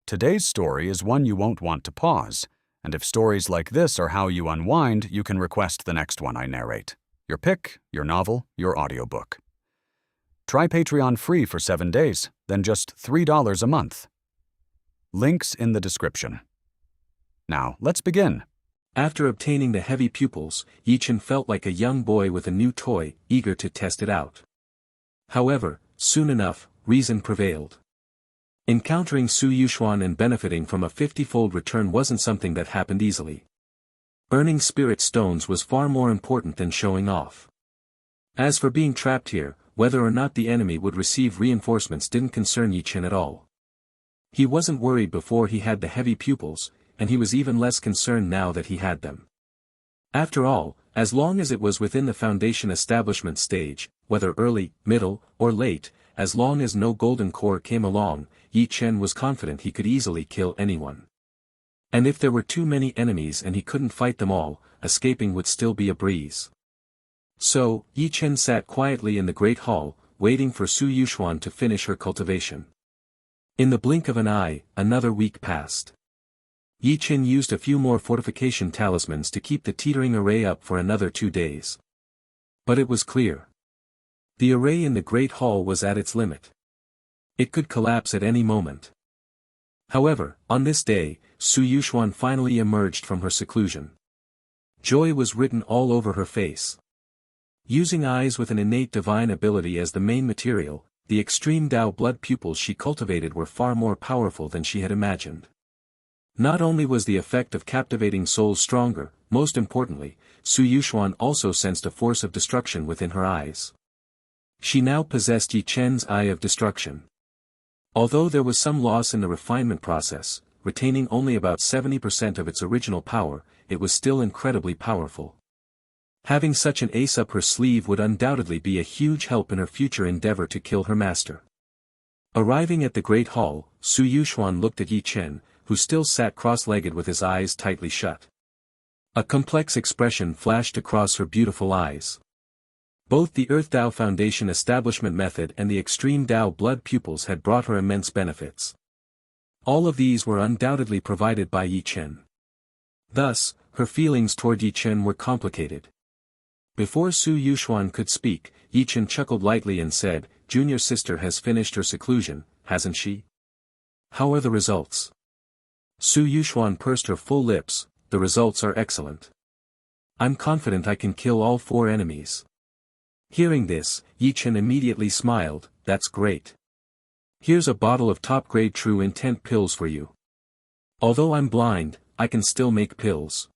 Today's story is one you won't want to pause, and if stories like this are how you unwind, you can request the next one I narrate. Your pick, your novel, your audiobook. Try Patreon free for 7 days, then just $3 a month. Links in the description. Now, let's begin. After obtaining the heavy pupils, Ye Chen felt like a young boy with a new toy, eager to test it out. However, soon enough, reason prevailed. Encountering Su Yuxuan and benefiting from a 50-fold return wasn't something that happened easily. Earning spirit stones was far more important than showing off. As for being trapped here, whether or not the enemy would receive reinforcements didn't concern Ye Chen at all. He wasn't worried before he had the heavy pupils, and he was even less concerned now that he had them. After all, as long as it was within the foundation establishment stage, whether early, middle, or late, as long as no golden core came along, Ye Chen was confident he could easily kill anyone. And if there were too many enemies and he couldn't fight them all, escaping would still be a breeze. So, Ye Chen sat quietly in the Great Hall, waiting for Su Yuxuan to finish her cultivation. In the blink of an eye, another week passed. Ye Chen used a few more fortification talismans to keep the teetering array up for another 2 days. But it was clear. The array in the Great Hall was at its limit. It could collapse at any moment. However, on this day, Su Yuxuan finally emerged from her seclusion. Joy was written all over her face. Using eyes with an innate divine ability as the main material, the extreme Tao blood pupils she cultivated were far more powerful than she had imagined. Not only was the effect of captivating souls stronger, most importantly, Su Yuxuan also sensed a force of destruction within her eyes. She now possessed Ye Chen's eye of destruction. Although there was some loss in the refinement process, retaining only about 70% of its original power, it was still incredibly powerful. Having such an ace up her sleeve would undoubtedly be a huge help in her future endeavor to kill her master. Arriving at the Great Hall, Su Yuxuan looked at Ye Chen, who still sat cross-legged with his eyes tightly shut. A complex expression flashed across her beautiful eyes. Both the Earth Tao Foundation establishment method and the extreme Tao blood pupils had brought her immense benefits. All of these were undoubtedly provided by Ye Chen. Thus, her feelings toward Ye Chen were complicated. Before Su Yuxuan could speak, Ye Chen chuckled lightly and said, "Junior sister has finished her seclusion, hasn't she? How are the results?" Su Yuxuan pursed her full lips, "The results are excellent. I'm confident I can kill all 4 enemies." Hearing this, Ye Chen immediately smiled, "That's great. Here's a bottle of top-grade true intent pills for you. Although I'm blind, I can still make pills.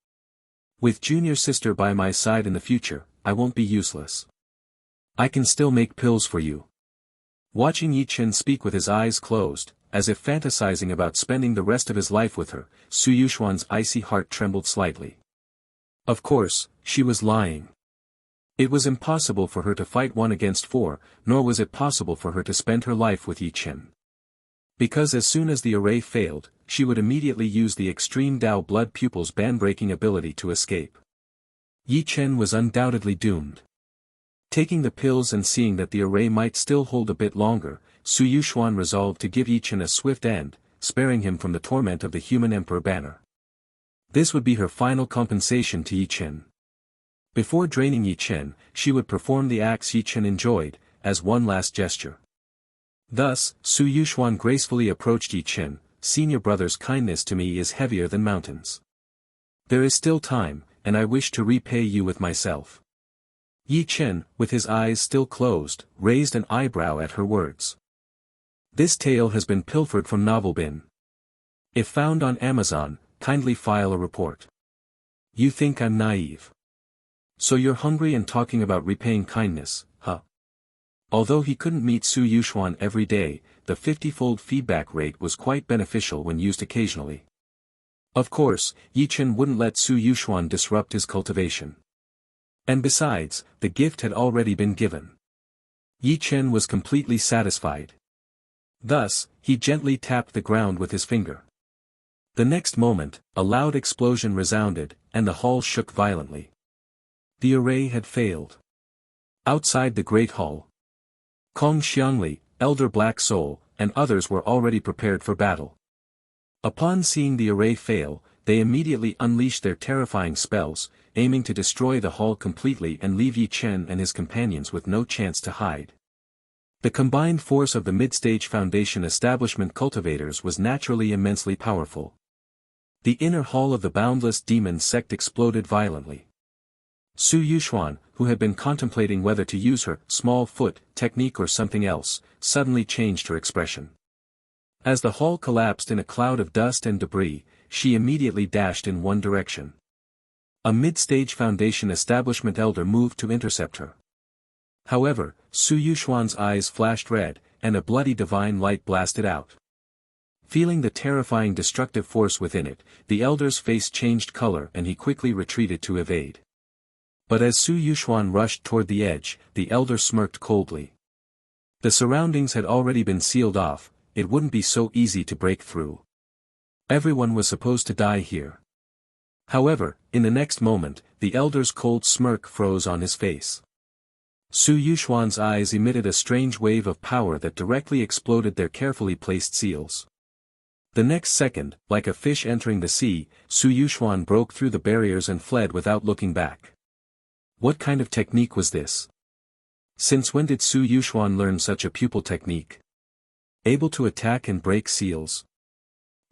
With junior sister by my side in the future, I won't be useless. I can still make pills for you." Watching Ye Chen speak with his eyes closed, as if fantasizing about spending the rest of his life with her, Su Yuxuan's icy heart trembled slightly. Of course, she was lying. It was impossible for her to fight 1 against 4, nor was it possible for her to spend her life with Ye Chen. Because as soon as the array failed, she would immediately use the extreme Tao blood pupils' ban-breaking ability to escape. Ye Chen was undoubtedly doomed. Taking the pills and seeing that the array might still hold a bit longer, Su Yuxuan resolved to give Ye Chen a swift end, sparing him from the torment of the human emperor banner. This would be her final compensation to Ye Chen. Before draining Ye Chen, she would perform the acts Ye Chen enjoyed, as one last gesture. Thus, Su Yuxuan gracefully approached Ye Chen, "Senior brother's kindness to me is heavier than mountains. There is still time, and I wish to repay you with myself." Ye Chen, with his eyes still closed, raised an eyebrow at her words. "This tale has been pilfered from Novelbin. If found on Amazon, kindly file a report. You think I'm naive? So you're hungry and talking about repaying kindness, huh?" Although he couldn't meet Su Yuxuan every day, the 50-fold feedback rate was quite beneficial when used occasionally. Of course, Ye Chen wouldn't let Su Yuxuan disrupt his cultivation. And besides, the gift had already been given. Ye Chen was completely satisfied. Thus, he gently tapped the ground with his finger. The next moment, a loud explosion resounded, and the hall shook violently. The array had failed. Outside the Great Hall, Kong Xiangli, Elder Black Soul, and others were already prepared for battle. Upon seeing the array fail, they immediately unleashed their terrifying spells, aiming to destroy the hall completely and leave Ye Chen and his companions with no chance to hide. The combined force of the mid-stage Foundation establishment cultivators was naturally immensely powerful. The inner hall of the boundless demon sect exploded violently. Su Yuxuan, who had been contemplating whether to use her small foot technique or something else, suddenly changed her expression. As the hall collapsed in a cloud of dust and debris, she immediately dashed in one direction. A mid-stage Foundation establishment elder moved to intercept her. However, Su Yuxuan's eyes flashed red, and a bloody divine light blasted out. Feeling the terrifying destructive force within it, the elder's face changed color and he quickly retreated to evade. But as Su Yuxuan rushed toward the edge, the elder smirked coldly. The surroundings had already been sealed off, it wouldn't be so easy to break through. Everyone was supposed to die here. However, in the next moment, the elder's cold smirk froze on his face. Su Yuxuan's eyes emitted a strange wave of power that directly exploded their carefully placed seals. The next second, like a fish entering the sea, Su Yuxuan broke through the barriers and fled without looking back. What kind of technique was this? Since when did Su Yuxuan learn such a pupil technique? Able to attack and break seals?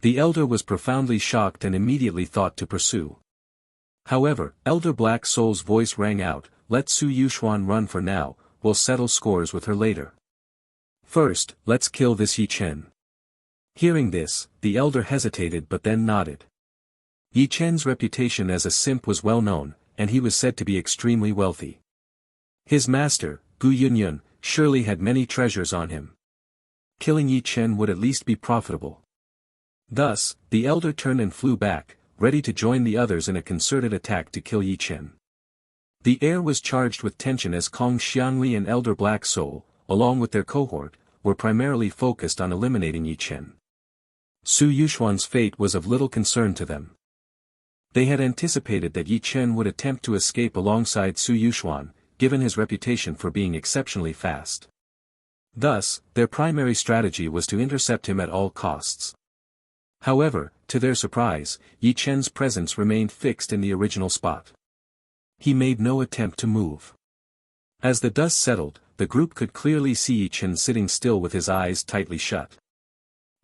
The elder was profoundly shocked and immediately thought to pursue. However, Elder Black Soul's voice rang out, "Let Su Yuxuan run for now, we'll settle scores with her later. First, let's kill this Ye Chen." Hearing this, the elder hesitated but then nodded. Ye Chen's reputation as a simp was well known, and he was said to be extremely wealthy. His master, Gu Yunyun, surely had many treasures on him. Killing Ye Chen would at least be profitable. Thus, the elder turned and flew back, ready to join the others in a concerted attack to kill Ye Chen. The air was charged with tension as Kong Xiangli and Elder Black Soul, along with their cohort, were primarily focused on eliminating Ye Chen. Su Yuxuan's fate was of little concern to them. They had anticipated that Ye Chen would attempt to escape alongside Su Yuxuan, given his reputation for being exceptionally fast. Thus, their primary strategy was to intercept him at all costs. However, to their surprise, Ye Chen's presence remained fixed in the original spot. He made no attempt to move. As the dust settled, the group could clearly see Ye Chen sitting still with his eyes tightly shut.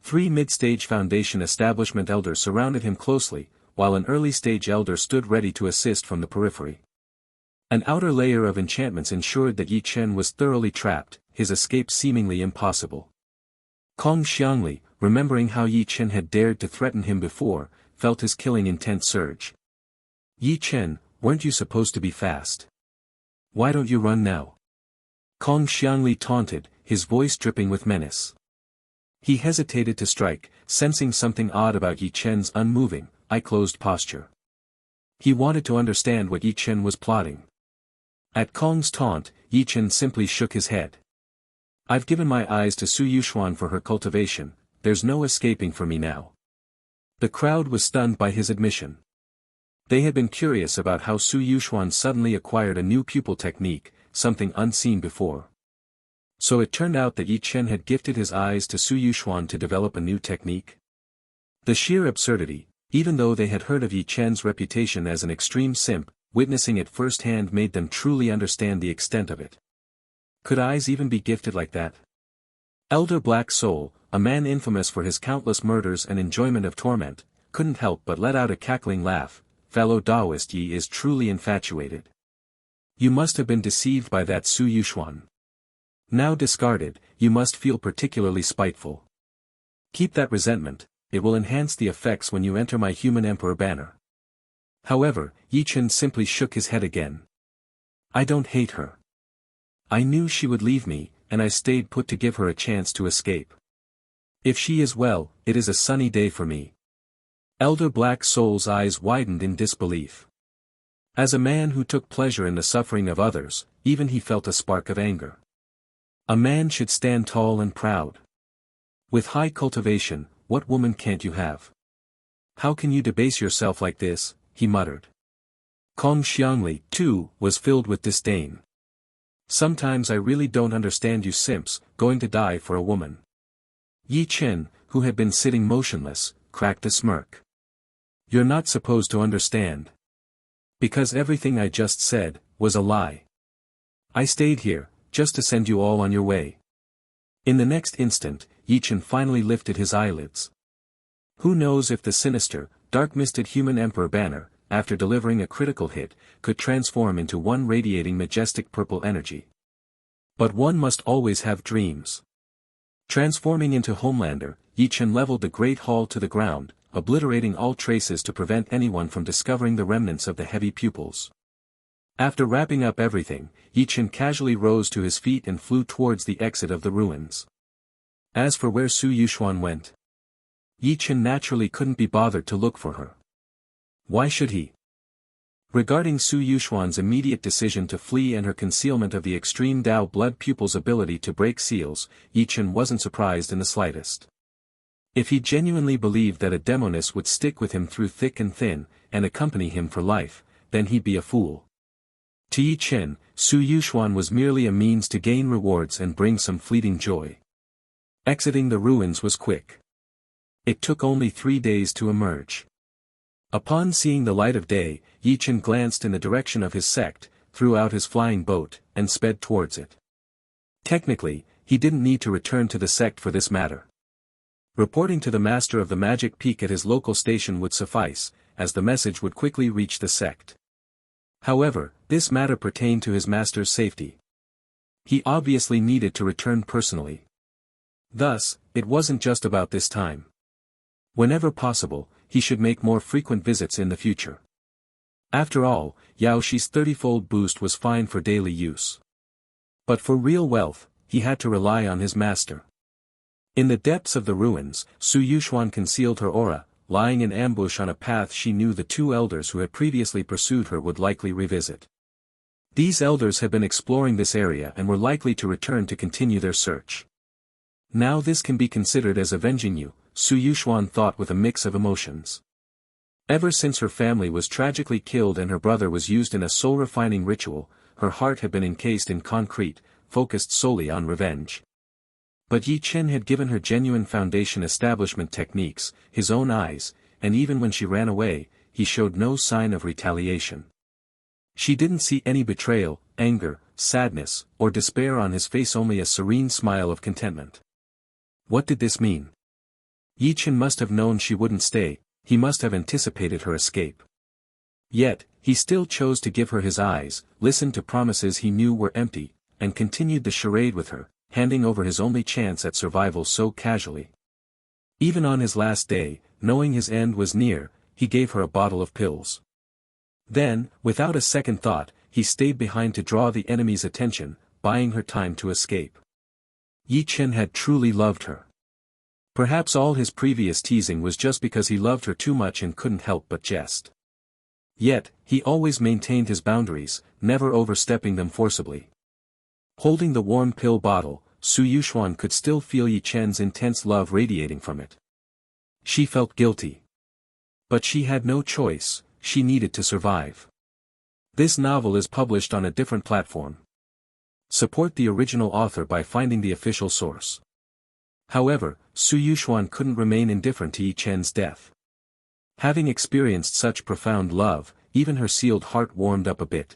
3 mid-stage Foundation establishment elders surrounded him closely, while an early-stage elder stood ready to assist from the periphery. An outer layer of enchantments ensured that Ye Chen was thoroughly trapped, his escape seemingly impossible. Kong Xiangli, remembering how Ye Chen had dared to threaten him before, felt his killing intent surge. "Ye Chen, weren't you supposed to be fast? Why don't you run now?" Kong Xiangli taunted, his voice dripping with menace. He hesitated to strike, sensing something odd about Ye Chen's unmoving, eye-closed posture. He wanted to understand what Ye Chen was plotting. At Kong's taunt, Ye Chen simply shook his head. "I've given my eyes to Su Yuxuan for her cultivation, there's no escaping for me now." The crowd was stunned by his admission. They had been curious about how Su Yuxuan suddenly acquired a new pupil technique, something unseen before. So it turned out that Ye Chen had gifted his eyes to Su Yuxuan to develop a new technique? The sheer absurdity, even though they had heard of Ye Chen's reputation as an extreme simp, witnessing it firsthand made them truly understand the extent of it. Could eyes even be gifted like that? Elder Black Soul, a man infamous for his countless murders and enjoyment of torment, couldn't help but let out a cackling laugh. "Fellow Taoist, Ye is truly infatuated. You must have been deceived by that Su Yuxuan. Now discarded, you must feel particularly spiteful. Keep that resentment, it will enhance the effects when you enter my human emperor banner." However, Ye Chen simply shook his head again. "I don't hate her. I knew she would leave me, and I stayed put to give her a chance to escape. If she is well, it is a sunny day for me." Elder Black Soul's eyes widened in disbelief. As a man who took pleasure in the suffering of others, even he felt a spark of anger. A man should stand tall and proud. With high cultivation, what woman can't you have? How can you debase yourself like this, he muttered. Kong Xiangli, too, was filled with disdain. "Sometimes I really don't understand you simps, going to die for a woman." Ye Chen, who had been sitting motionless, cracked a smirk. "You're not supposed to understand. Because everything I just said was a lie. I stayed here, just to send you all on your way." In the next instant, Ye Chen finally lifted his eyelids. Who knows if the sinister, dark-misted human emperor banner, after delivering a critical hit, could transform into one radiating majestic purple energy. But one must always have dreams. Transforming into Homelander, Ye Chen leveled the Great Hall to the ground, obliterating all traces to prevent anyone from discovering the remnants of the heavy pupils. After wrapping up everything, Ye Chen casually rose to his feet and flew towards the exit of the ruins. As for where Su Yuxuan went, Ye Chen naturally couldn't be bothered to look for her. Why should he? Regarding Su Yuxuan's immediate decision to flee and her concealment of the extreme Dao blood pupil's ability to break seals, Ye Chen wasn't surprised in the slightest. If he genuinely believed that a demoness would stick with him through thick and thin, and accompany him for life, then he'd be a fool. To Ye Chen, Su Yuxuan was merely a means to gain rewards and bring some fleeting joy. Exiting the ruins was quick. It took only 3 days to emerge. Upon seeing the light of day, Ye Chen glanced in the direction of his sect, threw out his flying boat, and sped towards it. Technically, he didn't need to return to the sect for this matter. Reporting to the master of the magic peak at his local station would suffice, as the message would quickly reach the sect. However, this matter pertained to his master's safety. He obviously needed to return personally. Thus, it wasn't just about this time. Whenever possible, he should make more frequent visits in the future. After all, Yao Shi's 30-fold boost was fine for daily use. But for real wealth, he had to rely on his master. In the depths of the ruins, Su Yuxuan concealed her aura, lying in ambush on a path she knew the 2 elders who had previously pursued her would likely revisit. These elders had been exploring this area and were likely to return to continue their search. Now this can be considered as avenging you, Su Yuxuan thought with a mix of emotions. Ever since her family was tragically killed and her brother was used in a soul-refining ritual, her heart had been encased in concrete, focused solely on revenge. But Ye Chen had given her genuine foundation establishment techniques, his own eyes, and even when she ran away, he showed no sign of retaliation. She didn't see any betrayal, anger, sadness, or despair on his face, only a serene smile of contentment. What did this mean? Ye Chen must have known she wouldn't stay, he must have anticipated her escape. Yet, he still chose to give her his eyes, listened to promises he knew were empty, and continued the charade with her, handing over his only chance at survival so casually. Even on his last day, knowing his end was near, he gave her a bottle of pills. Then, without a second thought, he stayed behind to draw the enemy's attention, buying her time to escape. Ye Chen had truly loved her. Perhaps all his previous teasing was just because he loved her too much and couldn't help but jest. Yet, he always maintained his boundaries, never overstepping them forcibly. Holding the warm pill bottle, Su Yuxuan could still feel Ye Chen's intense love radiating from it. She felt guilty. But she had no choice, she needed to survive. This novel is published on a different platform. Support the original author by finding the official source. However, Su Yuxuan couldn't remain indifferent to Ye Chen's death. Having experienced such profound love, even her sealed heart warmed up a bit.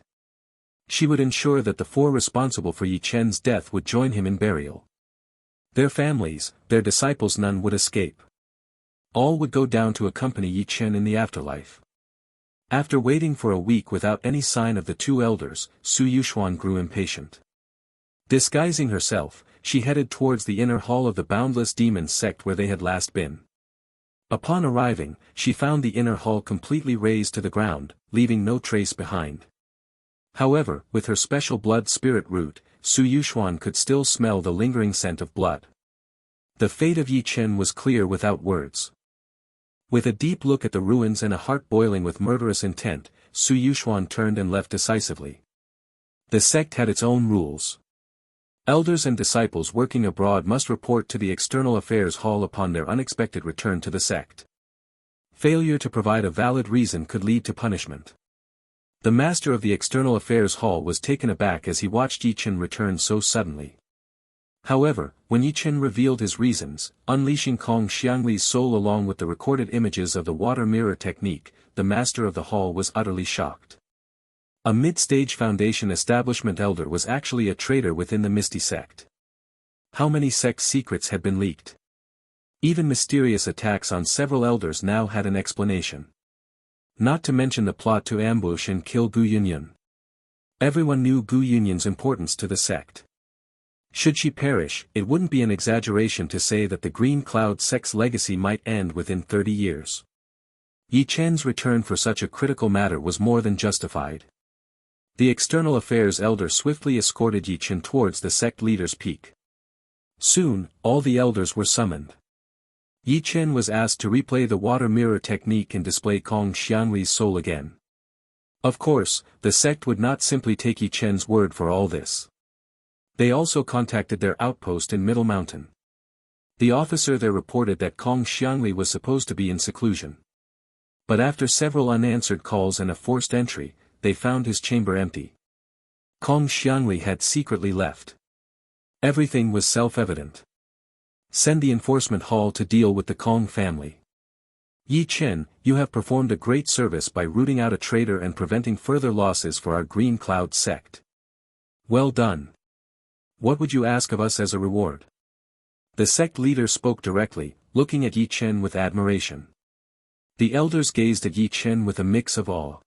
She would ensure that the 4 responsible for Ye Chen's death would join him in burial. Their families, their disciples, none would escape. All would go down to accompany Ye Chen in the afterlife. After waiting for a week without any sign of the 2 elders, Su Yuxuan grew impatient. Disguising herself, she headed towards the inner hall of the Boundless Demons sect where they had last been. Upon arriving, she found the inner hall completely razed to the ground, leaving no trace behind. However, with her special blood spirit root, Su Yuxuan could still smell the lingering scent of blood. The fate of Ye Chen was clear without words. With a deep look at the ruins and a heart boiling with murderous intent, Su Yuxuan turned and left decisively. The sect had its own rules. Elders and disciples working abroad must report to the External Affairs Hall upon their unexpected return to the sect. Failure to provide a valid reason could lead to punishment. The master of the External Affairs Hall was taken aback as he watched Ye Chen return so suddenly. However, when Ye Chen revealed his reasons, unleashing Kong Xiangli's soul along with the recorded images of the water mirror technique, the master of the hall was utterly shocked. A mid-stage Foundation establishment elder was actually a traitor within the Misty sect. How many sect secrets had been leaked? Even mysterious attacks on several elders now had an explanation. Not to mention the plot to ambush and kill Gu Yunyun. Everyone knew Gu Yunyun's importance to the sect. Should she perish, it wouldn't be an exaggeration to say that the Green Cloud sect's legacy might end within 30 years. Ye Chen's return for such a critical matter was more than justified. The external affairs elder swiftly escorted Ye Chen towards the sect leader's peak. Soon, all the elders were summoned. Ye Chen was asked to replay the water mirror technique and display Kong Xiangli's soul again. Of course, the sect would not simply take Ye Chen's word for all this. They also contacted their outpost in Middle Mountain. The officer there reported that Kong Xiangli was supposed to be in seclusion. But after several unanswered calls and a forced entry, they found his chamber empty. Kong Xiangli had secretly left. Everything was self-evident. Send the enforcement hall to deal with the Kong family. Ye Chen, you have performed a great service by rooting out a traitor and preventing further losses for our Green Cloud sect. Well done. What would you ask of us as a reward? The sect leader spoke directly, looking at Ye Chen with admiration. The elders gazed at Ye Chen with a mix of awe.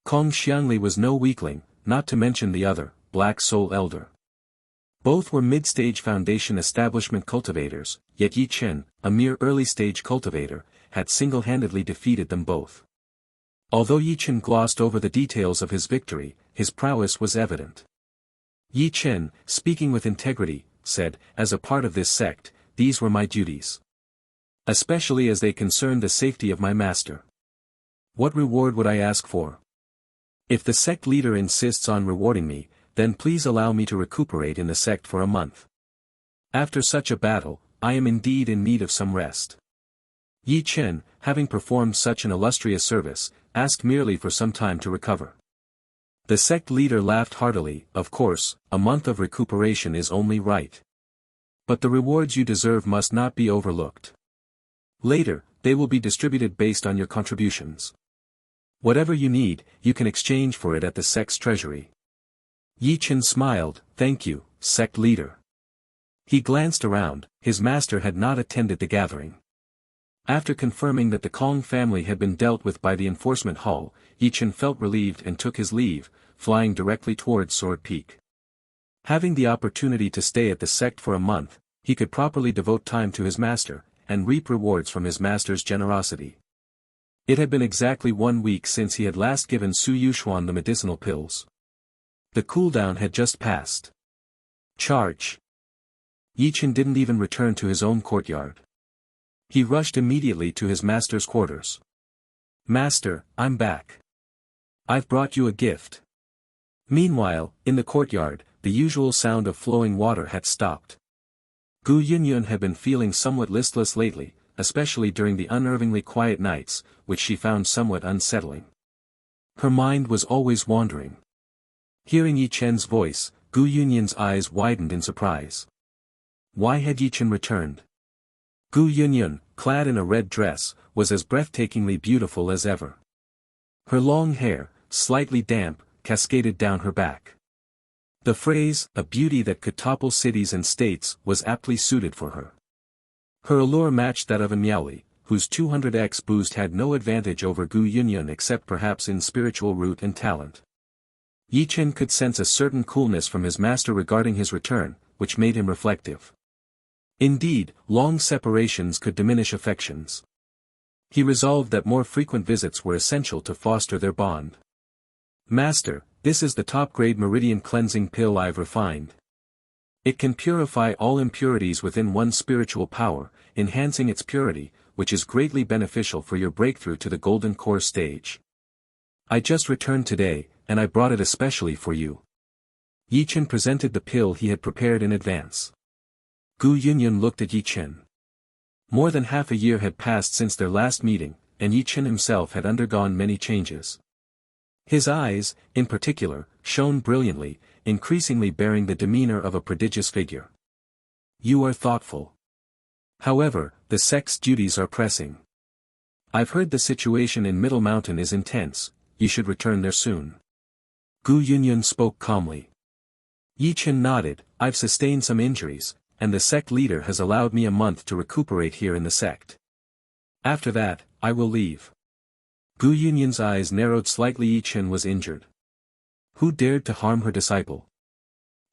Kong Xiangli was no weakling, not to mention the other, Black Soul Elder. Both were mid-stage Foundation establishment cultivators, yet Ye Chen, a mere early-stage cultivator, had single-handedly defeated them both. Although Ye Chen glossed over the details of his victory, his prowess was evident. Ye Chen, speaking with integrity, said, as a part of this sect, these were my duties. Especially as they concerned the safety of my master. What reward would I ask for? If the sect leader insists on rewarding me, then please allow me to recuperate in the sect for a month. After such a battle, I am indeed in need of some rest. Ye Chen, having performed such an illustrious service, asked merely for some time to recover. The sect leader laughed heartily. Of course, a month of recuperation is only right. But the rewards you deserve must not be overlooked. Later, they will be distributed based on your contributions. Whatever you need, you can exchange for it at the sect's treasury. Ye Chen smiled, thank you, sect leader. He glanced around, his master had not attended the gathering. After confirming that the Kong family had been dealt with by the enforcement hall, Ye Chen felt relieved and took his leave, flying directly towards Sword Peak. Having the opportunity to stay at the sect for a month, he could properly devote time to his master, and reap rewards from his master's generosity. It had been exactly 1 week since he had last given Su Yuxuan the medicinal pills. The cooldown had just passed. Charge! Ye Chen didn't even return to his own courtyard. He rushed immediately to his master's quarters. Master, I'm back. I've brought you a gift. Meanwhile, in the courtyard, the usual sound of flowing water had stopped. Gu Yunyun had been feeling somewhat listless lately, especially during the unnervingly quiet nights, which she found somewhat unsettling. Her mind was always wandering. Hearing Ye Chen's voice, Gu Yunyun's eyes widened in surprise. Why had Ye Chen returned? Gu Yunyun, clad in a red dress, was as breathtakingly beautiful as ever. Her long hair, slightly damp, cascaded down her back. The phrase, a beauty that could topple cities and states, was aptly suited for her. Her allure matched that of Miaoli, whose 200x boost had no advantage over Gu Yunyun except perhaps in spiritual root and talent. Ye Chen could sense a certain coolness from his master regarding his return, which made him reflective. Indeed, long separations could diminish affections. He resolved that more frequent visits were essential to foster their bond. Master, this is the top-grade meridian cleansing pill I've refined. It can purify all impurities within one's spiritual power, enhancing its purity, which is greatly beneficial for your breakthrough to the Golden Core stage. I just returned today, and I brought it especially for you. Ye Chen presented the pill he had prepared in advance. Gu Yunyun looked at Ye Chen. More than half a year had passed since their last meeting, and Ye Chen himself had undergone many changes. His eyes, in particular, shone brilliantly, increasingly bearing the demeanor of a prodigious figure. You are thoughtful. However, the sect's duties are pressing. I've heard the situation in Middle Mountain is intense, you should return there soon. Gu Yunyun spoke calmly. Ye Chen nodded, I've sustained some injuries, and the sect leader has allowed me a month to recuperate here in the sect. After that, I will leave. Gu Yunyun's eyes narrowed slightly. Ye Chen was injured. Who dared to harm her disciple?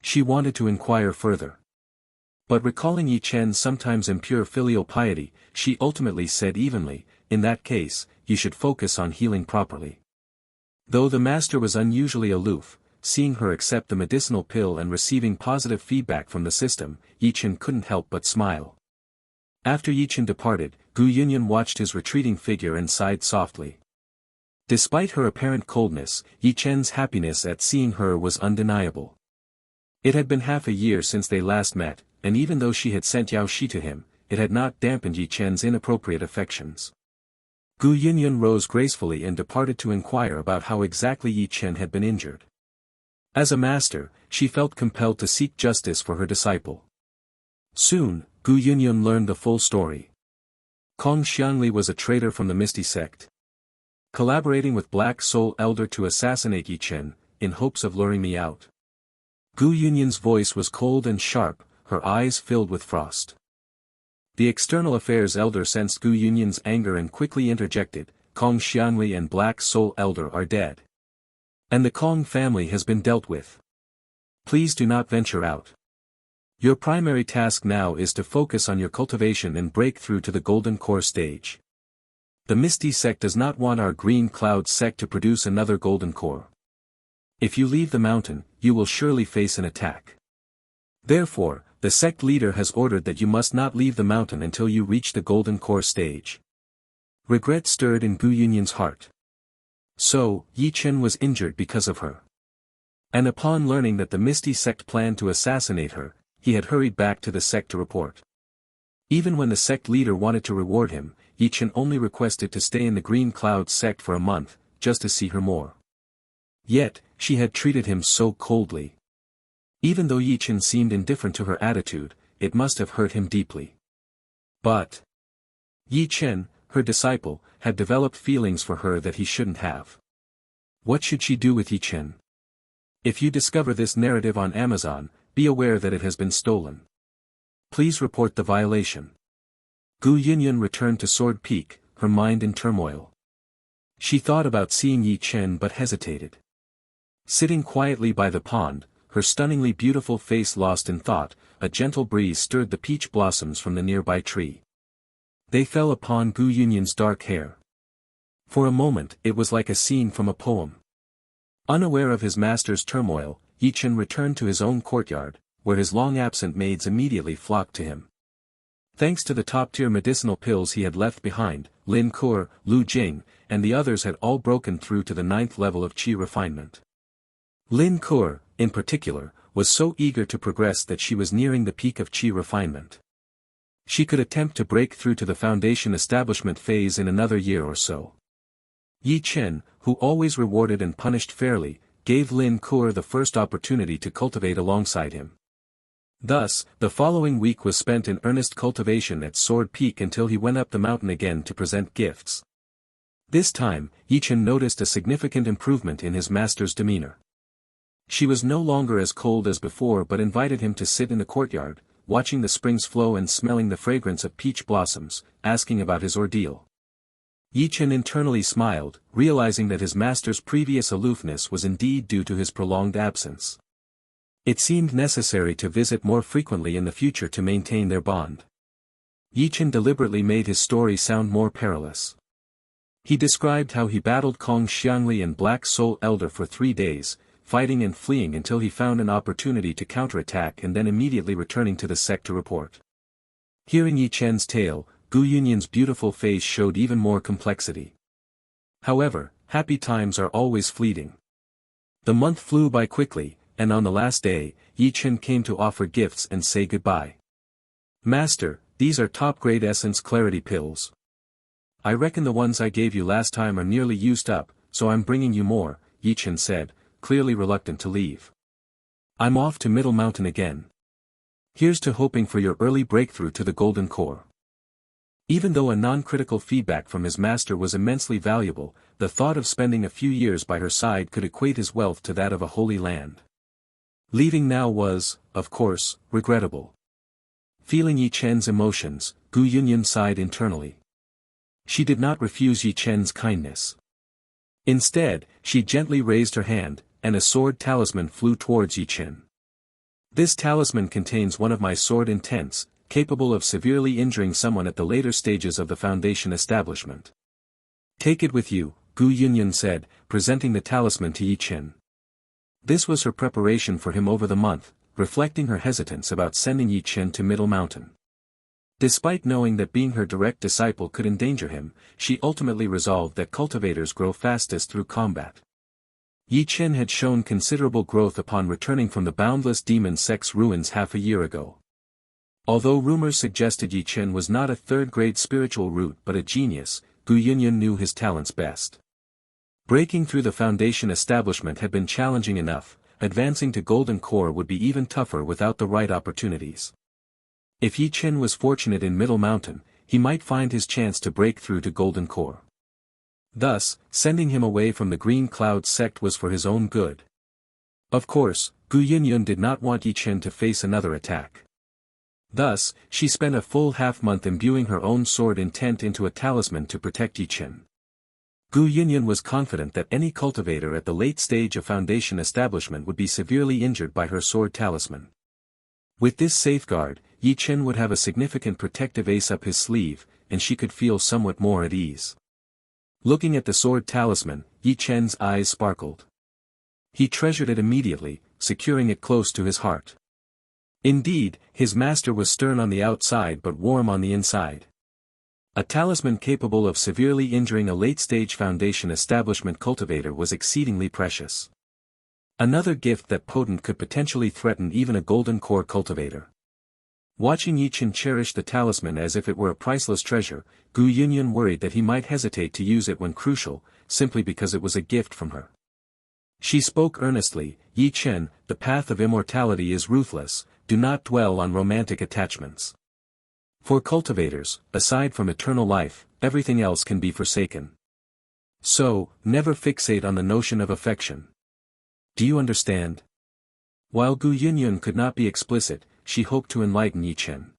She wanted to inquire further. But recalling Ye Chen's sometimes impure filial piety, she ultimately said evenly, in that case, you should focus on healing properly. Though the master was unusually aloof, seeing her accept the medicinal pill and receiving positive feedback from the system, Ye Chen couldn't help but smile. After Ye Chen departed, Gu Yunyun watched his retreating figure and sighed softly. Despite her apparent coldness, Ye Chen's happiness at seeing her was undeniable. It had been half a year since they last met, and even though she had sent Yao Shi to him, it had not dampened Ye Chen's inappropriate affections. Gu Yunyun rose gracefully and departed to inquire about how exactly Ye Chen had been injured. As a master, she felt compelled to seek justice for her disciple. Soon, Gu Yunyun learned the full story. Kong Xiangli was a traitor from the Misty sect, collaborating with Black Soul Elder to assassinate Ye Chen, in hopes of luring me out. Gu Yunyun's voice was cold and sharp, her eyes filled with frost. The External Affairs Elder sensed Gu Yunyun's anger and quickly interjected, Kong Xiangli and Black Soul Elder are dead. And the Kong family has been dealt with. Please do not venture out. Your primary task now is to focus on your cultivation and break through to the Golden Core stage. The Misty sect does not want our Green Cloud sect to produce another Golden Core. If you leave the mountain, you will surely face an attack. Therefore, the sect leader has ordered that you must not leave the mountain until you reach the Golden Core stage. Regret stirred in Gu Yunyun's heart. So, Ye Chen was injured because of her. And upon learning that the Misty sect planned to assassinate her, he had hurried back to the sect to report. Even when the sect leader wanted to reward him, Ye Chen only requested to stay in the Green Cloud sect for a month, just to see her more. Yet, she had treated him so coldly. Even though Ye Chen seemed indifferent to her attitude, it must have hurt him deeply. But Ye Chen, her disciple, had developed feelings for her that he shouldn't have. What should she do with Ye Chen? If you discover this narrative on Amazon, be aware that it has been stolen. Please report the violation. Gu Yunyun returned to Sword Peak, her mind in turmoil. She thought about seeing Ye Chen but hesitated. Sitting quietly by the pond, her stunningly beautiful face lost in thought, a gentle breeze stirred the peach blossoms from the nearby tree. They fell upon Gu Yunyun's dark hair. For a moment it was like a scene from a poem. Unaware of his master's turmoil, Ye Chen returned to his own courtyard, where his long-absent maids immediately flocked to him. Thanks to the top-tier medicinal pills he had left behind, Lin Kur, Lu Jing, and the others had all broken through to the 9th level of qi refinement. Lin Kur, in particular, was so eager to progress that she was nearing the peak of qi refinement. She could attempt to break through to the foundation establishment phase in another year or so. Ye Chen, who always rewarded and punished fairly, gave Lin Kur the first opportunity to cultivate alongside him. Thus, the following week was spent in earnest cultivation at Sword Peak until he went up the mountain again to present gifts. This time, Ye Chen noticed a significant improvement in his master's demeanor. She was no longer as cold as before but invited him to sit in the courtyard, watching the springs flow and smelling the fragrance of peach blossoms, asking about his ordeal. Ye Chen internally smiled, realizing that his master's previous aloofness was indeed due to his prolonged absence. It seemed necessary to visit more frequently in the future to maintain their bond. Ye Chen deliberately made his story sound more perilous. He described how he battled Kong Xiangli and Black Soul Elder for 3 days, fighting and fleeing until he found an opportunity to counterattack and then immediately returning to the sect to report. Hearing Ye Chen's tale, Gu Yunyun's beautiful face showed even more complexity. However, happy times are always fleeting. The month flew by quickly, and on the last day, Ye Chen came to offer gifts and say goodbye. Master, these are top-grade Essence Clarity pills. I reckon the ones I gave you last time are nearly used up, so I'm bringing you more, Ye Chen said, clearly reluctant to leave. I'm off to Middle Mountain again. Here's to hoping for your early breakthrough to the golden core. Even though a non-critical feedback from his master was immensely valuable, the thought of spending a few years by her side could equate his wealth to that of a holy land. Leaving now was, of course, regrettable. Feeling Ye Chen's emotions, Gu Yunyun sighed internally. She did not refuse Ye Chen's kindness. Instead, she gently raised her hand, and a sword talisman flew towards Ye Chen. This talisman contains one of my sword intents, capable of severely injuring someone at the later stages of the Foundation establishment. Take it with you, Gu Yunyun said, presenting the talisman to Ye Chen. This was her preparation for him over the month, reflecting her hesitance about sending Ye Chen to Middle Mountain. Despite knowing that being her direct disciple could endanger him, she ultimately resolved that cultivators grow fastest through combat. Ye Chen had shown considerable growth upon returning from the boundless demon sect's ruins half a year ago. Although rumors suggested Ye Chen was not a third-grade spiritual root but a genius, Gu Yunyun knew his talents best. Breaking through the Foundation establishment had been challenging enough, advancing to Golden Core would be even tougher without the right opportunities. If Ye Chen was fortunate in Middle Mountain, he might find his chance to break through to Golden Core. Thus, sending him away from the Green Cloud sect was for his own good. Of course, Gu Yunyun did not want Ye Chen to face another attack. Thus, she spent a full half-month imbuing her own sword intent into a talisman to protect Ye Chen. Gu Yunyun was confident that any cultivator at the late stage of Foundation establishment would be severely injured by her sword talisman. With this safeguard, Ye Chen would have a significant protective ace up his sleeve, and she could feel somewhat more at ease. Looking at the sword talisman, Ye Chen's eyes sparkled. He treasured it immediately, securing it close to his heart. Indeed, his master was stern on the outside but warm on the inside. A talisman capable of severely injuring a late-stage Foundation establishment cultivator was exceedingly precious. Another gift that potent could potentially threaten even a Golden Core cultivator. Watching Ye Chen cherish the talisman as if it were a priceless treasure, Gu Yunyun worried that he might hesitate to use it when crucial, simply because it was a gift from her. She spoke earnestly, Ye Chen, the path of immortality is ruthless, do not dwell on romantic attachments. For cultivators, aside from eternal life, everything else can be forsaken. So, never fixate on the notion of affection. Do you understand? While Gu Yunyun could not be explicit, she hoped to enlighten Ye Chen.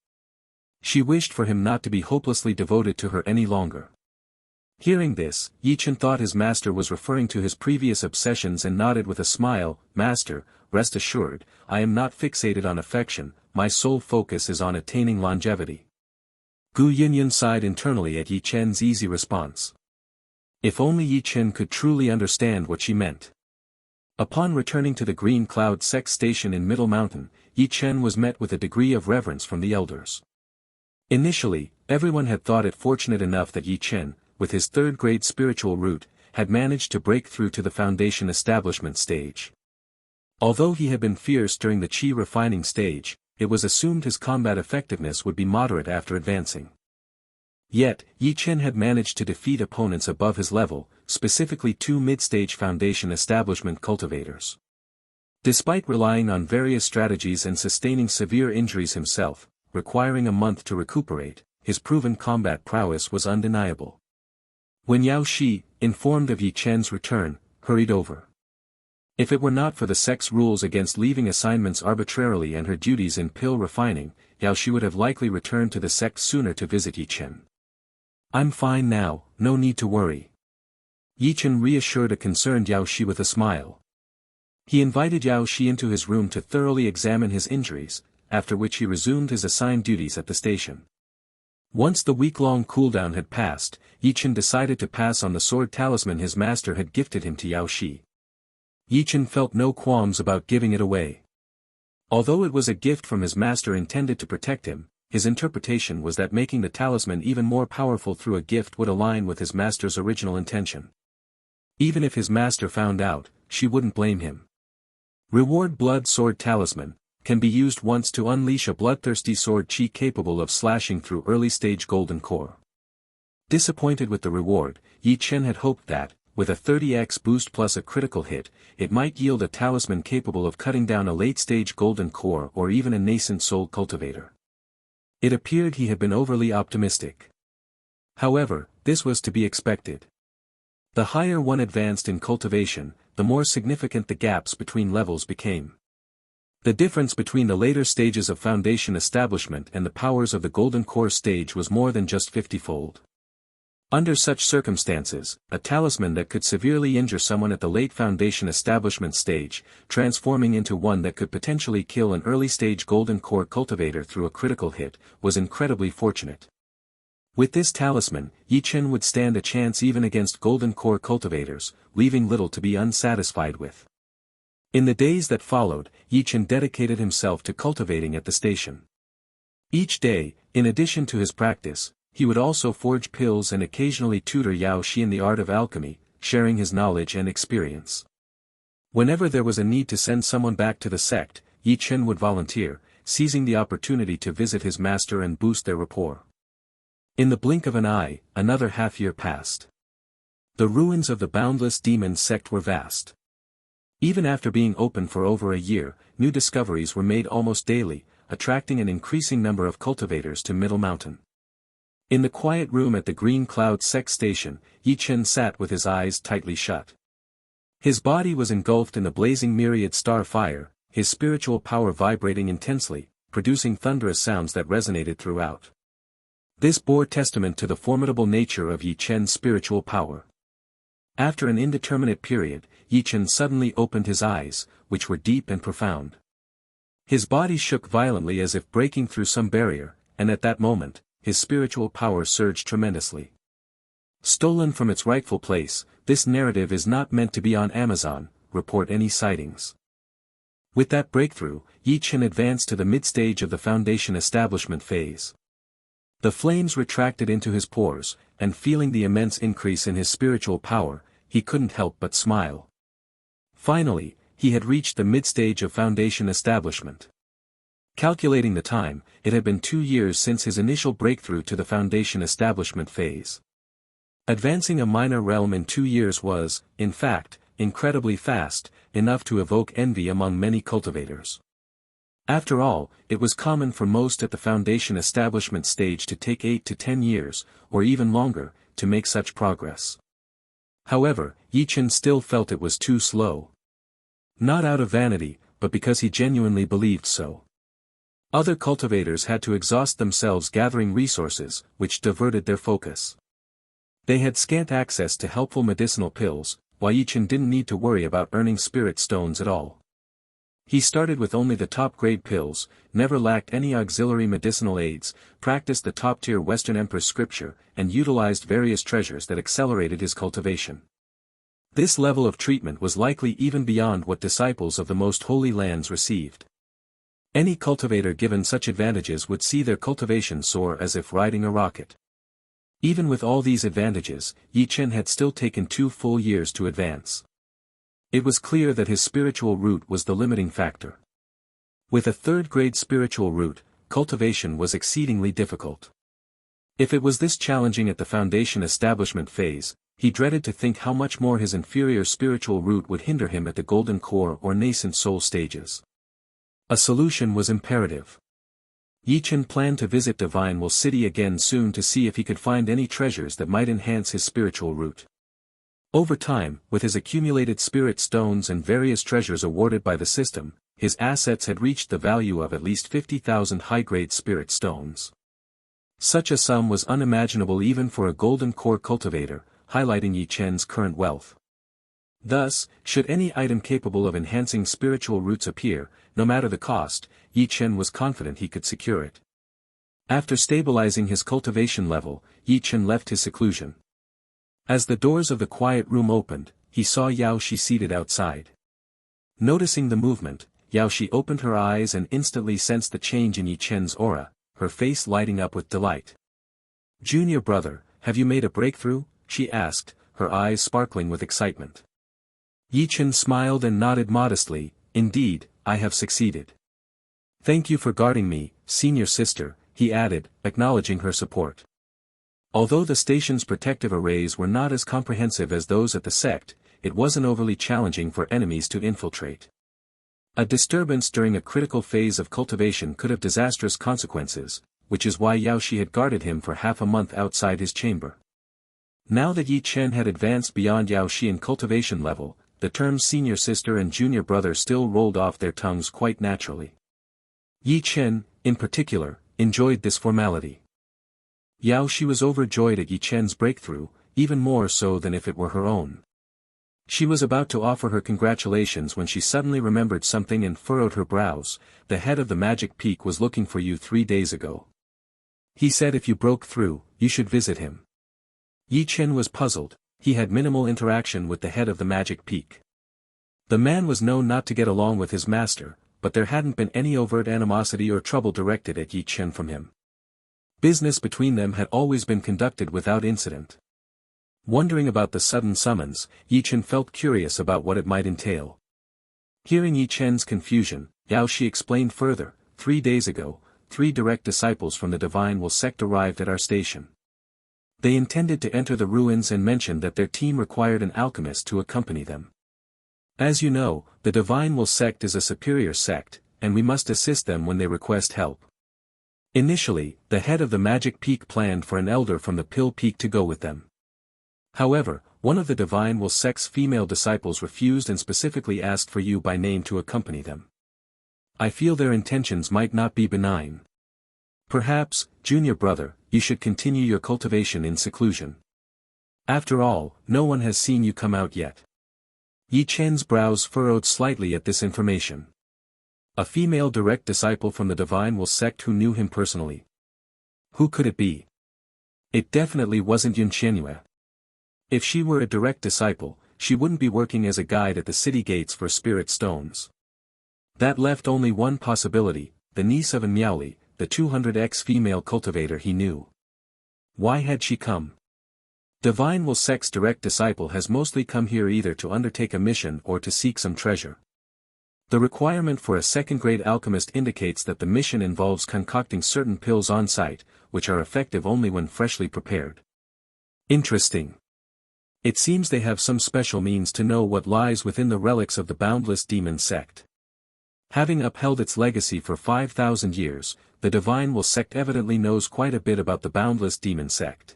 She wished for him not to be hopelessly devoted to her any longer. Hearing this, Ye Chen thought his master was referring to his previous obsessions and nodded with a smile, Master, rest assured, I am not fixated on affection, my sole focus is on attaining longevity. Gu Yunyun sighed internally at Ye Chen's easy response. If only Ye Chen could truly understand what she meant. Upon returning to the Green Cloud Sect station in Middle Mountain, Ye Chen was met with a degree of reverence from the elders. Initially, everyone had thought it fortunate enough that Ye Chen, with his third-grade spiritual root, had managed to break through to the Foundation establishment stage. Although he had been fierce during the Qi refining stage, it was assumed his combat effectiveness would be moderate after advancing. Yet, Ye Chen had managed to defeat opponents above his level, specifically 2 mid-stage Foundation establishment cultivators. Despite relying on various strategies and sustaining severe injuries himself, requiring a month to recuperate, his proven combat prowess was undeniable. When Yao Shi, informed of Ye Chen's return, hurried over. If it were not for the sect's rules against leaving assignments arbitrarily and her duties in pill refining, Yao Shi would have likely returned to the sect sooner to visit Ye Chen. I'm fine now, no need to worry. Ye Chen reassured a concerned Yao Shi with a smile. He invited Yao Shi into his room to thoroughly examine his injuries, after which he resumed his assigned duties at the station. Once the week-long cooldown had passed, Ye Chen decided to pass on the sword talisman his master had gifted him to Yao Shi. Ye Chen felt no qualms about giving it away. Although it was a gift from his master intended to protect him, his interpretation was that making the talisman even more powerful through a gift would align with his master's original intention. Even if his master found out, she wouldn't blame him. Reward Blood Sword Talisman can be used once to unleash a bloodthirsty sword Qi capable of slashing through early-stage Golden Core. Disappointed with the reward, Ye Chen had hoped that, with a 30x boost plus a critital hit, it might yield a talisman capable of cutting down a late-stage golden core or even a nascent soul cultivator. It appeared he had been overly optimistic. However, this was to be expected. The higher one advanced in cultivation, the more significant the gaps between levels became. The difference between the later stages of foundation establishment and the powers of the golden core stage was more than just 50-fold. Under such circumstances, a talisman that could severely injure someone at the late foundation establishment stage, transforming into one that could potentially kill an early-stage golden core cultivator through a critical hit, was incredibly fortunate. With this talisman, Ye Chen would stand a chance even against golden core cultivators, leaving little to be unsatisfied with. In the days that followed, Ye Chen dedicated himself to cultivating at the station. Each day, in addition to his practice, he would also forge pills and occasionally tutor Yao Shi in the art of alchemy, sharing his knowledge and experience. Whenever there was a need to send someone back to the sect, Ye Chen would volunteer, seizing the opportunity to visit his master and boost their rapport. In the blink of an eye, another half-year passed. The ruins of the boundless demon sect were vast. Even after being open for over a year, new discoveries were made almost daily, attracting an increasing number of cultivators to Middle Mountain. In the quiet room at the Green Cloud Sect Station, Ye Chen sat with his eyes tightly shut. His body was engulfed in the blazing myriad star fire, his spiritual power vibrating intensely, producing thunderous sounds that resonated throughout. This bore testament to the formidable nature of Ye Chen's spiritual power. After an indeterminate period, Ye Chen suddenly opened his eyes, which were deep and profound. His body shook violently as if breaking through some barrier, and at that moment, his spiritual power surged tremendously. Stolen from its rightful place, this narrative is not meant to be on Amazon, report any sightings. With that breakthrough, Ye Chen advanced to the mid-stage of the foundation establishment phase. The flames retracted into his pores, and feeling the immense increase in his spiritual power, he couldn't help but smile. Finally, he had reached the mid-stage of foundation establishment. Calculating the time, it had been 2 years since his initial breakthrough to the foundation establishment phase. Advancing a minor realm in 2 years was, in fact, incredibly fast, enough to evoke envy among many cultivators. After all, it was common for most at the foundation establishment stage to take 8 to 10 years, or even longer, to make such progress. However, Ye Chen still felt it was too slow. Not out of vanity, but because he genuinely believed so. Other cultivators had to exhaust themselves gathering resources, which diverted their focus. They had scant access to helpful medicinal pills, while Ye Chen didn't need to worry about earning spirit stones at all. He started with only the top-grade pills, never lacked any auxiliary medicinal aids, practiced the top-tier Western Empress scripture, and utilized various treasures that accelerated his cultivation. This level of treatment was likely even beyond what disciples of the most holy lands received. Any cultivator given such advantages would see their cultivation soar as if riding a rocket. Even with all these advantages, Ye Chen had still taken 2 full years to advance. It was clear that his spiritual root was the limiting factor. With a 3rd-grade spiritual root, cultivation was exceedingly difficult. If it was this challenging at the foundation establishment phase, he dreaded to think how much more his inferior spiritual root would hinder him at the golden core or nascent soul stages. A solution was imperative. Ye Chen planned to visit Divine Will City again soon to see if he could find any treasures that might enhance his spiritual root. Over time, with his accumulated spirit stones and various treasures awarded by the system, his assets had reached the value of at least 50,000 high-grade spirit stones. Such a sum was unimaginable even for a golden core cultivator, highlighting Ye Chen's current wealth. Thus, should any item capable of enhancing spiritual roots appear, no matter the cost, Ye Chen was confident he could secure it. After stabilizing his cultivation level, Ye Chen left his seclusion. As the doors of the quiet room opened, he saw Yao Shi seated outside. Noticing the movement, Yao Shi opened her eyes and instantly sensed the change in Ye Chen's aura, her face lighting up with delight. "Junior brother, have you made a breakthrough?" she asked, her eyes sparkling with excitement. Ye Chen smiled and nodded modestly. "Indeed, I have succeeded. Thank you for guarding me, senior sister," he added, acknowledging her support. Although the station's protective arrays were not as comprehensive as those at the sect, it wasn't overly challenging for enemies to infiltrate. A disturbance during a critical phase of cultivation could have disastrous consequences, which is why Yao Shi had guarded him for half a month outside his chamber. Now that Ye Chen had advanced beyond Yao Shi in cultivation level, the terms senior sister and junior brother still rolled off their tongues quite naturally. Ye Chen, in particular, enjoyed this formality. Yao Shi was overjoyed at Ye Chen's breakthrough, even more so than if it were her own. She was about to offer her congratulations when she suddenly remembered something and furrowed her brows. The head of the magic peak was looking for you 3 days ago. He said if you broke through, you should visit him. Ye Chen was puzzled. He had minimal interaction with the head of the magic peak. The man was known not to get along with his master, but there hadn't been any overt animosity or trouble directed at Ye Chen from him. Business between them had always been conducted without incident. Wondering about the sudden summons, Ye Chen felt curious about what it might entail. Hearing Ye Chen's confusion, Yao Shi explained further, 3 days ago, 3 direct disciples from the Divine Will sect arrived at our station. They intended to enter the ruins and mentioned that their team required an alchemist to accompany them. As you know, the Divine Will sect is a superior sect, and we must assist them when they request help. Initially, the head of the Magic Peak planned for an elder from the Pill Peak to go with them. However, one of the Divine Will sect's female disciples refused and specifically asked for you by name to accompany them. I feel their intentions might not be benign. Perhaps, junior brother, you should continue your cultivation in seclusion. After all, no one has seen you come out yet. Ye Chen's brows furrowed slightly at this information. A female direct disciple from the Divine Will sect who knew him personally. Who could it be? It definitely wasn't Yun Qianyue. If she were a direct disciple, she wouldn't be working as a guide at the city gates for spirit stones. That left only one possibility, the niece of An Miaoli, the 200x female cultivator he knew. Why had she come? Divine Will sect's direct disciple has mostly come here either to undertake a mission or to seek some treasure. The requirement for a second-grade alchemist indicates that the mission involves concocting certain pills on site, which are effective only when freshly prepared. Interesting. It seems they have some special means to know what lies within the relics of the boundless demon sect. Having upheld its legacy for 5,000 years, the Divine Will sect evidently knows quite a bit about the boundless demon sect.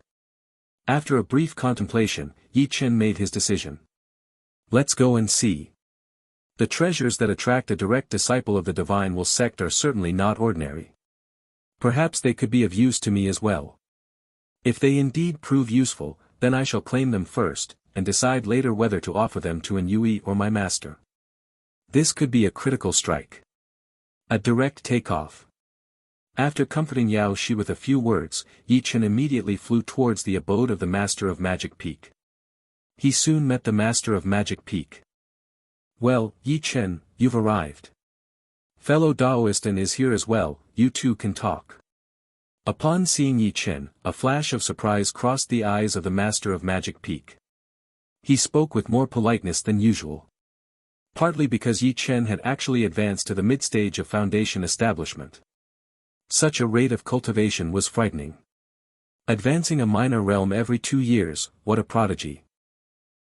After a brief contemplation, Ye Chen made his decision. Let's go and see. The treasures that attract a direct disciple of the Divine Will sect are certainly not ordinary. Perhaps they could be of use to me as well. If they indeed prove useful, then I shall claim them first, and decide later whether to offer them to An Yui or my master. This could be a critical strike. A direct takeoff. After comforting Yao Shi with a few words, Ye Chen immediately flew towards the abode of the Master of Magic Peak. He soon met the Master of Magic Peak. Well, Ye Chen, you've arrived. Fellow Daoistan is here as well, you two can talk. Upon seeing Ye Chen, a flash of surprise crossed the eyes of the Master of Magic Peak. He spoke with more politeness than usual. Partly because Ye Chen had actually advanced to the mid-stage of foundation establishment. Such a rate of cultivation was frightening. Advancing a minor realm every 2 years, what a prodigy.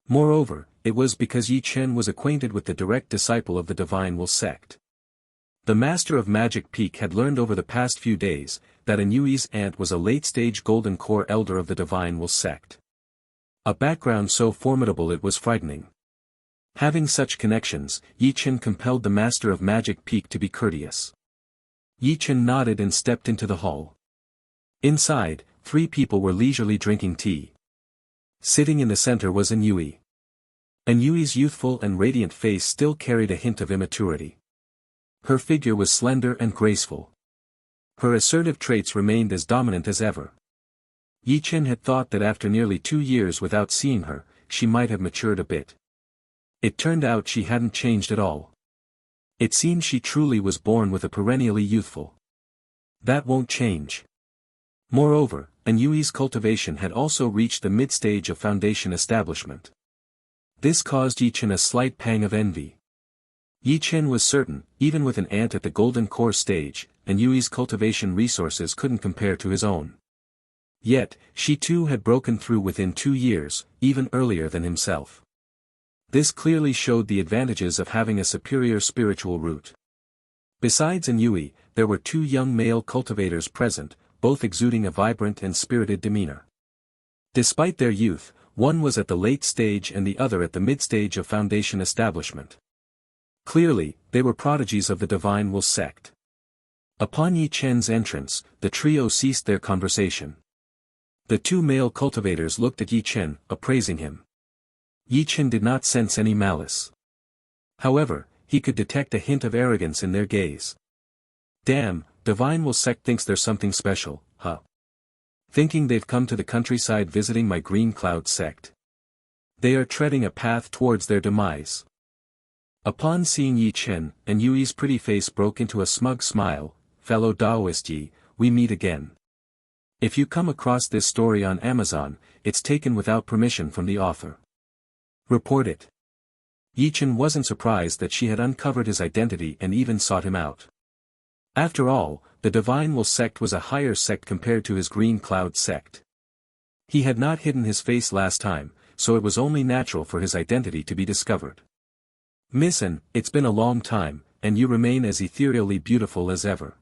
Moreover, it was because Ye Chen was acquainted with the direct disciple of the Divine Will sect. The Master of Magic Peak had learned over the past few days, that An Yui's aunt was a late-stage Golden Core elder of the Divine Will sect. A background so formidable it was frightening. Having such connections, Ye Chen compelled the Master of Magic Peak to be courteous. Ye Chen nodded and stepped into the hall. Inside, 3 people were leisurely drinking tea. Sitting in the center was An Yui. An Yui's youthful and radiant face still carried a hint of immaturity. Her figure was slender and graceful. Her assertive traits remained as dominant as ever. Ye Chen had thought that after nearly 2 years without seeing her, she might have matured a bit. It turned out she hadn't changed at all. It seemed she truly was born with a perennially youthful. That won't change. Moreover, An Yui's cultivation had also reached the mid-stage of foundation establishment. This caused Ye Chen a slight pang of envy. Ye Chen was certain, even with an aunt at the Golden Core stage, An Yui's cultivation resources couldn't compare to his own. Yet, she too had broken through within 2 years, even earlier than himself. This clearly showed the advantages of having a superior spiritual root. Besides Yui, there were 2 young male cultivators present, both exuding a vibrant and spirited demeanor. Despite their youth, one was at the late stage and the other at the mid-stage of foundation establishment. Clearly, they were prodigies of the Divine Will sect. Upon Ye Chen's entrance, the trio ceased their conversation. The 2 male cultivators looked at Ye Chen, appraising him. Ye Chen did not sense any malice. However, he could detect a hint of arrogance in their gaze. Damn, Divine Will sect thinks there's something special, huh? Thinking they've come to the countryside visiting my Green Cloud sect. They are treading a path towards their demise. Upon seeing Ye Chen, Yui's pretty face broke into a smug smile. Fellow Taoist Yi, we meet again. If you come across this story on Amazon, it's taken without permission from the author. Report it. Ye Chen wasn't surprised that she had uncovered his identity and even sought him out. After all, the Divine Will sect was a higher sect compared to his Green Cloud sect. He had not hidden his face last time, so it was only natural for his identity to be discovered. Miss An, it's been a long time, and you remain as ethereally beautiful as ever.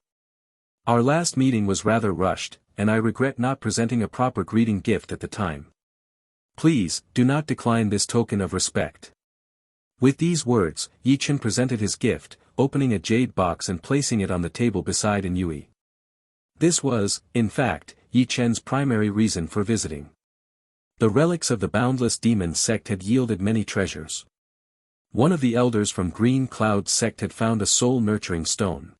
Our last meeting was rather rushed, and I regret not presenting a proper greeting gift at the time. Please, do not decline this token of respect. With these words, Ye Chen presented his gift, opening a jade box and placing it on the table beside Yui. This was, in fact, Ye Chen's primary reason for visiting. The relics of the Boundless Demon sect had yielded many treasures. One of the elders from Green Cloud sect had found a soul-nurturing stone.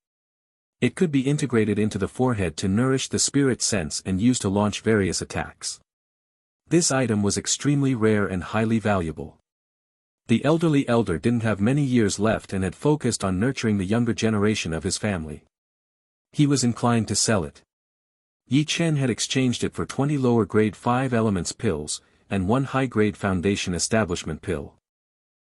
It could be integrated into the forehead to nourish the spirit sense and used to launch various attacks. This item was extremely rare and highly valuable. The elderly elder didn't have many years left and had focused on nurturing the younger generation of his family. He was inclined to sell it. Ye Chen had exchanged it for 20 lower-grade 5 elements pills, and 1 high-grade foundation establishment pill.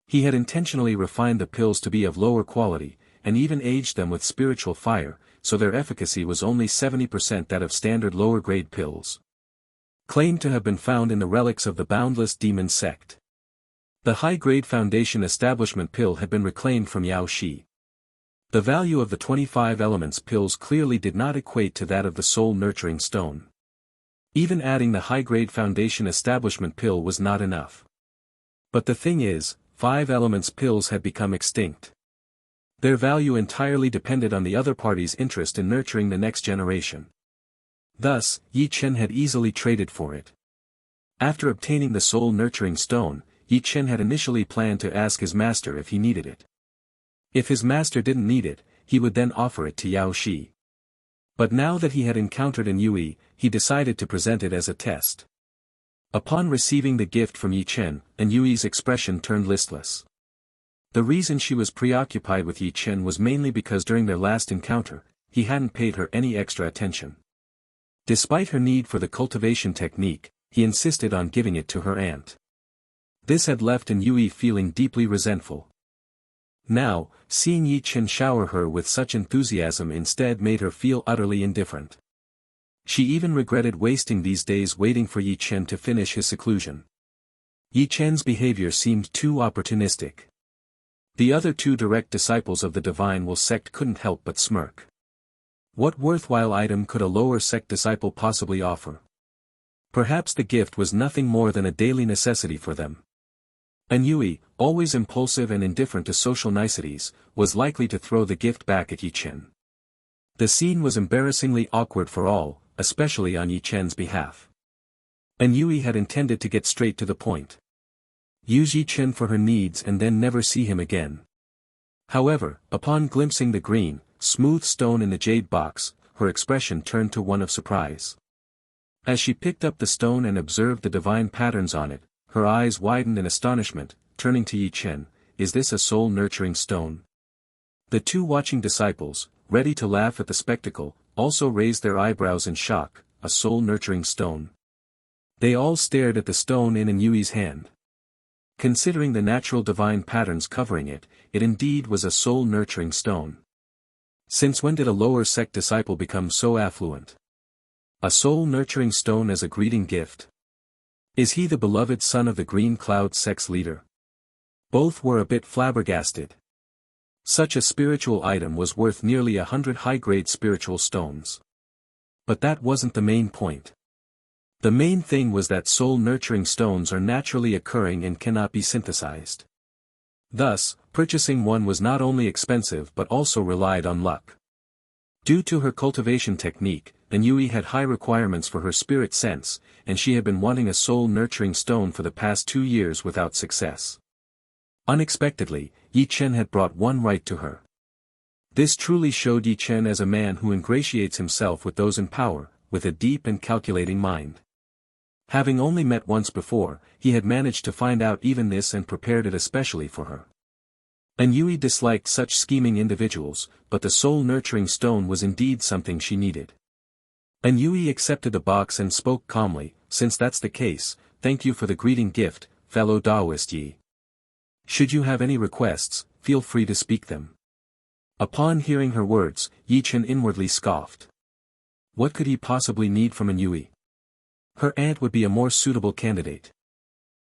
He had intentionally refined the pills to be of lower quality, and even aged them with spiritual fire, so their efficacy was only 70% that of standard lower-grade pills. Claimed to have been found in the relics of the Boundless Demon sect. The high-grade foundation establishment pill had been reclaimed from Yao Shi. The value of the 25 elements pills clearly did not equate to that of the soul-nurturing stone. Even adding the high-grade foundation establishment pill was not enough. But the thing is, 5 elements pills had become extinct. Their value entirely depended on the other party's interest in nurturing the next generation. Thus, Ye Chen had easily traded for it. After obtaining the soul-nurturing stone, Ye Chen had initially planned to ask his master if he needed it. If his master didn't need it, he would then offer it to Yao Shi. But now that he had encountered Yui, he decided to present it as a test. Upon receiving the gift from Ye Chen, Yui's expression turned listless. The reason she was preoccupied with Ye Chen was mainly because during their last encounter, he hadn't paid her any extra attention. Despite her need for the cultivation technique, he insisted on giving it to her aunt. This had left Yui feeling deeply resentful. Now, seeing Ye Chen shower her with such enthusiasm instead made her feel utterly indifferent. She even regretted wasting these days waiting for Ye Chen to finish his seclusion. Ye Chen's behavior seemed too opportunistic. The other 2 direct disciples of the Divine Will sect couldn't help but smirk. What worthwhile item could a lower sect disciple possibly offer? Perhaps the gift was nothing more than a daily necessity for them. Yui, always impulsive and indifferent to social niceties, was likely to throw the gift back at Ye Chen. The scene was embarrassingly awkward for all, especially on Ye Chen's behalf. Yui had intended to get straight to the point. Use Ye Chen for her needs and then never see him again. However, upon glimpsing the green, smooth stone in the jade box, her expression turned to one of surprise. As she picked up the stone and observed the divine patterns on it, her eyes widened in astonishment, turning to Ye Chen, "Is this a soul-nurturing stone?" The 2 watching disciples, ready to laugh at the spectacle, also raised their eyebrows in shock. A soul-nurturing stone. They all stared at the stone in Yui's hand. Considering the natural divine patterns covering it, it indeed was a soul-nurturing stone. Since when did a lower sect disciple become so affluent? A soul-nurturing stone as a greeting gift. Is he the beloved son of the Green Cloud sect's leader? Both were a bit flabbergasted. Such a spiritual item was worth nearly 100 high-grade spiritual stones. But that wasn't the main point. The main thing was that soul-nurturing stones are naturally occurring and cannot be synthesized. Thus, purchasing one was not only expensive but also relied on luck. Due to her cultivation technique, Yue had high requirements for her spirit sense, and she had been wanting a soul-nurturing stone for the past 2 years without success. Unexpectedly, Ye Chen had brought one right to her. This truly showed Ye Chen as a man who ingratiates himself with those in power, with a deep and calculating mind. Having only met once before, he had managed to find out even this and prepared it especially for her. Yue disliked such scheming individuals, but the soul-nurturing stone was indeed something she needed. Yue accepted the box and spoke calmly, "Since that's the case, thank you for the greeting gift, fellow Taoist Yi. Should you have any requests, feel free to speak them." Upon hearing her words, Ye Chen inwardly scoffed. What could he possibly need from Yue? Her aunt would be a more suitable candidate.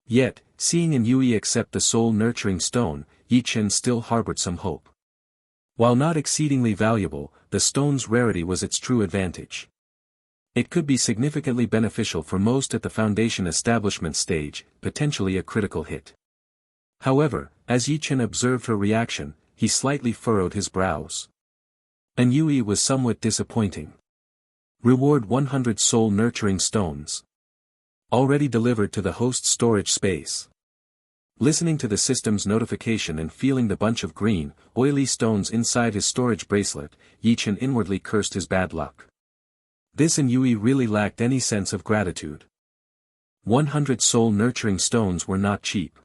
Yet, seeing Yue accept the soul-nurturing stone, Ye Chen still harbored some hope. While not exceedingly valuable, the stone's rarity was its true advantage. It could be significantly beneficial for most at the foundation establishment stage, potentially a critical hit. However, as Ye Chen observed her reaction, he slightly furrowed his brows. Yue was somewhat disappointing. Reward 100 soul-nurturing stones. Already delivered to the host's storage space. Listening to the system's notification and feeling the bunch of green, oily stones inside his storage bracelet, Ye Chen inwardly cursed his bad luck. This Yue really lacked any sense of gratitude. 100 soul-nurturing stones were not cheap.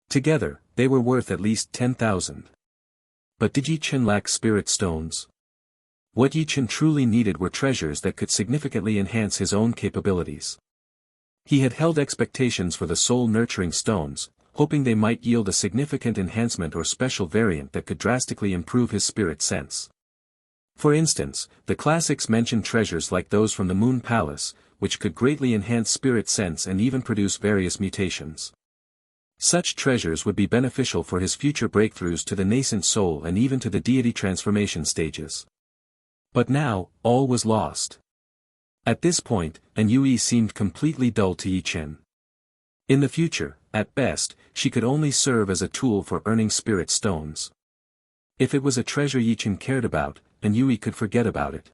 Together, they were worth at least 10,000. But did Ye Chen lack spirit stones? What Ye Chen truly needed were treasures that could significantly enhance his own capabilities. He had held expectations for the soul-nurturing stones, hoping they might yield a significant enhancement or special variant that could drastically improve his spirit sense. For instance, the classics mentioned treasures like those from the Moon Palace, which could greatly enhance spirit sense and even produce various mutations. Such treasures would be beneficial for his future breakthroughs to the nascent soul and even to the deity transformation stages. But now, all was lost. At this point, Yue seemed completely dull to Ye Chen. In the future, at best, she could only serve as a tool for earning spirit stones. If it was a treasure Ye Chen cared about, Yue could forget about it.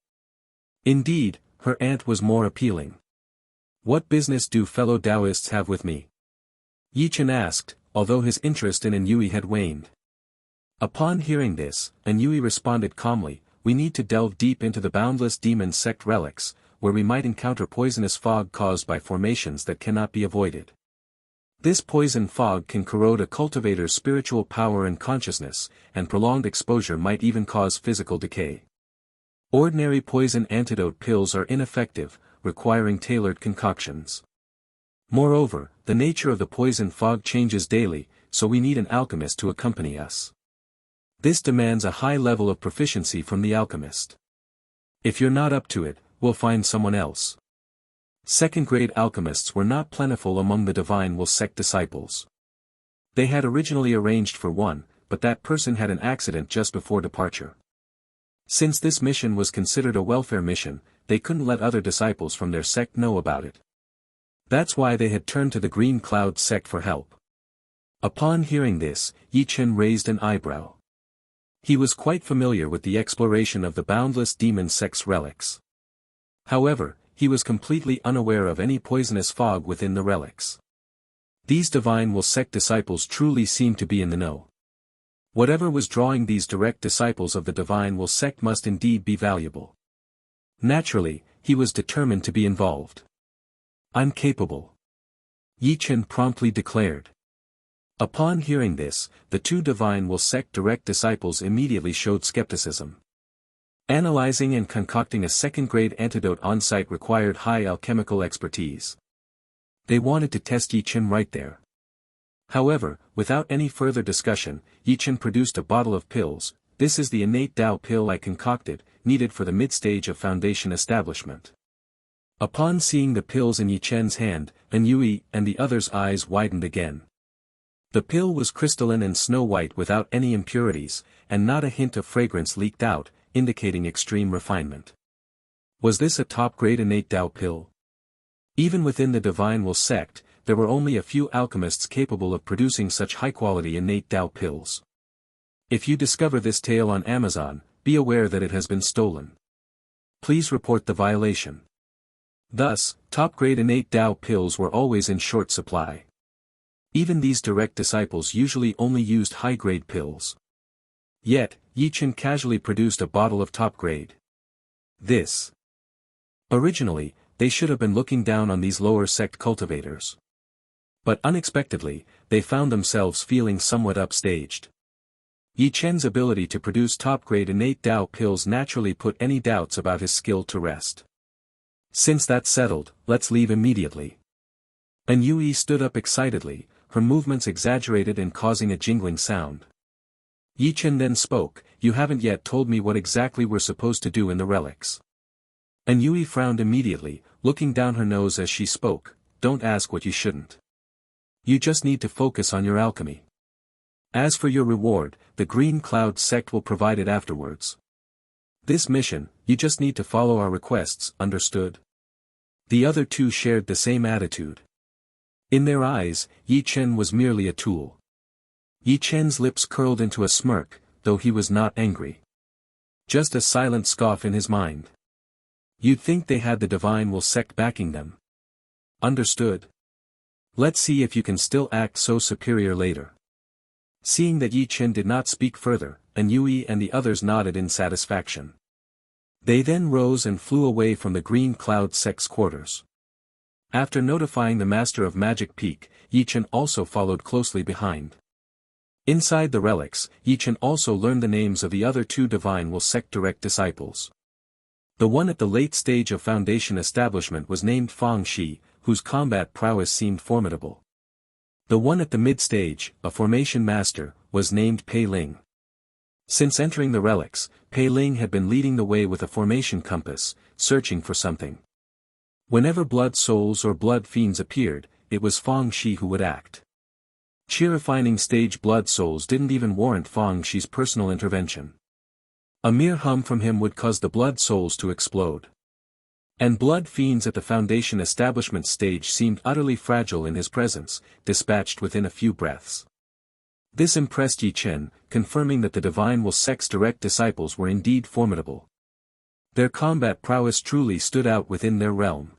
Indeed, her aunt was more appealing. What business do fellow Taoists have with me? Ye Chen asked, although his interest in Yue had waned. Upon hearing this, Yue responded calmly, "We need to delve deep into the boundless demon sect relics, where we might encounter poisonous fog caused by formations that cannot be avoided. This poison fog can corrode a cultivator's spiritual power and consciousness, and prolonged exposure might even cause physical decay. Ordinary poison antidote pills are ineffective, requiring tailored concoctions. Moreover, the nature of the poison fog changes daily, so we need an alchemist to accompany us. This demands a high level of proficiency from the alchemist. If you're not up to it, we'll find someone else." Second-grade alchemists were not plentiful among the Divine Will sect disciples. They had originally arranged for one, but that person had an accident just before departure. Since this mission was considered a welfare mission, they couldn't let other disciples from their sect know about it. That's why they had turned to the Green Cloud sect for help. Upon hearing this, Ye Chen raised an eyebrow. He was quite familiar with the exploration of the boundless demon sect's relics. However, he was completely unaware of any poisonous fog within the relics. These Divine Will sect disciples truly seemed to be in the know. Whatever was drawing these direct disciples of the Divine Will sect must indeed be valuable. Naturally, he was determined to be involved. "I'm capable," Ye Chen promptly declared. Upon hearing this, the two Divine Will sect direct disciples immediately showed skepticism. Analyzing and concocting a second-grade antidote on-site required high alchemical expertise. They wanted to test Ye Chen right there. However, without any further discussion, Ye Chen produced a bottle of pills. "This is the innate Tao pill I concocted, needed for the mid-stage of foundation establishment. Upon seeing the pills in Ye Chen's hand, Yui and the other's eyes widened again. The pill was crystalline and snow-white without any impurities, and not a hint of fragrance leaked out, indicating extreme refinement. Was this a top-grade innate Tao pill? Even within the Divine Will sect, there were only a few alchemists capable of producing such high-quality innate Tao pills. If you discover this tale on Amazon, be aware that it has been stolen. Please report the violation. Thus, top-grade innate Tao pills were always in short supply. Even these direct disciples usually only used high-grade pills. Yet, Ye Chen casually produced a bottle of top-grade. This. Originally, they should have been looking down on these lower sect cultivators. But unexpectedly, they found themselves feeling somewhat upstaged. Ye Chen's ability to produce top-grade innate Tao pills naturally put any doubts about his skill to rest. Since that's settled, let's leave immediately. Yui stood up excitedly, her movements exaggerated and causing a jingling sound. Ye Chen then spoke, "You haven't yet told me what exactly we're supposed to do in the relics." Yui frowned immediately, looking down her nose as she spoke, "Don't ask what you shouldn't. You just need to focus on your alchemy. As for your reward, the Green Cloud sect will provide it afterwards. This mission, you just need to follow our requests, understood?" The other two shared the same attitude. In their eyes, Ye Chen was merely a tool. Ye Chen's lips curled into a smirk, though he was not angry. Just a silent scoff in his mind. You'd think they had the Divine Will sect backing them. Understood? Let's see if you can still act so superior later. Seeing that Ye Chen did not speak further, Yui and the others nodded in satisfaction. They then rose and flew away from the Green Cloud sect's quarters. After notifying the Master of Magic Peak, Ye Chen also followed closely behind. Inside the relics, Ye Chen also learned the names of the other two Divine Will sect direct disciples. The one at the late stage of Foundation establishment was named Fang Shi, whose combat prowess seemed formidable. The one at the mid-stage, a formation master, was named Pei Ling. Since entering the relics, Pei Ling had been leading the way with a formation compass, searching for something. Whenever blood souls or blood fiends appeared, it was Fang Shi who would act. Chi-refining stage blood souls didn't even warrant Fang Shi's personal intervention. A mere hum from him would cause the blood souls to explode. And blood fiends at the Foundation establishment stage seemed utterly fragile in his presence, dispatched within a few breaths. This impressed Ye Chen, confirming that the Divine Will sect's direct disciples were indeed formidable. Their combat prowess truly stood out within their realm.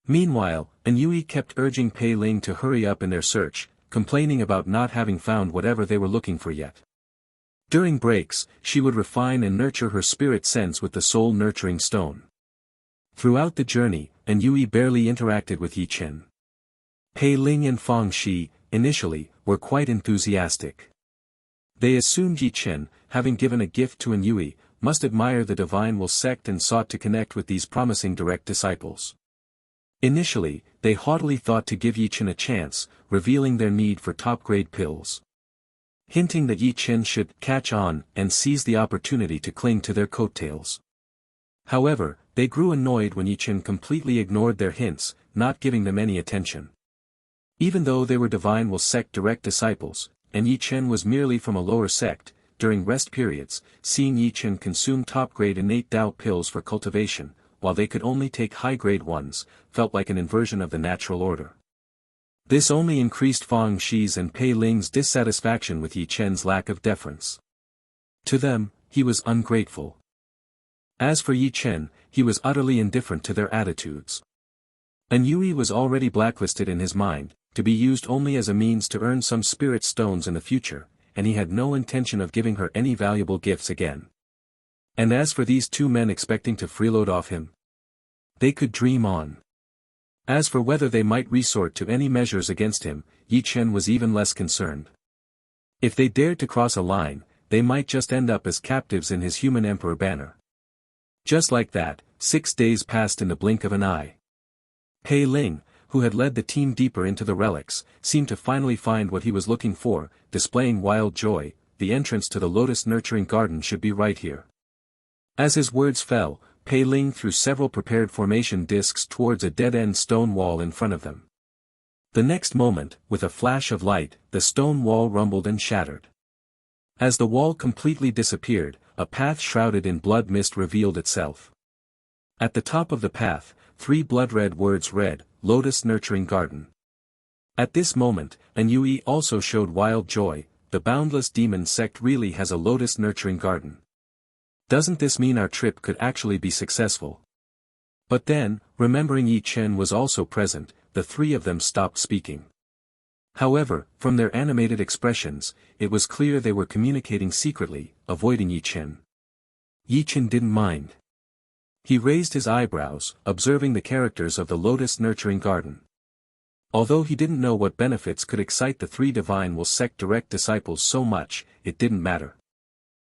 Meanwhile, Yui kept urging Pei Ling to hurry up in their search, complaining about not having found whatever they were looking for yet. During breaks, she would refine and nurture her spirit sense with the soul-nurturing stone. Throughout the journey, Yui barely interacted with Ye Chen. Pei Ling and Fang Shi, initially, were quite enthusiastic. They assumed Ye Chen, having given a gift to Yui, must admire the Divine Will sect and sought to connect with these promising direct disciples. Initially, they haughtily thought to give Ye Chen a chance, revealing their need for top-grade pills. Hinting that Ye Chen should catch on and seize the opportunity to cling to their coattails. However, they grew annoyed when Ye Chen completely ignored their hints, not giving them any attention. Even though they were Divine Will sect direct disciples, and Ye Chen was merely from a lower sect, during rest periods, seeing Ye Chen consume top-grade innate Tao pills for cultivation, while they could only take high-grade ones, felt like an inversion of the natural order. This only increased Fang Shi's and Pei Ling's dissatisfaction with Ye Chen's lack of deference. To them, he was ungrateful. As for Ye Chen, he was utterly indifferent to their attitudes. Yui was already blacklisted in his mind, to be used only as a means to earn some spirit stones in the future, and he had no intention of giving her any valuable gifts again. And as for these two men expecting to freeload off him, they could dream on. As for whether they might resort to any measures against him, Ye Chen was even less concerned. If they dared to cross a line, they might just end up as captives in his human emperor banner. Just like that, 6 days passed in the blink of an eye. Pei Ling, who had led the team deeper into the relics, seemed to finally find what he was looking for, displaying wild joy. The entrance to the lotus nurturing garden should be right here. As his words fell, Pei Ling threw several prepared formation discs towards a dead-end stone wall in front of them. The next moment, with a flash of light, the stone wall rumbled and shattered. As the wall completely disappeared, a path shrouded in blood mist revealed itself. At the top of the path, 3 blood-red words read, Lotus Nurturing Garden. At this moment, An Yui also showed wild joy. The boundless demon sect really has a lotus nurturing garden. Doesn't this mean our trip could actually be successful? But then, remembering Ye Chen was also present, the 3 of them stopped speaking. However, from their animated expressions, it was clear they were communicating secretly, avoiding Ye Chen. Ye Chen didn't mind. He raised his eyebrows, observing the characters of the lotus nurturing garden. Although he didn't know what benefits could excite the 3 divine will sect direct disciples so much, it didn't matter.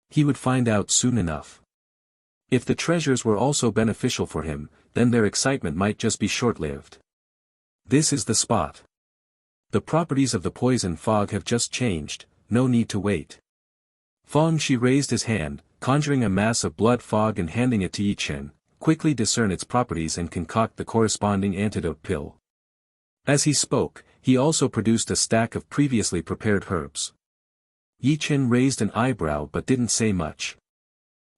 He would find out soon enough. If the treasures were also beneficial for him, then their excitement might just be short-lived. This is the spot. The properties of the poison fog have just changed, no need to wait. Fang Shi raised his hand, conjuring a mass of blood fog and handing it to Ye Chen, quickly discern its properties and concoct the corresponding antidote pill. As he spoke, he also produced a stack of previously prepared herbs. Ye Chen raised an eyebrow but didn't say much.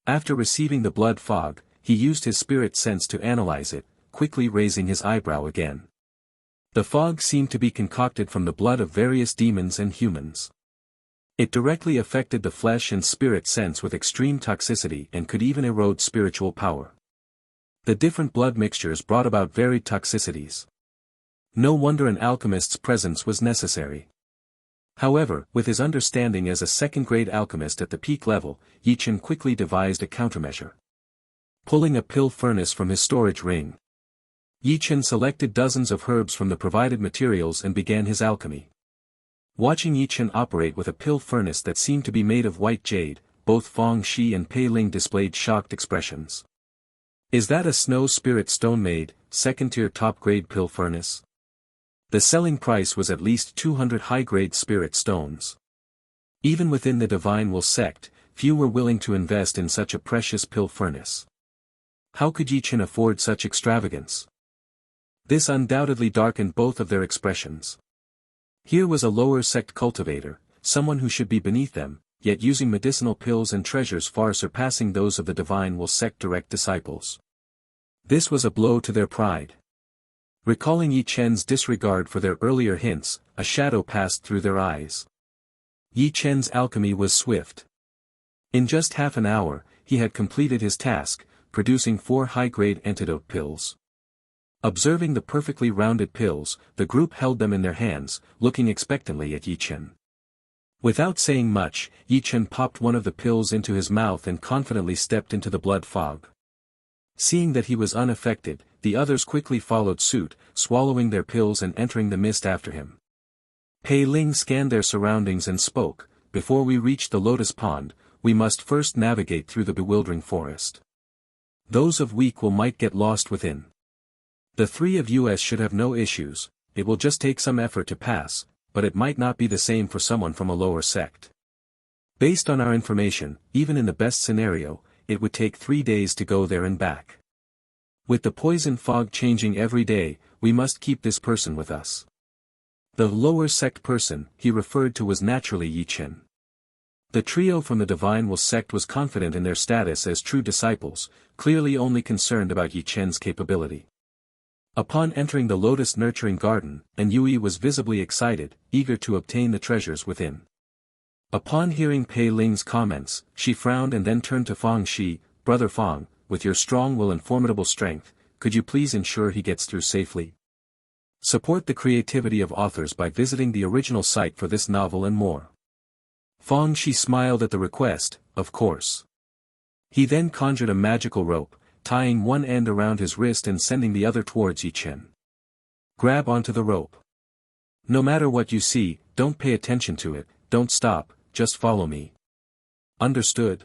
After receiving the blood fog, he used his spirit sense to analyze it, quickly raising his eyebrow again. The fog seemed to be concocted from the blood of various demons and humans. It directly affected the flesh and spirit sense with extreme toxicity and could even erode spiritual power. The different blood mixtures brought about varied toxicities. No wonder an alchemist's presence was necessary. However, with his understanding as a second-grade alchemist at the peak level, Ye Chen quickly devised a countermeasure. Pulling a pill furnace from his storage ring, Ye Chen selected dozens of herbs from the provided materials and began his alchemy. Watching Ye Chen operate with a pill furnace that seemed to be made of white jade, both Fang Shi and Pei Ling displayed shocked expressions. Is that a snow spirit stone-made, second-tier top-grade pill furnace? The selling price was at least 200 high-grade spirit stones. Even within the Divine Will sect, few were willing to invest in such a precious pill furnace. How could Ye Chen afford such extravagance? This undoubtedly darkened both of their expressions. Here was a lower sect cultivator, someone who should be beneath them, yet using medicinal pills and treasures far surpassing those of the Divine Will sect direct disciples. This was a blow to their pride. Recalling Ye Chen's disregard for their earlier hints, a shadow passed through their eyes. Ye Chen's alchemy was swift. In just half an hour, he had completed his task, producing 4 high-grade antidote pills. Observing the perfectly rounded pills, the group held them in their hands, looking expectantly at Ye Chen. Without saying much, Ye Chen popped one of the pills into his mouth and confidently stepped into the blood fog. Seeing that he was unaffected, the others quickly followed suit, swallowing their pills and entering the mist after him. Pei Ling scanned their surroundings and spoke, "Before we reach the lotus pond, we must first navigate through the bewildering forest. Those of weak will might get lost within. The 3 of us should have no issues, it will just take some effort to pass, but it might not be the same for someone from a lower sect. Based on our information, even in the best scenario, it would take 3 days to go there and back. With the poison fog changing every day, we must keep this person with us." The lower sect person he referred to was naturally Ye Chen. The trio from the Divine Will sect was confident in their status as true disciples, clearly only concerned about Ye Chen's capability. Upon entering the lotus nurturing garden, An Yui was visibly excited, eager to obtain the treasures within. Upon hearing Pei Ling's comments, she frowned and then turned to Fang Shi, "Brother Fang, with your strong will and formidable strength, could you please ensure he gets through safely? Support the creativity of authors by visiting the original site for this novel and more." Fang Shi smiled at the request, "Of course." He then conjured a magical rope, tying one end around his wrist and sending the other towards Ye Chen. "Grab onto the rope. No matter what you see, don't pay attention to it, don't stop, just follow me. Understood?"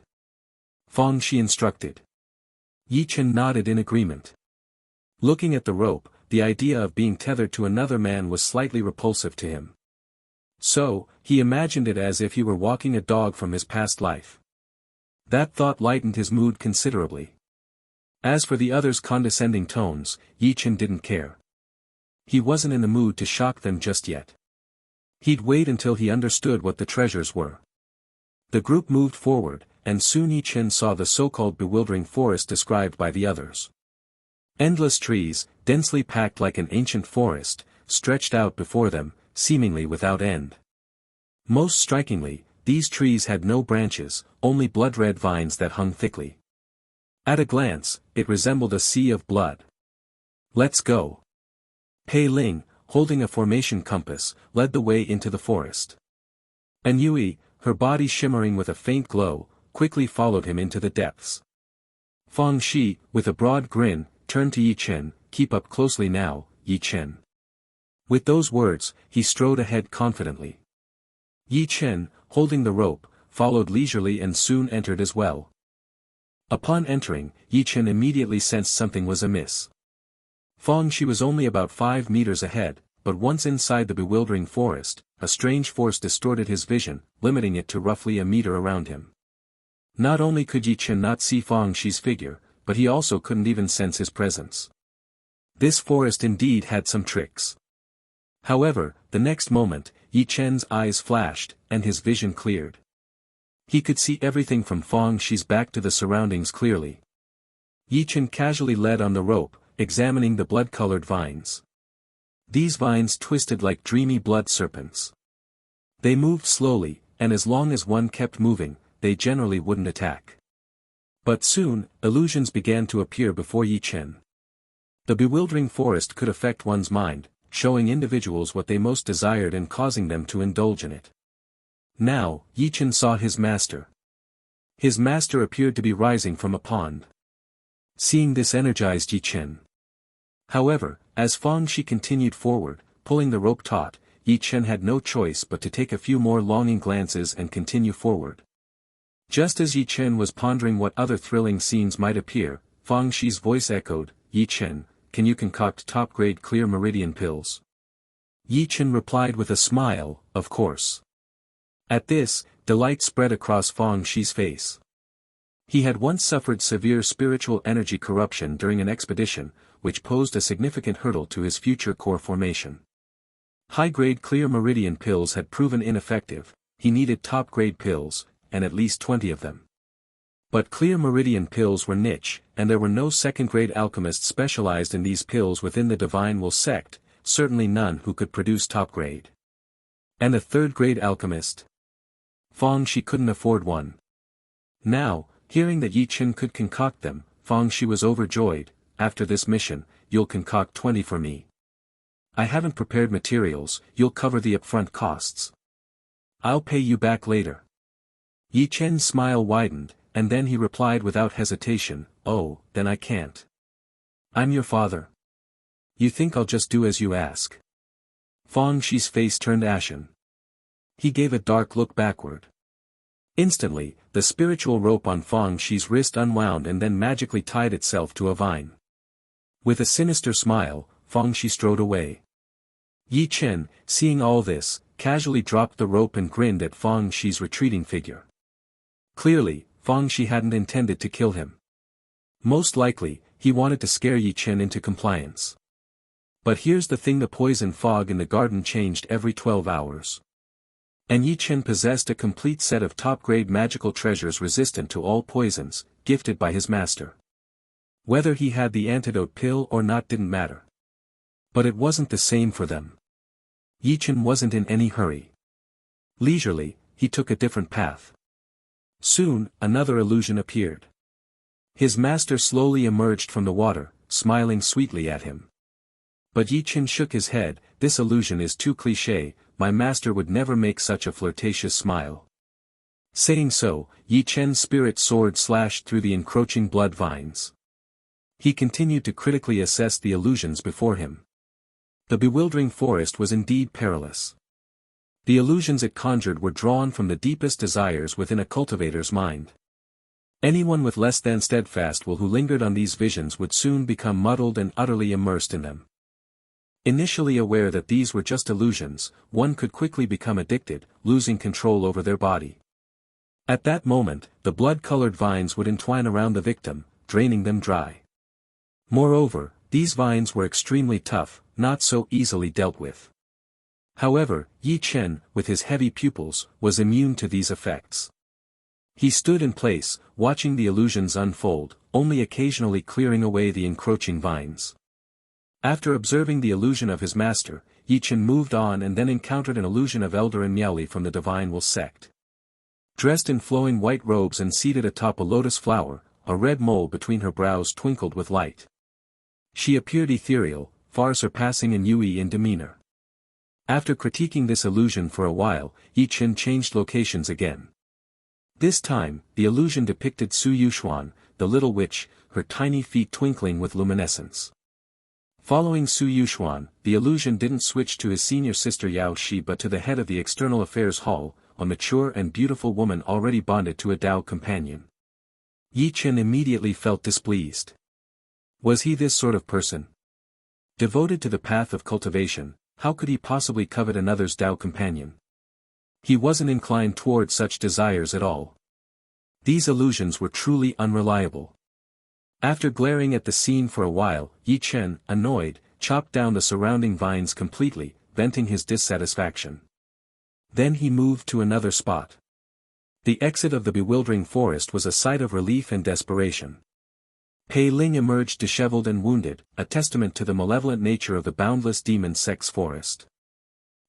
Fang Shi instructed. Ye Chen nodded in agreement. Looking at the rope, the idea of being tethered to another man was slightly repulsive to him. So, he imagined it as if he were walking a dog from his past life. That thought lightened his mood considerably. As for the others' condescending tones, Ye Chen didn't care. He wasn't in the mood to shock them just yet. He'd wait until he understood what the treasures were. The group moved forward, and soon Ye Chen saw the so-called bewildering forest described by the others. Endless trees, densely packed like an ancient forest, stretched out before them, seemingly without end. Most strikingly, these trees had no branches, only blood-red vines that hung thickly. At a glance, it resembled a sea of blood. "Let's go." Pei Ling, holding a formation compass, led the way into the forest. And Yui, her body shimmering with a faint glow, quickly followed him into the depths. Fang Shi, with a broad grin, turned to Ye Chen, "Keep up closely now, Ye Chen." With those words, he strode ahead confidently. Ye Chen, holding the rope, followed leisurely and soon entered as well. Upon entering, Ye Chen immediately sensed something was amiss. Fang Shi was only about 5 meters ahead, but once inside the bewildering forest, a strange force distorted his vision, limiting it to roughly a meter around him. Not only could Ye Chen not see Fang Shi's figure, but he also couldn't even sense his presence. This forest indeed had some tricks. However, the next moment, Ye Chen's eyes flashed, and his vision cleared. He could see everything from Fang Shi's back to the surroundings clearly. Ye Chen casually led on the rope, examining the blood-colored vines. These vines twisted like dreamy blood serpents. They moved slowly, and as long as one kept moving, they generally wouldn't attack. But soon, illusions began to appear before Ye Chen. The bewildering forest could affect one's mind, showing individuals what they most desired and causing them to indulge in it. Now, Ye Chen saw his master. His master appeared to be rising from a pond. Seeing this energized Ye Chen. However, as Fang Shi continued forward, pulling the rope taut, Ye Chen had no choice but to take a few more longing glances and continue forward. Just as Ye Chen was pondering what other thrilling scenes might appear, Fang Shi's voice echoed, "Ye Chen, can you concoct top-grade clear meridian pills?" Ye Chen replied with a smile, "Of course." At this, delight spread across Fang Shi's face. He had once suffered severe spiritual energy corruption during an expedition, which posed a significant hurdle to his future core formation. High-grade clear meridian pills had proven ineffective, he needed top-grade pills, and at least 20 of them. But clear meridian pills were niche, and there were no second-grade alchemists specialized in these pills within the Divine Will sect, certainly none who could produce top-grade. And a third-grade alchemist? Fang Shi couldn't afford one. Now, hearing that Ye Chen could concoct them, Fang Shi was overjoyed. "After this mission, you'll concoct 20 for me. I haven't prepared materials, you'll cover the upfront costs. I'll pay you back later." Ye Chen's smile widened, and then he replied without hesitation, "Oh, then I can't. I'm your father. You think I'll just do as you ask?" Fang Shi's face turned ashen. He gave a dark look backward. Instantly, the spiritual rope on Fang Shi's wrist unwound and then magically tied itself to a vine. With a sinister smile, Fang Shi strode away. Ye Chen, seeing all this, casually dropped the rope and grinned at Fang Shi's retreating figure. Clearly, Fang Shi hadn't intended to kill him. Most likely, he wanted to scare Ye Chen into compliance. But here's the thing: the poison fog in the garden changed every 12 hours. And Ye Chen possessed a complete set of top-grade magical treasures resistant to all poisons, gifted by his master. Whether he had the antidote pill or not didn't matter. But it wasn't the same for them. Ye Chen wasn't in any hurry. Leisurely, he took a different path. Soon, another illusion appeared. His master slowly emerged from the water, smiling sweetly at him. But Ye Chen shook his head. "This illusion is too cliché, my master would never make such a flirtatious smile." Saying so, Ye Chen's spirit sword slashed through the encroaching blood vines. He continued to critically assess the illusions before him. The bewildering forest was indeed perilous. The illusions it conjured were drawn from the deepest desires within a cultivator's mind. Anyone with less than steadfast will who lingered on these visions would soon become muddled and utterly immersed in them. Initially aware that these were just illusions, one could quickly become addicted, losing control over their body. At that moment, the blood-colored vines would entwine around the victim, draining them dry. Moreover, these vines were extremely tough, not so easily dealt with. However, Ye Chen, with his heavy pupils, was immune to these effects. He stood in place, watching the illusions unfold, only occasionally clearing away the encroaching vines. After observing the illusion of his master, Ye Chen moved on and then encountered an illusion of Elder and Miaoli from the Divine Will sect. Dressed in flowing white robes and seated atop a lotus flower, a red mole between her brows twinkled with light. She appeared ethereal, far surpassing in Yui in demeanor. After critiquing this illusion for a while, Ye Chen changed locations again. This time, the illusion depicted Su Yuxuan, the little witch, her tiny feet twinkling with luminescence. Following Su Yuxuan, the illusion didn't switch to his senior sister Yao Shi but to the head of the External Affairs Hall, a mature and beautiful woman already bonded to a Tao companion. Ye Chen immediately felt displeased. Was he this sort of person? Devoted to the path of cultivation, how could he possibly covet another's Tao companion? He wasn't inclined toward such desires at all. These illusions were truly unreliable. After glaring at the scene for a while, Ye Chen, annoyed, chopped down the surrounding vines completely, venting his dissatisfaction. Then he moved to another spot. The exit of the bewildering forest was a sight of relief and desperation. Pei Ling emerged disheveled and wounded, a testament to the malevolent nature of the boundless demon sex forest.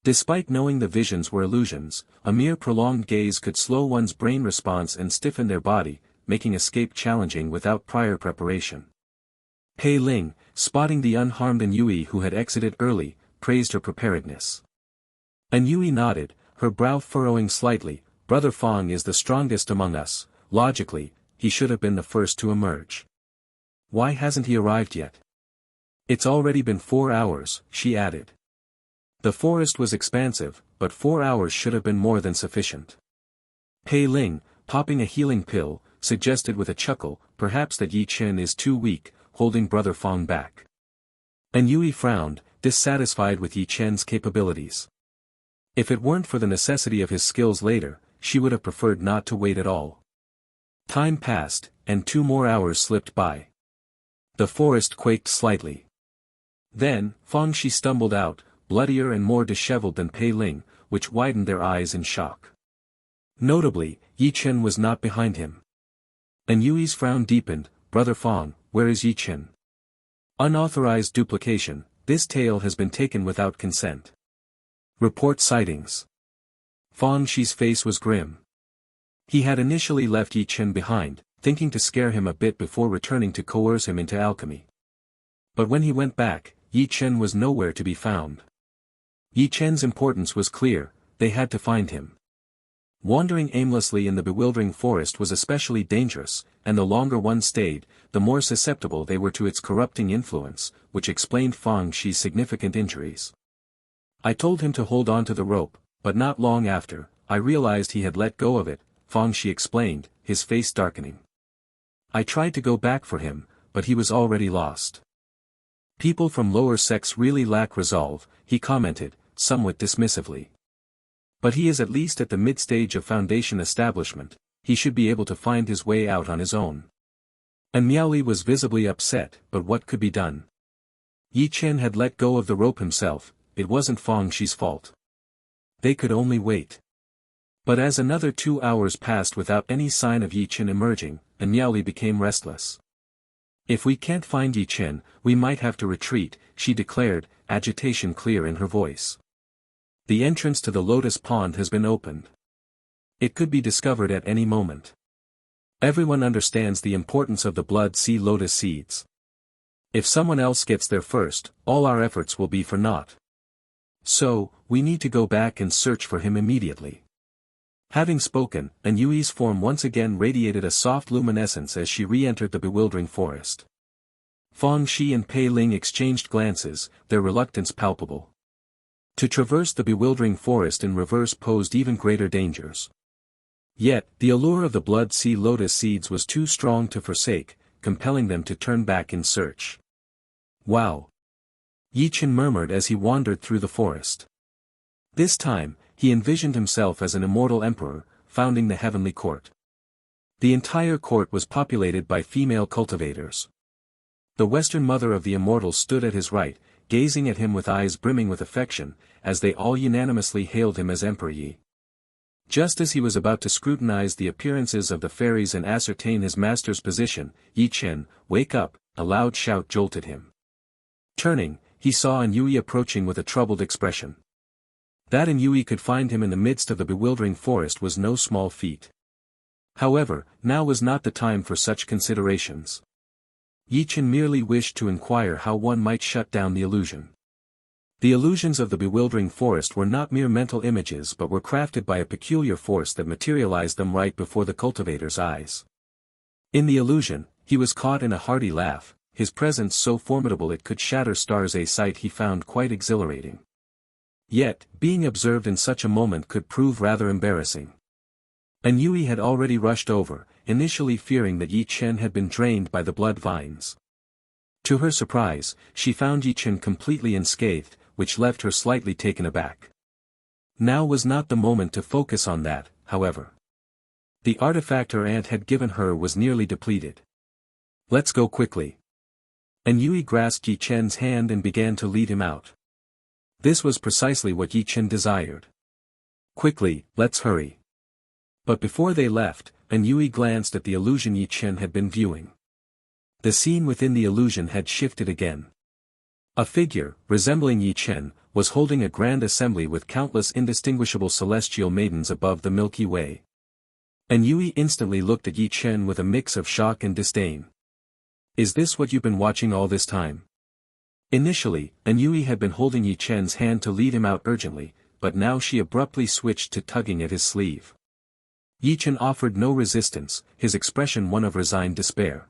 Despite knowing the visions were illusions, a mere prolonged gaze could slow one's brain response and stiffen their body, making escape challenging without prior preparation. Pei Ling, spotting the unharmed Yui who had exited early, praised her preparedness. Yui nodded, her brow furrowing slightly. Brother Fong is the strongest among us, logically, he should have been the first to emerge. Why hasn't he arrived yet? It's already been 4 hours, she added. The forest was expansive, but 4 hours should have been more than sufficient. Pei Ling, popping a healing pill, suggested with a chuckle, perhaps that Ye Chen is too weak, holding Brother Fong back. Yui frowned, dissatisfied with Ye Chen's capabilities. If it weren't for the necessity of his skills later, she would have preferred not to wait at all. Time passed, and 2 more hours slipped by. The forest quaked slightly. Then, Fong Shi stumbled out, bloodier and more disheveled than Pei Ling, which widened their eyes in shock. Notably, Ye Chen was not behind him. Yui's frown deepened. Brother Fong, where is Ye Chen? Unauthorized duplication, this tale has been taken without consent. Report sightings. Fong Shi's face was grim. He had initially left Ye Chen behind, thinking to scare him a bit before returning to coerce him into alchemy. But when he went back, Ye Chen was nowhere to be found. Ye Chen's importance was clear, they had to find him. Wandering aimlessly in the bewildering forest was especially dangerous, and the longer one stayed, the more susceptible they were to its corrupting influence, which explained Fong Shi's significant injuries. I told him to hold on to the rope, but not long after, I realized he had let go of it, Fong Shi explained, his face darkening. I tried to go back for him, but he was already lost. People from lower sects really lack resolve, he commented, somewhat dismissively. But he is at least at the mid-stage of foundation establishment, he should be able to find his way out on his own. And Miaoli was visibly upset, but what could be done? Ye Chen had let go of the rope himself, it wasn't Fong Shi's fault. They could only wait. But as another 2 hours passed without any sign of Ye Chen emerging, Miaoli became restless. If we can't find Ye Chen, we might have to retreat, she declared, agitation clear in her voice. The entrance to the lotus pond has been opened. It could be discovered at any moment. Everyone understands the importance of the blood sea lotus seeds. If someone else gets there first, all our efforts will be for naught. So, we need to go back and search for him immediately. Having spoken, Yui's form once again radiated a soft luminescence as she re-entered the bewildering forest. Fong Shi and Pei Ling exchanged glances, their reluctance palpable. To traverse the bewildering forest in reverse posed even greater dangers. Yet, the allure of the blood sea lotus seeds was too strong to forsake, compelling them to turn back in search. Wow! Ye Chen murmured as he wandered through the forest. This time, he envisioned himself as an immortal emperor, founding the heavenly court. The entire court was populated by female cultivators. The Western mother of the immortal stood at his right, gazing at him with eyes brimming with affection, as they all unanimously hailed him as Emperor Yi. Just as he was about to scrutinize the appearances of the fairies and ascertain his master's position, Ye Chen, wake up, a loud shout jolted him. Turning, he saw An Yui approaching with a troubled expression. That An Yui could find him in the midst of the bewildering forest was no small feat. However, now was not the time for such considerations. Ye Chen merely wished to inquire how one might shut down the illusion. The illusions of the bewildering forest were not mere mental images but were crafted by a peculiar force that materialized them right before the cultivator's eyes. In the illusion, he was caught in a hearty laugh, his presence so formidable it could shatter stars, a sight he found quite exhilarating. Yet, being observed in such a moment could prove rather embarrassing. An Yui had already rushed over, initially fearing that Ye Chen had been drained by the blood vines. To her surprise, she found Ye Chen completely unscathed, which left her slightly taken aback. Now was not the moment to focus on that, however. The artifact her aunt had given her was nearly depleted. Let's go quickly. An Yui grasped Ye Chen's hand and began to lead him out. This was precisely what Ye Chen desired. Quickly, let's hurry. But before they left, An Yui glanced at the illusion Ye Chen had been viewing. The scene within the illusion had shifted again. A figure, resembling Ye Chen, was holding a grand assembly with countless indistinguishable celestial maidens above the Milky Way. An Yui instantly looked at Ye Chen with a mix of shock and disdain. Is this what you've been watching all this time? Initially, An Yui had been holding Ye Chen's hand to lead him out urgently, but now she abruptly switched to tugging at his sleeve. Ye Chen offered no resistance, his expression one of resigned despair.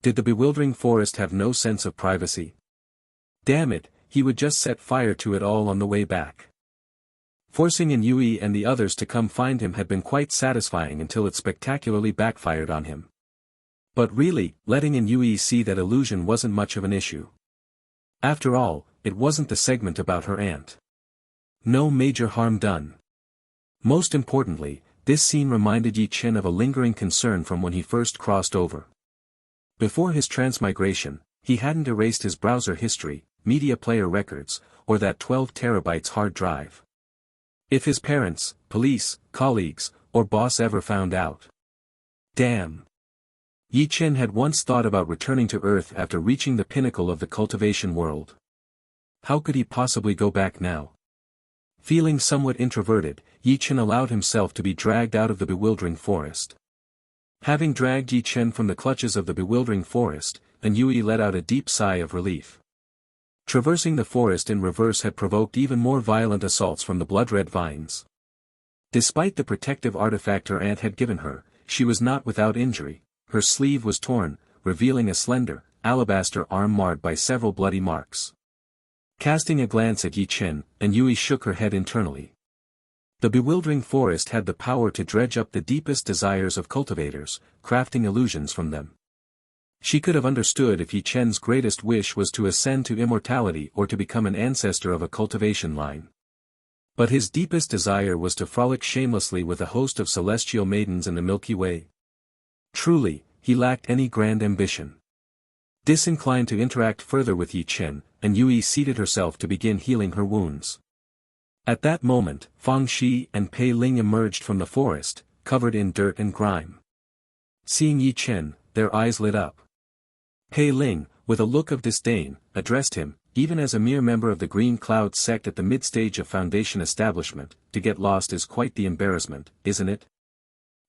Did the bewildering forest have no sense of privacy? Damn it, he would just set fire to it all on the way back. Forcing An Yui and the others to come find him had been quite satisfying until it spectacularly backfired on him. But really, letting An Yui see that illusion wasn't much of an issue. After all, it wasn't the segment about her aunt. No major harm done. Most importantly, this scene reminded Ye Chen of a lingering concern from when he first crossed over. Before his transmigration, he hadn't erased his browser history, media player records, or that 12 terabytes hard drive. If his parents, police, colleagues, or boss ever found out. Damn. Ye Chen had once thought about returning to Earth after reaching the pinnacle of the cultivation world. How could he possibly go back now? Feeling somewhat introverted, Ye Chen allowed himself to be dragged out of the bewildering forest. Having dragged Ye Chen from the clutches of the bewildering forest, An Yui let out a deep sigh of relief. Traversing the forest in reverse had provoked even more violent assaults from the blood-red vines. Despite the protective artifact her aunt had given her, she was not without injury. Her sleeve was torn, revealing a slender, alabaster arm marred by several bloody marks. Casting a glance at Ye Chen, An Yui shook her head internally. The bewildering forest had the power to dredge up the deepest desires of cultivators, crafting illusions from them. She could have understood if Ye Chen's greatest wish was to ascend to immortality or to become an ancestor of a cultivation line. But his deepest desire was to frolic shamelessly with a host of celestial maidens in the Milky Way. Truly, he lacked any grand ambition. Disinclined to interact further with Ye Chen, An Yui seated herself to begin healing her wounds. At that moment, Fang Shi and Pei Ling emerged from the forest, covered in dirt and grime. Seeing Ye Chen, their eyes lit up. Pei Ling, with a look of disdain, addressed him, even as a mere member of the Green Cloud sect at the mid-stage of Foundation establishment, to get lost is quite the embarrassment, isn't it?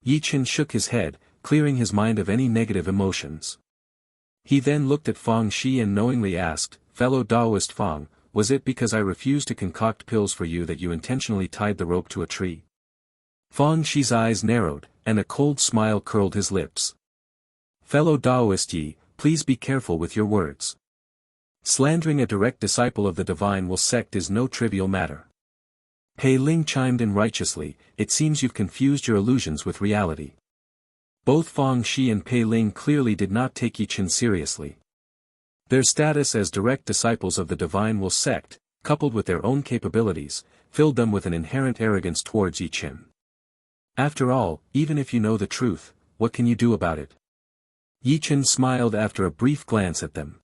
Ye Chen shook his head, clearing his mind of any negative emotions. He then looked at Fang Shi and knowingly asked, "Fellow Taoist Fang, was it because I refused to concoct pills for you that you intentionally tied the rope to a tree?" Fang Shi's eyes narrowed, and a cold smile curled his lips. "Fellow Taoist Yi, please be careful with your words. Slandering a direct disciple of the Divine Will sect is no trivial matter." Pei Ling chimed in righteously, "It seems you've confused your illusions with reality." Both Fang Shi and Pei Ling clearly did not take Ye Chen seriously. Their status as direct disciples of the Divine Will sect, coupled with their own capabilities, filled them with an inherent arrogance towards Ye Chen. After all, even if you know the truth, what can you do about it? Ye Chen smiled after a brief glance at them.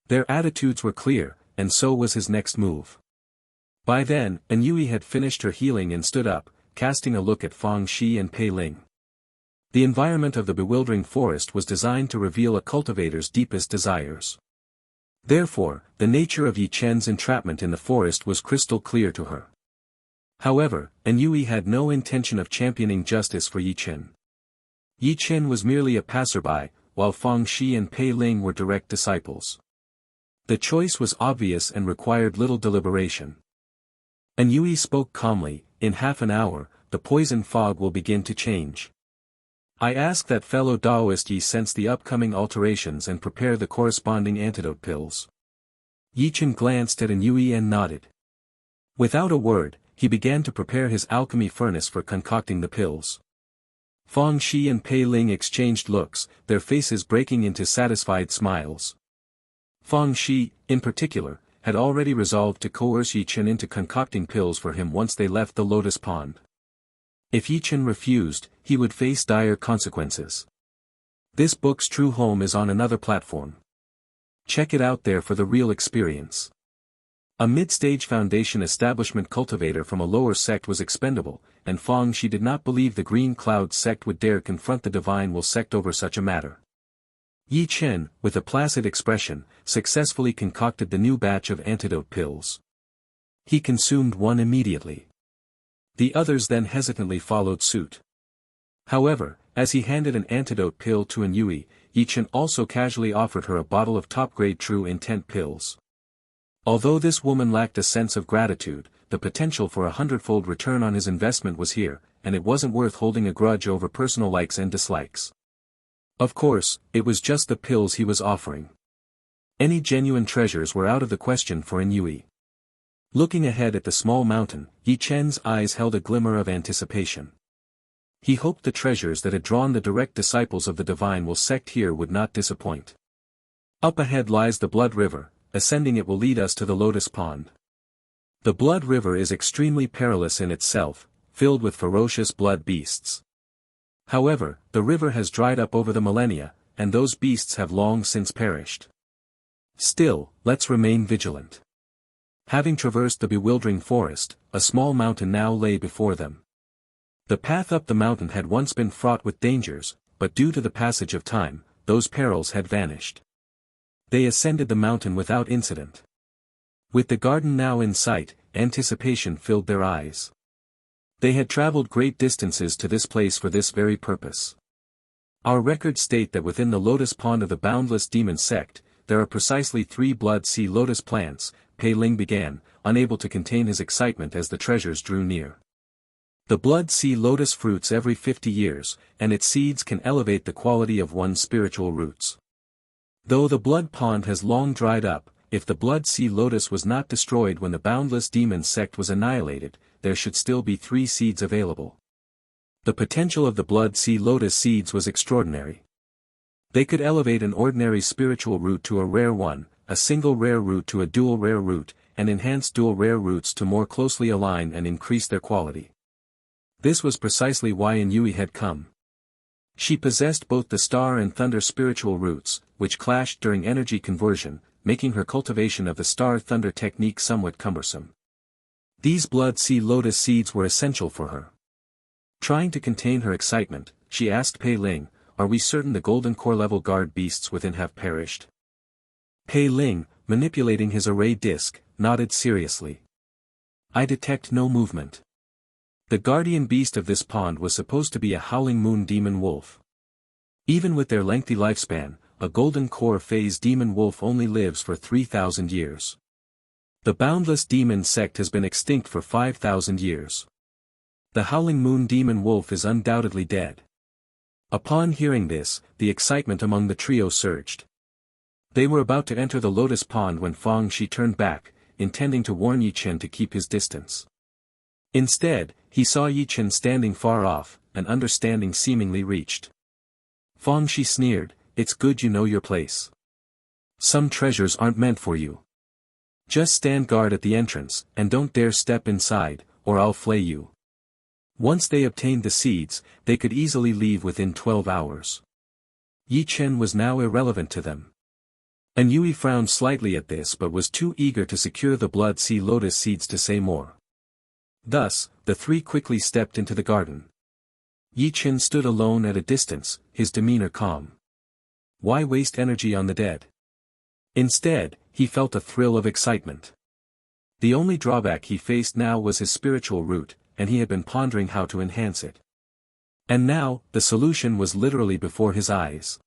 Their attitudes were clear, and so was his next move. By then, Yui had finished her healing and stood up, casting a look at Fang Shi and Pei Ling. The environment of the bewildering forest was designed to reveal a cultivator's deepest desires. Therefore, the nature of Ye Chen's entrapment in the forest was crystal clear to her. However, Yui had no intention of championing justice for Ye Chen. Ye Chen was merely a passerby, while Fang Shi and Pei Ling were direct disciples. The choice was obvious and required little deliberation. Yui spoke calmly, "In half an hour, the poison fog will begin to change. I ask that fellow Taoist Ye sense the upcoming alterations and prepare the corresponding antidote pills." Ye Chen glanced at Yui and nodded. Without a word, he began to prepare his alchemy furnace for concocting the pills. Fang Shi and Pei Ling exchanged looks, their faces breaking into satisfied smiles. Fang Shi, in particular, had already resolved to coerce Ye Chen into concocting pills for him once they left the lotus pond. If Ye Chen refused, he would face dire consequences. This book's true home is on another platform. Check it out there for the real experience. A mid-stage foundation establishment cultivator from a lower sect was expendable, and Fang Shi did not believe the Green Cloud sect would dare confront the Divine Will sect over such a matter. Ye Chen, with a placid expression, successfully concocted the new batch of antidote pills. He consumed one immediately. The others then hesitantly followed suit. However, as he handed an antidote pill to Yui, Ye Chen also casually offered her a bottle of top-grade True Intent pills. Although this woman lacked a sense of gratitude, the potential for a hundredfold return on his investment was here, and it wasn't worth holding a grudge over personal likes and dislikes. Of course, it was just the pills he was offering. Any genuine treasures were out of the question for Yui. Looking ahead at the small mountain, Ye Chen's eyes held a glimmer of anticipation. He hoped the treasures that had drawn the direct disciples of the Divine Will sect here would not disappoint. Up ahead lies the Blood River. Ascending it will lead us to the Lotus Pond. The Blood River is extremely perilous in itself, filled with ferocious blood beasts. However, the river has dried up over the millennia, and those beasts have long since perished. Still, let's remain vigilant. Having traversed the bewildering forest, a small mountain now lay before them. The path up the mountain had once been fraught with dangers, but due to the passage of time, those perils had vanished. They ascended the mountain without incident. With the garden now in sight, anticipation filled their eyes. They had traveled great distances to this place for this very purpose. Our records state that within the lotus pond of the boundless demon sect, there are precisely 3 blood sea lotus plants, Pei Ling began, unable to contain his excitement as the treasures drew near. The blood sea lotus fruits every 50 years, and its seeds can elevate the quality of one's spiritual roots. Though the blood pond has long dried up, if the blood sea lotus was not destroyed when the boundless demon sect was annihilated, there should still be 3 seeds available. The potential of the blood sea lotus seeds was extraordinary. They could elevate an ordinary spiritual root to a rare one, a single rare root to a dual rare root, and enhance dual rare roots to more closely align and increase their quality. This was precisely why Yui had come. She possessed both the star and thunder spiritual roots, which clashed during energy conversion, making her cultivation of the star-thunder technique somewhat cumbersome. These blood sea lotus seeds were essential for her. Trying to contain her excitement, she asked Pei Ling, "Are we certain the golden core level guard beasts within have perished?" Pei Ling, manipulating his array disc, nodded seriously. "I detect no movement. The guardian beast of this pond was supposed to be a howling moon demon wolf. Even with their lengthy lifespan, a golden core phase demon wolf only lives for 3,000 years. The boundless demon sect has been extinct for 5,000 years. The howling moon demon wolf is undoubtedly dead." Upon hearing this, the excitement among the trio surged. They were about to enter the lotus pond when Fang Shi turned back, intending to warn Ye Chen to keep his distance. Instead, he saw Ye Chen standing far off, an understanding seemingly reached. Fang Shi sneered, "It's good you know your place. Some treasures aren't meant for you. Just stand guard at the entrance, and don't dare step inside, or I'll flay you." Once they obtained the seeds, they could easily leave within 12 hours. Ye Chen was now irrelevant to them. And Yui frowned slightly at this but was too eager to secure the blood sea lotus seeds to say more. Thus, the three quickly stepped into the garden. Ye Chen stood alone at a distance, his demeanor calm. Why waste energy on the dead? Instead, he felt a thrill of excitement. The only drawback he faced now was his spiritual root, and he had been pondering how to enhance it. And now, the solution was literally before his eyes.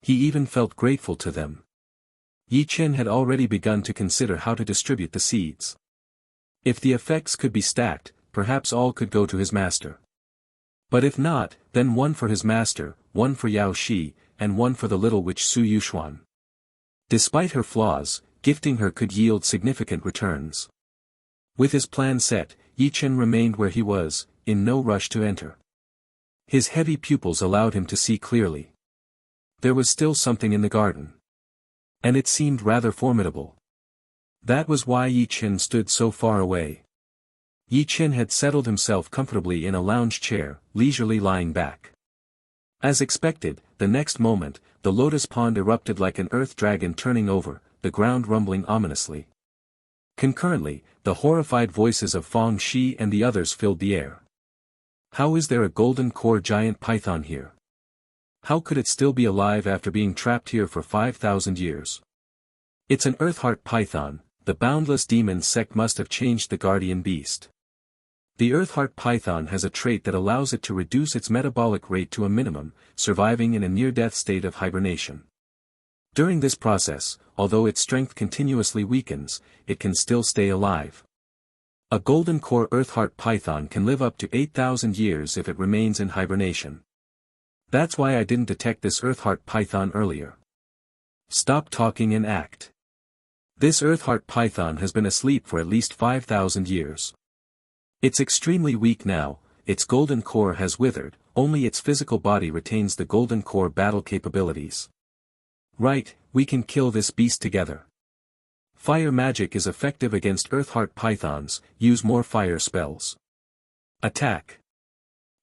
He even felt grateful to them. Ye Chen had already begun to consider how to distribute the seeds. If the effects could be stacked, perhaps all could go to his master. But if not, then one for his master, one for Yao Shi, and one for the little witch Su Yuxuan. Despite her flaws, gifting her could yield significant returns. With his plan set, Ye Chen remained where he was, in no rush to enter. His heavy pupils allowed him to see clearly. There was still something in the garden. And it seemed rather formidable. That was why Ye Chen stood so far away. Ye Chen had settled himself comfortably in a lounge chair, leisurely lying back. As expected, the next moment, the lotus pond erupted like an earth dragon turning over, the ground rumbling ominously. Concurrently, the horrified voices of Feng Shi and the others filled the air. How is there a golden core giant python here? How could it still be alive after being trapped here for 5,000 years? It's an earthheart python, the boundless demon sect must have changed the guardian beast. The earthheart python has a trait that allows it to reduce its metabolic rate to a minimum, surviving in a near-death state of hibernation. During this process, although its strength continuously weakens, it can still stay alive. A golden core earthheart python can live up to 8,000 years if it remains in hibernation. That's why I didn't detect this earthheart python earlier. Stop talking and act. This earthheart python has been asleep for at least 5,000 years. It's extremely weak now, its golden core has withered, only its physical body retains the golden core battle capabilities. Right, we can kill this beast together. Fire magic is effective against earthheart pythons, use more fire spells. Attack.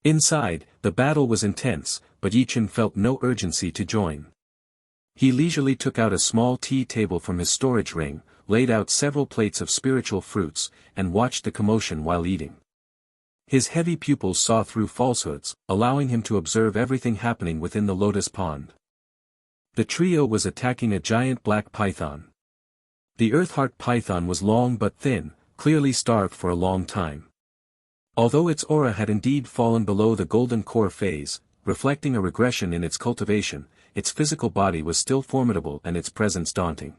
Inside, the battle was intense, but Ye Chen felt no urgency to join. He leisurely took out a small tea table from his storage ring, laid out several plates of spiritual fruits, and watched the commotion while eating. His heavy pupils saw through falsehoods, allowing him to observe everything happening within the lotus pond. The trio was attacking a giant black python. The earthheart python was long but thin, clearly starved for a long time. Although its aura had indeed fallen below the golden core phase, reflecting a regression in its cultivation, its physical body was still formidable and its presence daunting.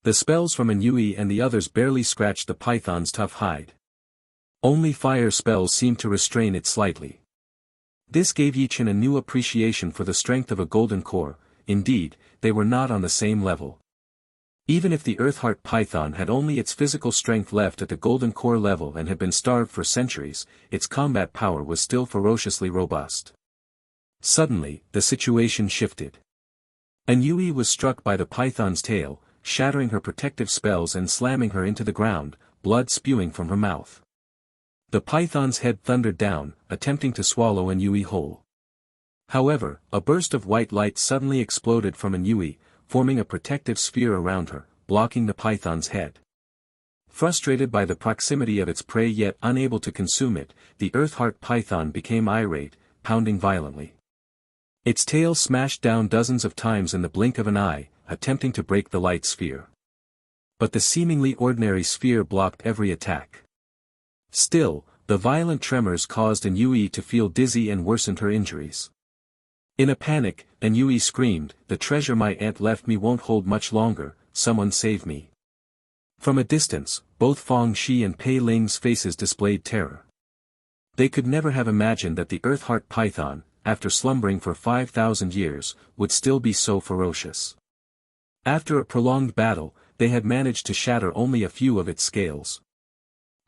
The spells from Yui and the others barely scratched the python's tough hide. Only fire spells seemed to restrain it slightly. This gave Ye Chen a new appreciation for the strength of a golden core. Indeed, they were not on the same level. Even if the earthheart python had only its physical strength left at the golden core level and had been starved for centuries, its combat power was still ferociously robust. Suddenly, the situation shifted. Yui was struck by the python's tail, shattering her protective spells and slamming her into the ground, blood spewing from her mouth. The python's head thundered down, attempting to swallow Yui whole. However, a burst of white light suddenly exploded from Yui, forming a protective sphere around her, blocking the python's head. Frustrated by the proximity of its prey yet unable to consume it, the earthheart python became irate, pounding violently. Its tail smashed down dozens of times in the blink of an eye, attempting to break the light sphere. But the seemingly ordinary sphere blocked every attack. Still, the violent tremors caused Yui to feel dizzy and worsened her injuries. In a panic, Yui screamed, "The treasure my aunt left me won't hold much longer, someone save me." From a distance, both Feng Shi and Pei Ling's faces displayed terror. They could never have imagined that the earthheart python, after slumbering for 5,000 years, would still be so ferocious. After a prolonged battle, they had managed to shatter only a few of its scales.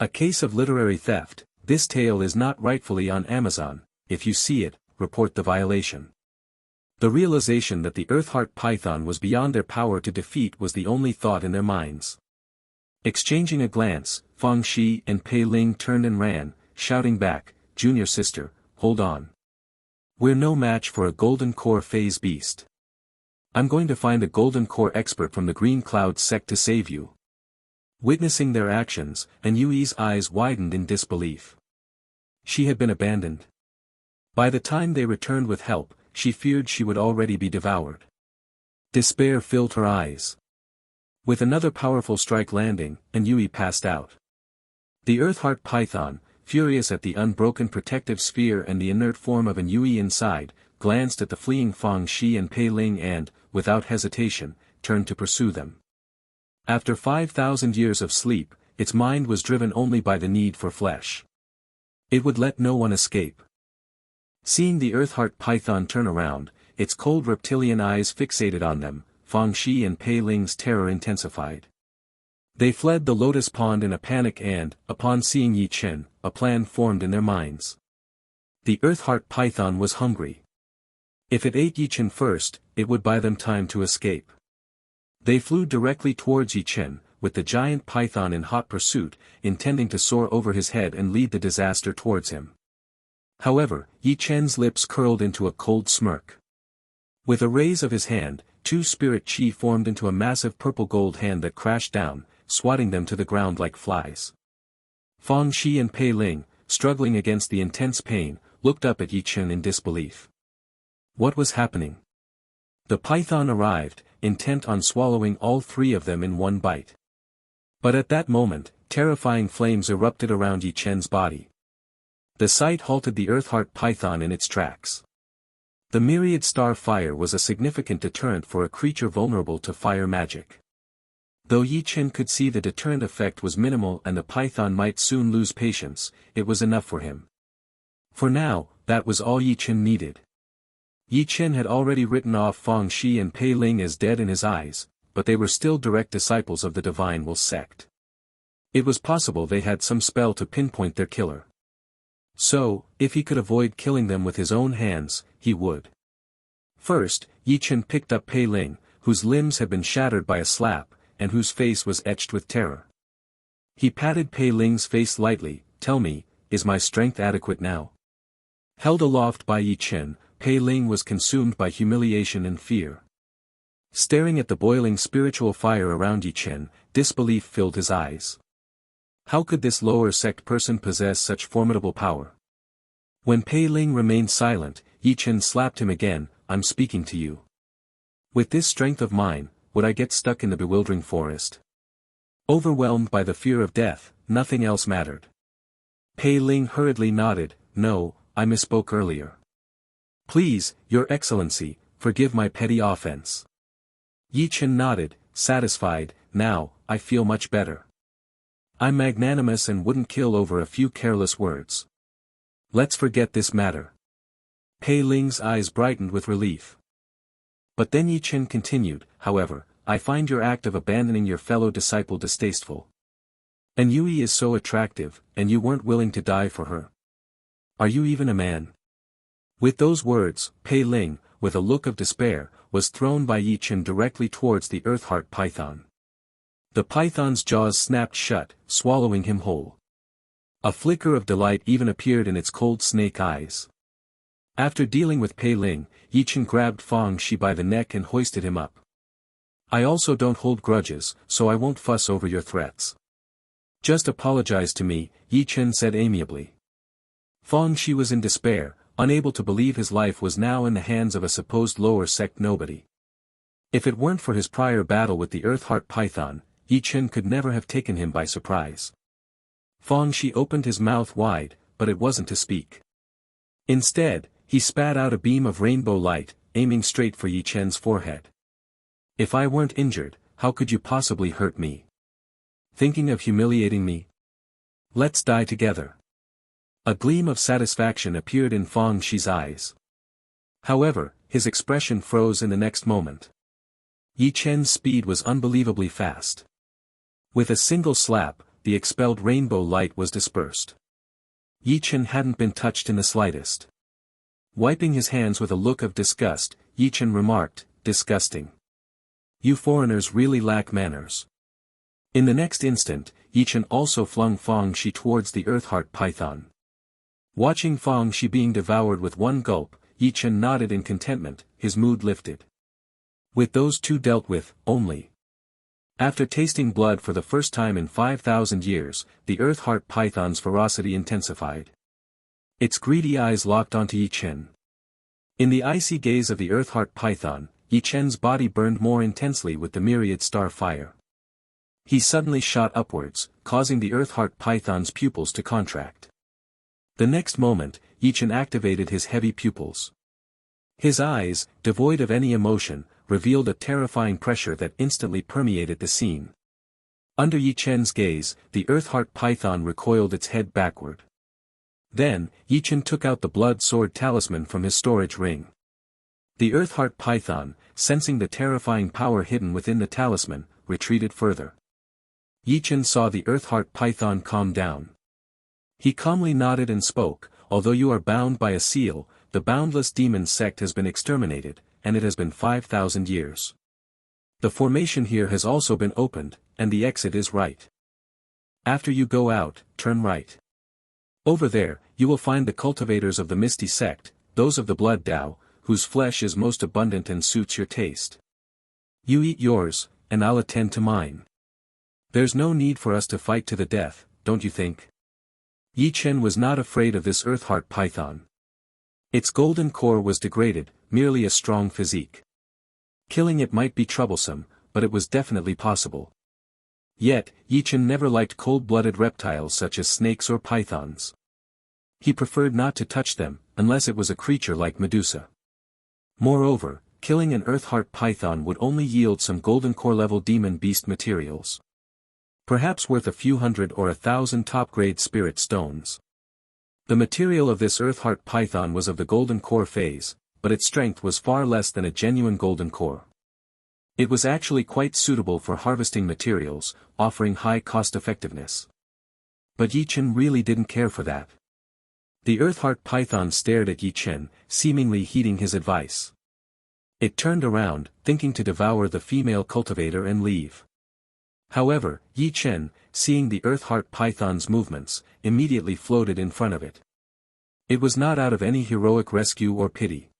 A case of literary theft. This tale is not rightfully on Amazon. If you see it, report the violation. The realization that the earthheart python was beyond their power to defeat was the only thought in their minds. Exchanging a glance, Feng Shi and Pei Ling turned and ran, shouting back, "Junior sister, hold on. We're no match for a golden core phase beast. I'm going to find a golden core expert from the Green Cloud sect to save you. Witnessing their actions, Yui's eyes widened in disbelief. She had been abandoned. By the time they returned with help, she feared she would already be devoured. Despair filled her eyes. With another powerful strike landing, Yui passed out. The Earthheart Python, furious at the unbroken protective sphere and the inert form of Yui inside, glanced at the fleeing Fang Shi and Pei Ling and, without hesitation, turned to pursue them. After 5,000 years of sleep, its mind was driven only by the need for flesh. It would let no one escape. Seeing the Earthheart Python turn around, its cold reptilian eyes fixated on them, Fang Shi and Pei Ling's terror intensified. They fled the Lotus Pond in a panic and, upon seeing Ye Chen, a plan formed in their minds. The Earthheart Python was hungry. If it ate Ye Chen first, it would buy them time to escape. They flew directly towards Ye Chen, with the giant python in hot pursuit, intending to soar over his head and lead the disaster towards him. However, Ye Chen's lips curled into a cold smirk. With a raise of his hand, two spirit chi formed into a massive purple-gold hand that crashed down, swatting them to the ground like flies. Fang Shi and Pei Ling, struggling against the intense pain, looked up at Ye Chen in disbelief. What was happening? The python arrived, intent on swallowing all three of them in one bite. But at that moment, terrifying flames erupted around Ye Chen's body. The sight halted the Earthheart Python in its tracks. The myriad star fire was a significant deterrent for a creature vulnerable to fire magic. Though Ye Chen could see the deterrent effect was minimal and the python might soon lose patience, it was enough for him. For now, that was all Ye Chen needed. Ye Chen had already written off Fang Shi and Pei Ling as dead in his eyes, but they were still direct disciples of the Divine Will sect. It was possible they had some spell to pinpoint their killer. So, if he could avoid killing them with his own hands, he would. First, Ye Chen picked up Pei Ling, whose limbs had been shattered by a slap, and whose face was etched with terror. He patted Pei Ling's face lightly. Tell me, is my strength adequate now? Held aloft by Ye Chen, Pei Ling was consumed by humiliation and fear. Staring at the boiling spiritual fire around Ye Chen, disbelief filled his eyes. How could this lower sect person possess such formidable power? When Pei Ling remained silent, Ye Chen slapped him again. I'm speaking to you. With this strength of mine, would I get stuck in the bewildering forest? Overwhelmed by the fear of death, nothing else mattered. Pei Ling hurriedly nodded. No, I misspoke earlier. Please, Your Excellency, forgive my petty offense. Ye Chen nodded, satisfied. Now, I feel much better. I'm magnanimous and wouldn't kill over a few careless words. Let's forget this matter. Pei Ling's eyes brightened with relief. But then Ye Chen continued, however, I find your act of abandoning your fellow disciple distasteful. And Yui is so attractive, and you weren't willing to die for her. Are you even a man? With those words, Pei Ling, with a look of despair, was thrown by Ye Chen directly towards the Earthheart Python. The python's jaws snapped shut, swallowing him whole. A flicker of delight even appeared in its cold snake eyes. After dealing with Pei Ling, Ye Chen grabbed Fang Shi by the neck and hoisted him up. I also don't hold grudges, so I won't fuss over your threats. Just apologize to me, Ye Chen said amiably. Fang Shi was in despair, unable to believe his life was now in the hands of a supposed lower sect nobody. If it weren't for his prior battle with the Earthheart Python, Ye Chen could never have taken him by surprise. Fang Shi opened his mouth wide, but it wasn't to speak. Instead, he spat out a beam of rainbow light, aiming straight for Ye Chen's forehead. If I weren't injured, how could you possibly hurt me? Thinking of humiliating me? Let's die together. A gleam of satisfaction appeared in Fang Shi's eyes. However, his expression froze in the next moment. Ye Chen's speed was unbelievably fast. With a single slap, the expelled rainbow light was dispersed. Ye Chen hadn't been touched in the slightest. Wiping his hands with a look of disgust, Ye Chen remarked, disgusting. You foreigners really lack manners. In the next instant, Ye Chen also flung Fang Shi towards the Earthheart Python. Watching Fang Shi being devoured with one gulp, Ye Chen nodded in contentment, his mood lifted. With those two dealt with, only. After tasting blood for the first time in 5,000 years, the earth-heart python's ferocity intensified. Its greedy eyes locked onto Ye Chen. In the icy gaze of the earth-heart python, Ye Chen's body burned more intensely with the myriad star fire. He suddenly shot upwards, causing the earth-heart python's pupils to contract. The next moment, Ye Chen activated his heavy pupils. His eyes, devoid of any emotion, revealed a terrifying pressure that instantly permeated the scene. Under Ye Chen's gaze, the earth-heart python recoiled its head backward. Then, Ye Chen took out the blood sword talisman from his storage ring. The earth-heart python, sensing the terrifying power hidden within the talisman, retreated further. Ye Chen saw the earth-heart python calm down. He calmly nodded and spoke, "Although you are bound by a seal, the boundless demon sect has been exterminated, and it has been 5,000 years. The formation here has also been opened, and the exit is right. After you go out, turn right. Over there, you will find the cultivators of the Misty Sect, those of the Blood Tao, whose flesh is most abundant and suits your taste. You eat yours, and I'll attend to mine. There's no need for us to fight to the death, don't you think?" Ye Chen was not afraid of this earth-heart python. Its golden core was degraded, merely a strong physique. Killing it might be troublesome, but it was definitely possible. Yet, Ye Chen never liked cold-blooded reptiles such as snakes or pythons. He preferred not to touch them, unless it was a creature like Medusa. Moreover, killing an earth-heart python would only yield some golden core-level demon beast materials. Perhaps worth a few hundred or 1,000 top-grade spirit stones. The material of this earth-heart python was of the golden core phase, but its strength was far less than a genuine golden core. It was actually quite suitable for harvesting materials, offering high cost-effectiveness. But Ye Chen really didn't care for that. The earth-heart python stared at Ye Chen, seemingly heeding his advice. It turned around, thinking to devour the female cultivator and leave. However, Ye Chen, seeing the earth-heart python's movements, immediately floated in front of it. It was not out of any heroic rescue or pity.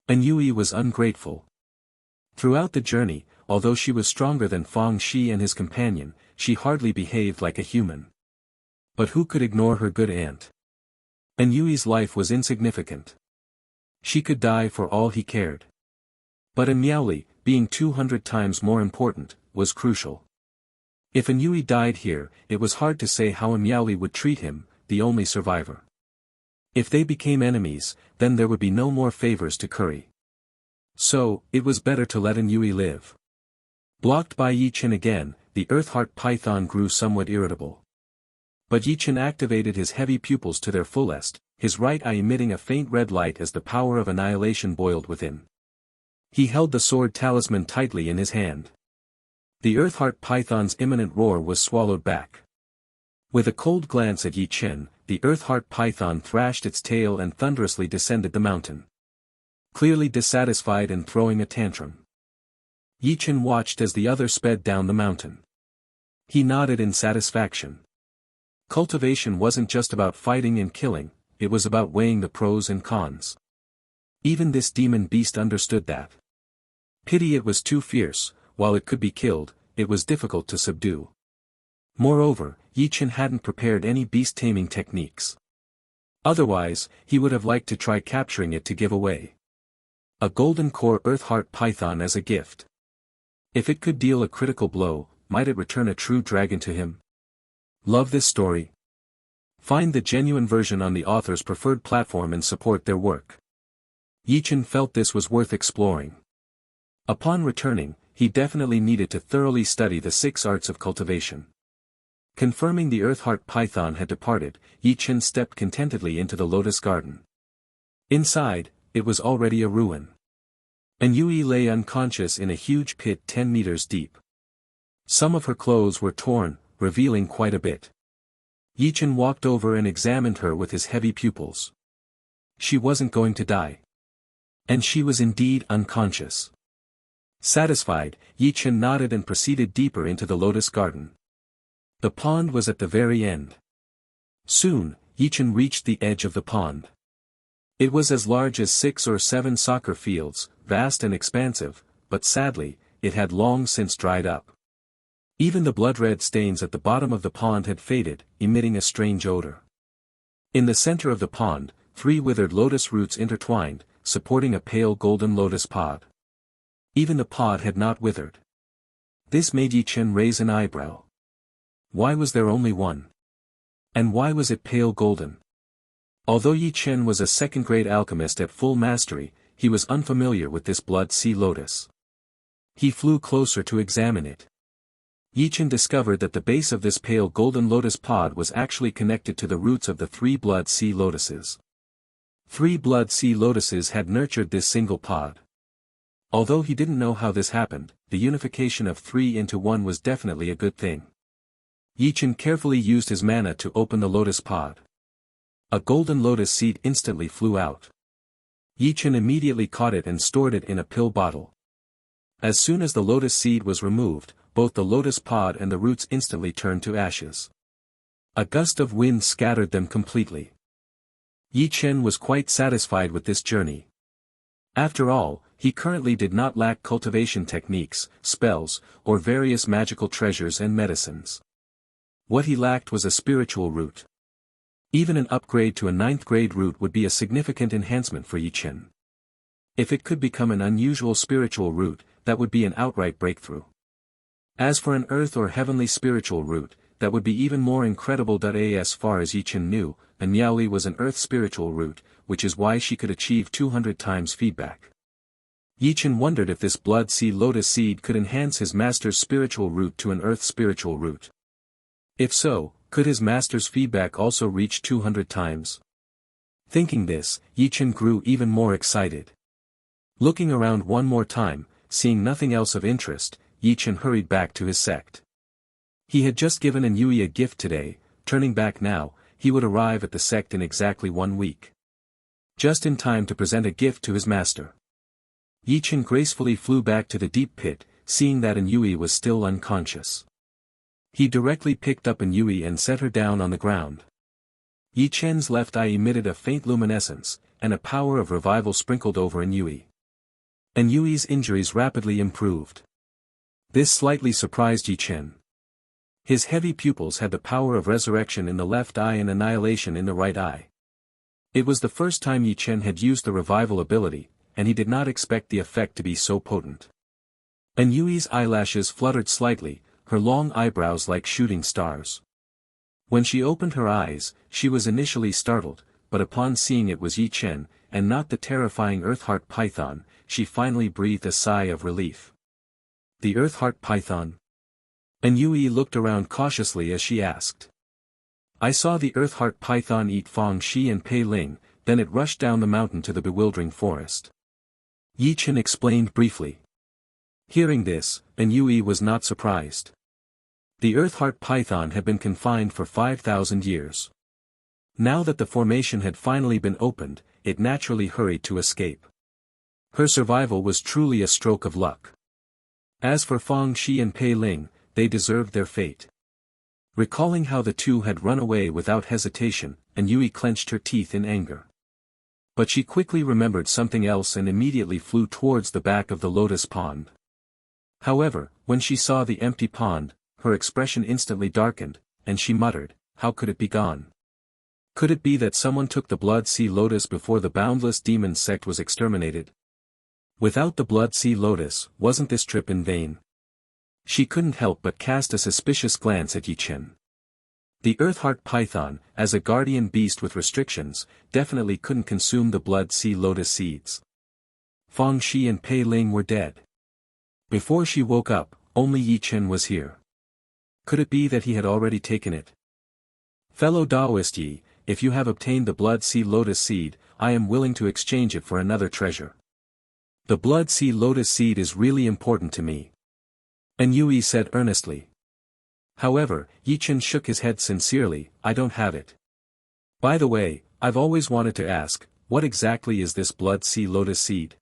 And Yui was ungrateful. Throughout the journey, although she was stronger than Fang Shi and his companion, she hardly behaved like a human. But who could ignore her good aunt? And Yui's life was insignificant. She could die for all he cared. But Miaoli, being 200 times more important, was crucial. If Yui died here, it was hard to say how Miaoli would treat him, the only survivor. If they became enemies, then there would be no more favors to curry. So, it was better to let Yui live. Blocked by Ye Chen again, the earth-heart python grew somewhat irritable. But Ye Chen activated his heavy pupils to their fullest, his right eye emitting a faint red light as the power of annihilation boiled within. He held the sword talisman tightly in his hand. The earth-heart python's imminent roar was swallowed back. With a cold glance at Ye Chen, the earth-heart python thrashed its tail and thunderously descended the mountain. Clearly dissatisfied and throwing a tantrum. Ye Chen watched as the other sped down the mountain. He nodded in satisfaction. Cultivation wasn't just about fighting and killing, it was about weighing the pros and cons. Even this demon beast understood that. Pity it was too fierce, while it could be killed, it was difficult to subdue. Moreover, Ye Chen hadn't prepared any beast-taming techniques. Otherwise, he would have liked to try capturing it to give away. A golden core earth-heart python as a gift. If it could deal a critical blow, might it return a true dragon to him? Love this story? Find the genuine version on the author's preferred platform and support their work. Ye Chen felt this was worth exploring. Upon returning, he definitely needed to thoroughly study the 6 arts of cultivation. Confirming the earth-heart python had departed, Ye Chen stepped contentedly into the lotus garden. Inside, it was already a ruin. And Yui lay unconscious in a huge pit 10 meters deep. Some of her clothes were torn, revealing quite a bit. Ye Chen walked over and examined her with his heavy pupils. She wasn't going to die. And she was indeed unconscious. Satisfied, Ye Chen nodded and proceeded deeper into the lotus garden. The pond was at the very end. Soon, Ye Chen reached the edge of the pond. It was as large as 6 or 7 soccer fields, vast and expansive, but sadly, it had long since dried up. Even the blood-red stains at the bottom of the pond had faded, emitting a strange odor. In the center of the pond, 3 withered lotus roots intertwined, supporting a pale golden lotus pod. Even the pod had not withered. This made Ye Chen raise an eyebrow. Why was there only one? And why was it pale golden? Although Ye Chen was a second-grade alchemist at full mastery, he was unfamiliar with this blood sea lotus. He flew closer to examine it. Ye Chen discovered that the base of this pale golden lotus pod was actually connected to the roots of the 3 blood sea lotuses. 3 blood sea lotuses had nurtured this single pod. Although he didn't know how this happened, the unification of 3 into 1 was definitely a good thing. Ye Chen carefully used his mana to open the lotus pod. A golden lotus seed instantly flew out. Ye Chen immediately caught it and stored it in a pill bottle. As soon as the lotus seed was removed, both the lotus pod and the roots instantly turned to ashes. A gust of wind scattered them completely. Ye Chen was quite satisfied with this journey. After all, he currently did not lack cultivation techniques, spells, or various magical treasures and medicines. What he lacked was a spiritual root. Even an upgrade to a 9th grade root would be a significant enhancement for Ye Chen. If it could become an unusual spiritual root, that would be an outright breakthrough. As for an earth or heavenly spiritual root, that would be even more incredible. As far as Ye Chen knew, a Niaoli was an earth spiritual root, which is why she could achieve 200 times feedback. Ye Chen wondered if this blood sea lotus seed could enhance his master's spiritual root to an earth spiritual root. If so, could his master's feedback also reach 200 times? Thinking this, Ye Chen grew even more excited. Looking around one more time, seeing nothing else of interest, Ye Chen hurried back to his sect. He had just given an Yui a gift today, turning back now, he would arrive at the sect in exactly 1 week. Just in time to present a gift to his master. Ye Chen gracefully flew back to the deep pit, seeing that an Yui was still unconscious. He directly picked up an Yui and set her down on the ground. Ye Chen's left eye emitted a faint luminescence, and a power of revival sprinkled over an Yui. An Yui's injuries rapidly improved. This slightly surprised Ye Chen. His heavy pupils had the power of resurrection in the left eye and annihilation in the right eye. It was the first time Ye Chen had used the revival ability, and he did not expect the effect to be so potent. An Yui's eyelashes fluttered slightly, her long eyebrows like shooting stars. When she opened her eyes, she was initially startled, but upon seeing it was Ye Chen, and not the terrifying Earthheart Python, she finally breathed a sigh of relief. The Earthheart Python? An Yui looked around cautiously as she asked. I saw the Earthheart Python eat Fang Shi and Pei Ling, then it rushed down the mountain to the bewildering forest. Ye Chen explained briefly. Hearing this, An Yui was not surprised. The Earthheart Python had been confined for 5,000 years. Now that the formation had finally been opened, it naturally hurried to escape. Her survival was truly a stroke of luck. As for Fang Shi and Pei Ling, they deserved their fate. Recalling how the two had run away without hesitation, An Yui clenched her teeth in anger. But she quickly remembered something else and immediately flew towards the back of the lotus pond. However, when she saw the empty pond, her expression instantly darkened, and she muttered, how could it be gone? Could it be that someone took the blood sea lotus before the boundless demon sect was exterminated? Without the blood sea lotus, wasn't this trip in vain? She couldn't help but cast a suspicious glance at Ye Chen. The Earthheart Python, as a guardian beast with restrictions, definitely couldn't consume the blood sea lotus seeds. Fang Shi and Pei Ling were dead. Before she woke up, only Ye Chen was here. Could it be that he had already taken it? Fellow Taoist Yi, if you have obtained the blood sea lotus seed, I am willing to exchange it for another treasure. The blood sea lotus seed is really important to me. An Yui said earnestly. However, Ye Chen shook his head sincerely, I don't have it. By the way, I've always wanted to ask, what exactly is this blood sea lotus seed?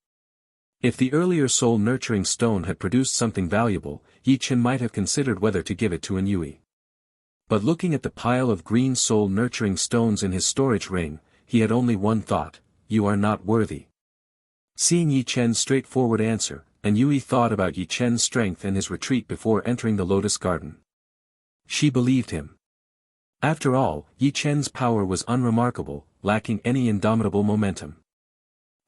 If the earlier soul nurturing stone had produced something valuable, Ye Chen might have considered whether to give it to An Yui. But looking at the pile of green soul nurturing stones in his storage ring, he had only one thought, you are not worthy. Seeing Ye Chen's straightforward answer, and Yui thought about Ye Chen's strength and his retreat before entering the lotus garden. She believed him. After all, Ye Chen's power was unremarkable, lacking any indomitable momentum.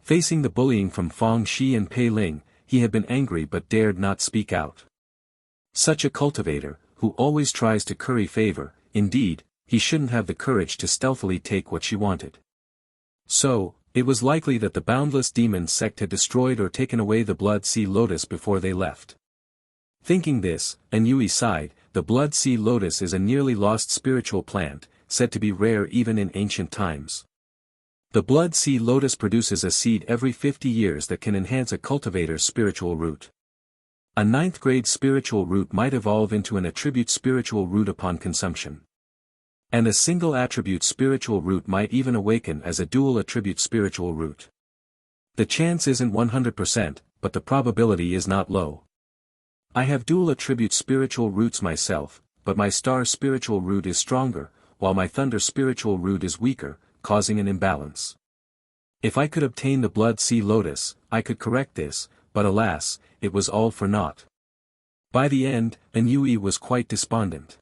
Facing the bullying from Fong Shi and Pei Ling, he had been angry but dared not speak out. Such a cultivator, who always tries to curry favor, indeed, he shouldn't have the courage to stealthily take what she wanted. So, it was likely that the boundless demon sect had destroyed or taken away the Blood Sea Lotus before they left. Thinking this, Yui sighed. The Blood Sea Lotus is a nearly lost spiritual plant, said to be rare even in ancient times. The Blood Sea Lotus produces a seed every 50 years that can enhance a cultivator's spiritual root. A 9th grade spiritual root might evolve into an attribute spiritual root upon consumption. And a single attribute spiritual root might even awaken as a dual attribute spiritual root. The chance isn't 100%, but the probability is not low. I have dual attribute spiritual roots myself, but my star spiritual root is stronger, while my thunder spiritual root is weaker, causing an imbalance. If I could obtain the Blood Sea Lotus, I could correct this, but alas, it was all for naught. By the end, Yui was quite despondent.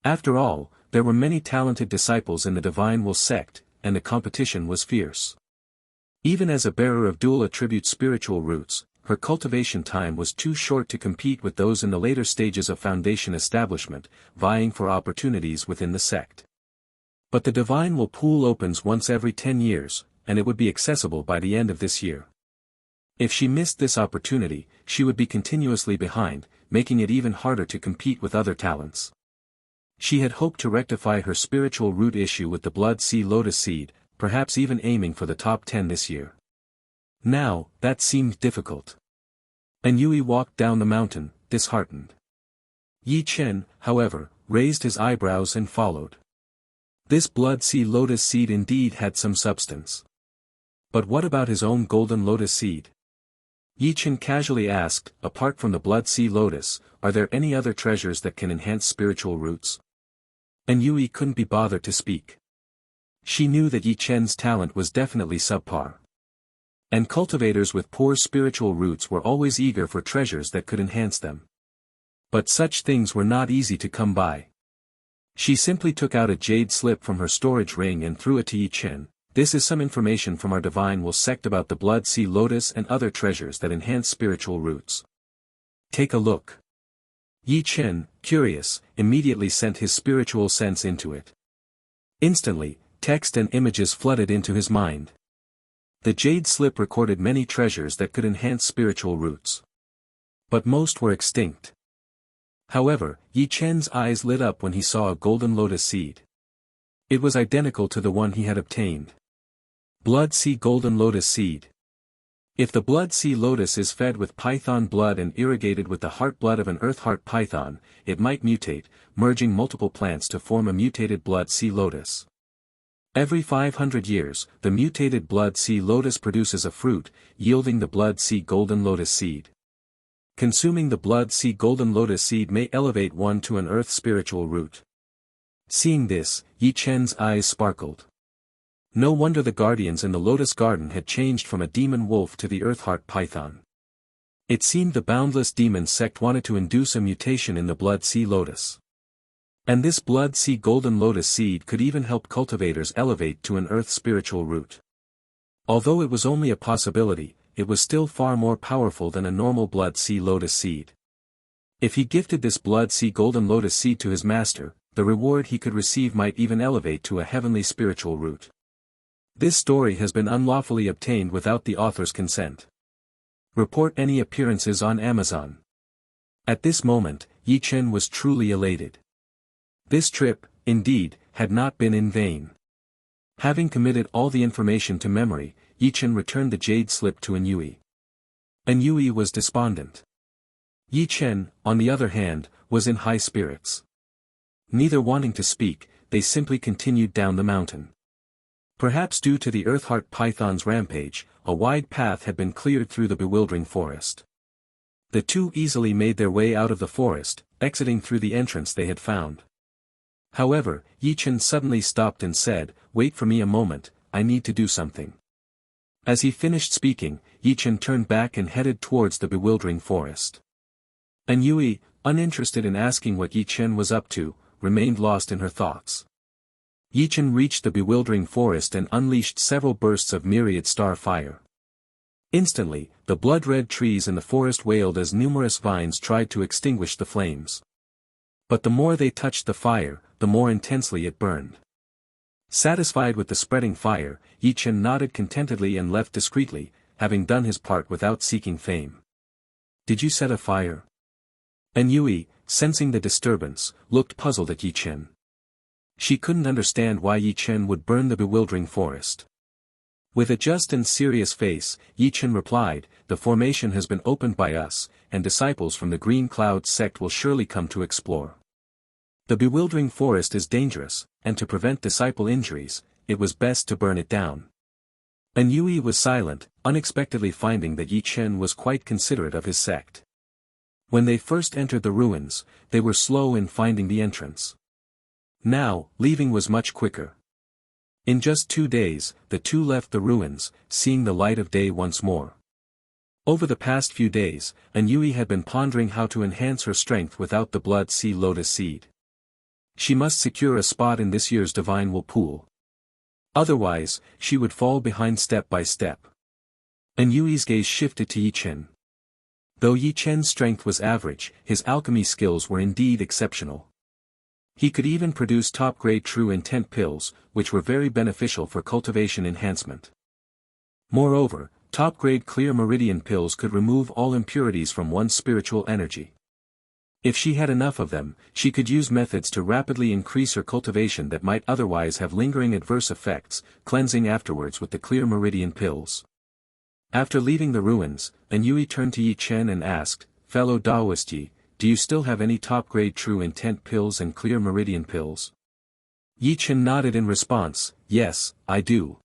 After all, there were many talented disciples in the Divine Will sect, and the competition was fierce. Even as a bearer of dual attribute spiritual roots, her cultivation time was too short to compete with those in the later stages of foundation establishment, vying for opportunities within the sect. But the Divine Will pool opens once every 10 years, and it would be accessible by the end of this year. If she missed this opportunity, she would be continuously behind, making it even harder to compete with other talents. She had hoped to rectify her spiritual root issue with the Blood Sea Lotus seed, perhaps even aiming for the top 10 this year. Now, that seemed difficult. Yui walked down the mountain, disheartened. Ye Chen, however, raised his eyebrows and followed. This Blood Sea Lotus seed indeed had some substance. But what about his own Golden Lotus seed? Ye Chen casually asked, apart from the Blood Sea Lotus, are there any other treasures that can enhance spiritual roots? Yui couldn't be bothered to speak. She knew that Ye Chen's talent was definitely subpar. And cultivators with poor spiritual roots were always eager for treasures that could enhance them. But such things were not easy to come by. She simply took out a jade slip from her storage ring and threw it to Ye Chen. This is some information from our Divine Will sect about the Blood Sea Lotus and other treasures that enhance spiritual roots. Take a look. Ye Chen, curious, immediately sent his spiritual sense into it. Instantly, text and images flooded into his mind. The jade slip recorded many treasures that could enhance spiritual roots. But most were extinct. However, Ye Chen's eyes lit up when he saw a Golden Lotus seed. It was identical to the one he had obtained. Blood Sea Golden Lotus seed. If the Blood Sea Lotus is fed with python blood and irrigated with the heart blood of an earth heart python, it might mutate, merging multiple plants to form a mutated Blood Sea Lotus. Every 500 years, the mutated Blood Sea Lotus produces a fruit, yielding the Blood Sea Golden Lotus seed. Consuming the Blood Sea Golden Lotus seed may elevate one to an earth spiritual root. Seeing this, Ye Chen's eyes sparkled. No wonder the guardians in the Lotus Garden had changed from a demon wolf to the earth heart python. It seemed the boundless demon sect wanted to induce a mutation in the Blood Sea Lotus. And this Blood Sea Golden Lotus seed could even help cultivators elevate to an earth spiritual root. Although it was only a possibility, it was still far more powerful than a normal Blood Sea Lotus seed. If he gifted this Blood Sea Golden Lotus seed to his master, the reward he could receive might even elevate to a heavenly spiritual root. This story has been unlawfully obtained without the author's consent. Report any appearances on Amazon. At this moment, Ye Chen was truly elated. This trip, indeed, had not been in vain. Having committed all the information to memory, Ye Chen returned the jade slip to Yui. Yui was despondent. Ye Chen, on the other hand, was in high spirits. Neither wanting to speak, they simply continued down the mountain. Perhaps due to the Earthheart Python's rampage, a wide path had been cleared through the bewildering forest. The two easily made their way out of the forest, exiting through the entrance they had found. However, Ye Chen suddenly stopped and said, "Wait for me a moment, I need to do something." As he finished speaking, Ye Chen turned back and headed towards the bewildering forest. And Yui, uninterested in asking what Ye Chen was up to, remained lost in her thoughts. Ye Chen reached the bewildering forest and unleashed several bursts of myriad star fire. Instantly, the blood-red trees in the forest wailed as numerous vines tried to extinguish the flames. But the more they touched the fire, the more intensely it burned. Satisfied with the spreading fire, Ye Chen nodded contentedly and left discreetly, having done his part without seeking fame. "Did you set a fire?" And Yui, sensing the disturbance, looked puzzled at Ye Chen. She couldn't understand why Ye Chen would burn the bewildering forest. With a just and serious face, Ye Chen replied, "The formation has been opened by us, and disciples from the Green Cloud sect will surely come to explore. The bewildering forest is dangerous, and to prevent disciple injuries, it was best to burn it down." And Yui was silent, unexpectedly finding that Ye Chen was quite considerate of his sect. When they first entered the ruins, they were slow in finding the entrance. Now, leaving was much quicker. In just 2 days, the two left the ruins, seeing the light of day once more. Over the past few days, Yui had been pondering how to enhance her strength without the blood sea lotus seed. She must secure a spot in this year's divine will pool. Otherwise, she would fall behind step by step. Yui's gaze shifted to Ye Chen. Though Ye Chen's strength was average, his alchemy skills were indeed exceptional. He could even produce top-grade true intent pills, which were very beneficial for cultivation enhancement. Moreover, top-grade clear meridian pills could remove all impurities from one's spiritual energy. If she had enough of them, she could use methods to rapidly increase her cultivation that might otherwise have lingering adverse effects, cleansing afterwards with the clear meridian pills. After leaving the ruins, Yui turned to Ye Chen and asked, "Fellow Taoist Yi, do you still have any top-grade true intent pills and clear meridian pills?" Ye Chen nodded in response, "Yes, I do."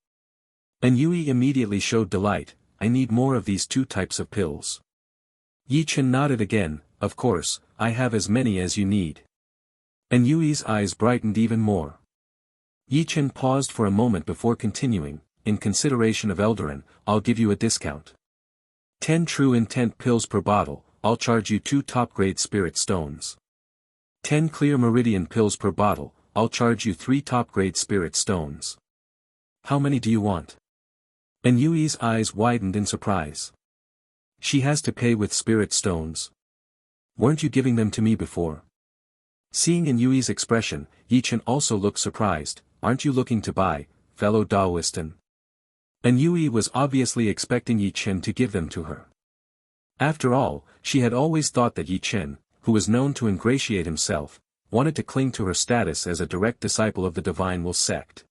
Yui immediately showed delight, "I need more of these 2 types of pills." Ye Chen nodded again, "Of course, I have as many as you need." Yui's eyes brightened even more. Ye Chen paused for a moment before continuing, "In consideration of Eldarin, I'll give you a discount. 10 true intent pills per bottle, I'll charge you 2 top-grade spirit stones. 10 clear meridian pills per bottle, I'll charge you 3 top-grade spirit stones. How many do you want?" Yui's eyes widened in surprise. She has to pay with spirit stones. Weren't you giving them to me before? Seeing Yui's expression, Ye Chen also looked surprised, "Aren't you looking to buy, fellow Taoistan?" Yui was obviously expecting Ye Chen to give them to her. After all, she had always thought that Ye Chen, who was known to ingratiate himself, wanted to cling to her status as a direct disciple of the Divine Will sect.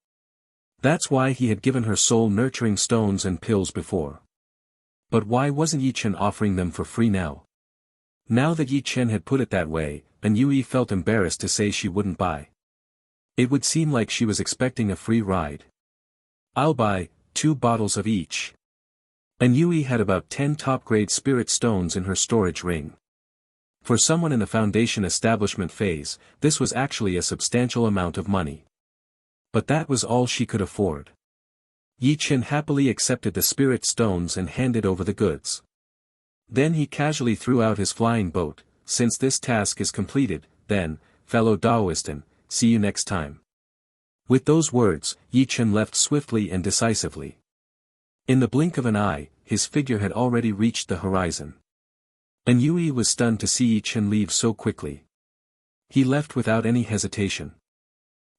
That's why he had given her soul-nurturing stones and pills before. But why wasn't Ye Chen offering them for free now? Now that Ye Chen had put it that way, Yui felt embarrassed to say she wouldn't buy. It would seem like she was expecting a free ride. "I'll buy 2 bottles of each." Yui had about 10 top-grade spirit stones in her storage ring. For someone in the foundation establishment phase, this was actually a substantial amount of money. But that was all she could afford. Ye Chen happily accepted the spirit stones and handed over the goods. Then he casually threw out his flying boat, "Since this task is completed, then, fellow Taoistan, see you next time." With those words, Ye Chen left swiftly and decisively. In the blink of an eye, his figure had already reached the horizon. Yui was stunned to see Ye Chen leave so quickly. He left without any hesitation.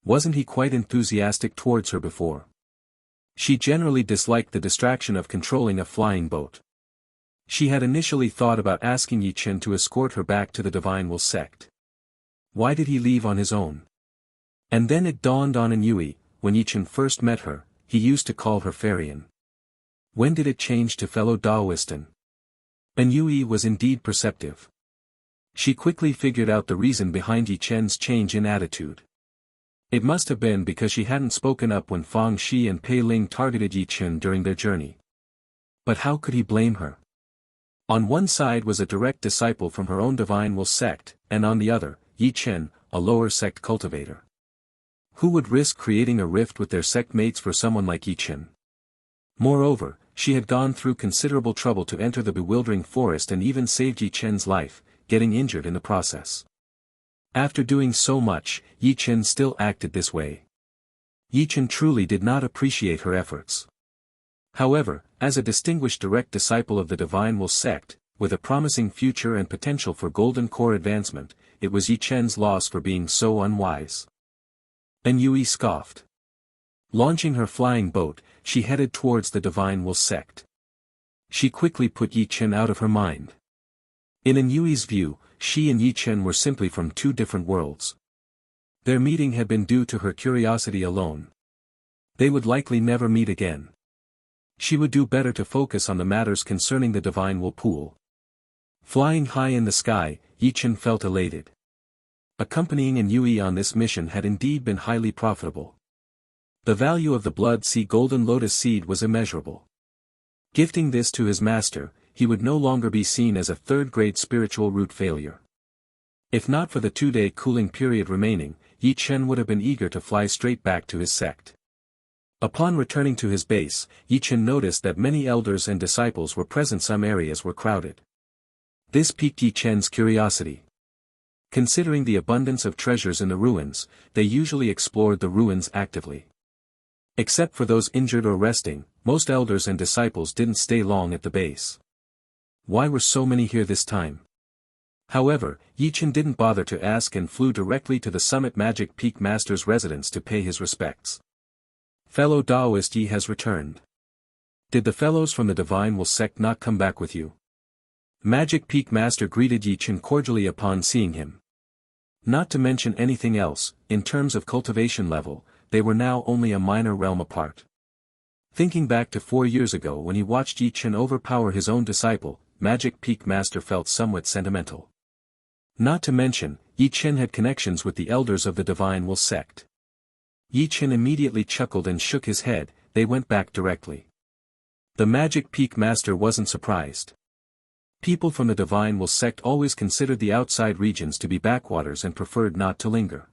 Wasn't he quite enthusiastic towards her before? She generally disliked the distraction of controlling a flying boat. She had initially thought about asking Ye Chen to escort her back to the Divine Will sect. Why did he leave on his own? And then it dawned on Yui, when Ye Chen first met her, he used to call her Farian. When did it change to fellow Taoistan? Yui was indeed perceptive. She quickly figured out the reason behind Ye Chen's change in attitude. It must have been because she hadn't spoken up when Fang Shi and Pei Ling targeted Ye Chen during their journey. But how could he blame her? On one side was a direct disciple from her own Divine Will sect, and on the other, Ye Chen, a lower sect cultivator. Who would risk creating a rift with their sect mates for someone like Ye Chen? Moreover, she had gone through considerable trouble to enter the bewildering forest and even saved Ye Chen's life, getting injured in the process. After doing so much, Ye Chen still acted this way. Ye Chen truly did not appreciate her efforts. However, as a distinguished direct disciple of the Divine Will sect, with a promising future and potential for golden core advancement, it was Ye Chen's loss for being so unwise. And Yui scoffed. Launching her flying boat, she headed towards the Divine Will sect. She quickly put Ye Chen out of her mind. In Yui's view, she and Ye Chen were simply from two different worlds. Their meeting had been due to her curiosity alone. They would likely never meet again. She would do better to focus on the matters concerning the Divine Will pool. Flying high in the sky, Ye Chen felt elated. Accompanying Yui on this mission had indeed been highly profitable. The value of the Blood Sea Golden Lotus seed was immeasurable. Gifting this to his master, he would no longer be seen as a third-grade spiritual root failure. If not for the 2-day cooling period remaining, Ye Chen would have been eager to fly straight back to his sect. Upon returning to his base, Ye Chen noticed that many elders and disciples were present. Some areas were crowded. This piqued Ye Chen's curiosity. Considering the abundance of treasures in the ruins, they usually explored the ruins actively. Except for those injured or resting, most elders and disciples didn't stay long at the base. Why were so many here this time? However, Ye Chen didn't bother to ask and flew directly to the Summit Magic Peak Master's residence to pay his respects. Fellow Taoist, Ye has returned. Did the fellows from the Divine Will sect not come back with you? Magic Peak Master greeted Ye Chen cordially upon seeing him. Not to mention anything else, in terms of cultivation level, they were now only a minor realm apart. Thinking back to 4 years ago when he watched Ye Chen overpower his own disciple, Magic Peak Master felt somewhat sentimental. Not to mention, Ye Chen had connections with the elders of the Divine Will sect. Ye Chen immediately chuckled and shook his head. They went back directly. The Magic Peak Master wasn't surprised. People from the Divine Will sect always considered the outside regions to be backwaters and preferred not to linger.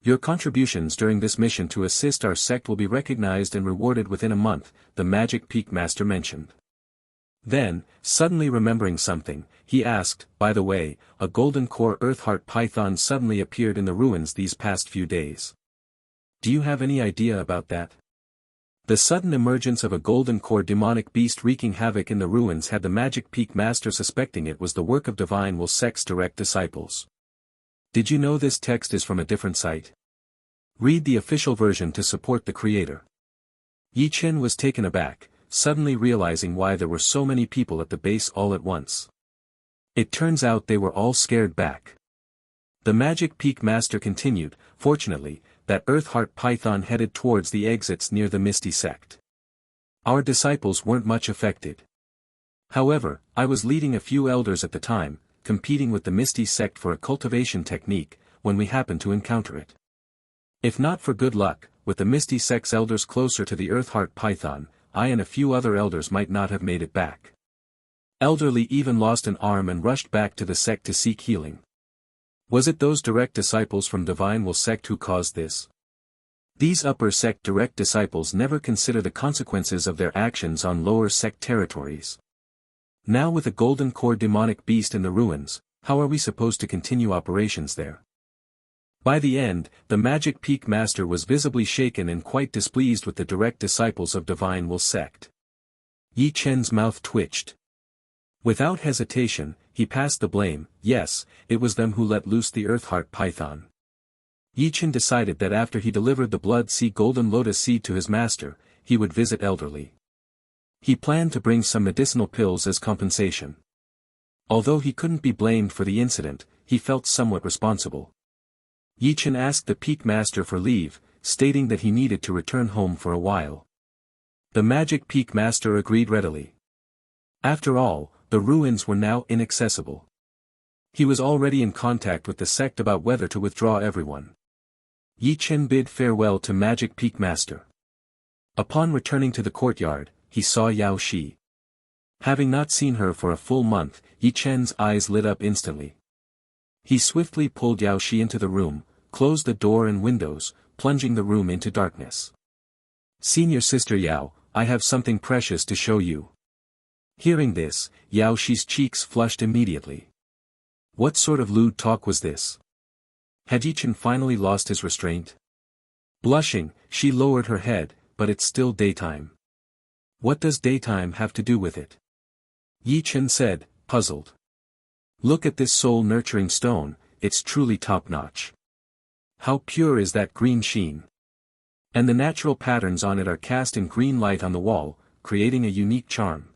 Your contributions during this mission to assist our sect will be recognized and rewarded within a month, the Magic Peak Master mentioned. Then, suddenly remembering something, he asked, by the way, a golden core earthheart python suddenly appeared in the ruins these past few days. Do you have any idea about that? The sudden emergence of a golden core demonic beast wreaking havoc in the ruins had the Magic Peak Master suspecting it was the work of Divine Will sect's direct disciples. Did you know this text is from a different site? Read the official version to support the creator. Ye Chen was taken aback, suddenly realizing why there were so many people at the base all at once. It turns out they were all scared back. The Magic Peak Master continued, fortunately, that Earthheart Python headed towards the exits near the Misty sect. Our disciples weren't much affected. However, I was leading a few elders at the time, competing with the Misty sect for a cultivation technique, when we happened to encounter it. If not for good luck, with the Misty sect's elders closer to the Earthheart Python, I and a few other elders might not have made it back. Elderly even lost an arm and rushed back to the sect to seek healing. Was it those direct disciples from Divine Will sect who caused this? These upper sect direct disciples never consider the consequences of their actions on lower sect territories. Now with a golden core demonic beast in the ruins, how are we supposed to continue operations there? By the end, the Magic Peak Master was visibly shaken and quite displeased with the direct disciples of Divine Will sect. Ye Chen's mouth twitched. Without hesitation, he passed the blame. Yes, it was them who let loose the Earthheart Python. Ye Chen decided that after he delivered the Blood Sea Golden Lotus seed to his master, he would visit Elderly. He planned to bring some medicinal pills as compensation. Although he couldn't be blamed for the incident, he felt somewhat responsible. Ye Chen asked the Peak Master for leave, stating that he needed to return home for a while. The Magic Peak Master agreed readily. After all, the ruins were now inaccessible. He was already in contact with the sect about whether to withdraw everyone. Ye Chen bid farewell to Magic Peak Master. Upon returning to the courtyard, he saw Yao Shi. Having not seen her for a full month, Ye Chen's eyes lit up instantly. He swiftly pulled Yao Shi into the room, closed the door and windows, plunging the room into darkness. Senior Sister Yao, I have something precious to show you. Hearing this, Yao Shi's cheeks flushed immediately. What sort of lewd talk was this? Had Ye Chen finally lost his restraint? Blushing, she lowered her head, but it's still daytime. What does daytime have to do with it? Ye Chen said, puzzled. Look at this soul-nurturing stone, it's truly top-notch. How pure is that green sheen? And the natural patterns on it are cast in green light on the wall, creating a unique charm.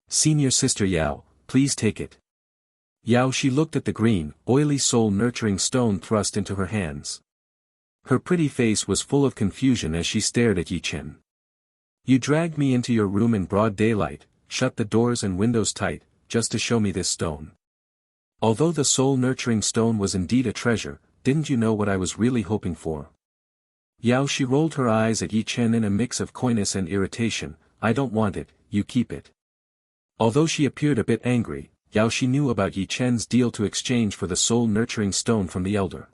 Senior Sister Yao, please take it. Yao Shi looked at the green, oily soul-nurturing stone thrust into her hands. Her pretty face was full of confusion as she stared at Ye Chen. You dragged me into your room in broad daylight, shut the doors and windows tight, just to show me this stone. Although the soul-nurturing stone was indeed a treasure, didn't you know what I was really hoping for? Yao Shi rolled her eyes at Ye Chen in a mix of coyness and irritation. I don't want it, you keep it. Although she appeared a bit angry, Yao Shi knew about Ye Chen's deal to exchange for the soul-nurturing stone from the elder.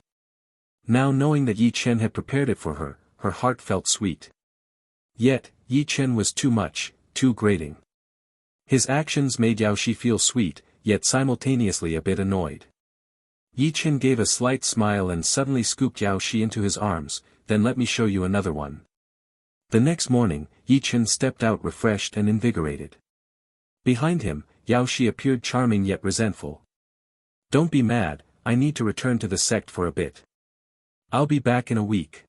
Now knowing that Ye Chen had prepared it for her, her heart felt sweet. Yet, Ye Chen was too much, too grating. His actions made Yao Shi feel sweet, yet simultaneously a bit annoyed. Ye Chen gave a slight smile and suddenly scooped Yao Shi into his arms, then let me show you another one. The next morning, Ye Chen stepped out refreshed and invigorated. Behind him, Yao Shi appeared charming yet resentful. Don't be mad, I need to return to the sect for a bit. I'll be back in a week.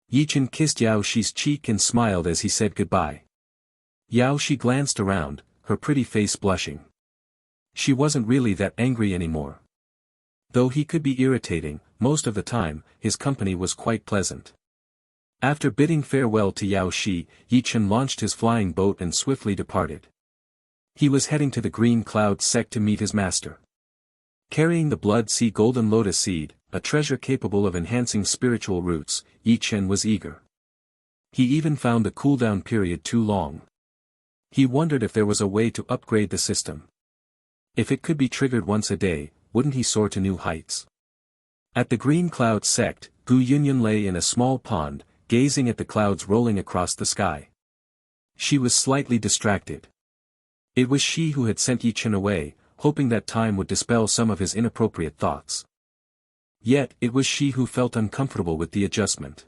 Ye Chen kissed Yao Shi's cheek and smiled as he said goodbye. Yao Shi glanced around, her pretty face blushing. She wasn't really that angry anymore. Though he could be irritating, most of the time, his company was quite pleasant. After bidding farewell to Yao Shi, Ye Chen launched his flying boat and swiftly departed. He was heading to the Green Cloud sect to meet his master. Carrying the Blood Sea Golden Lotus Seed, a treasure capable of enhancing spiritual roots, Ye Chen was eager. He even found the cooldown period too long. He wondered if there was a way to upgrade the system. If it could be triggered once a day, wouldn't he soar to new heights? At the Green Cloud sect, Gu Yunyun lay in a small pond, gazing at the clouds rolling across the sky. She was slightly distracted. It was she who had sent Ye Chen away, hoping that time would dispel some of his inappropriate thoughts. Yet, it was she who felt uncomfortable with the adjustment.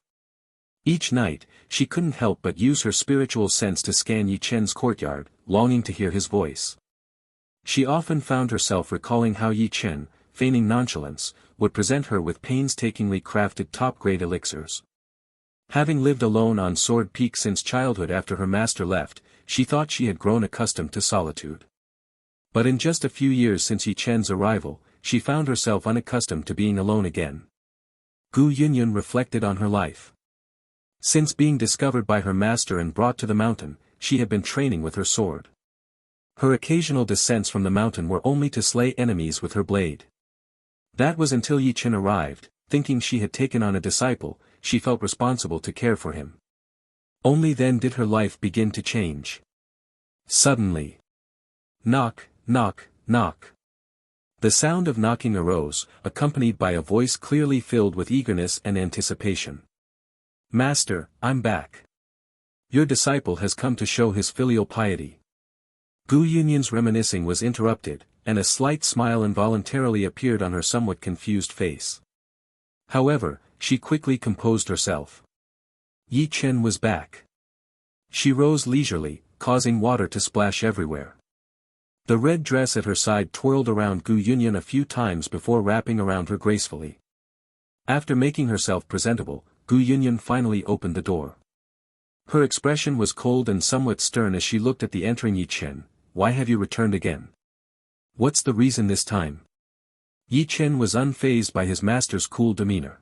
Each night, she couldn't help but use her spiritual sense to scan Ye Chen's courtyard, longing to hear his voice. She often found herself recalling how Ye Chen, feigning nonchalance, would present her with painstakingly crafted top-grade elixirs. Having lived alone on Sword Peak since childhood after her master left, she thought she had grown accustomed to solitude. But in just a few years since Ye Chen's arrival, she found herself unaccustomed to being alone again. Gu Yunyun reflected on her life. Since being discovered by her master and brought to the mountain, she had been training with her sword. Her occasional descents from the mountain were only to slay enemies with her blade. That was until Ye Chen arrived. Thinking she had taken on a disciple, she felt responsible to care for him. Only then did her life begin to change. Suddenly. Knock, knock, knock. The sound of knocking arose, accompanied by a voice clearly filled with eagerness and anticipation. Master, I'm back. Your disciple has come to show his filial piety. Gu Yunyun's reminiscing was interrupted, and a slight smile involuntarily appeared on her somewhat confused face. However, she quickly composed herself. Ye Chen was back. She rose leisurely, causing water to splash everywhere. The red dress at her side twirled around Gu Yunyun a few times before wrapping around her gracefully. After making herself presentable, Gu Yunyun finally opened the door. Her expression was cold and somewhat stern as she looked at the entering Ye Chen. Why have you returned again? What's the reason this time? Ye Chen was unfazed by his master's cool demeanor.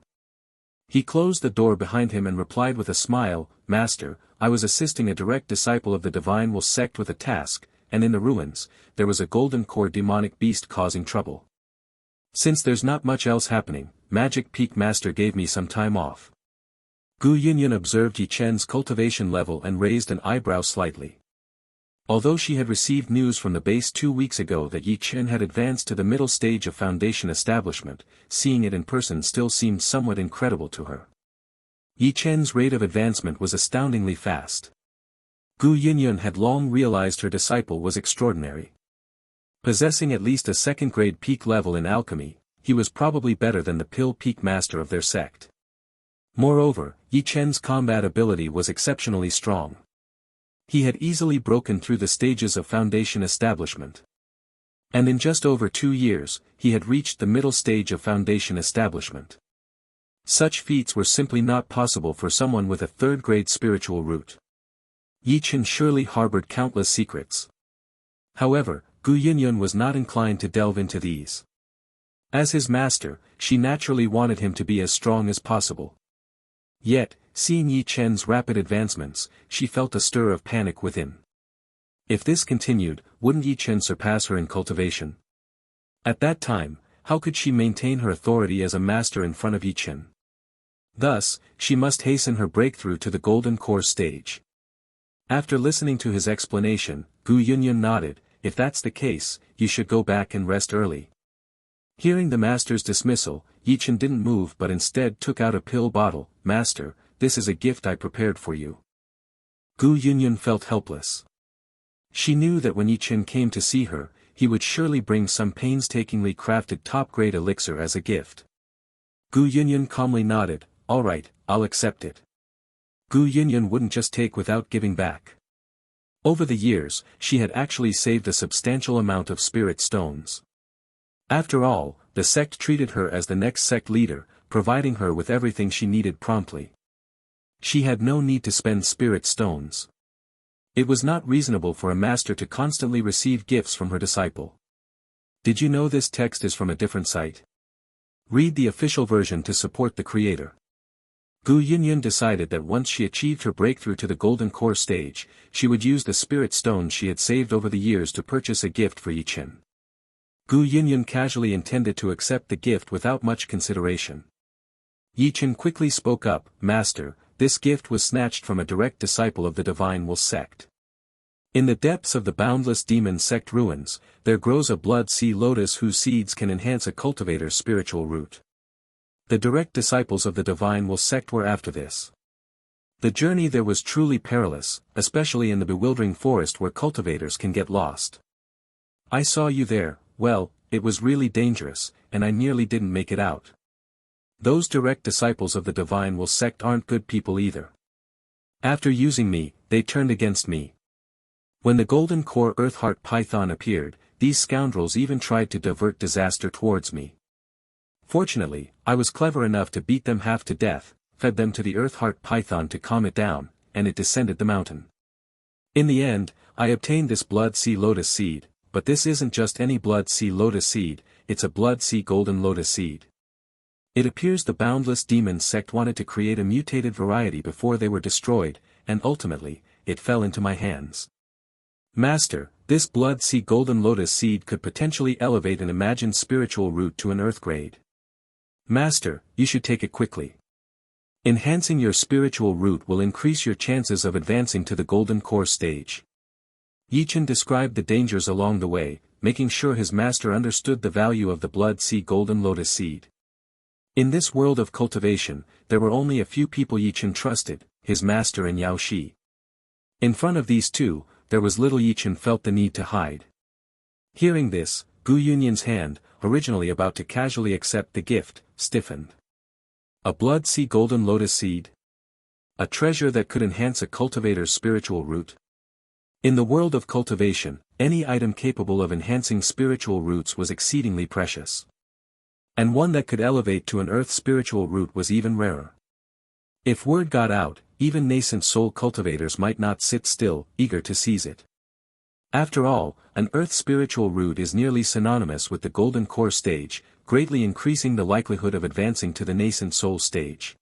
He closed the door behind him and replied with a smile, Master, I was assisting a direct disciple of the Divine Will sect with a task, and in the ruins, there was a golden core demonic beast causing trouble. Since there's not much else happening, Magic Peak Master gave me some time off. Gu Yunyun observed Ye Chen's cultivation level and raised an eyebrow slightly. Although she had received news from the base 2 weeks ago that Ye Chen had advanced to the middle stage of foundation establishment, seeing it in person still seemed somewhat incredible to her. Ye Chen's rate of advancement was astoundingly fast. Gu Yunyun had long realized her disciple was extraordinary. Possessing at least a second-grade peak level in alchemy, he was probably better than the pill peak master of their sect. Moreover, Ye Chen's combat ability was exceptionally strong. He had easily broken through the stages of foundation establishment. And in just over 2 years, he had reached the middle stage of foundation establishment. Such feats were simply not possible for someone with a third-grade spiritual root. Ye Chen surely harbored countless secrets. However, Gu Yunyun was not inclined to delve into these. As his master, she naturally wanted him to be as strong as possible. Yet, seeing Ye Chen's rapid advancements, she felt a stir of panic within. If this continued, wouldn't Ye Chen surpass her in cultivation? At that time, how could she maintain her authority as a master in front of Ye Chen? Thus, she must hasten her breakthrough to the golden core stage. After listening to his explanation, Gu Yunyun nodded. If that's the case, you should go back and rest early. Hearing the master's dismissal, Ye Chen didn't move but instead took out a pill bottle. Master, this is a gift I prepared for you. Gu Yunyun felt helpless. She knew that when Ye Chen came to see her, he would surely bring some painstakingly crafted top-grade elixir as a gift. Gu Yunyun calmly nodded. All right, I'll accept it. Gu Yunyun wouldn't just take without giving back. Over the years, she had actually saved a substantial amount of spirit stones. After all, the sect treated her as the next sect leader, providing her with everything she needed promptly. She had no need to spend spirit stones. It was not reasonable for a master to constantly receive gifts from her disciple. Did you know this text is from a different site? Read the official version to support the creator. Gu Yunyun decided that once she achieved her breakthrough to the golden core stage, she would use the spirit stones she had saved over the years to purchase a gift for Ye Chen. Gu Yunyun casually intended to accept the gift without much consideration. Ye Chen quickly spoke up, Master, this gift was snatched from a direct disciple of the Divine Will sect. In the depths of the boundless demon sect ruins, there grows a blood sea lotus whose seeds can enhance a cultivator's spiritual root. The direct disciples of the Divine Will sect were after this. The journey there was truly perilous, especially in the bewildering forest where cultivators can get lost. I saw you there. Well, it was really dangerous, and I nearly didn't make it out. Those direct disciples of the Divine Will sect aren't good people either. After using me, they turned against me. When the golden core Earthheart Python appeared, these scoundrels even tried to divert disaster towards me. Fortunately, I was clever enough to beat them half to death, fed them to the Earthheart Python to calm it down, and it descended the mountain. In the end, I obtained this blood sea lotus seed, but this isn't just any blood sea lotus seed, it's a blood sea golden lotus seed. It appears the boundless demon sect wanted to create a mutated variety before they were destroyed, and ultimately, it fell into my hands. Master, this blood sea golden lotus seed could potentially elevate an imagined spiritual root to an earth grade. Master, you should take it quickly. Enhancing your spiritual root will increase your chances of advancing to the golden core stage. Ye Chen described the dangers along the way, making sure his master understood the value of the blood sea golden lotus seed. In this world of cultivation, there were only a few people Ye Chen trusted, his master and Yao Shi. In front of these two, there was little Ye Chen felt the need to hide. Hearing this, Gu Yunyun's hand, originally about to casually accept the gift, stiffened. A blood sea golden lotus seed? A treasure that could enhance a cultivator's spiritual root? In the world of cultivation, any item capable of enhancing spiritual roots was exceedingly precious. And one that could elevate to an earth spiritual root was even rarer. If word got out, even nascent soul cultivators might not sit still, eager to seize it. After all, an earth spiritual root is nearly synonymous with the golden core stage, greatly increasing the likelihood of advancing to the nascent soul stage.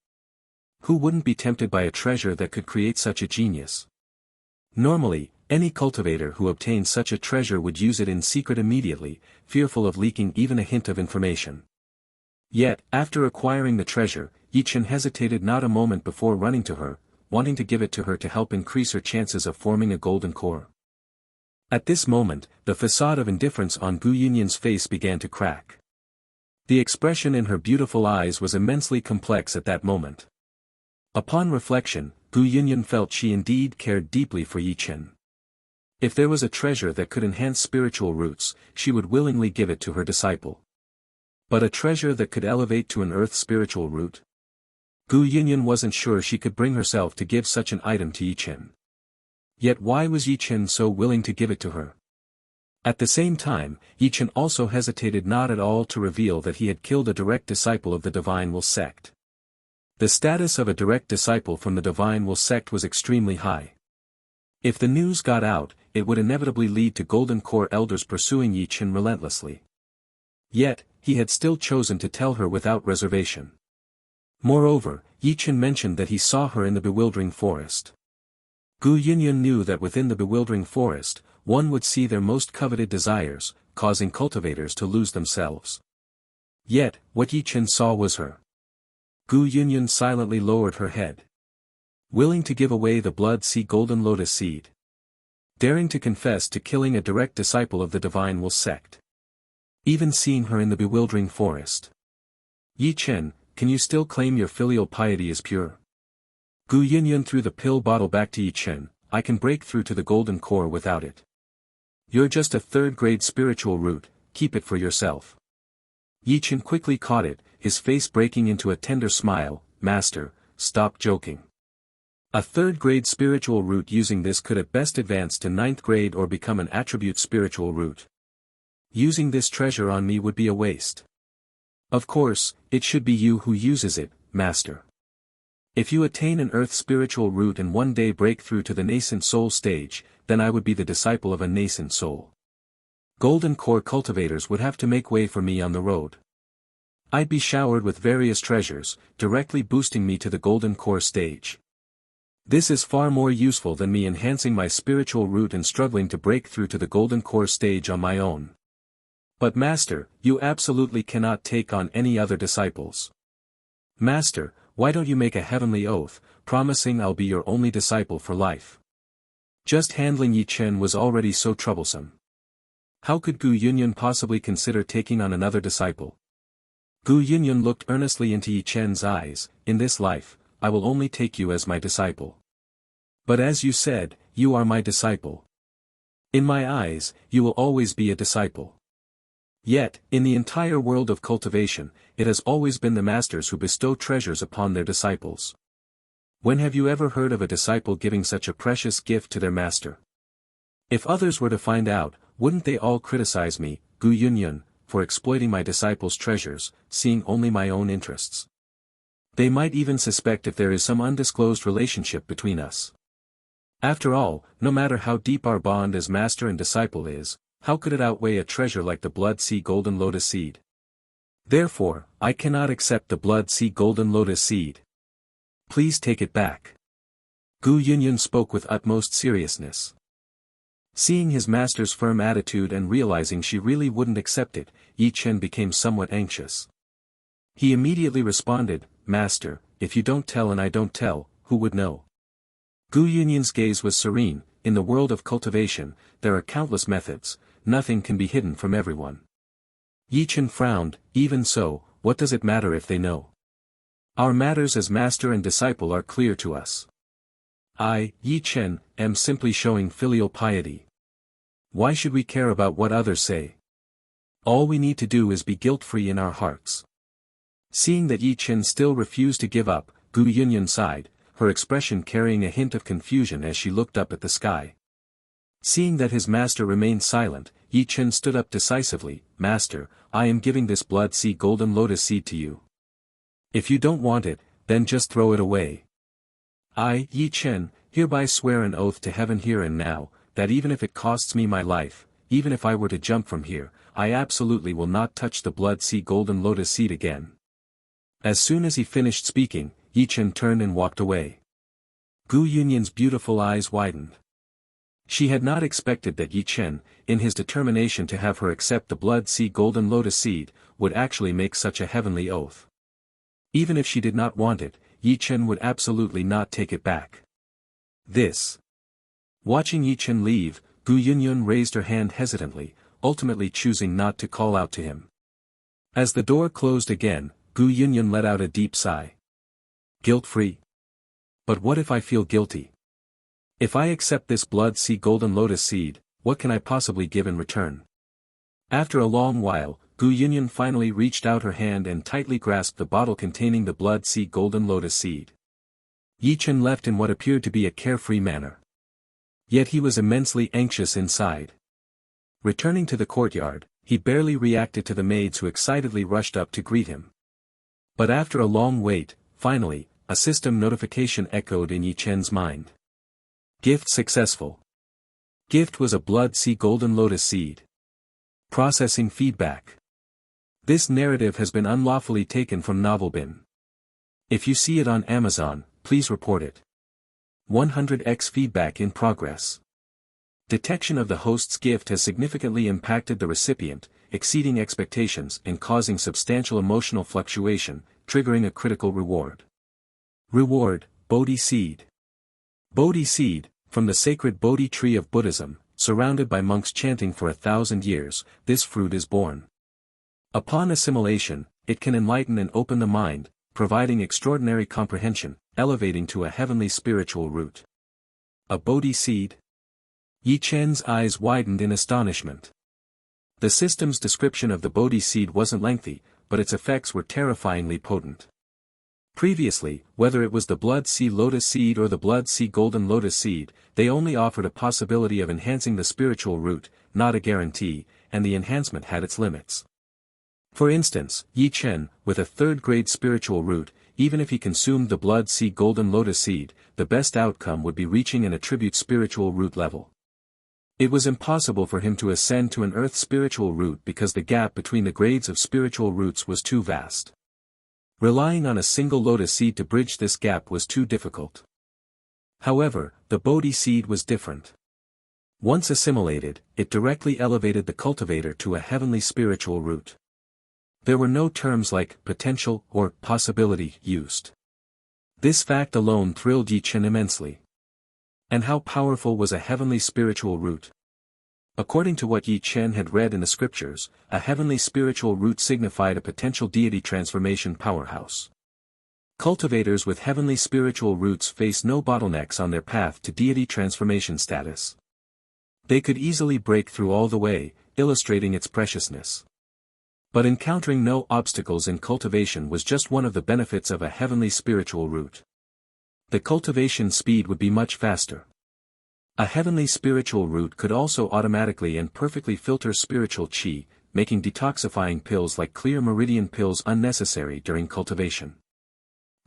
Who wouldn't be tempted by a treasure that could create such a genius? Normally, any cultivator who obtained such a treasure would use it in secret immediately, fearful of leaking even a hint of information. Yet, after acquiring the treasure, Ye Chen hesitated not a moment before running to her, wanting to give it to her to help increase her chances of forming a golden core. At this moment, the facade of indifference on Gu Yunyun's face began to crack. The expression in her beautiful eyes was immensely complex at that moment. Upon reflection, Gu Gu Yunyan felt she indeed cared deeply for Ye Chen. If there was a treasure that could enhance spiritual roots, she would willingly give it to her disciple. But a treasure that could elevate to an earth spiritual root? Gu Yunyan wasn't sure she could bring herself to give such an item to Ye Chen. Yet why was Ye Chen so willing to give it to her? At the same time, Ye Chen also hesitated not at all to reveal that he had killed a direct disciple of the Divine Will sect. The status of a direct disciple from the Divine Will sect was extremely high. If the news got out, it would inevitably lead to Golden Core elders pursuing Ye Chen relentlessly. Yet, he had still chosen to tell her without reservation. Moreover, Ye Chen mentioned that he saw her in the bewildering forest. Gu Yunyan knew that within the bewildering forest, one would see their most coveted desires, causing cultivators to lose themselves. Yet, what Ye Chen saw was her. Gu Yunyan silently lowered her head. Willing to give away the blood sea golden lotus seed. Daring to confess to killing a direct disciple of the Divine Will sect. Even seeing her in the bewildering forest. Ye Chen, can you still claim your filial piety is pure? Gu Yunyan threw the pill bottle back to Ye Chen. I can break through to the Golden Core without it. You're just a third-grade spiritual root, keep it for yourself. Ye Chen quickly caught it, his face breaking into a tender smile. Master, stop joking. A third-grade spiritual root using this could at best advance to 9th grade or become an attribute spiritual root. Using this treasure on me would be a waste. Of course, it should be you who uses it, Master. If you attain an earth spiritual root and one day break through to the nascent soul stage, then I would be the disciple of a nascent soul. Golden Core cultivators would have to make way for me on the road. I'd be showered with various treasures, directly boosting me to the Golden Core stage. This is far more useful than me enhancing my spiritual root and struggling to break through to the Golden Core stage on my own. But Master, you absolutely cannot take on any other disciples. Master, why don't you make a heavenly oath, promising I'll be your only disciple for life? Just handling Ye Chen was already so troublesome. How could Gu Yunyan possibly consider taking on another disciple? Gu Yunyan looked earnestly into Ye Chen's eyes. In this life, I will only take you as my disciple. But as you said, you are my disciple. In my eyes, you will always be a disciple. Yet, in the entire world of cultivation, it has always been the masters who bestow treasures upon their disciples. When have you ever heard of a disciple giving such a precious gift to their master? If others were to find out, wouldn't they all criticize me, Gu Yunyan, for exploiting my disciples' treasures, seeing only my own interests? They might even suspect if there is some undisclosed relationship between us. After all, no matter how deep our bond as master and disciple is, how could it outweigh a treasure like the blood sea golden lotus seed? Therefore, I cannot accept the blood sea golden lotus seed. Please take it back. Gu Yunyan spoke with utmost seriousness. Seeing his master's firm attitude and realizing she really wouldn't accept it, Ye Chen became somewhat anxious. He immediately responded, Master, if you don't tell and I don't tell, who would know? Gu Yunyan's gaze was serene. In the world of cultivation, there are countless methods, nothing can be hidden from everyone. Ye Chen frowned. Even so, what does it matter if they know? Our matters as master and disciple are clear to us. I, Ye Chen, am simply showing filial piety. Why should we care about what others say? All we need to do is be guilt-free in our hearts. Seeing that Ye Chen still refused to give up, Gu Yunyan sighed, her expression carrying a hint of confusion as she looked up at the sky. Seeing that his master remained silent, Ye Chen stood up decisively. Master, I am giving this blood sea golden lotus seed to you. If you don't want it, then just throw it away. I, Ye Chen, hereby swear an oath to heaven here and now, that even if it costs me my life, even if I were to jump from here, I absolutely will not touch the blood sea golden lotus seed again. As soon as he finished speaking, Ye Chen turned and walked away. Gu Yunyan's beautiful eyes widened. She had not expected that Ye Chen, in his determination to have her accept the blood sea golden lotus seed, would actually make such a heavenly oath. Even if she did not want it, Ye Chen would absolutely not take it back. This. Watching Ye Chen leave, Gu Yunyan raised her hand hesitantly, ultimately choosing not to call out to him. As the door closed again, Gu Yunyan let out a deep sigh. Guilt-free. But what if I feel guilty? If I accept this blood sea golden lotus seed, what can I possibly give in return? After a long while, Gu Yunyan finally reached out her hand and tightly grasped the bottle containing the blood sea golden lotus seed. Ye Chen left in what appeared to be a carefree manner. Yet he was immensely anxious inside. Returning to the courtyard, he barely reacted to the maids who excitedly rushed up to greet him. But after a long wait, finally, a system notification echoed in Ye Chen's mind. Gift successful. Gift was a blood sea golden lotus seed. Processing feedback. This narrative has been unlawfully taken from Novelbin. If you see it on Amazon, please report it. 100x feedback in progress. Detection of the host's gift has significantly impacted the recipient, exceeding expectations and causing substantial emotional fluctuation, triggering a critical reward. Reward, Bodhi Seed. Bodhi Seed, from the sacred Bodhi tree of Buddhism, surrounded by monks chanting for 1,000 years, this fruit is born. Upon assimilation, it can enlighten and open the mind, providing extraordinary comprehension, elevating to a heavenly spiritual root. A Bodhi Seed? Ye Chen's eyes widened in astonishment. The system's description of the Bodhi seed wasn't lengthy, but its effects were terrifyingly potent. Previously, whether it was the blood sea lotus seed or the blood sea golden lotus seed, they only offered a possibility of enhancing the spiritual root, not a guarantee, and the enhancement had its limits. For instance, Ye Chen, with a third-grade spiritual root, even if he consumed the blood sea golden lotus seed, the best outcome would be reaching an attribute spiritual root level. It was impossible for him to ascend to an earth spiritual root because the gap between the grades of spiritual roots was too vast. Relying on a single lotus seed to bridge this gap was too difficult. However, the Bodhi seed was different. Once assimilated, it directly elevated the cultivator to a heavenly spiritual root. There were no terms like potential or possibility used. This fact alone thrilled Ye Chen immensely. And how powerful was a heavenly spiritual root? According to what Ye Chen had read in the scriptures, a heavenly spiritual root signified a potential deity transformation powerhouse. Cultivators with heavenly spiritual roots face no bottlenecks on their path to deity transformation status. They could easily break through all the way, illustrating its preciousness. But encountering no obstacles in cultivation was just one of the benefits of a heavenly spiritual root. The cultivation speed would be much faster. A heavenly spiritual root could also automatically and perfectly filter spiritual qi, making detoxifying pills like clear meridian pills unnecessary during cultivation.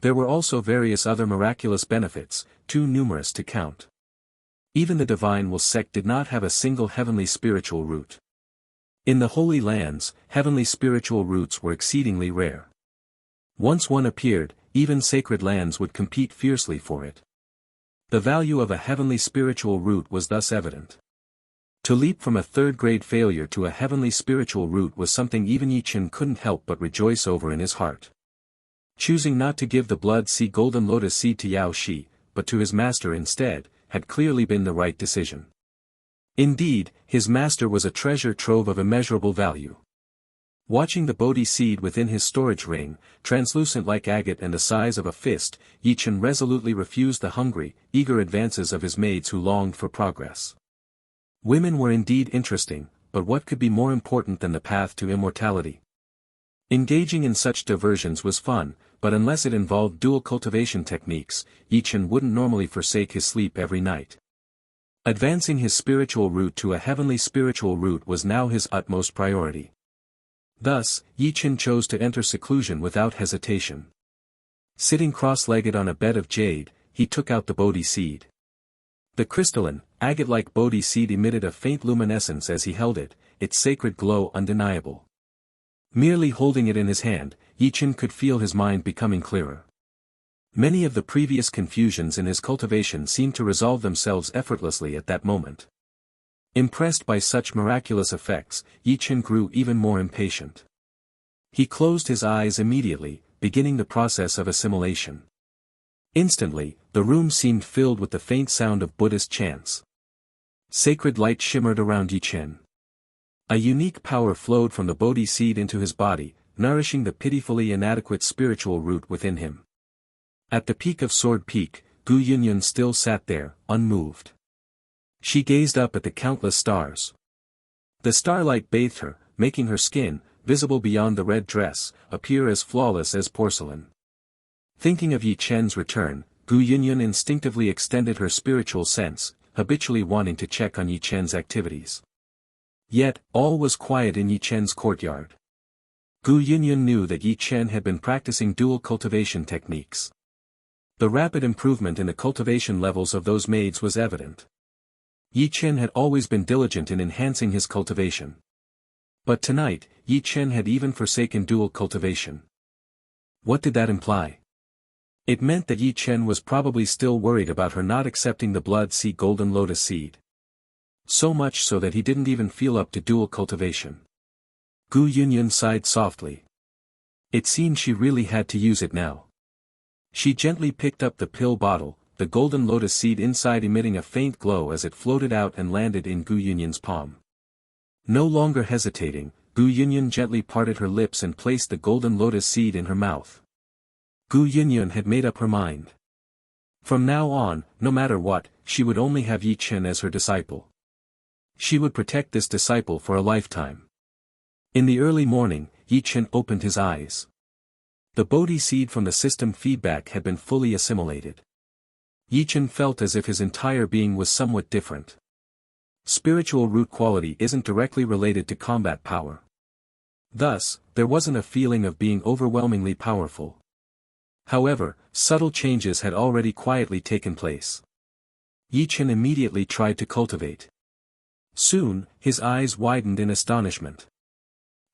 There were also various other miraculous benefits, too numerous to count. Even the divine will sect did not have a single heavenly spiritual root. In the Holy Lands, heavenly spiritual roots were exceedingly rare. Once one appeared, even sacred lands would compete fiercely for it. The value of a heavenly spiritual root was thus evident. To leap from a third-grade failure to a heavenly spiritual root was something even Ye Chen couldn't help but rejoice over in his heart. Choosing not to give the blood sea golden lotus seed to Yao Shi, but to his master instead, had clearly been the right decision. Indeed, his master was a treasure trove of immeasurable value. Watching the Bodhi seed within his storage ring, translucent like agate and the size of a fist, Ye Chen resolutely refused the hungry, eager advances of his maids who longed for progress. Women were indeed interesting, but what could be more important than the path to immortality? Engaging in such diversions was fun, but unless it involved dual cultivation techniques, Ye Chen wouldn't normally forsake his sleep every night. Advancing his spiritual root to a heavenly spiritual root was now his utmost priority. Thus, Ye Chen chose to enter seclusion without hesitation. Sitting cross-legged on a bed of jade, he took out the Bodhi seed. The crystalline, agate-like Bodhi seed emitted a faint luminescence as he held it, its sacred glow undeniable. Merely holding it in his hand, Ye Chen could feel his mind becoming clearer. Many of the previous confusions in his cultivation seemed to resolve themselves effortlessly at that moment. Impressed by such miraculous effects, Ye Chen grew even more impatient. He closed his eyes immediately, beginning the process of assimilation. Instantly, the room seemed filled with the faint sound of Buddhist chants. Sacred light shimmered around Ye Chen. A unique power flowed from the Bodhi seed into his body, nourishing the pitifully inadequate spiritual root within him. At the peak of Sword Peak, Gu Yunyun still sat there, unmoved. She gazed up at the countless stars. The starlight bathed her, making her skin, visible beyond the red dress, appear as flawless as porcelain. Thinking of Ye Chen's return, Gu Yunyun instinctively extended her spiritual sense, habitually wanting to check on Ye Chen's activities. Yet, all was quiet in Ye Chen's courtyard. Gu Yunyun knew that Ye Chen had been practicing dual cultivation techniques. The rapid improvement in the cultivation levels of those maids was evident. Ye Chen had always been diligent in enhancing his cultivation. But tonight, Ye Chen had even forsaken dual cultivation. What did that imply? It meant that Ye Chen was probably still worried about her not accepting the blood sea golden lotus seed. So much so that he didn't even feel up to dual cultivation. Gu Yunyun sighed softly. It seemed she really had to use it now. She gently picked up the pill bottle, the golden lotus seed inside emitting a faint glow as it floated out and landed in Gu Yunyun's palm. No longer hesitating, Gu Yunyun gently parted her lips and placed the golden lotus seed in her mouth. Gu Yunyun had made up her mind. From now on, no matter what, she would only have Ye Chen as her disciple. She would protect this disciple for a lifetime. In the early morning, Ye Chen opened his eyes. The Bodhi seed from the system feedback had been fully assimilated. Ye Chen felt as if his entire being was somewhat different. Spiritual root quality isn't directly related to combat power. Thus, there wasn't a feeling of being overwhelmingly powerful. However, subtle changes had already quietly taken place. Ye Chen immediately tried to cultivate. Soon, his eyes widened in astonishment.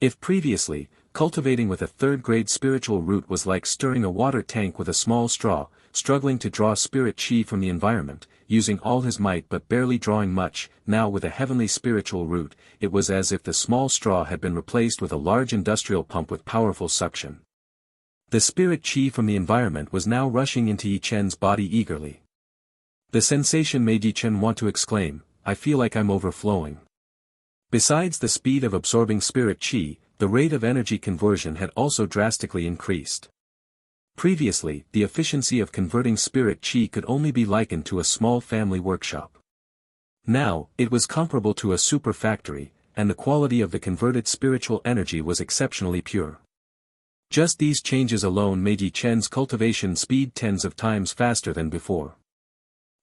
If previously, cultivating with a third-grade spiritual root was like stirring a water tank with a small straw, struggling to draw spirit chi from the environment, using all his might but barely drawing much, now with a heavenly spiritual root, it was as if the small straw had been replaced with a large industrial pump with powerful suction. The spirit chi from the environment was now rushing into Ye Chen's body eagerly. The sensation made Ye Chen want to exclaim, "I feel like I'm overflowing." Besides the speed of absorbing spirit chi, the rate of energy conversion had also drastically increased. Previously, the efficiency of converting spirit chi could only be likened to a small family workshop. Now, it was comparable to a super factory, and the quality of the converted spiritual energy was exceptionally pure. Just these changes alone made Ye Chen's cultivation speed tens of times faster than before.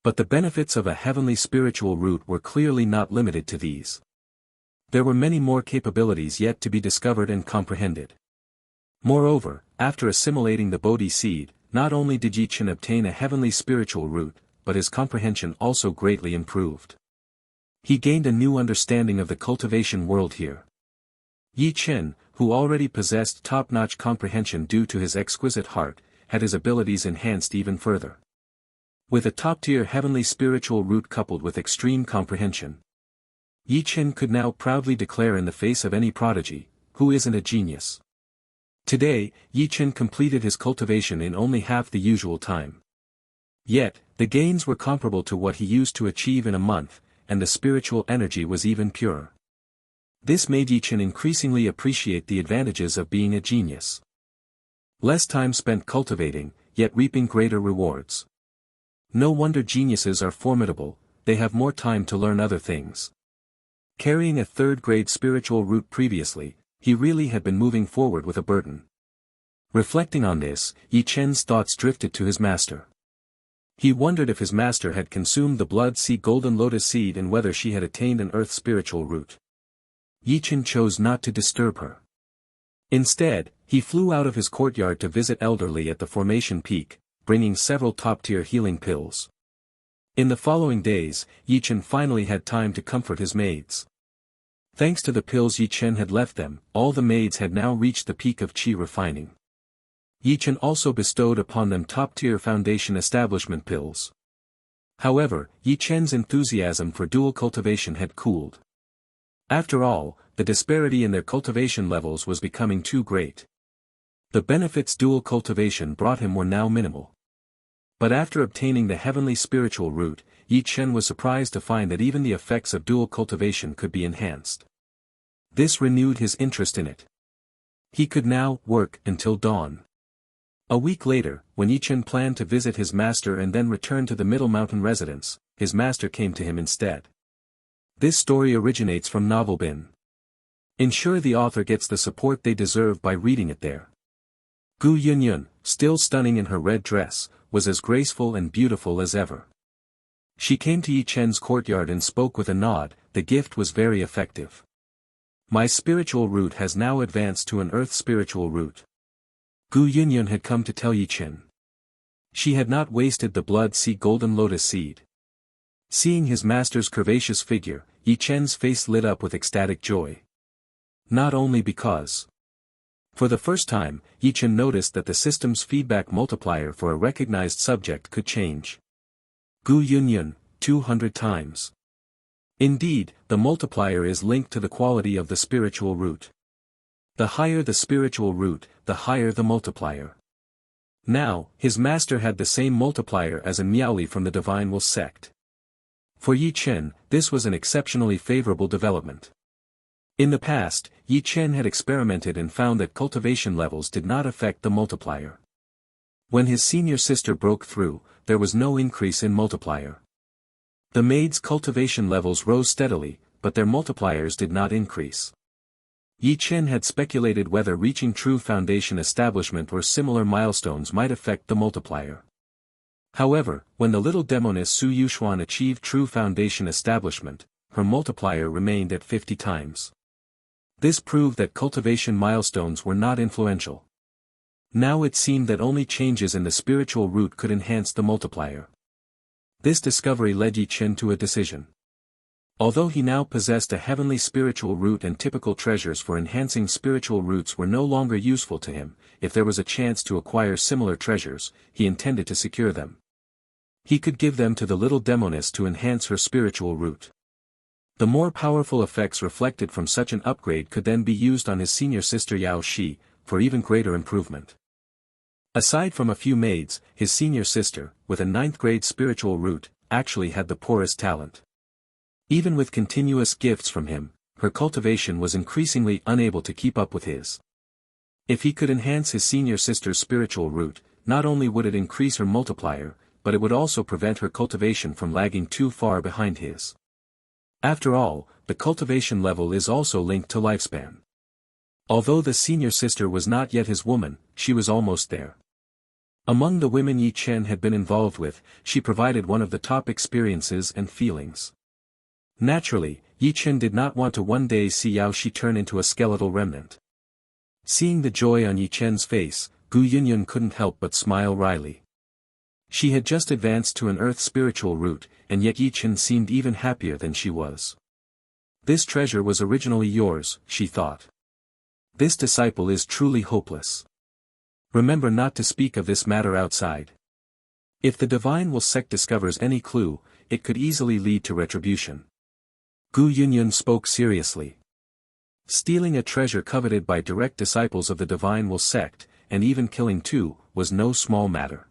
But the benefits of a heavenly spiritual root were clearly not limited to these. There were many more capabilities yet to be discovered and comprehended. Moreover, after assimilating the Bodhi seed, not only did Ye Chen obtain a heavenly spiritual root, but his comprehension also greatly improved. He gained a new understanding of the cultivation world here. Ye Chen, who already possessed top-notch comprehension due to his exquisite heart, had his abilities enhanced even further. With a top-tier heavenly spiritual root coupled with extreme comprehension, Ye Chen could now proudly declare in the face of any prodigy, "Who isn't a genius?" Today, Ye Chen completed his cultivation in only half the usual time. Yet, the gains were comparable to what he used to achieve in a month, and the spiritual energy was even purer. This made Ye Chen increasingly appreciate the advantages of being a genius. Less time spent cultivating, yet reaping greater rewards. No wonder geniuses are formidable, they have more time to learn other things. Carrying a third-grade spiritual root previously, he really had been moving forward with a burden. Reflecting on this, Ye Chen's thoughts drifted to his master. He wondered if his master had consumed the blood sea golden lotus seed and whether she had attained an earth spiritual root. Ye Chen chose not to disturb her. Instead, he flew out of his courtyard to visit elderly at the formation peak, bringing several top-tier healing pills. In the following days, Ye Chen finally had time to comfort his maids. Thanks to the pills Ye Chen had left them, all the maids had now reached the peak of qi refining. Ye Chen also bestowed upon them top-tier foundation establishment pills. However, Ye Chen's enthusiasm for dual cultivation had cooled. After all, the disparity in their cultivation levels was becoming too great. The benefits dual cultivation brought him were now minimal. But after obtaining the heavenly spiritual root, Ye Chen was surprised to find that even the effects of dual cultivation could be enhanced. This renewed his interest in it. He could now work until dawn. A week later, when Ye Chen planned to visit his master and then return to the Middle Mountain residence, his master came to him instead. This story originates from Novelbin. Ensure the author gets the support they deserve by reading it there. Gu Yunyun, still stunning in her red dress, was as graceful and beautiful as ever. She came to Ye Chen's courtyard and spoke with a nod. The gift was very effective. My spiritual root has now advanced to an earth spiritual root. Gu Yunyun had come to tell Ye Chen. She had not wasted the blood sea golden lotus seed. Seeing his master's curvaceous figure, Ye Chen's face lit up with ecstatic joy. Not only because. For the first time, Ye Chen noticed that the system's feedback multiplier for a recognized subject could change. Gu Yunyun, 200 times. Indeed, the multiplier is linked to the quality of the spiritual root. The higher the spiritual root, the higher the multiplier. Now, his master had the same multiplier as a Miaoli from the Divine Will sect. For Ye Chen, this was an exceptionally favorable development. In the past, Ye Chen had experimented and found that cultivation levels did not affect the multiplier. When his senior sister broke through, there was no increase in multiplier. The maid's cultivation levels rose steadily, but their multipliers did not increase. Ye Chen had speculated whether reaching true foundation establishment or similar milestones might affect the multiplier. However, when the little demoness Su Yuxuan achieved true foundation establishment, her multiplier remained at 50 times. This proved that cultivation milestones were not influential. Now it seemed that only changes in the spiritual root could enhance the multiplier. This discovery led Ye Chen to a decision. Although he now possessed a heavenly spiritual root and typical treasures for enhancing spiritual roots were no longer useful to him, if there was a chance to acquire similar treasures, he intended to secure them. He could give them to the little demoness to enhance her spiritual root. The more powerful effects reflected from such an upgrade could then be used on his senior sister Yao Shi, for even greater improvement. Aside from a few maids, his senior sister, with a 9th grade spiritual root, actually had the poorest talent. Even with continuous gifts from him, her cultivation was increasingly unable to keep up with his. If he could enhance his senior sister's spiritual root, not only would it increase her multiplier, but it would also prevent her cultivation from lagging too far behind his. After all, the cultivation level is also linked to lifespan. Although the senior sister was not yet his woman, she was almost there. Among the women Ye Chen had been involved with, she provided one of the top experiences and feelings. Naturally, Ye Chen did not want to one day see Yao Shi turn into a skeletal remnant. Seeing the joy on Ye Chen's face, Gu Yunyun couldn't help but smile wryly. She had just advanced to an earth spiritual root, and yet Ye Chen seemed even happier than she was. This treasure was originally yours, she thought. This disciple is truly hopeless. Remember not to speak of this matter outside. If the Divine Will sect discovers any clue, it could easily lead to retribution. Gu Yunyun spoke seriously. Stealing a treasure coveted by direct disciples of the Divine Will sect, and even killing two, was no small matter.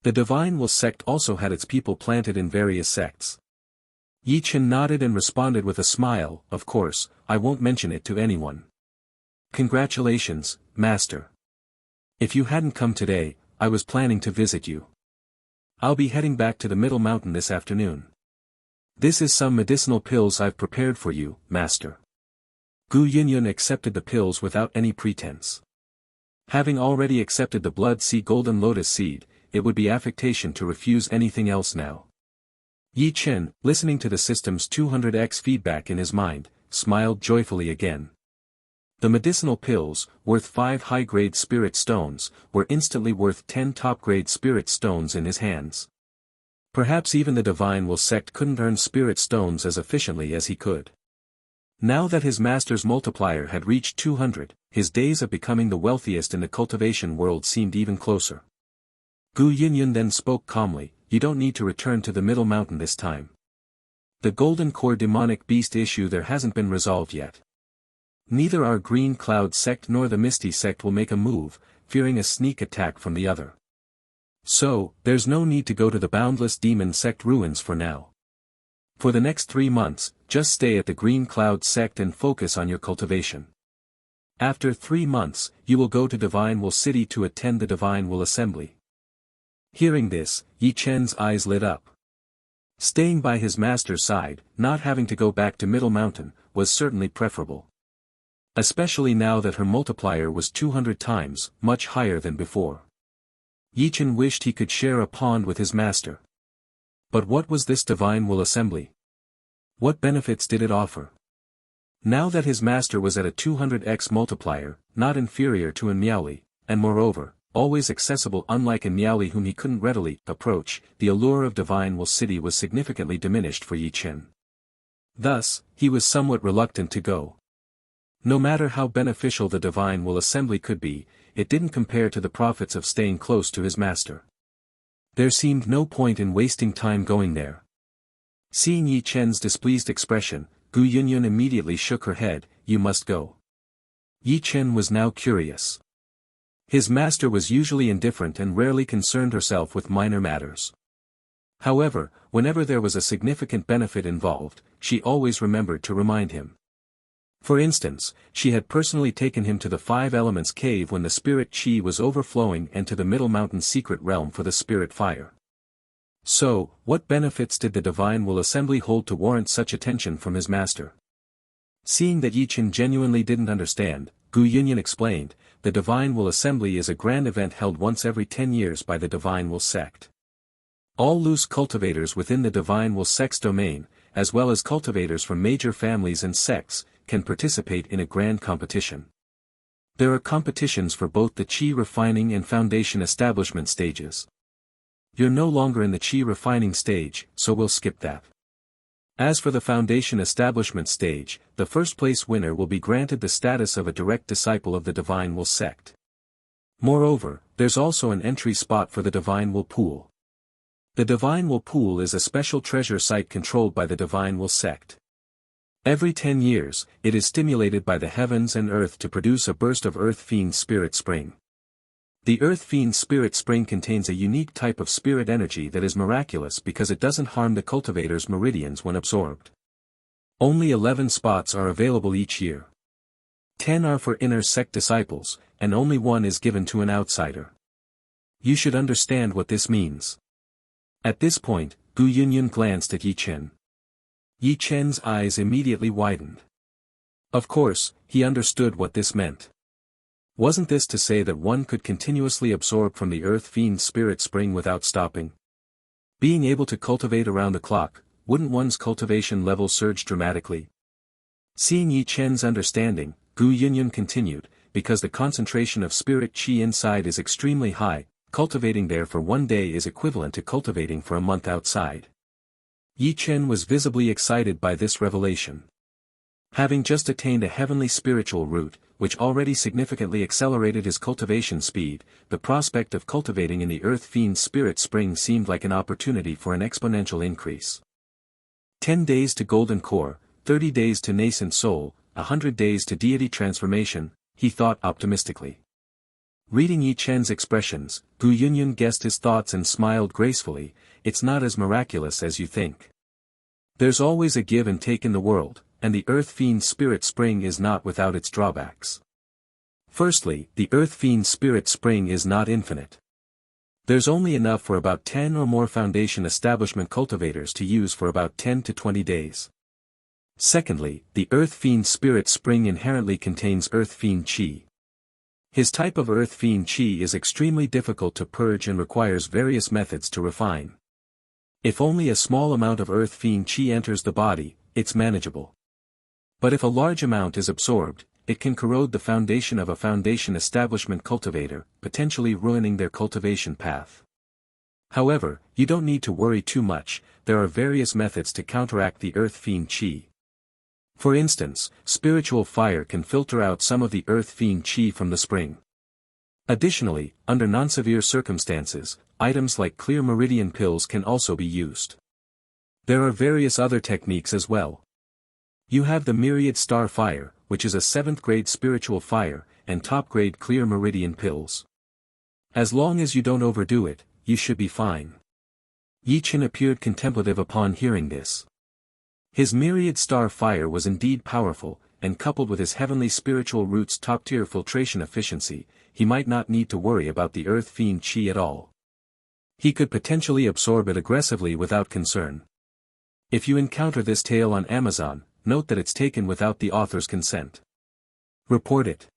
The Divine Will sect also had its people planted in various sects. Ye Chen nodded and responded with a smile, of course, I won't mention it to anyone. Congratulations, Master. If you hadn't come today, I was planning to visit you. I'll be heading back to the Middle Mountain this afternoon. This is some medicinal pills I've prepared for you, Master. Gu Yunyun accepted the pills without any pretense. Having already accepted the blood sea golden lotus seed, it would be affectation to refuse anything else now. Ye Chen, listening to the system's 200x feedback in his mind, smiled joyfully again. The medicinal pills, worth 5 high-grade spirit stones, were instantly worth 10 top-grade spirit stones in his hands. Perhaps even the Divine Will sect couldn't earn spirit stones as efficiently as he could. Now that his master's multiplier had reached 200, his days of becoming the wealthiest in the cultivation world seemed even closer. Gu Yunyun then spoke calmly, you don't need to return to the Middle Mountain this time. The Golden Core demonic beast issue there hasn't been resolved yet. Neither our Green Cloud sect nor the Misty sect will make a move, fearing a sneak attack from the other. So, there's no need to go to the Boundless Demon sect ruins for now. For the next 3 months, just stay at the Green Cloud sect and focus on your cultivation. After 3 months, you will go to Divine Will City to attend the Divine Will Assembly. Hearing this, Ye Chen's eyes lit up. Staying by his master's side, not having to go back to Middle Mountain, was certainly preferable. Especially now that her multiplier was 200 times, much higher than before. Ye Chen wished he could share a pond with his master. But what was this Divine Will Assembly? What benefits did it offer? Now that his master was at a 200x multiplier, not inferior to a Miaoli, and moreover, always accessible unlike a Miaoli whom he couldn't readily approach, the allure of Divine Will City was significantly diminished for Ye Chen. Thus, he was somewhat reluctant to go. No matter how beneficial the Divine Will Assembly could be, it didn't compare to the profits of staying close to his master. There seemed no point in wasting time going there. Seeing Ye Chen's displeased expression, Gu Yunyun immediately shook her head. You must go. Ye Chen was now curious. His master was usually indifferent and rarely concerned herself with minor matters. However, whenever there was a significant benefit involved, she always remembered to remind him. For instance, she had personally taken him to the Five Elements cave when the spirit chi was overflowing and to the Middle Mountain secret realm for the spirit fire. So, what benefits did the Divine Will Assembly hold to warrant such attention from his master? Seeing that Ye Chen genuinely didn't understand, Gu Yunyun explained, the Divine Will Assembly is a grand event held once every 10 years by the Divine Will sect. All loose cultivators within the Divine Will sect's domain, as well as cultivators from major families and sects, can participate in a grand competition. There are competitions for both the Qi refining and foundation establishment stages. You're no longer in the Qi refining stage, so we'll skip that. As for the foundation establishment stage, the first place winner will be granted the status of a direct disciple of the Divine Will sect. Moreover, there's also an entry spot for the Divine Will pool. The Divine Will pool is a special treasure site controlled by the Divine Will sect. Every 10 years, it is stimulated by the heavens and earth to produce a burst of Earth Fiend Spirit Spring. The Earth Fiend Spirit Spring contains a unique type of spirit energy that is miraculous because it doesn't harm the cultivator's meridians when absorbed. Only 11 spots are available each year. 10 are for inner sect disciples, and only 1 is given to an outsider. You should understand what this means. At this point, Gu Yunyun glanced at Ye Chen. Ye Chen's eyes immediately widened. Of course, he understood what this meant. Wasn't this to say that one could continuously absorb from the Earth Fiend Spirit Spring without stopping? Being able to cultivate around the clock, wouldn't one's cultivation level surge dramatically? Seeing Ye Chen's understanding, Gu Yunyun continued, because the concentration of spirit qi inside is extremely high, cultivating there for 1 day is equivalent to cultivating for a month outside. Ye Chen was visibly excited by this revelation. Having just attained a heavenly spiritual root, which already significantly accelerated his cultivation speed, the prospect of cultivating in the Earth Fiend Spirit Spring seemed like an opportunity for an exponential increase. 10 days to Golden Core, 30 days to Nascent Soul, 100 days to Deity Transformation, he thought optimistically. Reading Ye Chen's expressions, Gu Yunyun guessed his thoughts and smiled gracefully. It's not as miraculous as you think. There's always a give and take in the world, and the Earth Fiend Spirit Spring is not without its drawbacks. Firstly, the Earth Fiend Spirit Spring is not infinite. There's only enough for about 10 or more foundation establishment cultivators to use for about 10 to 20 days. Secondly, the Earth Fiend Spirit Spring inherently contains Earth Fiend Qi. His type of Earth Fiend Qi is extremely difficult to purge and requires various methods to refine. If only a small amount of Earth Fiend Qi enters the body, it's manageable. But if a large amount is absorbed, it can corrode the foundation of a foundation establishment cultivator, potentially ruining their cultivation path. However, you don't need to worry too much, there are various methods to counteract the Earth Fiend Qi. For instance, spiritual fire can filter out some of the Earth Fiend Qi from the spring. Additionally, under non-severe circumstances, items like clear meridian pills can also be used. There are various other techniques as well. You have the Myriad Star Fire, which is a 7th grade spiritual fire, and top grade clear meridian pills. As long as you don't overdo it, you should be fine. Ye Chen appeared contemplative upon hearing this. His Myriad Star Fire was indeed powerful, and coupled with his heavenly spiritual root's top-tier filtration efficiency, he might not need to worry about the earth fiend chi at all. He could potentially absorb it aggressively without concern. If you encounter this tale on Amazon, note that it's taken without the author's consent. Report it.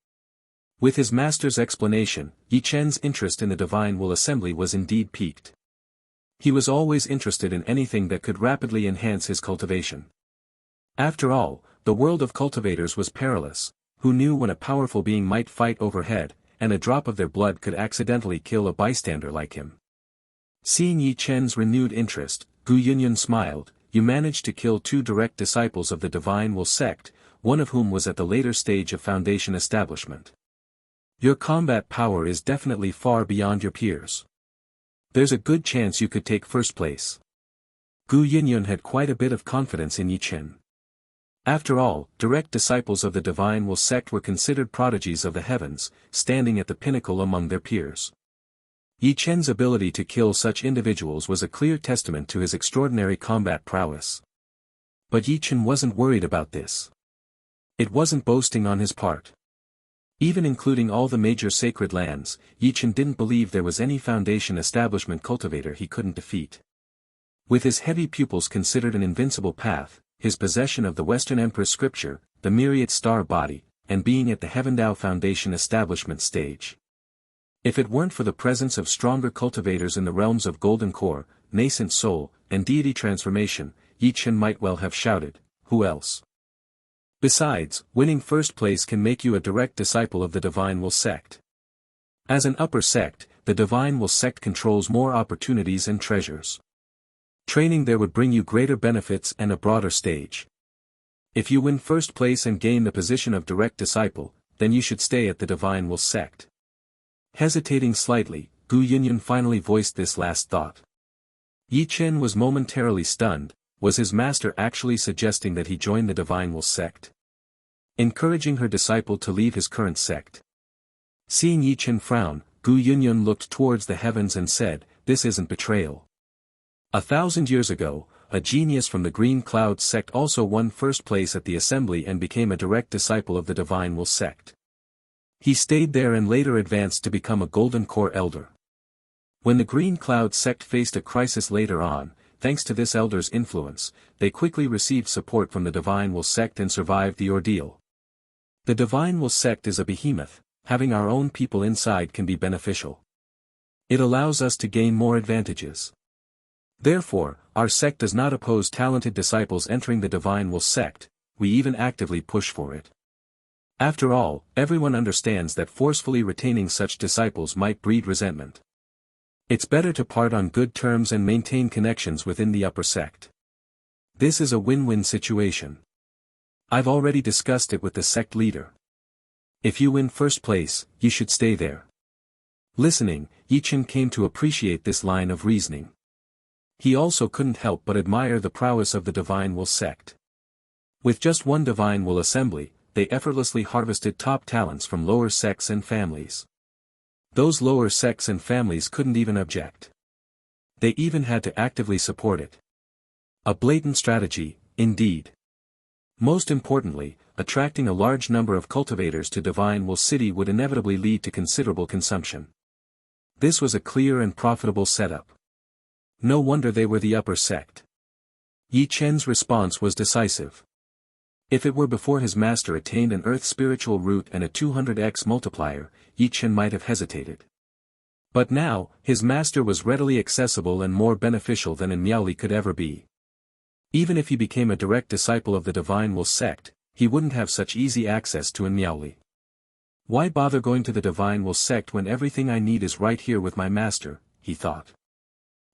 With his master's explanation, Ye Chen's interest in the divine will assembly was indeed piqued. He was always interested in anything that could rapidly enhance his cultivation. After all, the world of cultivators was perilous. Who knew when a powerful being might fight overhead, and a drop of their blood could accidentally kill a bystander like him. Seeing Ye Chen's renewed interest, Gu Yunyun smiled. You managed to kill 2 direct disciples of the Divine Will sect, one of whom was at the later stage of Foundation establishment. Your combat power is definitely far beyond your peers. There's a good chance you could take first place. Gu Yunyun had quite a bit of confidence in Ye Chen. After all, direct disciples of the Divine Will sect were considered prodigies of the heavens, standing at the pinnacle among their peers. Ye Chen's ability to kill such individuals was a clear testament to his extraordinary combat prowess. But Ye Chen wasn't worried about this. It wasn't boasting on his part. Even including all the major sacred lands, Ye Chen didn't believe there was any Foundation establishment cultivator he couldn't defeat. With his heavy pupils considered an invincible path, his possession of the Western Empress scripture, the myriad star body, and being at the Heavendao Foundation establishment stage. If it weren't for the presence of stronger cultivators in the realms of Golden Core, Nascent Soul, and Deity Transformation, Ye Chen might well have shouted, who else? Besides, winning first place can make you a direct disciple of the Divine Will sect. As an upper sect, the Divine Will sect controls more opportunities and treasures. Training there would bring you greater benefits and a broader stage. If you win first place and gain the position of direct disciple, then you should stay at the Divine Will sect. Hesitating slightly, Gu Yunyun finally voiced this last thought. Ye Chen was momentarily stunned. Was his master actually suggesting that he join the Divine Will sect? Encouraging her disciple to leave his current sect. Seeing Ye Chen frown, Gu Yunyun looked towards the heavens and said, this isn't betrayal. 1,000 years ago, a genius from the Green Cloud sect also won first place at the assembly and became a direct disciple of the Divine Will sect. He stayed there and later advanced to become a Golden Core elder. When the Green Cloud sect faced a crisis later on, thanks to this elder's influence, they quickly received support from the Divine Will sect and survived the ordeal. The Divine Will sect is a behemoth. Having our own people inside can be beneficial. It allows us to gain more advantages. Therefore, our sect does not oppose talented disciples entering the Divine Will sect, we even actively push for it. After all, everyone understands that forcefully retaining such disciples might breed resentment. It's better to part on good terms and maintain connections within the upper sect. This is a win-win situation. I've already discussed it with the sect leader. If you win first place, you should stay there. Listening, Ye Chen came to appreciate this line of reasoning. He also couldn't help but admire the prowess of the Divine Will sect. With just one Divine Will assembly, they effortlessly harvested top talents from lower sects and families. Those lower sects and families couldn't even object. They even had to actively support it. A blatant strategy, indeed. Most importantly, attracting a large number of cultivators to Divine Will City would inevitably lead to considerable consumption. This was a clear and profitable setup. No wonder they were the upper sect. Ye Chen's response was decisive. If it were before his master attained an earth spiritual root and a 200x multiplier, Ye Chen might have hesitated. But now, his master was readily accessible and more beneficial than in Miaoli could ever be. Even if he became a direct disciple of the Divine Will sect, he wouldn't have such easy access to in Miaoli. Why bother going to the Divine Will sect when everything I need is right here with my master, he thought.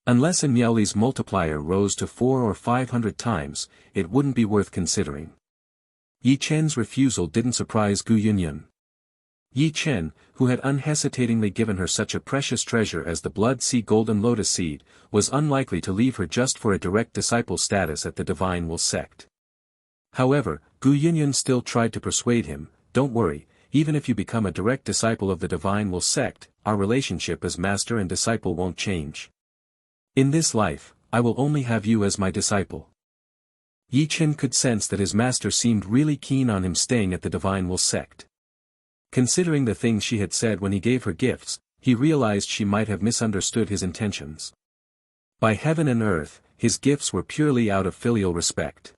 Unless in Miaoli's multiplier rose to 400 or 500 times, it wouldn't be worth considering. Ye Chen's refusal didn't surprise Gu Yunyun. Ye Chen, who had unhesitatingly given her such a precious treasure as the Blood Sea Golden Lotus Seed, was unlikely to leave her just for a direct disciple status at the Divine Will sect. However, Gu Yunyun still tried to persuade him, don't worry, even if you become a direct disciple of the Divine Will sect, our relationship as master and disciple won't change. In this life, I will only have you as my disciple. Ye Chen could sense that his master seemed really keen on him staying at the Divine Will sect. Considering the things she had said when he gave her gifts, he realized she might have misunderstood his intentions. By heaven and earth, his gifts were purely out of filial respect.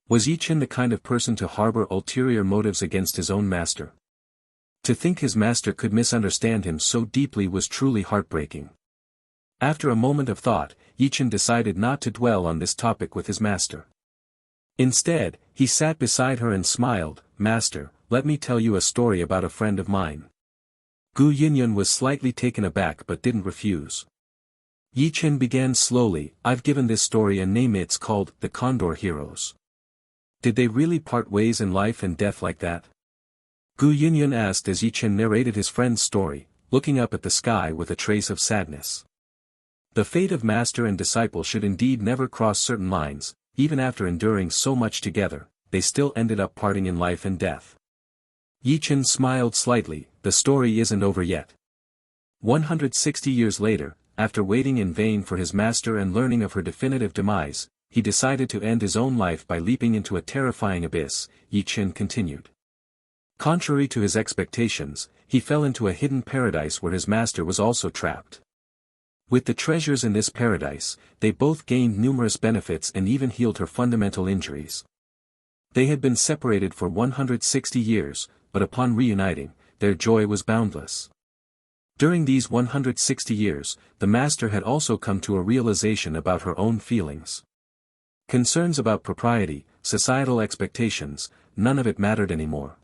Was Ye Chen the kind of person to harbor ulterior motives against his own master? To think his master could misunderstand him so deeply was truly heartbreaking. After a moment of thought, Ye Chen decided not to dwell on this topic with his master. Instead, he sat beside her and smiled. "Master, let me tell you a story about a friend of mine." Gu Yunyun was slightly taken aback but didn't refuse. Ye Chen began slowly. "I've given this story a name, it's called The Condor Heroes." "Did they really part ways in life and death like that?" Gu Yunyun asked as Ye Chen narrated his friend's story, looking up at the sky with a trace of sadness. The fate of master and disciple should indeed never cross certain lines. Even after enduring so much together, they still ended up parting in life and death. Ye Chen smiled slightly. "The story isn't over yet." 160 years later, after waiting in vain for his master and learning of her definitive demise, he decided to end his own life by leaping into a terrifying abyss. Ye Chen continued. Contrary to his expectations, he fell into a hidden paradise where his master was also trapped. With the treasures in this paradise, they both gained numerous benefits and even healed her fundamental injuries. They had been separated for 160 years, but upon reuniting, their joy was boundless. During these 160 years, the master had also come to a realization about her own feelings. Concerns about propriety, societal expectations, none of it mattered anymore.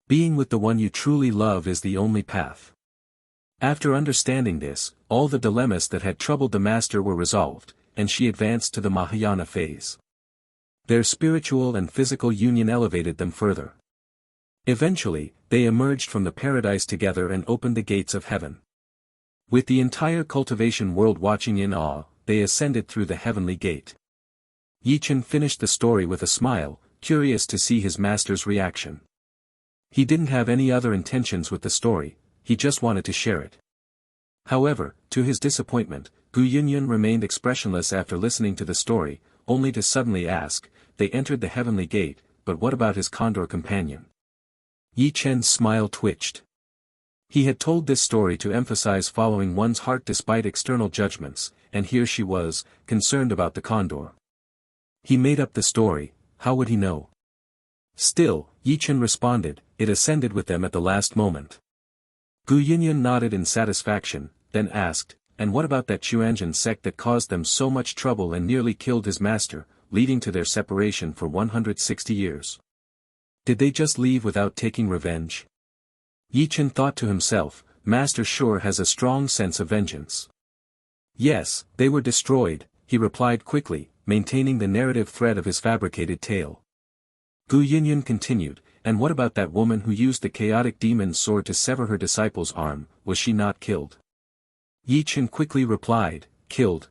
Being with the one you truly love is the only path. After understanding this, all the dilemmas that had troubled the master were resolved, and she advanced to the Mahayana phase. Their spiritual and physical union elevated them further. Eventually, they emerged from the paradise together and opened the gates of heaven. With the entire cultivation world watching in awe, they ascended through the heavenly gate. Ye Chen finished the story with a smile, curious to see his master's reaction. He didn't have any other intentions with the story, he just wanted to share it. However, to his disappointment, Gu Yunyun remained expressionless after listening to the story, only to suddenly ask, "They entered the heavenly gate, but what about his condor companion?" Ye Chen's smile twitched. He had told this story to emphasize following one's heart despite external judgments, and here she was, concerned about the condor. He made up the story, how would he know? Still, Ye Chen responded, "It ascended with them at the last moment." Gu Yunyun nodded in satisfaction, then asked, "And what about that Chuanjian sect that caused them so much trouble and nearly killed his master, leading to their separation for 160 years? Did they just leave without taking revenge?" Ye Chen thought to himself, "Master sure has a strong sense of vengeance." "Yes, they were destroyed," he replied quickly, maintaining the narrative thread of his fabricated tale. Gu Yunyun continued, "And what about that woman who used the chaotic demon's sword to sever her disciple's arm, was she not killed?" Ye Chen quickly replied, Killed.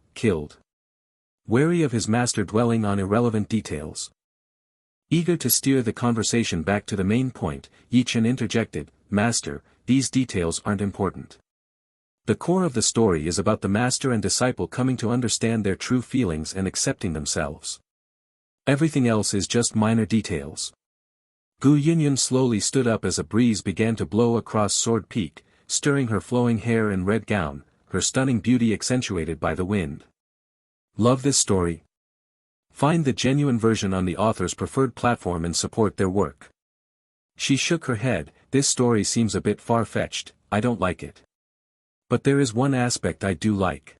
Wary of his master dwelling on irrelevant details. Eager to steer the conversation back to the main point, Ye Chen interjected, "Master, these details aren't important. The core of the story is about the master and disciple coming to understand their true feelings and accepting themselves. Everything else is just minor details." Gu Yunyun slowly stood up as a breeze began to blow across Sword Peak, stirring her flowing hair and red gown, her stunning beauty accentuated by the wind. Love this story? Find the genuine version on the author's preferred platform and support their work. She shook her head, "This story seems a bit far-fetched, I don't like it. But there is one aspect I do like.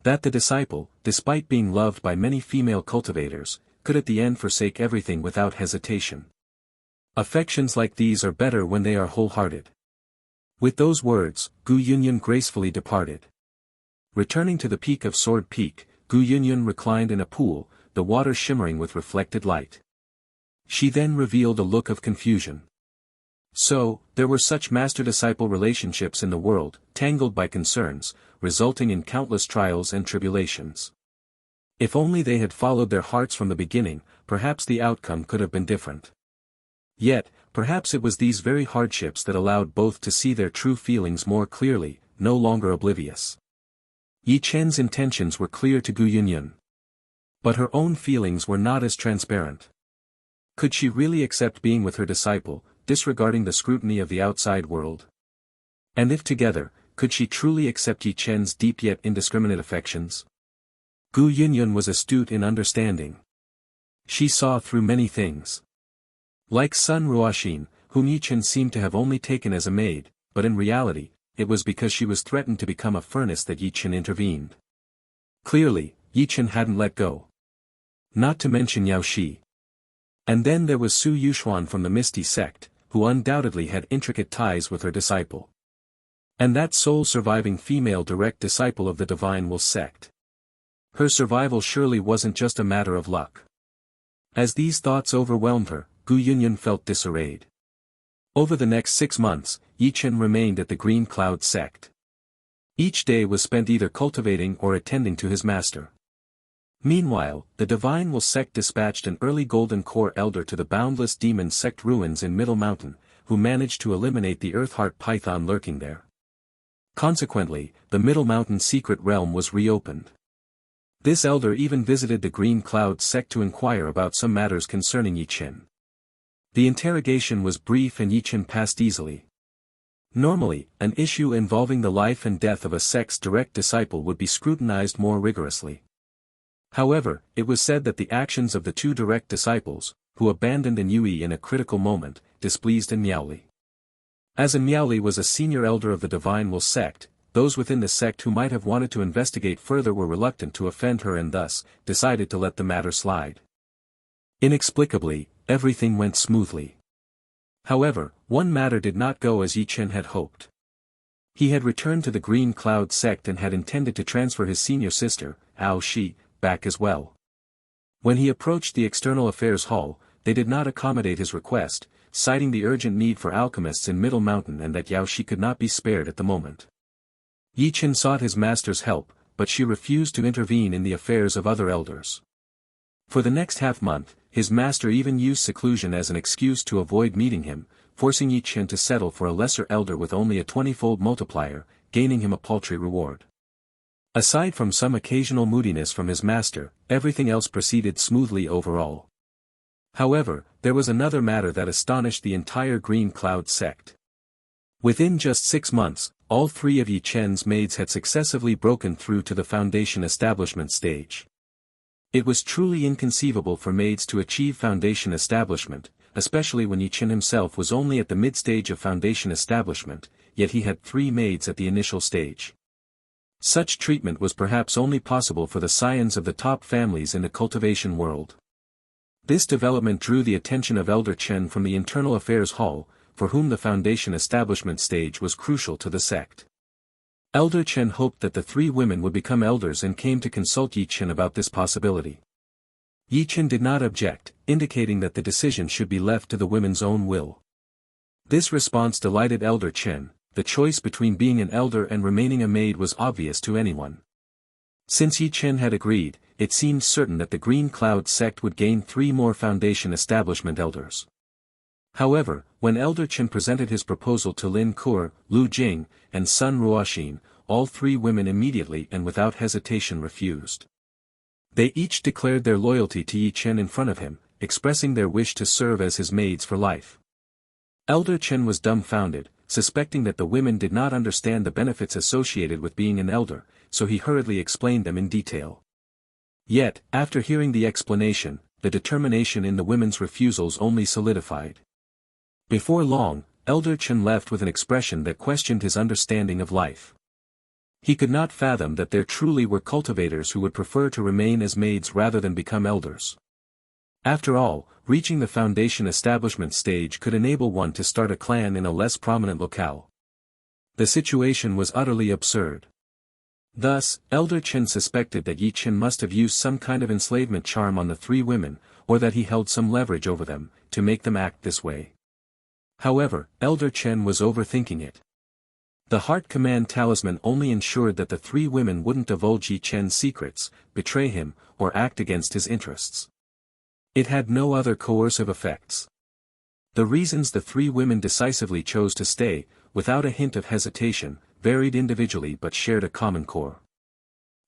That the disciple, despite being loved by many female cultivators, could at the end forsake everything without hesitation. Affections like these are better when they are wholehearted." With those words, Gu Yunyun gracefully departed. Returning to the peak of Sword Peak, Gu Yunyun reclined in a pool, the water shimmering with reflected light. She then revealed a look of confusion. So, there were such master-disciple relationships in the world, tangled by concerns, resulting in countless trials and tribulations. If only they had followed their hearts from the beginning, perhaps the outcome could have been different. Yet, perhaps it was these very hardships that allowed both to see their true feelings more clearly, no longer oblivious. Ye Chen's intentions were clear to Gu Yunyun. But her own feelings were not as transparent. Could she really accept being with her disciple, disregarding the scrutiny of the outside world? And if together, could she truly accept Ye Chen's deep yet indiscriminate affections? Gu Yunyun was astute in understanding. She saw through many things. Like Sun Ruoxin, whom Ye Chen seemed to have only taken as a maid, but in reality, it was because she was threatened to become a furnace that Ye Chen intervened. Clearly, Ye Chen hadn't let go. Not to mention Yao Shi. And then there was Su Yuxuan from the Misty sect, who undoubtedly had intricate ties with her disciple. And that sole surviving female direct disciple of the Divine Will sect. Her survival surely wasn't just a matter of luck. As these thoughts overwhelmed her, Gu Yunyun felt disarrayed. Over the next 6 months, Ye Chen remained at the Green Cloud sect. Each day was spent either cultivating or attending to his master. Meanwhile, the Divine Will sect dispatched an early Golden Core elder to the Boundless Demon sect ruins in Middle Mountain, who managed to eliminate the Earthheart python lurking there. Consequently, the Middle Mountain secret realm was reopened. This elder even visited the Green Cloud sect to inquire about some matters concerning Ye Chen. The interrogation was brief and Ye Chen passed easily. Normally, an issue involving the life and death of a sect's direct disciple would be scrutinized more rigorously. However, it was said that the actions of the 2 direct disciples, who abandoned an Yui in a critical moment, displeased an Miaoli. As an Miaoli was a senior elder of the Divine Will sect, those within the sect who might have wanted to investigate further were reluctant to offend her and thus, decided to let the matter slide. Inexplicably, everything went smoothly. However, one matter did not go as Ye Chen had hoped. He had returned to the Green Cloud sect and had intended to transfer his senior sister, Ao Shi, back as well. When he approached the External Affairs Hall, they did not accommodate his request, citing the urgent need for alchemists in Middle Mountain and that Yao Shi could not be spared at the moment. Ye Chen sought his master's help, but she refused to intervene in the affairs of other elders. For the next half-month, his master even used seclusion as an excuse to avoid meeting him, forcing Ye Chen to settle for a lesser elder with only a 20-fold multiplier, gaining him a paltry reward. Aside from some occasional moodiness from his master, everything else proceeded smoothly overall. However, there was another matter that astonished the entire Green Cloud sect. Within just 6 months, all 3 of Ye Chen's maids had successively broken through to the foundation establishment stage. It was truly inconceivable for maids to achieve foundation establishment, especially when Ye Chen himself was only at the mid-stage of foundation establishment, yet he had 3 maids at the initial stage. Such treatment was perhaps only possible for the scions of the top families in the cultivation world. This development drew the attention of Elder Chen from the Internal Affairs Hall, for whom the foundation establishment stage was crucial to the sect. Elder Chen hoped that the 3 women would become elders and came to consult Ye Chen about this possibility. Ye Chen did not object, indicating that the decision should be left to the women's own will. This response delighted Elder Chen. The choice between being an elder and remaining a maid was obvious to anyone. Since Ye Chen had agreed, it seemed certain that the Green Cloud sect would gain 3 more foundation establishment elders. However, when Elder Chen presented his proposal to Lin Kur, Lu Jing, and Sun Ruoxin, all 3 women immediately and without hesitation refused. They each declared their loyalty to Ye Chen in front of him, expressing their wish to serve as his maids for life. Elder Chen was dumbfounded, suspecting that the women did not understand the benefits associated with being an elder, so he hurriedly explained them in detail. Yet, after hearing the explanation, the determination in the women's refusals only solidified. Before long, Elder Chen left with an expression that questioned his understanding of life. He could not fathom that there truly were cultivators who would prefer to remain as maids rather than become elders. After all, reaching the foundation establishment stage could enable one to start a clan in a less prominent locale. The situation was utterly absurd. Thus, Elder Chen suspected that Ye Chen must have used some kind of enslavement charm on the 3 women, or that he held some leverage over them, to make them act this way. However, Elder Chen was overthinking it. The Heart Command Talisman only ensured that the 3 women wouldn't divulge Ye Chen's secrets, betray him, or act against his interests. It had no other coercive effects. The reasons the 3 women decisively chose to stay, without a hint of hesitation, varied individually but shared a common core.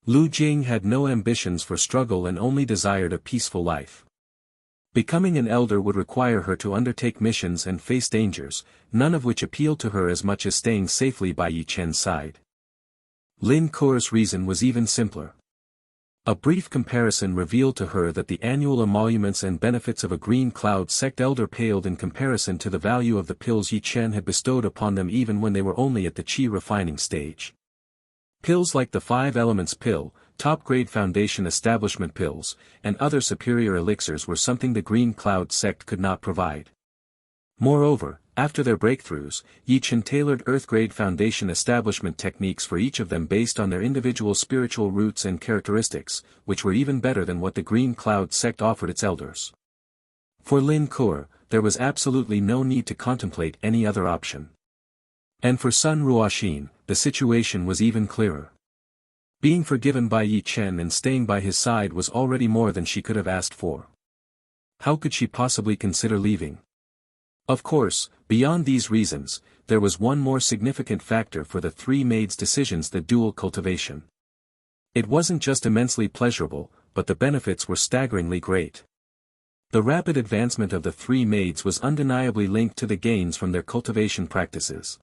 Lu Jing had no ambitions for struggle and only desired a peaceful life. Becoming an elder would require her to undertake missions and face dangers, none of which appealed to her as much as staying safely by Ye Chen's side. Lin Kuo's reason was even simpler. A brief comparison revealed to her that the annual emoluments and benefits of a Green Cloud sect elder paled in comparison to the value of the pills Ye Chen had bestowed upon them even when they were only at the qi refining stage. Pills like the 5 Elements pill, top-grade foundation establishment pills, and other superior elixirs were something the Green Cloud sect could not provide. Moreover, after their breakthroughs, Ye Chen tailored Earth-grade foundation establishment techniques for each of them based on their individual spiritual roots and characteristics, which were even better than what the Green Cloud sect offered its elders. For Lin Kuo, there was absolutely no need to contemplate any other option. And for Sun Ruoxin, the situation was even clearer. Being forgiven by Ye Chen and staying by his side was already more than she could have asked for. How could she possibly consider leaving? Of course, beyond these reasons, there was one more significant factor for the three maids' decisions: the dual cultivation. It wasn't just immensely pleasurable, but the benefits were staggeringly great. The rapid advancement of the three maids was undeniably linked to the gains from their cultivation practices.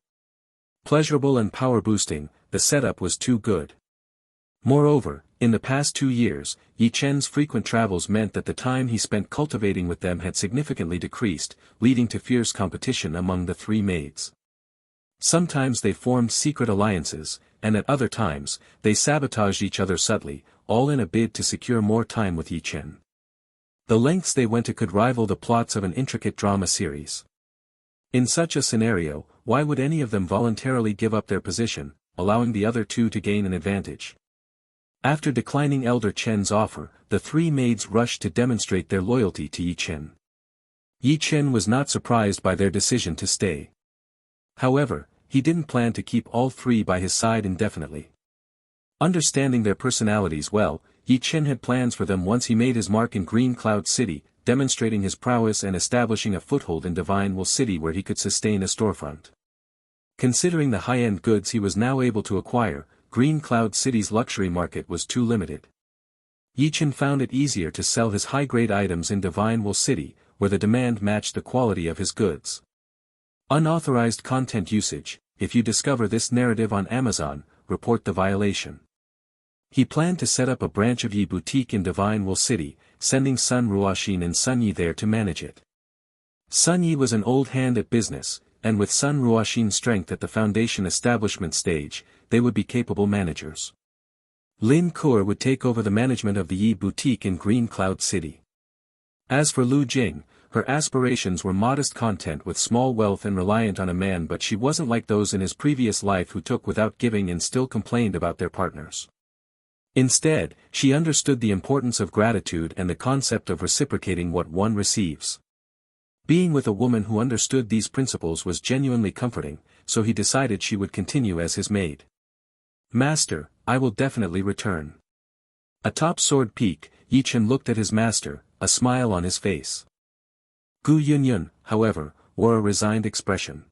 Pleasurable and power-boosting, the setup was too good. Moreover, in the past 2 years, Ye Chen's frequent travels meant that the time he spent cultivating with them had significantly decreased, leading to fierce competition among the three maids. Sometimes they formed secret alliances, and at other times, they sabotaged each other subtly, all in a bid to secure more time with Ye Chen. The lengths they went to could rival the plots of an intricate drama series. In such a scenario, why would any of them voluntarily give up their position, allowing the other two to gain an advantage? After declining Elder Chen's offer, the three maids rushed to demonstrate their loyalty to Ye Chen. Ye Chen was not surprised by their decision to stay. However, he didn't plan to keep all three by his side indefinitely. Understanding their personalities well, Ye Chen had plans for them once he made his mark in Green Cloud City, demonstrating his prowess and establishing a foothold in Divine Will City where he could sustain a storefront. Considering the high-end goods he was now able to acquire, Green Cloud City's luxury market was too limited. Ye Chen found it easier to sell his high-grade items in Divine Will City, where the demand matched the quality of his goods. Unauthorized content usage: if you discover this narrative on Amazon, report the violation. He planned to set up a branch of Ye Boutique in Divine Will City, sending Sun Ruoxin and Sun Yi there to manage it. Sun Yi was an old hand at business, and with Sun Ruoxin's strength at the foundation establishment stage, they would be capable managers. Lin Kuo would take over the management of the Yi Boutique in Green Cloud City. As for Lu Jing, her aspirations were modest content with small wealth and reliant on a man, but she wasn't like those in his previous life who took without giving and still complained about their partners. Instead, she understood the importance of gratitude and the concept of reciprocating what one receives. Being with a woman who understood these principles was genuinely comforting, so he decided she would continue as his maid. "Master, I will definitely return." Atop Sword Peak, Ye Chen looked at his master, a smile on his face. Gu Yunyun, however, wore a resigned expression.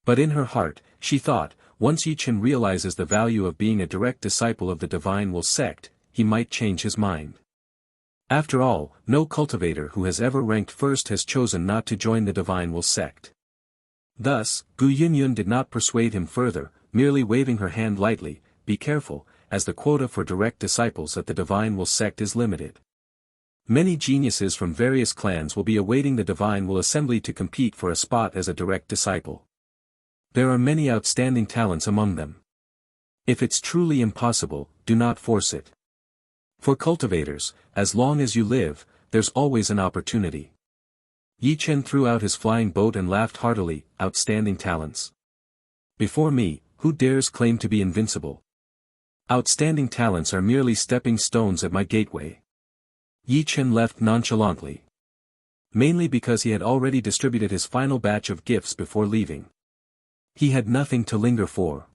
But in her heart, she thought, once Ye Chen realizes the value of being a direct disciple of the Divine Will sect, he might change his mind. After all, no cultivator who has ever ranked first has chosen not to join the Divine Will sect. Thus, Gu Yunyun did not persuade him further, merely waving her hand lightly. "Be careful, as the quota for direct disciples at the Divine Will sect is limited. Many geniuses from various clans will be awaiting the Divine Will Assembly to compete for a spot as a direct disciple. There are many outstanding talents among them. If it's truly impossible, do not force it. For cultivators, as long as you live, there's always an opportunity." Ye Chen threw out his flying boat and laughed heartily. "Outstanding talents. Before me, who dares claim to be invincible? Outstanding talents are merely stepping stones at my gateway." Ye Chen left nonchalantly. Mainly because he had already distributed his final batch of gifts before leaving. He had nothing to linger for.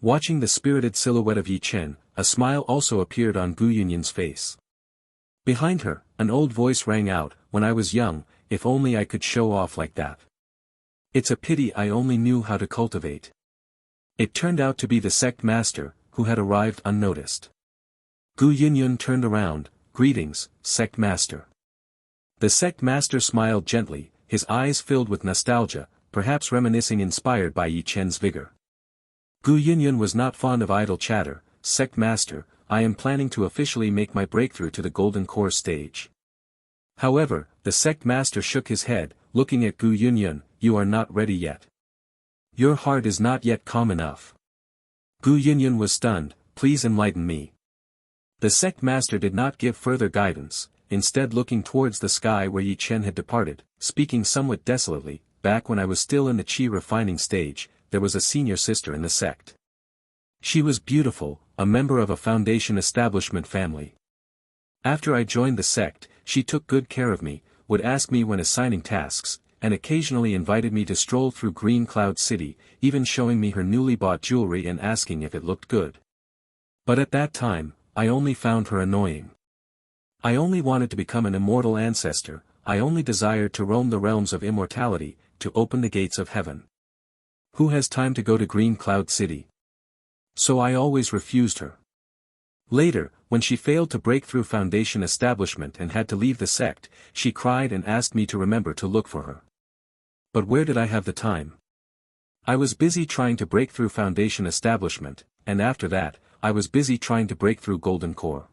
Watching the spirited silhouette of Ye Chen, a smile also appeared on Gu Yunyun's face. Behind her, an old voice rang out, "When I was young, if only I could show off like that. It's a pity I only knew how to cultivate." It turned out to be the sect master, who had arrived unnoticed. Gu Yunyun turned around. "Greetings, sect master." The sect master smiled gently, his eyes filled with nostalgia, perhaps reminiscing inspired by Ye Chen's vigor. Gu Yunyun was not fond of idle chatter. "Sect master, I am planning to officially make my breakthrough to the golden core stage." However, the sect master shook his head, looking at Gu Yunyun. "You are not ready yet. Your heart is not yet calm enough." Gu Yunyun was stunned. "Please enlighten me." The sect master did not give further guidance, instead looking towards the sky where Ye Chen had departed, speaking somewhat desolately. "Back when I was still in the chi refining stage, there was a senior sister in the sect. She was beautiful, a member of a foundation establishment family. After I joined the sect, she took good care of me, would ask me when assigning tasks, and occasionally invited me to stroll through Green Cloud City, even showing me her newly bought jewelry and asking if it looked good. But at that time, I only found her annoying. I only wanted to become an immortal ancestor, I only desired to roam the realms of immortality, to open the gates of heaven. Who has time to go to Green Cloud City? So I always refused her. Later, when she failed to break through foundation establishment and had to leave the sect, she cried and asked me to remember to look for her. But where did I have the time? I was busy trying to break through foundation establishment, and after that, I was busy trying to break through Golden Core.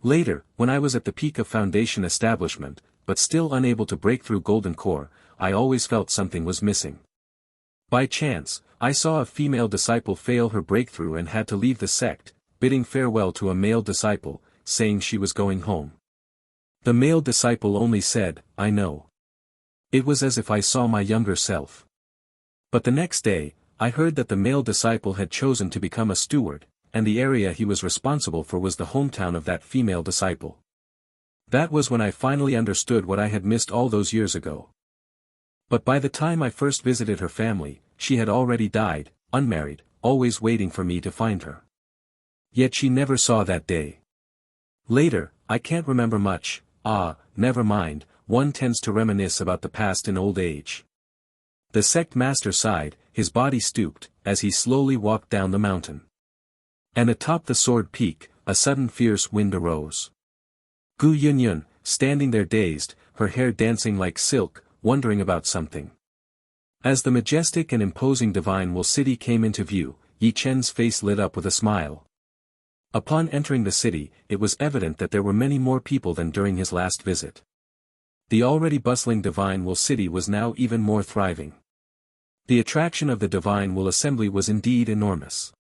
Later, when I was at the peak of foundation establishment, but still unable to break through Golden Core, I always felt something was missing. By chance, I saw a female disciple fail her breakthrough and had to leave the sect, bidding farewell to a male disciple, saying she was going home. The male disciple only said, "I know." It was as if I saw my younger self. But the next day, I heard that the male disciple had chosen to become a steward, and the area he was responsible for was the hometown of that female disciple. That was when I finally understood what I had missed all those years ago. But by the time I first visited her family, she had already died, unmarried, always waiting for me to find her. Yet she never saw that day. Later, I can't remember much. Never mind, one tends to reminisce about the past in old age. The sect master sighed, his body stooped, as he slowly walked down the mountain. And atop the sword peak, a sudden fierce wind arose. Gu Yunyun, standing there dazed, her hair dancing like silk, wondering about something. As the majestic and imposing divine will city came into view, Ye Chen's face lit up with a smile. Upon entering the city, it was evident that there were many more people than during his last visit. The already bustling divine will city was now even more thriving. The attraction of the divine will assembly was indeed enormous.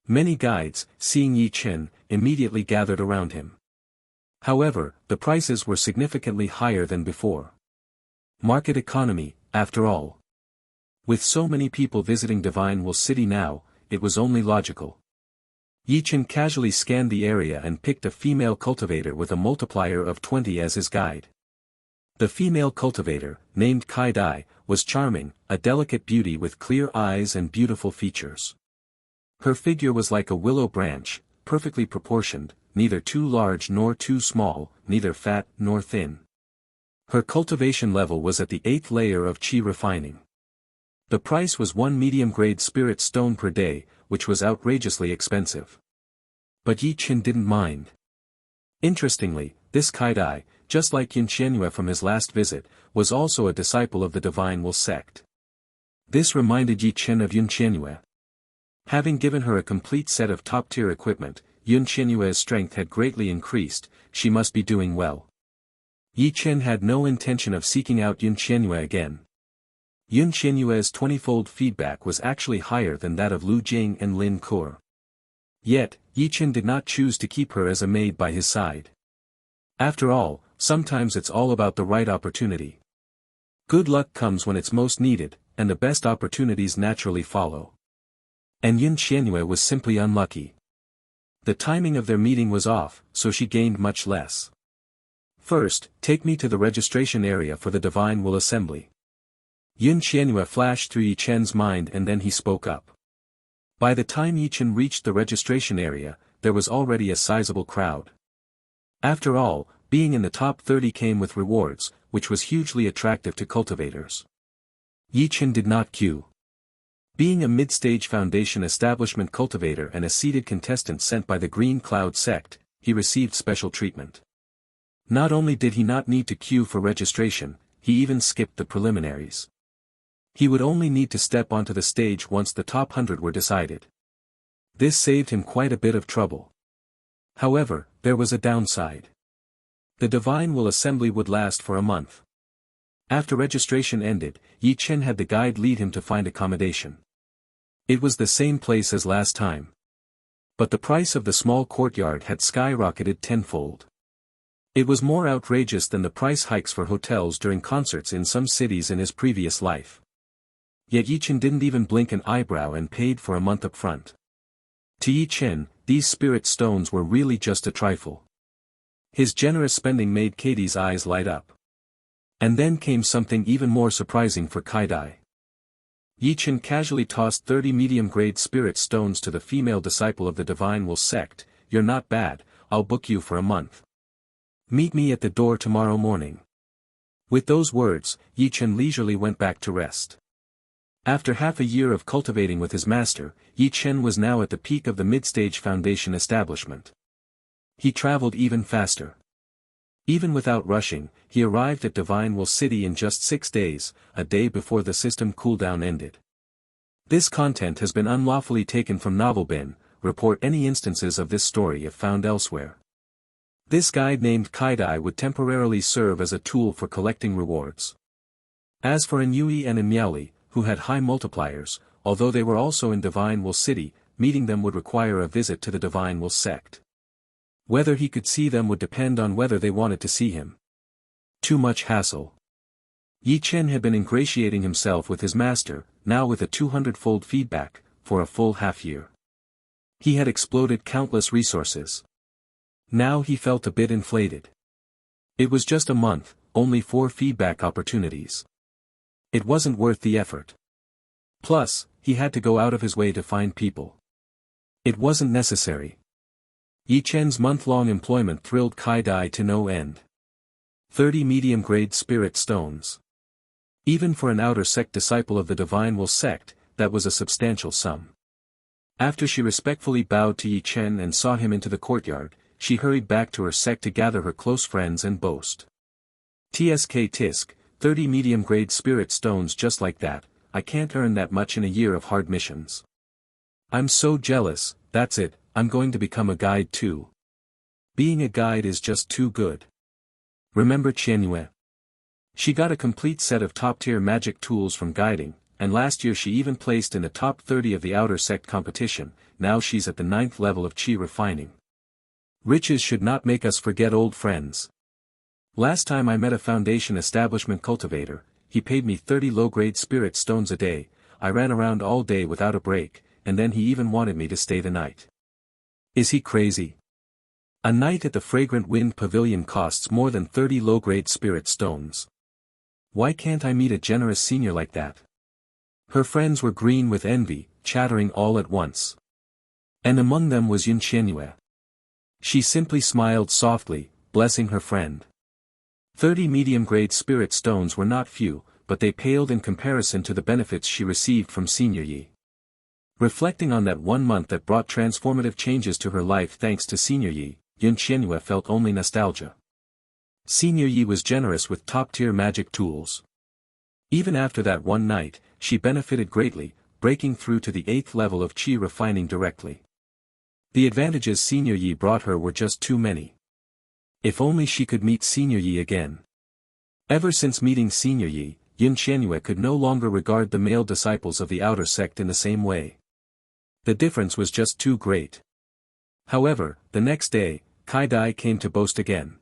Many guides, seeing Ye Chen, immediately gathered around him. However, the prices were significantly higher than before. Market economy, after all. With so many people visiting Divine Will City now, it was only logical. Ye Chen casually scanned the area and picked a female cultivator with a multiplier of 20 as his guide. The female cultivator, named Kai Dai, was charming, a delicate beauty with clear eyes and beautiful features. Her figure was like a willow branch, perfectly proportioned, neither too large nor too small, neither fat nor thin. Her cultivation level was at the 8th layer of chi refining. The price was 1 medium-grade spirit stone per day, which was outrageously expensive. But Ye Chen didn't mind. Interestingly, this Kai Dai, just like Yun Qianyue from his last visit, was also a disciple of the Divine Will sect. This reminded Ye Chen of Yun Qianyue. Having given her a complete set of top-tier equipment, Yun Qianyue's strength had greatly increased, she must be doing well. Ye Chen had no intention of seeking out Yun Qianyue again. Yun Qianyue's 20-fold feedback was actually higher than that of Lu Jing and Lin Kur. Yet, Ye Chen did not choose to keep her as a maid by his side. After all, sometimes it's all about the right opportunity. Good luck comes when it's most needed, and the best opportunities naturally follow. And Yun Qianyue was simply unlucky. The timing of their meeting was off, so she gained much less. First, take me to the registration area for the Divine Will Assembly. Yun Qianyue flashed through Ye Chen's mind and then he spoke up. By the time Ye Chen reached the registration area, there was already a sizable crowd. After all, being in the top 30 came with rewards, which was hugely attractive to cultivators. Ye Chen did not queue. Being a mid-stage Foundation establishment cultivator and a seeded contestant sent by the Green Cloud sect, he received special treatment. Not only did he not need to queue for registration, he even skipped the preliminaries. He would only need to step onto the stage once the top 100 were decided. This saved him quite a bit of trouble. However, there was a downside. The Divine Will Assembly would last for a month. After registration ended, Ye Chen had the guide lead him to find accommodation. It was the same place as last time. But the price of the small courtyard had skyrocketed tenfold. It was more outrageous than the price hikes for hotels during concerts in some cities in his previous life. Yet Ye Chen didn't even blink an eyebrow and paid for a month up front. To Ye Chen, these spirit stones were really just a trifle. His generous spending made Katie's eyes light up. And then came something even more surprising for Kai-Dai. Ye Chen casually tossed 30 medium-grade spirit stones to the female disciple of the Divine Will sect. "You're not bad, I'll book you for a month. Meet me at the door tomorrow morning." With those words, Ye Chen leisurely went back to rest. After half a year of cultivating with his master, Ye Chen was now at the peak of the mid-stage Foundation establishment. He traveled even faster. Even without rushing, he arrived at Divine Will City in just 6 days, a day before the system cooldown ended. This content has been unlawfully taken from Novel Bin. Report any instances of this story if found elsewhere. This guide named Kai-Dai would temporarily serve as a tool for collecting rewards. As for Inui and Miaoli, who had high multipliers, although they were also in Divine Will City, meeting them would require a visit to the Divine Will sect. Whether he could see them would depend on whether they wanted to see him. Too much hassle. Ye Chen had been ingratiating himself with his master, now with a 200-fold feedback, for a full half-year. He had exploded countless resources. Now he felt a bit inflated. It was just a month, only 4 feedback opportunities. It wasn't worth the effort. Plus, he had to go out of his way to find people. It wasn't necessary. Ye Chen's month-long employment thrilled Kai-Dai to no end. 30 medium-grade spirit stones. Even for an outer sect disciple of the Divine Will sect, that was a substantial sum. After she respectfully bowed to Ye Chen and saw him into the courtyard, she hurried back to her sect to gather her close friends and boast. "Tsk tisk, 30 medium-grade spirit stones just like that, I can't earn that much in a year of hard missions. I'm so jealous, that's it, I'm going to become a guide too. Being a guide is just too good. Remember Qianyue? She got a complete set of top-tier magic tools from guiding, and last year she even placed in the top 30 of the outer sect competition. Now she's at the 9th level of Qi refining. Riches should not make us forget old friends. Last time I met a Foundation establishment cultivator, he paid me 30 low-grade spirit stones a day. I ran around all day without a break, and then he even wanted me to stay the night. Is he crazy? A night at the Fragrant Wind Pavilion costs more than 30 low-grade spirit stones. Why can't I meet a generous senior like that?" Her friends were green with envy, chattering all at once. And among them was Yun Qianyue. She simply smiled softly, blessing her friend. 30 medium-grade spirit stones were not few, but they paled in comparison to the benefits she received from Senior Yi. Reflecting on that one month that brought transformative changes to her life thanks to Senior Yi, Yun Qianyue felt only nostalgia. Senior Yi was generous with top-tier magic tools. Even after that one night, she benefited greatly, breaking through to the 8th level of Qi refining directly. The advantages Senior Yi brought her were just too many. If only she could meet Senior Yi again. Ever since meeting Senior Yi, Yun Qianyue could no longer regard the male disciples of the outer sect in the same way. The difference was just too great. However, the next day, Kai-Dai came to boast again.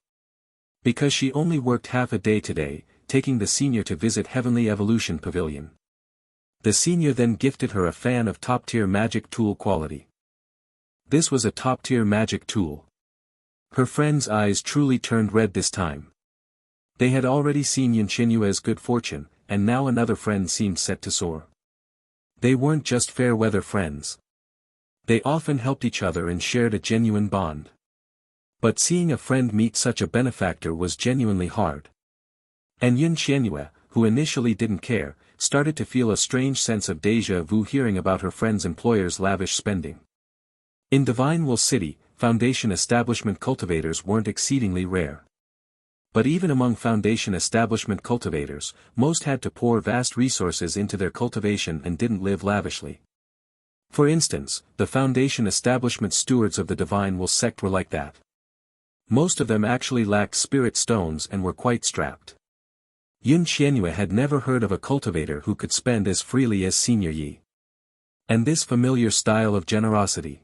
Because she only worked half a day today, taking the senior to visit Heavenly Evolution Pavilion. The senior then gifted her a fan of top-tier magic tool quality. This was a top-tier magic tool. Her friends' eyes truly turned red this time. They had already seen Yun Qianyue's good fortune, and now another friend seemed set to soar. They weren't just fair-weather friends. They often helped each other and shared a genuine bond. But seeing a friend meet such a benefactor was genuinely hard. And Yun Qianyue, who initially didn't care, started to feel a strange sense of déjà vu hearing about her friend's employer's lavish spending. In Divine Will City, Foundation establishment cultivators weren't exceedingly rare. But even among Foundation establishment cultivators, most had to pour vast resources into their cultivation and didn't live lavishly. For instance, the Foundation establishment stewards of the Divine Will sect were like that. Most of them actually lacked spirit stones and were quite strapped. Yun Qianyue had never heard of a cultivator who could spend as freely as Senior Yi. And this familiar style of generosity.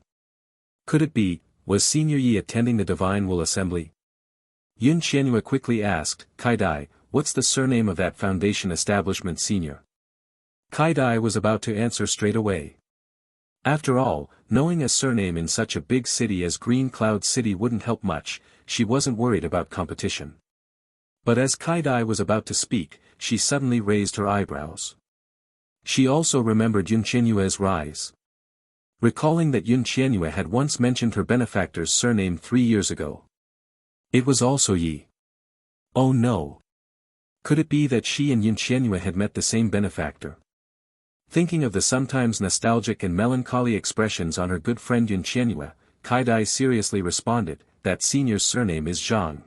Could it be, was Senior Yi attending the Divine Will Assembly? Yun Qianyue quickly asked, Kai-Dai, what's the surname of that Foundation establishment senior? Kai-Dai was about to answer straight away. After all, knowing a surname in such a big city as Green Cloud City wouldn't help much, she wasn't worried about competition. But as Kai-Dai was about to speak, she suddenly raised her eyebrows. She also remembered Yun Qianyue's rise. Recalling that Yun Qianyue had once mentioned her benefactor's surname 3 years ago. It was also Yi. Oh no. Could it be that she and Yun Qianyue had met the same benefactor? Thinking of the sometimes nostalgic and melancholy expressions on her good friend Yun Qianyue, Kai-Dai seriously responded, that senior's surname is Zhang.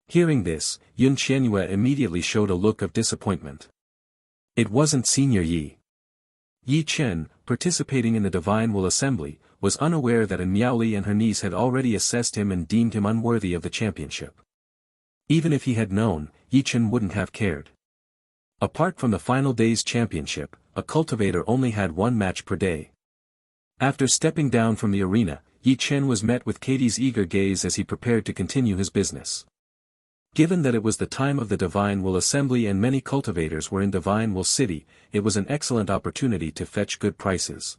Hearing this, Yun Qianyue immediately showed a look of disappointment. It wasn't Senior Yi. Ye Chen, participating in the Divine Will Assembly, was unaware that Miaoli and her niece had already assessed him and deemed him unworthy of the championship. Even if he had known, Ye Chen wouldn't have cared. Apart from the final day's championship, a cultivator only had one match per day. After stepping down from the arena, Ye Chen was met with Katie's eager gaze as he prepared to continue his business. Given that it was the time of the Divine Will Assembly and many cultivators were in Divine Will City, it was an excellent opportunity to fetch good prices.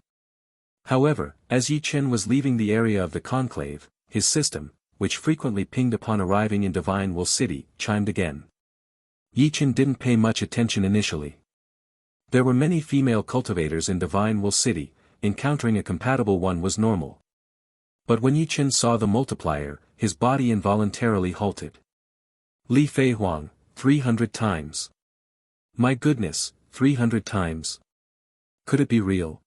However, as Ye Chen was leaving the area of the conclave, his system, which frequently pinged upon arriving in Divine Will City, chimed again. Ye Chen didn't pay much attention initially. There were many female cultivators in Divine Will City, encountering a compatible one was normal. But when Ye Chen saw the multiplier, his body involuntarily halted. Li Fei Huang, 300 times. My goodness, 300 times. Could it be real?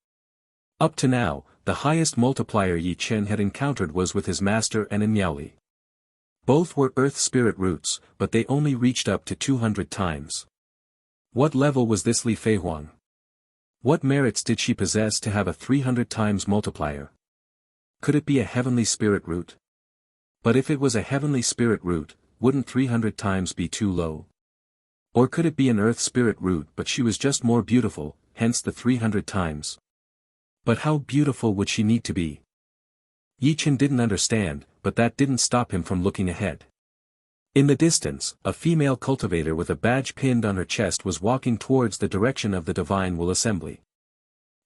Up to now, the highest multiplier Ye Chen had encountered was with his master and Miaoli. Both were earth spirit roots, but they only reached up to 200 times. What level was this Li Fei Huang? What merits did she possess to have a 300 times multiplier? Could it be a heavenly spirit root? But if it was a heavenly spirit root, wouldn't 300 times be too low? Or could it be an earth spirit root but she was just more beautiful, hence the 300 times? But how beautiful would she need to be? Ye Chen didn't understand, but that didn't stop him from looking ahead. In the distance, a female cultivator with a badge pinned on her chest was walking towards the direction of the Divine Will Assembly.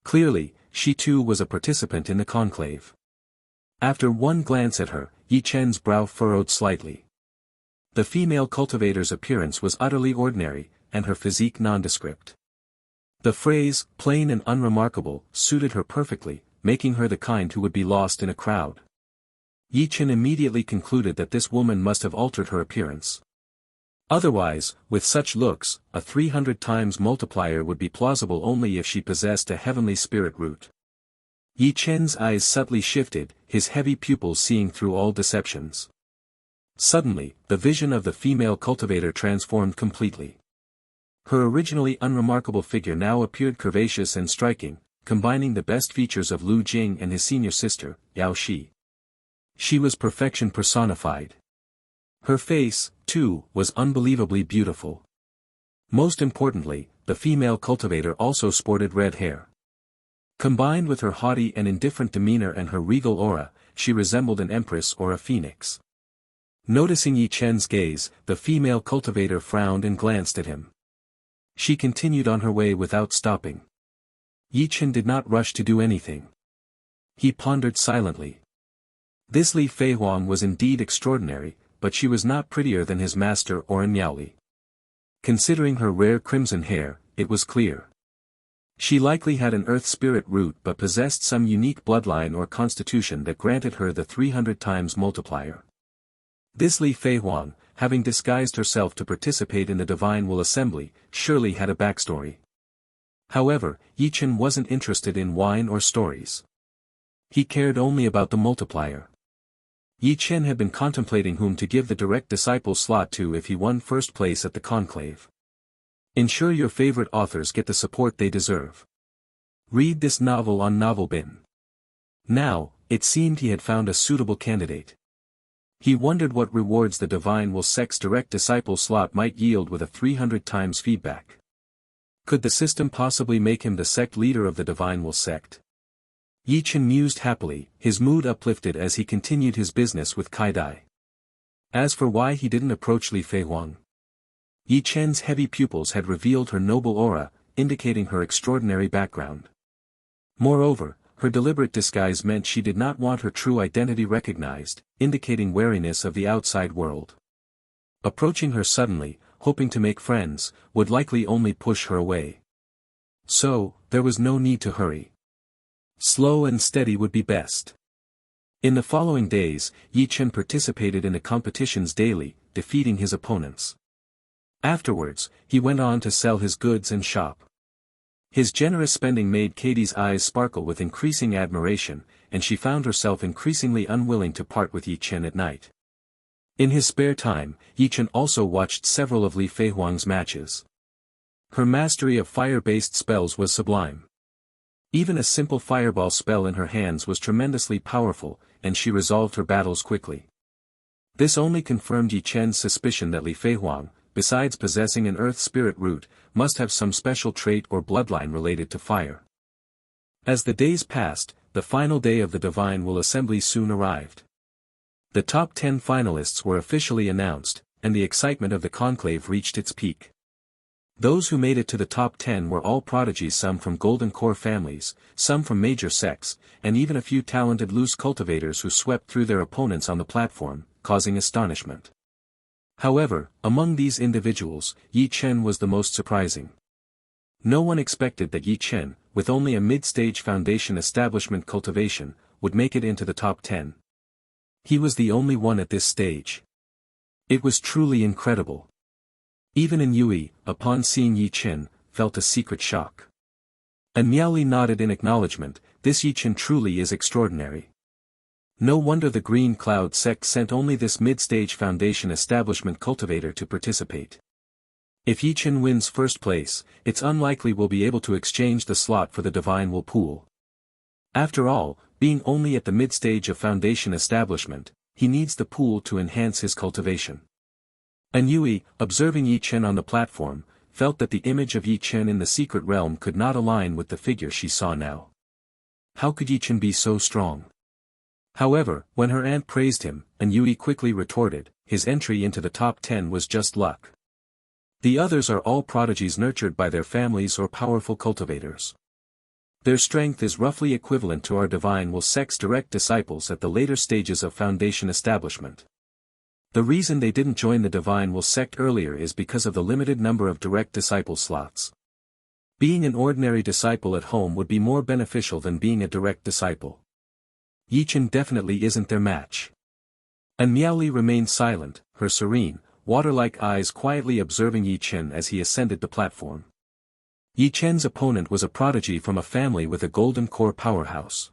Clearly, she too was a participant in the conclave. After one glance at her, Ye Chen's brow furrowed slightly. The female cultivator's appearance was utterly ordinary, and her physique nondescript. The phrase, plain and unremarkable, suited her perfectly, making her the kind who would be lost in a crowd. Ye Chen immediately concluded that this woman must have altered her appearance. Otherwise, with such looks, a 300 times multiplier would be plausible only if she possessed a heavenly spirit root. Ye Chen's eyes subtly shifted, his heavy pupils seeing through all deceptions. Suddenly, the vision of the female cultivator transformed completely. Her originally unremarkable figure now appeared curvaceous and striking, combining the best features of Lu Jing and his senior sister, Yao Shi. She was perfection personified. Her face, too, was unbelievably beautiful. Most importantly, the female cultivator also sported red hair. Combined with her haughty and indifferent demeanor and her regal aura, she resembled an empress or a phoenix. Noticing Ye Chen's gaze, the female cultivator frowned and glanced at him. She continued on her way without stopping. Ye Chen did not rush to do anything. He pondered silently. This Li Fei Huang was indeed extraordinary, but she was not prettier than his master or Miaoli. Considering her rare crimson hair, it was clear. She likely had an earth spirit root but possessed some unique bloodline or constitution that granted her the 300 times multiplier. This Li Fei Huang, having disguised herself to participate in the Divine Will Assembly, surely had a backstory. However, Ye Chen wasn't interested in wine or stories. He cared only about the multiplier. Ye Chen had been contemplating whom to give the direct disciple slot to if he won first place at the conclave. Ensure your favorite authors get the support they deserve. Read this novel on Novelbin. Now, it seemed he had found a suitable candidate. He wondered what rewards the Divine Will Sect's direct disciple slot might yield with a 300 times feedback. Could the system possibly make him the sect leader of the Divine Will Sect? Ye Chen mused happily, his mood uplifted as he continued his business with Kai Dai. As for why he didn't approach Li Feihuang, Ye Chen's heavy pupils had revealed her noble aura, indicating her extraordinary background. Moreover, her deliberate disguise meant she did not want her true identity recognized, indicating wariness of the outside world. Approaching her suddenly, hoping to make friends, would likely only push her away. So, there was no need to hurry. Slow and steady would be best. In the following days, Ye Chen participated in the competitions daily, defeating his opponents. Afterwards, he went on to sell his goods and shop. His generous spending made Katie's eyes sparkle with increasing admiration, and she found herself increasingly unwilling to part with Ye Chen at night. In his spare time, Ye Chen also watched several of Li Feihuang's matches. Her mastery of fire-based spells was sublime. Even a simple fireball spell in her hands was tremendously powerful, and she resolved her battles quickly. This only confirmed Ye Chen's suspicion that Li Feihuang, besides possessing an earth spirit root, must have some special trait or bloodline related to fire. As the days passed, the final day of the Divine Will Assembly soon arrived. The top 10 finalists were officially announced, and the excitement of the conclave reached its peak. Those who made it to the top 10 were all prodigies, some from golden core families, some from major sects, and even a few talented loose cultivators who swept through their opponents on the platform, causing astonishment. However, among these individuals, Ye Chen was the most surprising. No one expected that Ye Chen, with only a mid-stage foundation establishment cultivation, would make it into the top 10. He was the only one at this stage. It was truly incredible. Even in Yui, upon seeing Ye Chen, felt a secret shock. And Miaoli nodded in acknowledgement. This Ye Chen truly is extraordinary. No wonder the Green Cloud sect sent only this mid-stage foundation establishment cultivator to participate. If Ye Chen wins first place, it's unlikely we'll be able to exchange the slot for the Divine Will pool. After all, being only at the mid-stage of foundation establishment, he needs the pool to enhance his cultivation. And Yui, observing Ye Chen on the platform, felt that the image of Ye Chen in the secret realm could not align with the figure she saw now. How could Ye Chen be so strong? However, when her aunt praised him, and Yui quickly retorted, his entry into the top 10 was just luck. The others are all prodigies nurtured by their families or powerful cultivators. Their strength is roughly equivalent to our Divine Will Sect's direct disciples at the later stages of foundation establishment. The reason they didn't join the Divine Will Sect earlier is because of the limited number of direct disciple slots. Being an ordinary disciple at home would be more beneficial than being a direct disciple. Ye Chen definitely isn't their match. And Miaoli remained silent, her serene, water-like eyes quietly observing Ye Chen as he ascended the platform. Ye Chen's opponent was a prodigy from a family with a golden core powerhouse.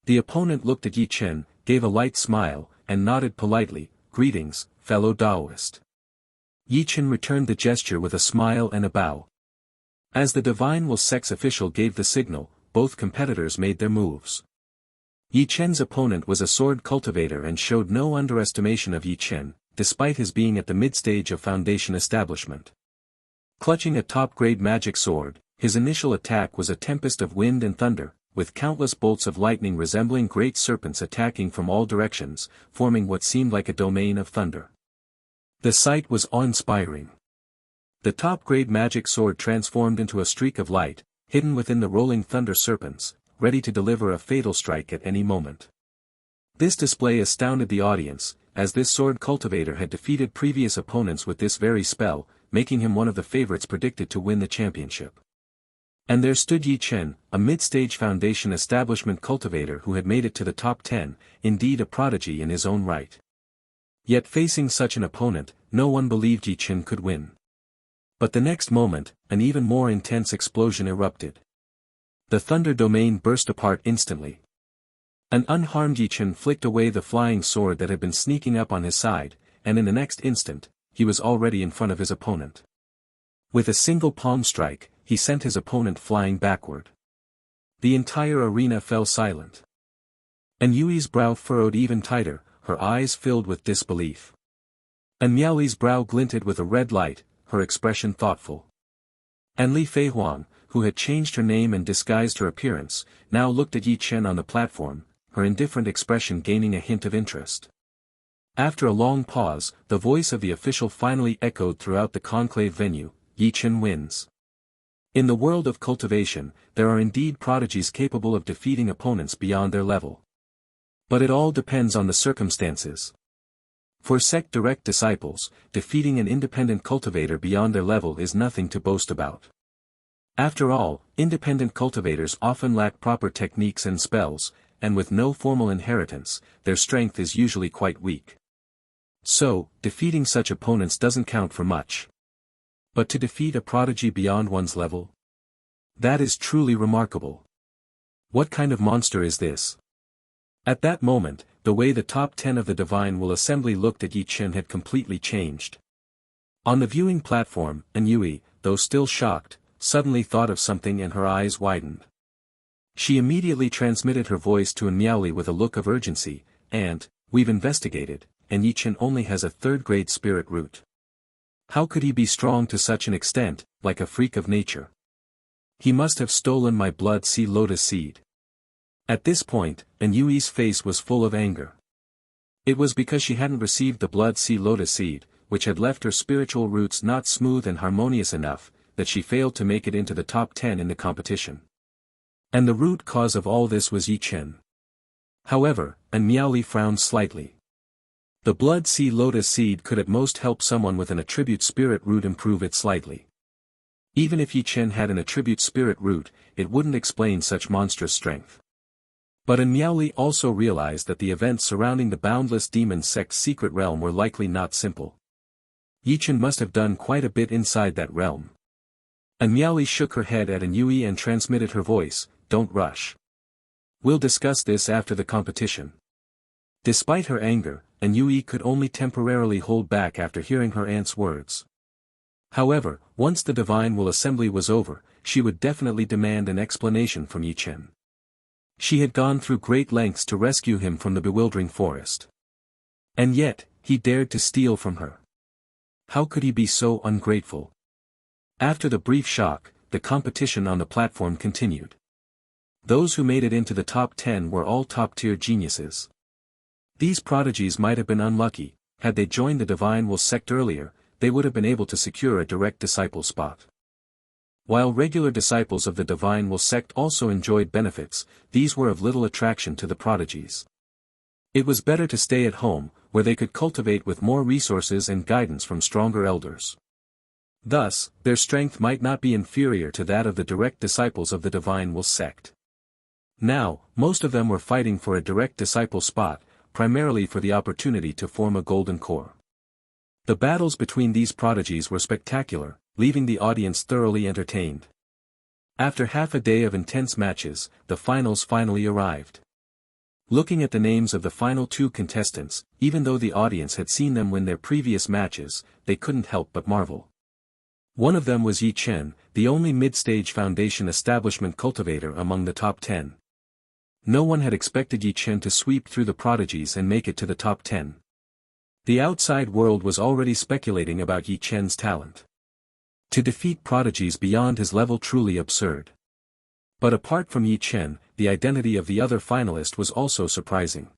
The opponent looked at Ye Chen, gave a light smile, and nodded politely, "Greetings, fellow Taoist." Ye Chen returned the gesture with a smile and a bow. As the Divine Will Sect's official gave the signal, both competitors made their moves. Ye Chen's opponent was a sword cultivator and showed no underestimation of Ye Chen, despite his being at the mid-stage of foundation establishment. Clutching a top-grade magic sword, his initial attack was a tempest of wind and thunder, with countless bolts of lightning resembling great serpents attacking from all directions, forming what seemed like a domain of thunder. The sight was awe-inspiring. The top-grade magic sword transformed into a streak of light, hidden within the rolling thunder serpents, ready to deliver a fatal strike at any moment. This display astounded the audience, as this sword cultivator had defeated previous opponents with this very spell, making him one of the favorites predicted to win the championship. And there stood Ye Chen, a mid-stage foundation establishment cultivator who had made it to the top 10, indeed a prodigy in his own right. Yet facing such an opponent, no one believed Ye Chen could win. But the next moment, an even more intense explosion erupted. The thunder domain burst apart instantly. An unharmed Ye Chen flicked away the flying sword that had been sneaking up on his side, and in the next instant, he was already in front of his opponent. With a single palm strike, he sent his opponent flying backward. The entire arena fell silent. And Yui's brow furrowed even tighter, her eyes filled with disbelief. And Miaoli's brow glinted with a red light, her expression thoughtful. And Li Feihuang, who had changed her name and disguised her appearance, now looked at Ye Chen on the platform, her indifferent expression gaining a hint of interest. After a long pause, the voice of the official finally echoed throughout the conclave venue, Ye Chen wins. In the world of cultivation, there are indeed prodigies capable of defeating opponents beyond their level. But it all depends on the circumstances. For sect direct disciples, defeating an independent cultivator beyond their level is nothing to boast about. After all, independent cultivators often lack proper techniques and spells, and with no formal inheritance, their strength is usually quite weak. So, defeating such opponents doesn't count for much. But to defeat a prodigy beyond one's level? That is truly remarkable. What kind of monster is this? At that moment, the way the top 10 of the Divine Will Assembly looked at Ye Chen had completely changed. On the viewing platform, Yui, though still shocked, suddenly thought of something and her eyes widened. She immediately transmitted her voice to Miaoli with a look of urgency, and, we've investigated, and Ye Chen only has a third-grade spirit root. How could he be strong to such an extent, like a freak of nature? He must have stolen my blood sea lotus seed. At this point, Yui's face was full of anger. It was because she hadn't received the blood sea lotus seed, which had left her spiritual roots not smooth and harmonious enough, that she failed to make it into the top 10 in the competition. And the root cause of all this was Ye Chen. However, Miaoli frowned slightly. The blood sea lotus seed could at most help someone with an attribute spirit root improve it slightly. Even if Ye Chen had an attribute spirit root, it wouldn't explain such monstrous strength. But Miaoli also realized that the events surrounding the boundless demon sect's secret realm were likely not simple. Ye Chen must have done quite a bit inside that realm. Miaoli shook her head at Yui and transmitted her voice, "Don't rush. We'll discuss this after the competition." Despite her anger, Yui could only temporarily hold back after hearing her aunt's words. However, once the Divine Will Assembly was over, she would definitely demand an explanation from Ye Chen. She had gone through great lengths to rescue him from the bewildering forest. And yet, he dared to steal from her. How could he be so ungrateful? After the brief shock, the competition on the platform continued. Those who made it into the top 10 were all top-tier geniuses. These prodigies might have been unlucky. Had they joined the Divine Will sect earlier, they would have been able to secure a direct disciple spot. While regular disciples of the Divine Will sect also enjoyed benefits, these were of little attraction to the prodigies. It was better to stay at home, where they could cultivate with more resources and guidance from stronger elders. Thus, their strength might not be inferior to that of the direct disciples of the Divine Will sect. Now, most of them were fighting for a direct disciple spot, primarily for the opportunity to form a golden core. The battles between these prodigies were spectacular, leaving the audience thoroughly entertained. After half a day of intense matches, the finals finally arrived. Looking at the names of the final 2 contestants, even though the audience had seen them win their previous matches, they couldn't help but marvel. One of them was Ye Chen, the only mid-stage foundation establishment cultivator among the top 10. No one had expected Ye Chen to sweep through the prodigies and make it to the top 10. The outside world was already speculating about Ye Chen's talent. To defeat prodigies beyond his level truly absurd. But apart from Ye Chen, the identity of the other finalist was also surprising.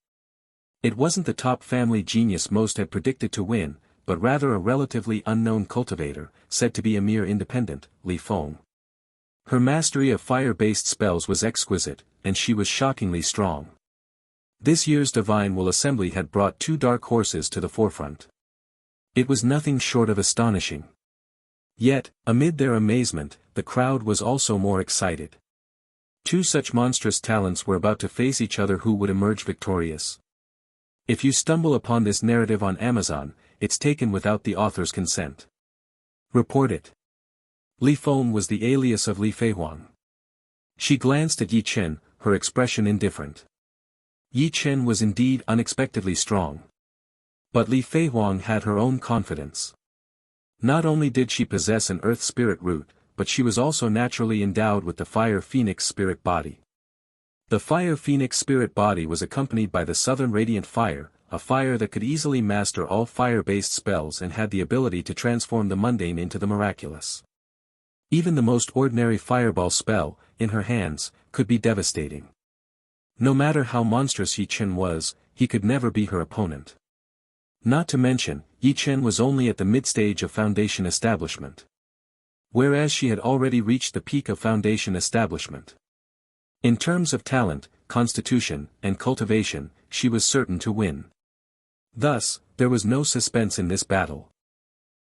It wasn't the top family genius most had predicted to win, but rather a relatively unknown cultivator, said to be a mere independent, Li Feng. Her mastery of fire-based spells was exquisite, and she was shockingly strong. This year's Divine Will Assembly had brought 2 dark horses to the forefront. It was nothing short of astonishing. Yet, amid their amazement, the crowd was also more excited. 2 such monstrous talents were about to face each other. Who would emerge victorious? If you stumble upon this narrative on Amazon, it's taken without the author's consent. Report it. Li Feng was the alias of Li Feihuang. She glanced at Ye Chen, her expression indifferent. Ye Chen was indeed unexpectedly strong. But Li Feihuang had her own confidence. Not only did she possess an earth spirit root, but she was also naturally endowed with the fire phoenix spirit body. The fire phoenix spirit body was accompanied by the southern radiant fire, a fire that could easily master all fire-based spells and had the ability to transform the mundane into the miraculous. Even the most ordinary fireball spell, in her hands, could be devastating. No matter how monstrous Ye Chen was, he could never be her opponent. Not to mention, Ye Chen was only at the mid-stage of foundation establishment. Whereas she had already reached the peak of foundation establishment. In terms of talent, constitution, and cultivation, she was certain to win. Thus, there was no suspense in this battle.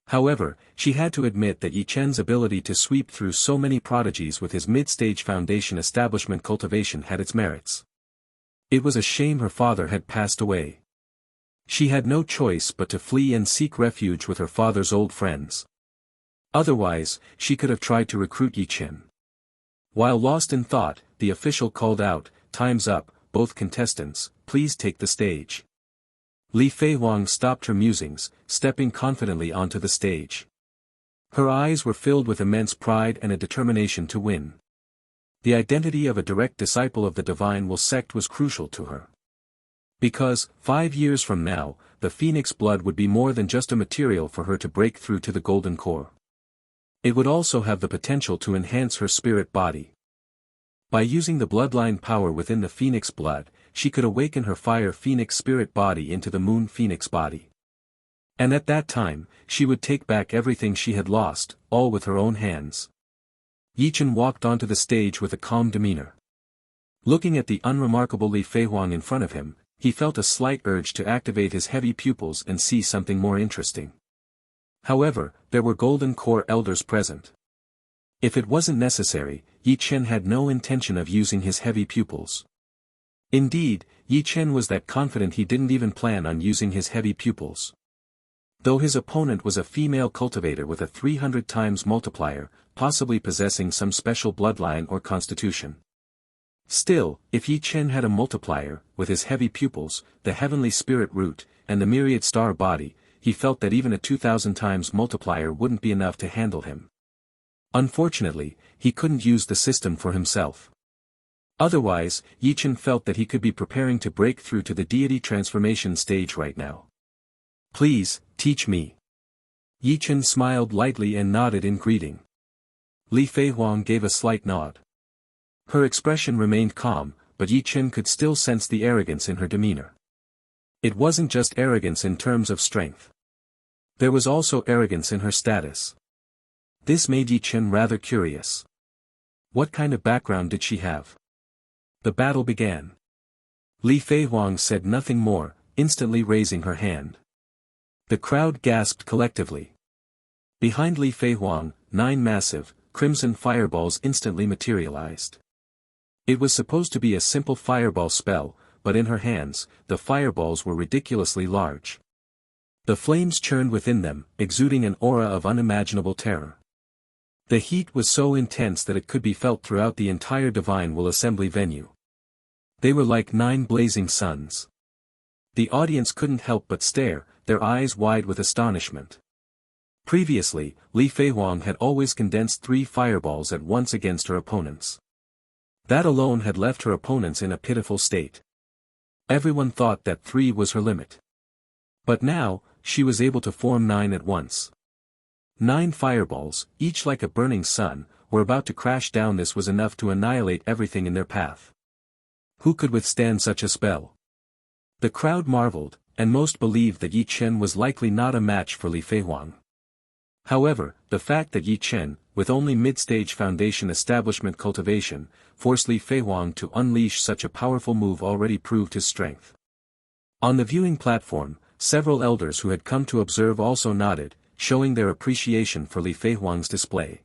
However, she had to admit that Ye Chen's ability to sweep through so many prodigies with his mid-stage foundation establishment cultivation had its merits. It was a shame her father had passed away. She had no choice but to flee and seek refuge with her father's old friends. Otherwise, she could have tried to recruit Ye Chen. While lost in thought, the official called out, "Time's up, both contestants, please take the stage." Li Feihuang stopped her musings, stepping confidently onto the stage. Her eyes were filled with immense pride and a determination to win. The identity of a direct disciple of the Divine Will sect was crucial to her. Because, 5 years from now, the phoenix blood would be more than just a material for her to break through to the golden core. It would also have the potential to enhance her spirit body. By using the bloodline power within the phoenix blood, she could awaken her fire phoenix spirit body into the moon phoenix body. And at that time, she would take back everything she had lost, all with her own hands. Ye Chen walked onto the stage with a calm demeanor. Looking at the unremarkable Li Feihuang in front of him, he felt a slight urge to activate his heavy pupils and see something more interesting. However, there were golden core elders present. If it wasn't necessary, Ye Chen had no intention of using his heavy pupils. Indeed, Ye Chen was that confident he didn't even plan on using his heavy pupils. Though his opponent was a female cultivator with a 300 times multiplier, possibly possessing some special bloodline or constitution. Still, if Ye Chen had a multiplier, with his heavy pupils, the heavenly spirit root, and the myriad star body, he felt that even a 2000 times multiplier wouldn't be enough to handle him. Unfortunately, he couldn't use the system for himself. Otherwise, Ye Chen felt that he could be preparing to break through to the deity transformation stage right now. "Please, teach me." Ye Chen smiled lightly and nodded in greeting. Li Feihuang gave a slight nod. Her expression remained calm, but Ye Chen could still sense the arrogance in her demeanor. It wasn't just arrogance in terms of strength. There was also arrogance in her status. This made Ye Chen rather curious. What kind of background did she have? The battle began. Li Feihuang said nothing more, instantly raising her hand. The crowd gasped collectively. Behind Li Feihuang, 9 massive, crimson fireballs instantly materialized. It was supposed to be a simple fireball spell, but in her hands, the fireballs were ridiculously large. The flames churned within them, exuding an aura of unimaginable terror. The heat was so intense that it could be felt throughout the entire Divine Will assembly venue. They were like 9 blazing suns. The audience couldn't help but stare, their eyes wide with astonishment. Previously, Li Feihuang had always condensed 3 fireballs at once against her opponents. That alone had left her opponents in a pitiful state. Everyone thought that 3 was her limit. But now, she was able to form 9 at once. 9 fireballs, each like a burning sun, were about to crash down. This was enough to annihilate everything in their path. Who could withstand such a spell? The crowd marveled, and most believed that Ye Chen was likely not a match for Li Feihuang. However, the fact that Ye Chen, with only mid-stage foundation establishment cultivation, forced Li Feihuang to unleash such a powerful move already proved his strength. On the viewing platform, several elders who had come to observe also nodded, showing their appreciation for Li Feihuang's display.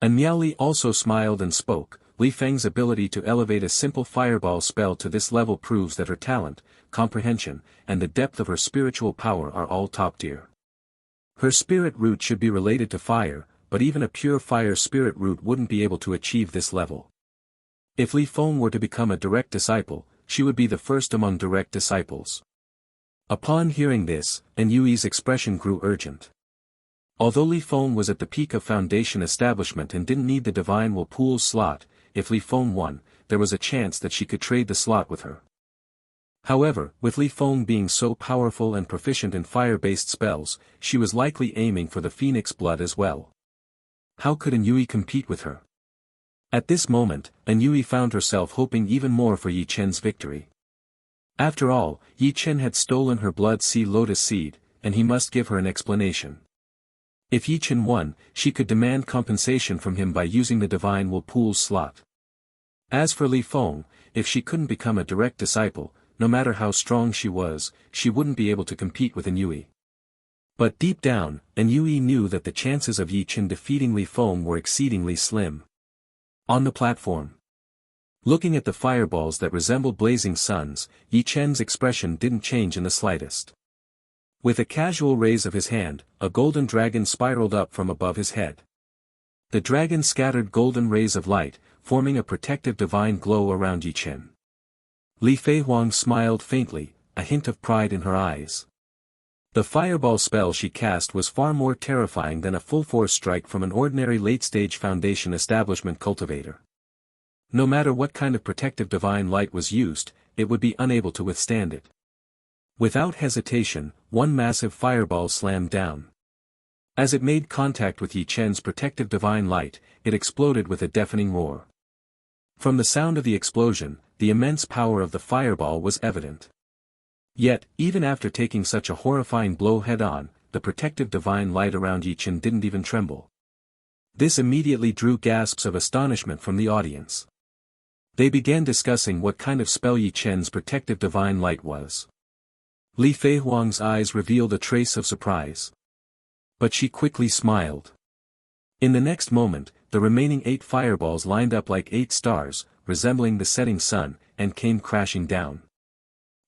And Miao Li also smiled and spoke. Li Feng's ability to elevate a simple fireball spell to this level proves that her talent, comprehension, and the depth of her spiritual power are all top tier. Her spirit root should be related to fire, but even a pure fire spirit root wouldn't be able to achieve this level. If Li Feng were to become a direct disciple, she would be the first among direct disciples. Upon hearing this, Yui's expression grew urgent. Although Li Feng was at the peak of Foundation establishment and didn't need the Divine Will Pool's slot, if Li Feng won, there was a chance that she could trade the slot with her. However, with Li Feng being so powerful and proficient in fire-based spells, she was likely aiming for the Phoenix blood as well. How could Yui compete with her? At this moment, Yui found herself hoping even more for Ye Chen's victory. After all, Ye Chen had stolen her blood sea lotus seed, and he must give her an explanation. If Ye Chen won, she could demand compensation from him by using the Divine Will Pool's slot. As for Li Feng, if she couldn't become a direct disciple, no matter how strong she was, she wouldn't be able to compete with Yui. But deep down, Yui knew that the chances of Ye Chen defeating Li Feng were exceedingly slim. On the platform, looking at the fireballs that resembled blazing suns, Ye Chen's expression didn't change in the slightest. With a casual raise of his hand, a golden dragon spiraled up from above his head. The dragon scattered golden rays of light, forming a protective divine glow around Ye Chen. Li Feihuang smiled faintly, a hint of pride in her eyes. The fireball spell she cast was far more terrifying than a full-force strike from an ordinary late-stage Foundation establishment cultivator. No matter what kind of protective divine light was used, it would be unable to withstand it. Without hesitation, one massive fireball slammed down. As it made contact with Ye Chen's protective divine light, it exploded with a deafening roar. From the sound of the explosion, the immense power of the fireball was evident. Yet, even after taking such a horrifying blow head-on, the protective divine light around Ye Chen didn't even tremble. This immediately drew gasps of astonishment from the audience. They began discussing what kind of spell Ye Chen's protective divine light was. Li Feihuang's eyes revealed a trace of surprise. But she quickly smiled. In the next moment, the remaining 8 fireballs lined up like 8 stars, resembling the setting sun, and came crashing down.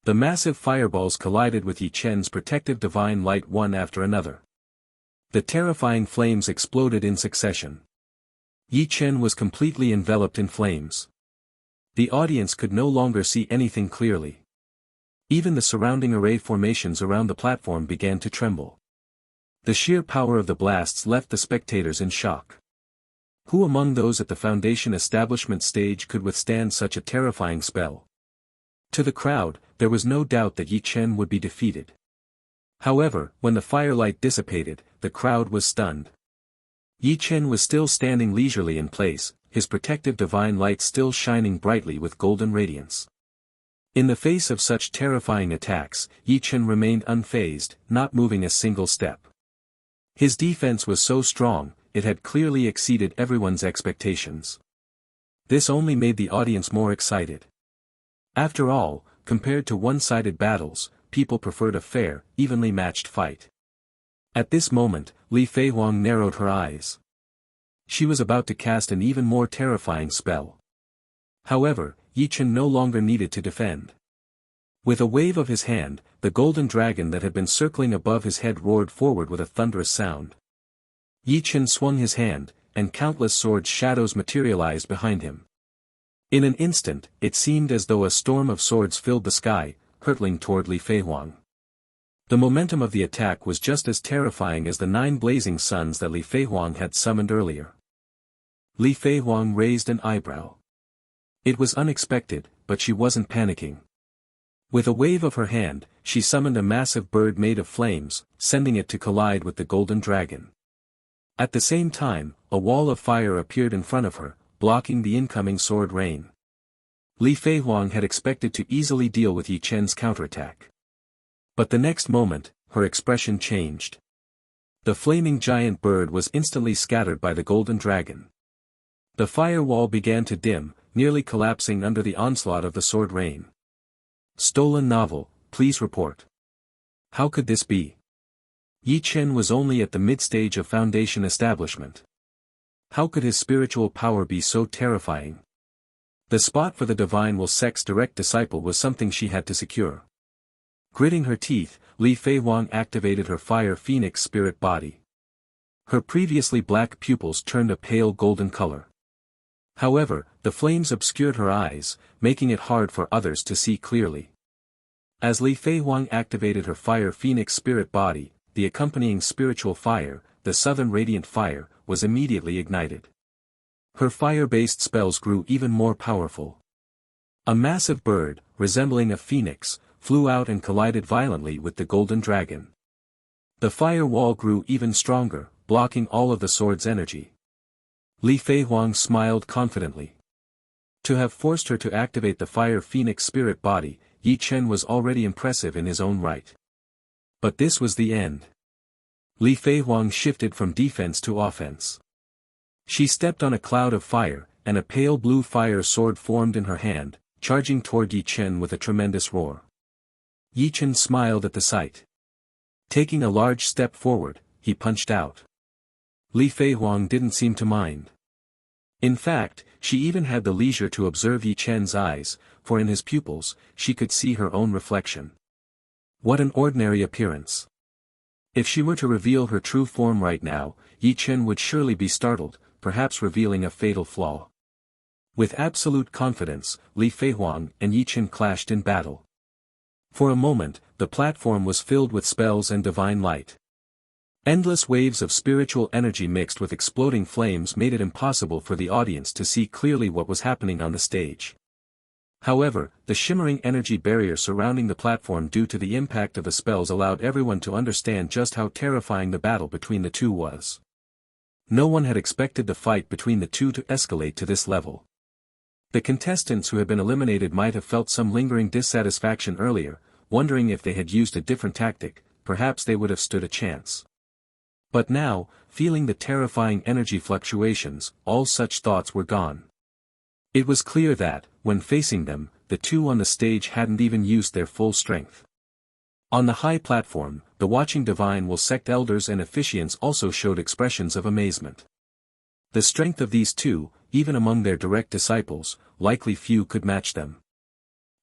The massive fireballs collided with Ye Chen's protective divine light one after another. The terrifying flames exploded in succession. Ye Chen was completely enveloped in flames. The audience could no longer see anything clearly. Even the surrounding array formations around the platform began to tremble. The sheer power of the blasts left the spectators in shock. Who among those at the Foundation establishment stage could withstand such a terrifying spell? To the crowd, there was no doubt that Ye Chen would be defeated. However, when the firelight dissipated, the crowd was stunned. Ye Chen was still standing leisurely in place, his protective divine light still shining brightly with golden radiance. In the face of such terrifying attacks, Ye Chen remained unfazed, not moving a single step. His defense was so strong, it had clearly exceeded everyone's expectations. This only made the audience more excited. After all, compared to one-sided battles, people preferred a fair, evenly matched fight. At this moment, Li Feihuang narrowed her eyes. She was about to cast an even more terrifying spell. However, Ye Chen no longer needed to defend. With a wave of his hand, the golden dragon that had been circling above his head roared forward with a thunderous sound. Ye Chen swung his hand, and countless sword shadows materialized behind him. In an instant, it seemed as though a storm of swords filled the sky, hurtling toward Li Feihuang. The momentum of the attack was just as terrifying as the 9 blazing suns that Li Feihuang had summoned earlier. Li Feihuang raised an eyebrow. It was unexpected, but she wasn't panicking. With a wave of her hand, she summoned a massive bird made of flames, sending it to collide with the golden dragon. At the same time, a wall of fire appeared in front of her, blocking the incoming sword rain. Li Feihuang had expected to easily deal with Ye Chen's counterattack. But the next moment, her expression changed. The flaming giant bird was instantly scattered by the golden dragon. The fire wall began to dim, nearly collapsing under the onslaught of the sword rain. Stolen novel, please report. How could this be? Ye Chen was only at the mid-stage of Foundation establishment. How could his spiritual power be so terrifying? The spot for the Divine Will Sect's direct disciple was something she had to secure. Gritting her teeth, Li Feihuang activated her Fire Phoenix spirit body. Her previously black pupils turned a pale golden color. However, the flames obscured her eyes, making it hard for others to see clearly. As Li Feihuang activated her fire phoenix spirit body, the accompanying spiritual fire, the southern radiant fire, was immediately ignited. Her fire-based spells grew even more powerful. A massive bird, resembling a phoenix, flew out and collided violently with the golden dragon. The fire wall grew even stronger, blocking all of the sword's energy. Li Feihuang smiled confidently. To have forced her to activate the fire phoenix spirit body, Ye Chen was already impressive in his own right. But this was the end. Li Feihuang shifted from defense to offense. She stepped on a cloud of fire, and a pale blue fire sword formed in her hand, charging toward Ye Chen with a tremendous roar. Ye Chen smiled at the sight. Taking a large step forward, he punched out. Li Feihuang didn't seem to mind. In fact, she even had the leisure to observe Ye Chen's eyes, for in his pupils, she could see her own reflection. What an ordinary appearance. If she were to reveal her true form right now, Ye Chen would surely be startled, perhaps revealing a fatal flaw. With absolute confidence, Li Feihuang and Ye Chen clashed in battle. For a moment, the platform was filled with spells and divine light. Endless waves of spiritual energy mixed with exploding flames made it impossible for the audience to see clearly what was happening on the stage. However, the shimmering energy barrier surrounding the platform due to the impact of the spells allowed everyone to understand just how terrifying the battle between the two was. No one had expected the fight between the two to escalate to this level. The contestants who had been eliminated might have felt some lingering dissatisfaction earlier, wondering if they had used a different tactic, perhaps they would have stood a chance. But now, feeling the terrifying energy fluctuations, all such thoughts were gone. It was clear that, when facing them, the two on the stage hadn't even used their full strength. On the high platform, the watching divine will sect elders and officiants also showed expressions of amazement. The strength of these two, even among their direct disciples, likely few could match them.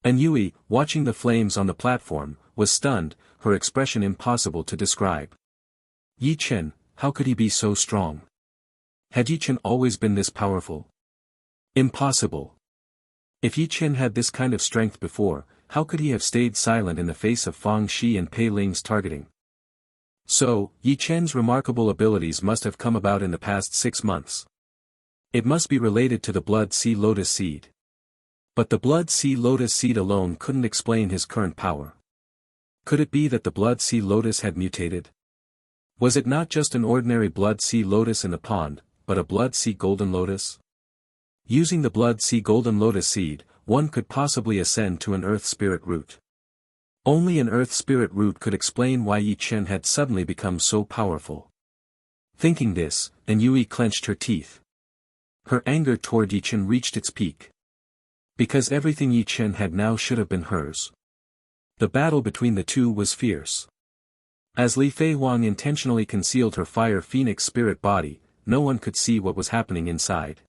And Yui, watching the flames on the platform, was stunned, her expression impossible to describe. Ye Chen, how could he be so strong? Had Ye Chen always been this powerful? Impossible. If Ye Chen had this kind of strength before, how could he have stayed silent in the face of Fang Shi and Pei Ling's targeting? So, Ye Chen's remarkable abilities must have come about in the past 6 months. It must be related to the Blood Sea Lotus Seed. But the Blood Sea Lotus Seed alone couldn't explain his current power. Could it be that the Blood Sea Lotus had mutated? Was it not just an ordinary Blood Sea Lotus in the pond, but a Blood Sea Golden Lotus? Using the Blood Sea Golden Lotus Seed, one could possibly ascend to an Earth Spirit root. Only an Earth Spirit root could explain why Ye Chen had suddenly become so powerful. Thinking this, Yui clenched her teeth. Her anger toward Ye Chen reached its peak. Because everything Ye Chen had now should have been hers. The battle between the two was fierce. As Li Feihuang intentionally concealed her fire phoenix spirit body, no one could see what was happening inside.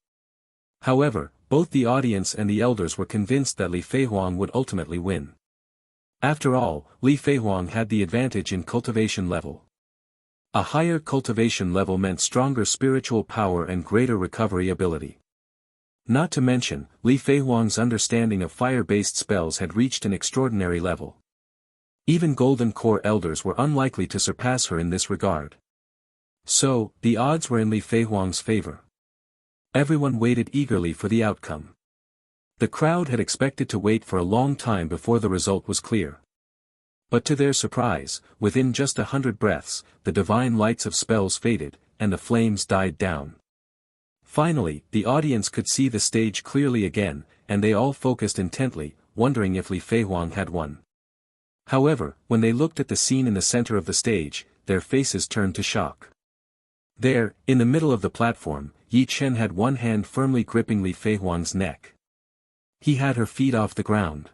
However, both the audience and the elders were convinced that Li Feihuang would ultimately win. After all, Li Feihuang had the advantage in cultivation level. A higher cultivation level meant stronger spiritual power and greater recovery ability. Not to mention, Li Feihuang's understanding of fire-based spells had reached an extraordinary level. Even Golden Core elders were unlikely to surpass her in this regard. So, the odds were in Li Feihuang's favor. Everyone waited eagerly for the outcome. The crowd had expected to wait for a long time before the result was clear. But to their surprise, within just 100 breaths, the divine lights of spells faded, and the flames died down. Finally, the audience could see the stage clearly again, and they all focused intently, wondering if Li Feihuang had won. However, when they looked at the scene in the center of the stage, their faces turned to shock. There, in the middle of the platform, Ye Chen had one hand firmly gripping Li Feihuang's neck. He had her feet off the ground.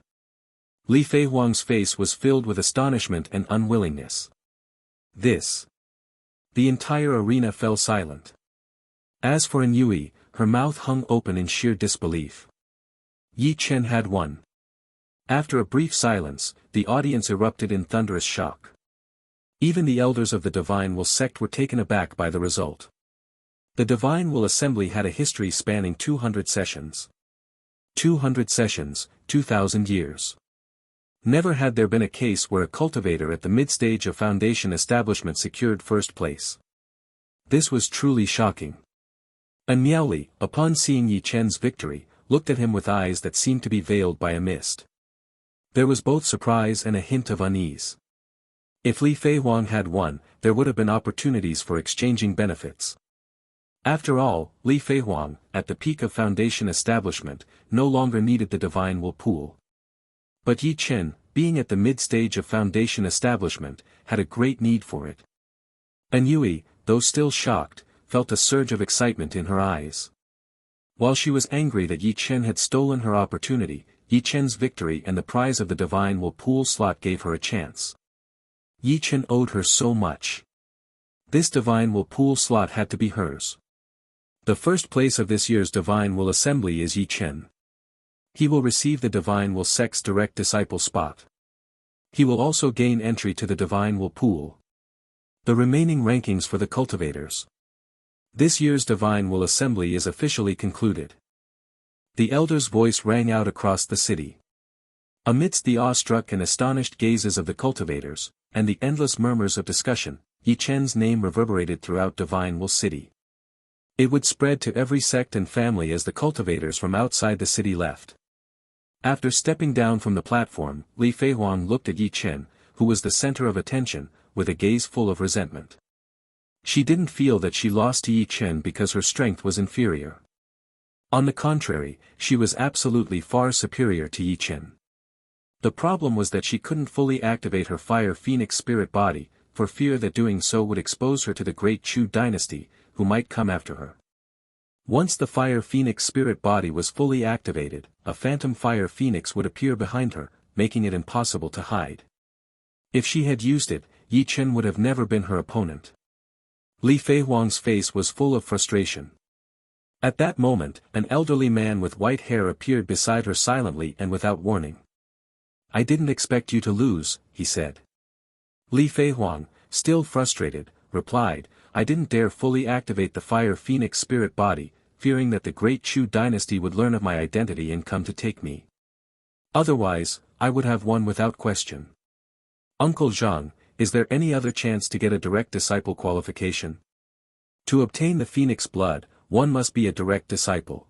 Li Feihuang's face was filled with astonishment and unwillingness. This. The entire arena fell silent. As for Yui, her mouth hung open in sheer disbelief. Ye Chen had won. After a brief silence, the audience erupted in thunderous shock. Even the elders of the Divine Will sect were taken aback by the result. The Divine Will Assembly had a history spanning 200 sessions. 200 sessions, 2,000 years. Never had there been a case where a cultivator at the mid-stage of foundation establishment secured first place. This was truly shocking. And Miaoli, upon seeing Ye Chen's victory, looked at him with eyes that seemed to be veiled by a mist. There was both surprise and a hint of unease. If Li Feihuang had won, there would have been opportunities for exchanging benefits. After all, Li Feihuang, at the peak of foundation establishment, no longer needed the Divine Will pool. But Ye Chen, being at the mid-stage of foundation establishment, had a great need for it. And Yui, though still shocked, felt a surge of excitement in her eyes. While she was angry that Ye Chen had stolen her opportunity, Ye Chen's victory and the prize of the Divine Will pool slot gave her a chance. Ye Chen owed her so much. This Divine Will pool slot had to be hers. The first place of this year's Divine Will Assembly is Ye Chen. He will receive the Divine Will sect's direct disciple spot. He will also gain entry to the Divine Will pool. The remaining rankings for the cultivators. This year's Divine Will Assembly is officially concluded. The elder's voice rang out across the city. Amidst the awestruck and astonished gazes of the cultivators, and the endless murmurs of discussion, Ye Chen's name reverberated throughout Divine Will City. It would spread to every sect and family as the cultivators from outside the city left. After stepping down from the platform, Li Feihuang looked at Ye Chen, who was the center of attention, with a gaze full of resentment. She didn't feel that she lost to Ye Chen because her strength was inferior. On the contrary, she was absolutely far superior to Ye Chen. The problem was that she couldn't fully activate her Fire Phoenix spirit body, for fear that doing so would expose her to the Great Chu dynasty, who might come after her. Once the Fire Phoenix spirit body was fully activated, a phantom Fire Phoenix would appear behind her, making it impossible to hide. If she had used it, Ye Chen would have never been her opponent. Li Feihuang's face was full of frustration. At that moment, an elderly man with white hair appeared beside her silently and without warning. "I didn't expect you to lose," he said. Li Feihuang, still frustrated, replied, "I didn't dare fully activate the Fire Phoenix spirit body, fearing that the Great Chu dynasty would learn of my identity and come to take me. Otherwise, I would have won without question. Uncle Zhang, is there any other chance to get a direct disciple qualification? To obtain the Phoenix blood, one must be a direct disciple.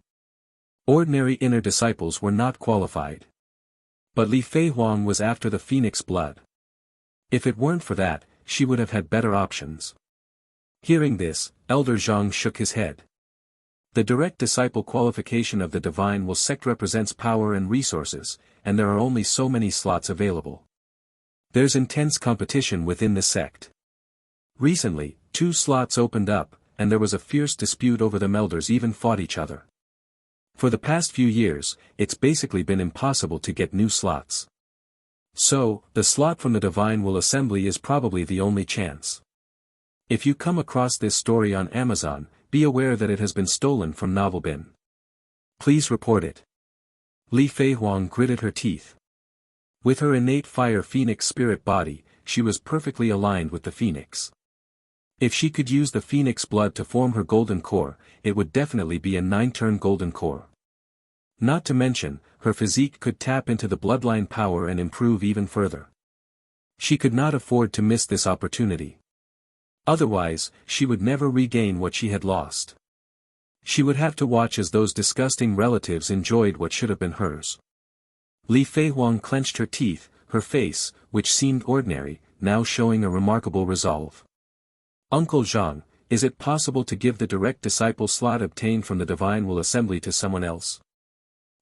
Ordinary inner disciples were not qualified. But Li Feihuang was after the Phoenix blood. If it weren't for that, she would have had better options." Hearing this, Elder Zhang shook his head. The direct disciple qualification of the Divine Will sect represents power and resources, and there are only so many slots available. There's intense competition within the sect. Recently, 2 slots opened up, and there was a fierce dispute over them. Elders even fought each other. For the past few years, it's basically been impossible to get new slots. So, the slot from the Divine Will Assembly is probably the only chance. If you come across this story on Amazon, be aware that it has been stolen from Novel Bin. Please report it. Li Feihuang gritted her teeth. With her innate Fire Phoenix spirit body, she was perfectly aligned with the Phoenix. If she could use the Phoenix blood to form her golden core, it would definitely be a 9-turn golden core. Not to mention, her physique could tap into the bloodline power and improve even further. She could not afford to miss this opportunity. Otherwise, she would never regain what she had lost. She would have to watch as those disgusting relatives enjoyed what should have been hers. Li Feihuang clenched her teeth, her face, which seemed ordinary, now showing a remarkable resolve. "Uncle Zhang, is it possible to give the direct disciple slot obtained from the Divine Will Assembly to someone else?"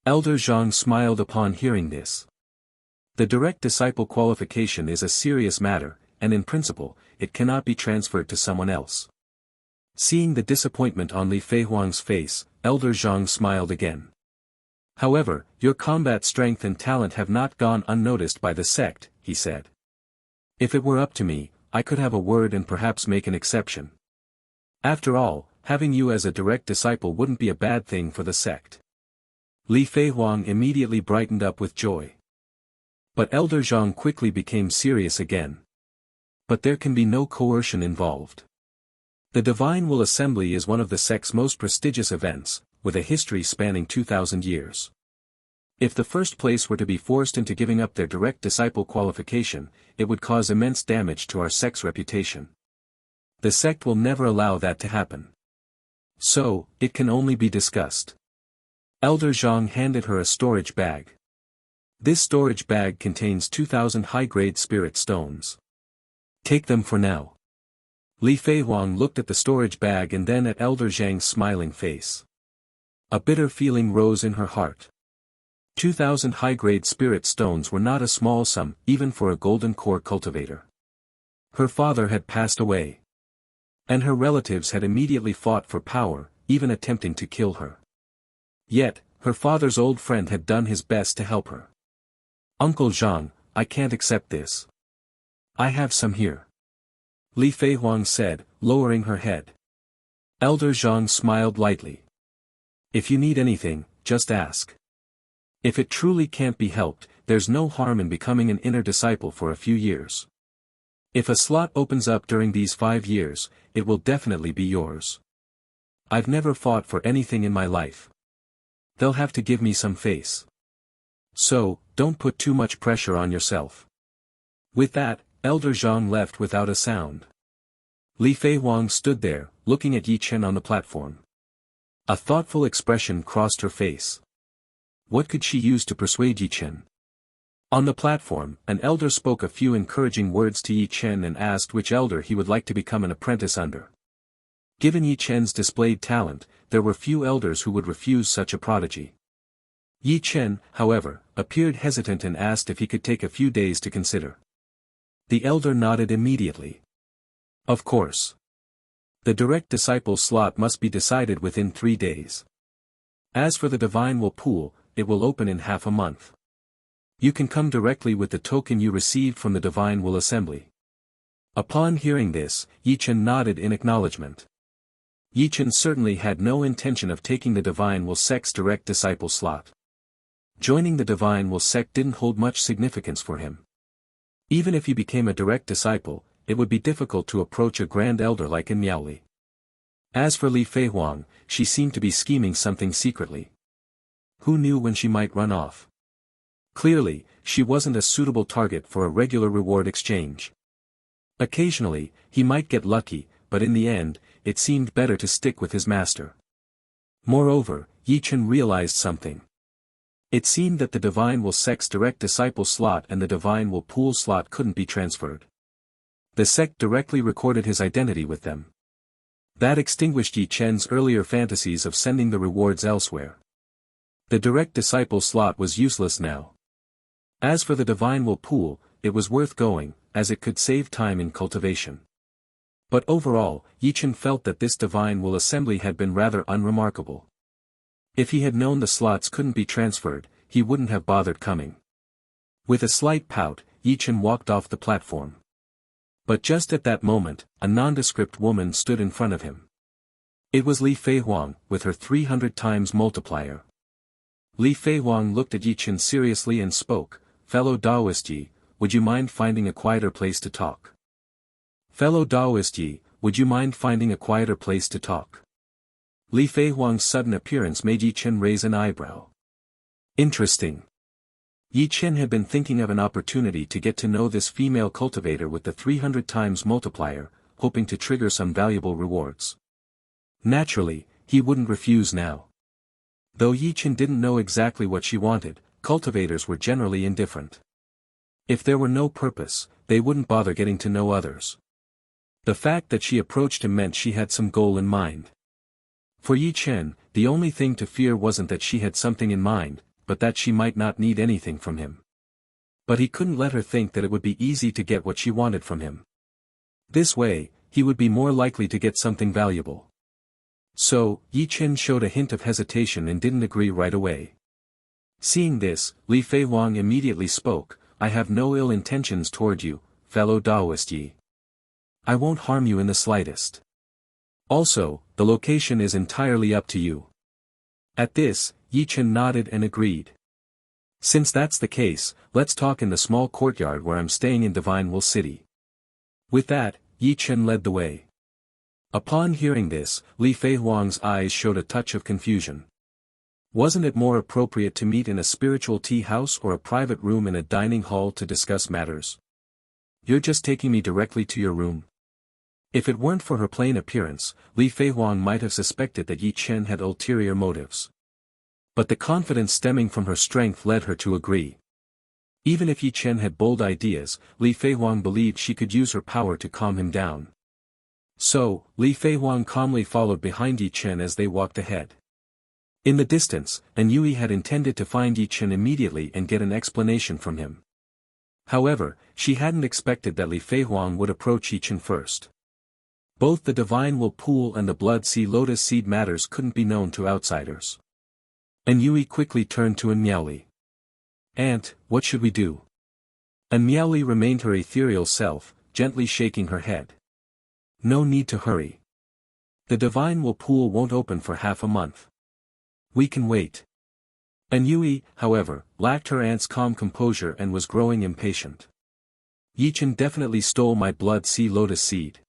Elder Zhang smiled upon hearing this. The direct disciple qualification is a serious matter, and in principle, it cannot be transferred to someone else. Seeing the disappointment on Li Feihuang's face, Elder Zhang smiled again. "However, your combat strength and talent have not gone unnoticed by the sect," he said. "If it were up to me, I could have a word and perhaps make an exception. After all, having you as a direct disciple wouldn't be a bad thing for the sect." Li Feihuang immediately brightened up with joy. But Elder Zhang quickly became serious again. But there can be no coercion involved. The Divine Will Assembly is one of the sect's most prestigious events, with a history spanning 2,000 years. If the first place were to be forced into giving up their direct disciple qualification, it would cause immense damage to our sect's reputation. The sect will never allow that to happen. So, it can only be discussed. Elder Zhang handed her a storage bag. This storage bag contains 2,000 high-grade spirit stones. Take them for now. Li Feihuang looked at the storage bag and then at Elder Zhang's smiling face. A bitter feeling rose in her heart. 2,000 high-grade spirit stones were not a small sum, even for a golden core cultivator. Her father had passed away. And her relatives had immediately fought for power, even attempting to kill her. Yet, her father's old friend had done his best to help her. Uncle Zhang, I can't accept this. I have some here. Li Feihuang said, lowering her head. Elder Zhang smiled lightly. If you need anything, just ask. If it truly can't be helped, there's no harm in becoming an inner disciple for a few years. If a slot opens up during these 5 years, it will definitely be yours. I've never fought for anything in my life. They'll have to give me some face. So, don't put too much pressure on yourself. With that, Elder Zhang left without a sound. Li Feihuang stood there, looking at Ye Chen on the platform. A thoughtful expression crossed her face. What could she use to persuade Ye Chen? On the platform, an elder spoke a few encouraging words to Ye Chen and asked which elder he would like to become an apprentice under. Given Ye Chen's displayed talent, there were few elders who would refuse such a prodigy. Ye Chen, however, appeared hesitant and asked if he could take a few days to consider. The elder nodded immediately. Of course. The direct disciple slot must be decided within 3 days. As for the Divine Will pool, it will open in half a month. You can come directly with the token you received from the Divine Will Assembly. Upon hearing this, Ye Chen nodded in acknowledgement. Ye Chen certainly had no intention of taking the Divine Will sect's direct disciple slot. Joining the Divine Will sect didn't hold much significance for him. Even if he became a direct disciple, it would be difficult to approach a grand elder like in Miaoli. As for Li Feihuang, she seemed to be scheming something secretly. Who knew when she might run off? Clearly, she wasn't a suitable target for a regular reward exchange. Occasionally, he might get lucky, but in the end, it seemed better to stick with his master. Moreover, Ye Chen realized something. It seemed that the Divine Will sect's direct disciple slot and the Divine Will pool slot couldn't be transferred. The sect directly recorded his identity with them. That extinguished Ye Chen's earlier fantasies of sending the rewards elsewhere. The direct disciple slot was useless now. As for the Divine Will pool, it was worth going, as it could save time in cultivation. But overall, Ye Chen felt that this Divine Will assembly had been rather unremarkable. If he had known the slots couldn't be transferred, he wouldn't have bothered coming. With a slight pout, Ye Chen walked off the platform. But just at that moment, a nondescript woman stood in front of him. It was Li Feihuang, with her 300 times multiplier. Li Feihuang looked at Ye Chen seriously and spoke, "Fellow Taoist Yi, would you mind finding a quieter place to talk?" "Fellow Taoist Yi, would you mind finding a quieter place to talk?" Li Feihuang's sudden appearance made Ye Chen raise an eyebrow. Interesting. Ye Chen had been thinking of an opportunity to get to know this female cultivator with the 300 times multiplier, hoping to trigger some valuable rewards. Naturally, he wouldn't refuse now. Though Ye Chen didn't know exactly what she wanted, cultivators were generally indifferent. If there were no purpose, they wouldn't bother getting to know others. The fact that she approached him meant she had some goal in mind. For Ye Chen, the only thing to fear wasn't that she had something in mind, but that she might not need anything from him. But he couldn't let her think that it would be easy to get what she wanted from him. This way, he would be more likely to get something valuable. So, Ye Chen showed a hint of hesitation and didn't agree right away. Seeing this, Li Feihuang immediately spoke, "I have no ill intentions toward you, fellow Taoist Yi. I won't harm you in the slightest. Also, the location is entirely up to you." At this, Ye Chen nodded and agreed. "Since that's the case, let's talk in the small courtyard where I'm staying in Divine Will City." With that, Ye Chen led the way. Upon hearing this, Li Feihuang's eyes showed a touch of confusion. Wasn't it more appropriate to meet in a spiritual tea house or a private room in a dining hall to discuss matters? You're just taking me directly to your room. If it weren't for her plain appearance, Li Feihuang might have suspected that Ye Chen had ulterior motives. But the confidence stemming from her strength led her to agree. Even if Ye Chen had bold ideas, Li Feihuang believed she could use her power to calm him down. So, Li Feihuang calmly followed behind Ye Chen as they walked ahead. In the distance, Yui had intended to find Ye Chen immediately and get an explanation from him. However, she hadn't expected that Li Feihuang would approach Ye Chen first. Both the divine will pool and the blood sea lotus seed matters couldn't be known to outsiders. Yui quickly turned to Miaoli. "Aunt, what should we do?" Miaoli remained her ethereal self, gently shaking her head. "No need to hurry. The divine will pool won't open for half a month. We can wait." Yui, however, lacked her aunt's calm composure and was growing impatient. "Ye Chen definitely stole my blood sea lotus seed.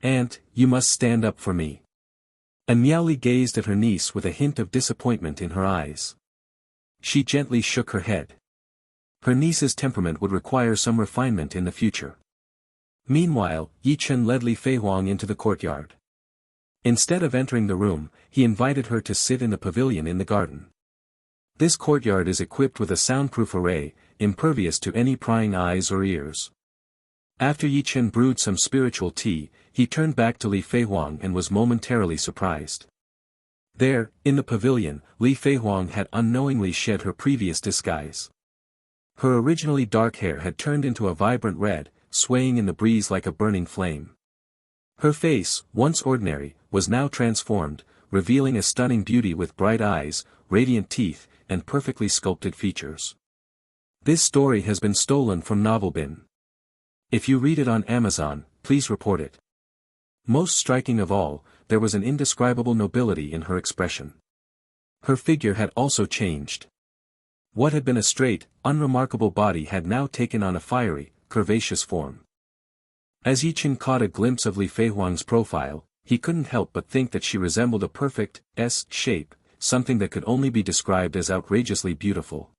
Aunt, you must stand up for me." Miaoli gazed at her niece with a hint of disappointment in her eyes. She gently shook her head. Her niece's temperament would require some refinement in the future. Meanwhile, Ye Chen led Li Feihuang into the courtyard. Instead of entering the room, he invited her to sit in the pavilion in the garden. This courtyard is equipped with a soundproof array, impervious to any prying eyes or ears. After Ye Chen brewed some spiritual tea, he turned back to Li Feihuang and was momentarily surprised. There, in the pavilion, Li Feihuang had unknowingly shed her previous disguise. Her originally dark hair had turned into a vibrant red, swaying in the breeze like a burning flame. Her face, once ordinary, was now transformed, revealing a stunning beauty with bright eyes, radiant teeth, and perfectly sculpted features. This story has been stolen from Novelbin. If you read it on Amazon, please report it. Most striking of all, there was an indescribable nobility in her expression. Her figure had also changed. What had been a straight, unremarkable body had now taken on a fiery, curvaceous form. As Ye Chen caught a glimpse of Li Feihuang's profile, he couldn't help but think that she resembled a perfect S shape, something that could only be described as outrageously beautiful.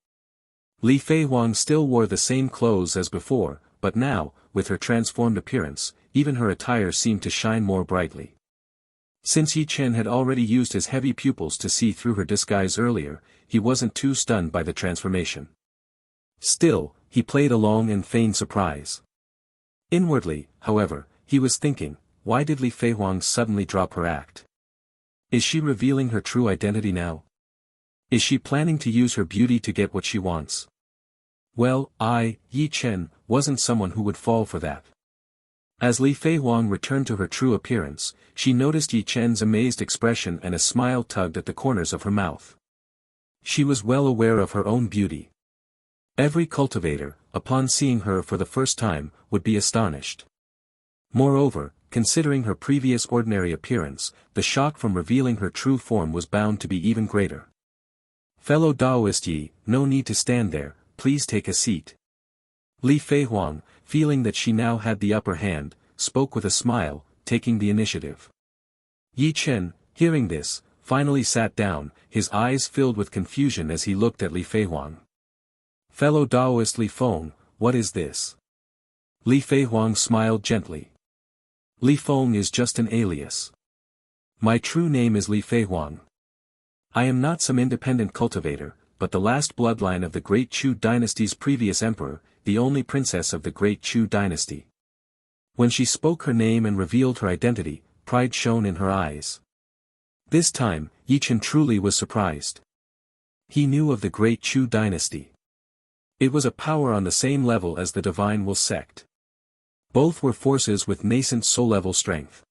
Li Feihuang still wore the same clothes as before, but now, with her transformed appearance, even her attire seemed to shine more brightly. Since Ye Chen had already used his heavy pupils to see through her disguise earlier, he wasn't too stunned by the transformation. Still, he played along and feigned surprise. Inwardly, however, he was thinking, why did Li Feihuang suddenly drop her act? Is she revealing her true identity now? Is she planning to use her beauty to get what she wants? Well, Ye Chen, wasn't someone who would fall for that. As Li Feihuang returned to her true appearance, she noticed Ye Chen's amazed expression and a smile tugged at the corners of her mouth. She was well aware of her own beauty. Every cultivator, upon seeing her for the first time, would be astonished. Moreover, considering her previous ordinary appearance, the shock from revealing her true form was bound to be even greater. "Fellow Taoist Yi, no need to stand there, please take a seat." Li Feihuang, feeling that she now had the upper hand, spoke with a smile, taking the initiative. Ye Chen, hearing this, finally sat down, his eyes filled with confusion as he looked at Li Feihuang. "Fellow Taoist Li Feng, what is this?" Li Feihuang smiled gently. "Li Feng is just an alias. My true name is Li Feihuang. I am not some independent cultivator, but the last bloodline of the Great Chu dynasty's previous emperor, the only princess of the Great Chu dynasty." When she spoke her name and revealed her identity, pride shone in her eyes. This time, Ye Chen truly was surprised. He knew of the Great Chu dynasty. It was a power on the same level as the Divine Will sect. Both were forces with nascent soul-level strength.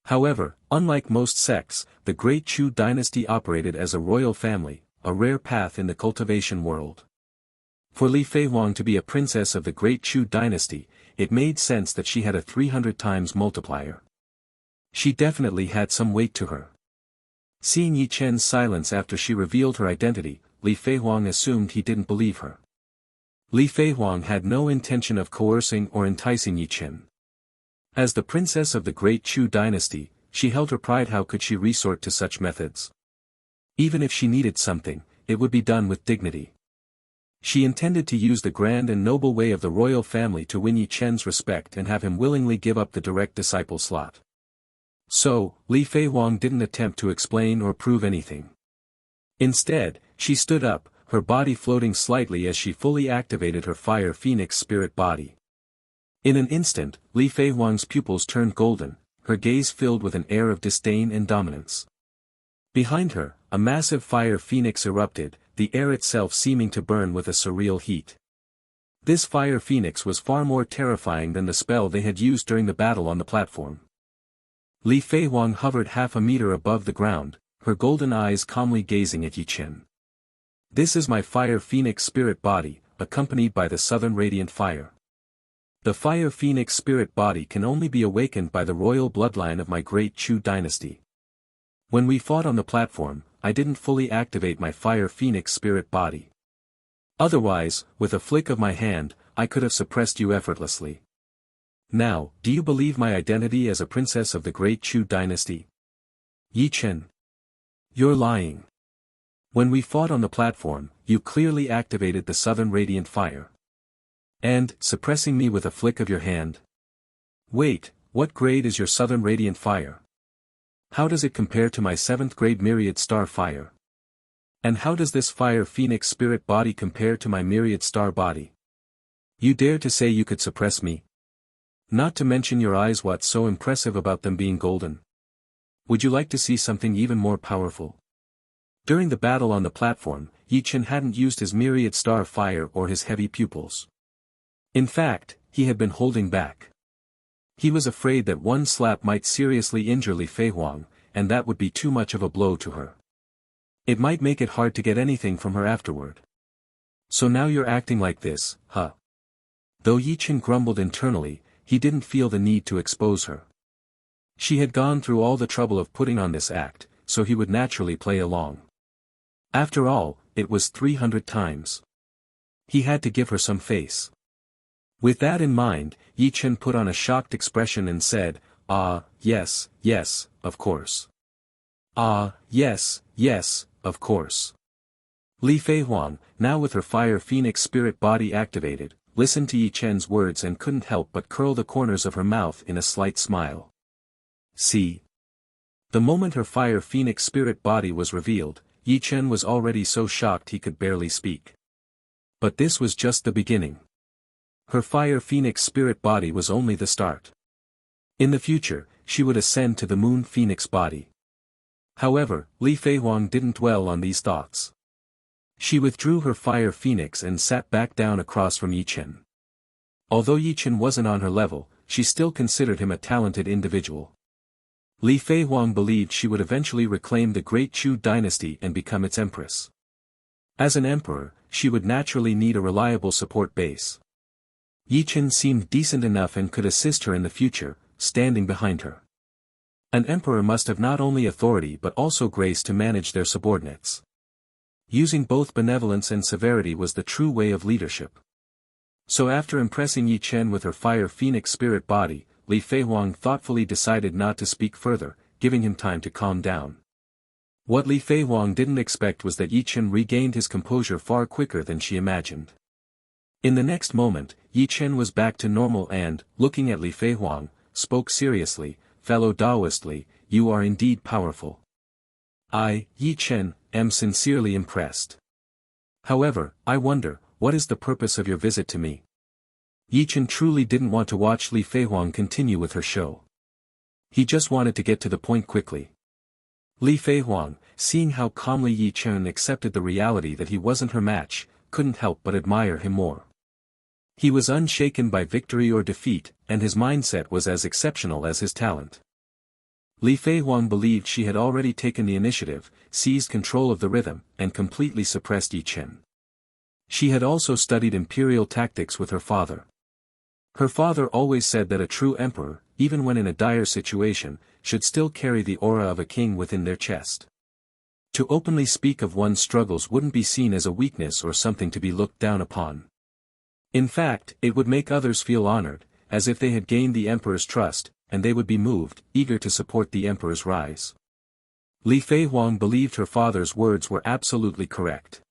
However, unlike most sects, the Great Chu dynasty operated as a royal family, a rare path in the cultivation world. For Li Feihuang to be a princess of the Great Chu dynasty, it made sense that she had a 300 times multiplier. She definitely had some weight to her. Seeing Ye Chen's silence after she revealed her identity, Li Feihuang assumed he didn't believe her. Li Feihuang had no intention of coercing or enticing Ye Chen. As the princess of the great Chu dynasty, she held her pride. How could she resort to such methods? Even if she needed something, it would be done with dignity. She intended to use the grand and noble way of the royal family to win Ye Chen's respect and have him willingly give up the direct disciple slot. So, Li Fei Huang didn't attempt to explain or prove anything. Instead, she stood up, her body floating slightly as she fully activated her fire phoenix spirit body. In an instant, Li Fei Huang's pupils turned golden, her gaze filled with an air of disdain and dominance. Behind her, a massive fire phoenix erupted, the air itself seeming to burn with a surreal heat. This fire phoenix was far more terrifying than the spell they had used during the battle on the platform. Li Fei Huang hovered half a meter above the ground, her golden eyes calmly gazing at Ye Chen. This is my fire phoenix spirit body, accompanied by the southern radiant fire. The fire phoenix spirit body can only be awakened by the royal bloodline of my great Chu dynasty. When we fought on the platform, I didn't fully activate my fire phoenix spirit body. Otherwise, with a flick of my hand, I could have suppressed you effortlessly. Now, do you believe my identity as a princess of the great Chu dynasty? Ye Chen. You're lying. When we fought on the platform, you clearly activated the southern radiant fire. And, suppressing me with a flick of your hand? Wait, what grade is your southern radiant fire? How does it compare to my 7th grade myriad star fire? And how does this fire phoenix spirit body compare to my myriad star body? You dare to say you could suppress me? Not to mention your eyes. What's so impressive about them being golden? Would you like to see something even more powerful? During the battle on the platform, Ye Chen hadn't used his myriad star fire or his heavy pupils. In fact, he had been holding back. He was afraid that one slap might seriously injure Li Fei Huang, and that would be too much of a blow to her. It might make it hard to get anything from her afterward. So now you're acting like this, huh? Though Ye Chen grumbled internally, he didn't feel the need to expose her. She had gone through all the trouble of putting on this act, so he would naturally play along. After all, it was 300 times. He had to give her some face. With that in mind, Ye Chen put on a shocked expression and said, yes, yes, of course. Yes, yes, of course. Li Fei Huang, now with her fire phoenix spirit body activated, listened to Ye Chen's words and couldn't help but curl the corners of her mouth in a slight smile. See? The moment her fire phoenix spirit body was revealed, Ye Chen was already so shocked he could barely speak. But this was just the beginning. Her fire phoenix spirit body was only the start. In the future, she would ascend to the moon phoenix body. However, Li Fei Huang didn't dwell on these thoughts. She withdrew her fire phoenix and sat back down across from Ye Chen. Although Ye Chen wasn't on her level, she still considered him a talented individual. Li Fei Huang believed she would eventually reclaim the great Chu dynasty and become its empress. As an emperor, she would naturally need a reliable support base. Ye Chen seemed decent enough and could assist her in the future, standing behind her. An emperor must have not only authority but also grace to manage their subordinates. Using both benevolence and severity was the true way of leadership. So after impressing Ye Chen with her fire phoenix spirit body, Li Fei Huang thoughtfully decided not to speak further, giving him time to calm down. What Li Fei Huang didn't expect was that Ye Chen regained his composure far quicker than she imagined. In the next moment, Ye Chen was back to normal and, looking at Li Fei Huang, spoke seriously, "Fellow Taoist Li, you are indeed powerful. I, Ye Chen, am sincerely impressed. However, I wonder, what is the purpose of your visit to me?" Ye Chen truly didn't want to watch Li Fei Huang continue with her show. He just wanted to get to the point quickly. Li Fei Huang, seeing how calmly Ye Chen accepted the reality that he wasn't her match, couldn't help but admire him more. He was unshaken by victory or defeat, and his mindset was as exceptional as his talent. Li Fei Huang believed she had already taken the initiative, seized control of the rhythm, and completely suppressed Ye Chen. She had also studied imperial tactics with her father. Her father always said that a true emperor, even when in a dire situation, should still carry the aura of a king within their chest. To openly speak of one's struggles wouldn't be seen as a weakness or something to be looked down upon. In fact, it would make others feel honored, as if they had gained the emperor's trust, and they would be moved, eager to support the emperor's rise. Li Feihuang believed her father's words were absolutely correct.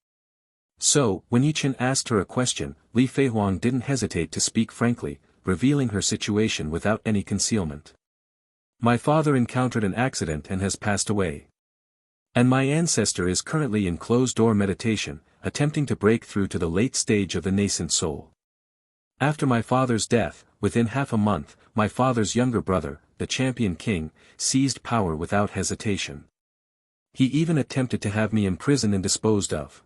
So, when Ye Chen asked her a question, Li Feihuang didn't hesitate to speak frankly, revealing her situation without any concealment. My father encountered an accident and has passed away. And my ancestor is currently in closed-door meditation, attempting to break through to the late stage of the nascent soul. After my father's death, within half a month, my father's younger brother, the champion king, seized power without hesitation. He even attempted to have me imprisoned and disposed of.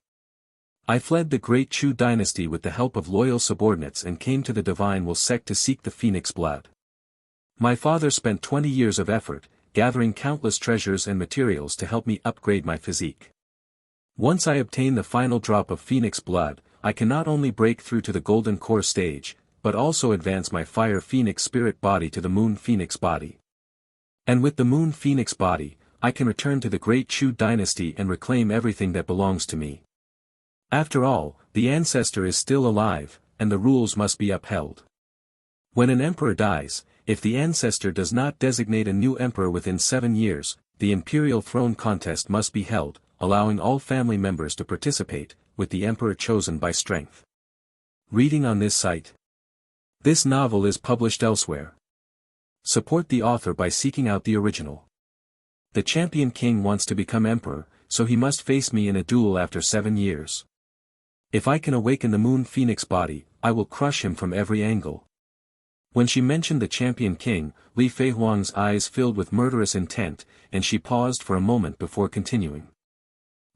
I fled the great Chu dynasty with the help of loyal subordinates and came to the Divine Will sect to seek the phoenix blood. My father spent 20 years of effort, gathering countless treasures and materials to help me upgrade my physique. Once I obtain the final drop of phoenix blood, I can not only break through to the golden core stage, but also advance my fire phoenix spirit body to the moon phoenix body. And with the moon phoenix body, I can return to the great Chu dynasty and reclaim everything that belongs to me. After all, the ancestor is still alive, and the rules must be upheld. When an emperor dies, if the ancestor does not designate a new emperor within 7 years, the imperial throne contest must be held, allowing all family members to participate, with the emperor chosen by strength. Reading on this site. This novel is published elsewhere. Support the author by seeking out the original. The champion king wants to become emperor, so he must face me in a duel after 7 years. If I can awaken the moon phoenix body, I will crush him from every angle. When she mentioned the champion king, Li Feihuang's eyes filled with murderous intent, and she paused for a moment before continuing.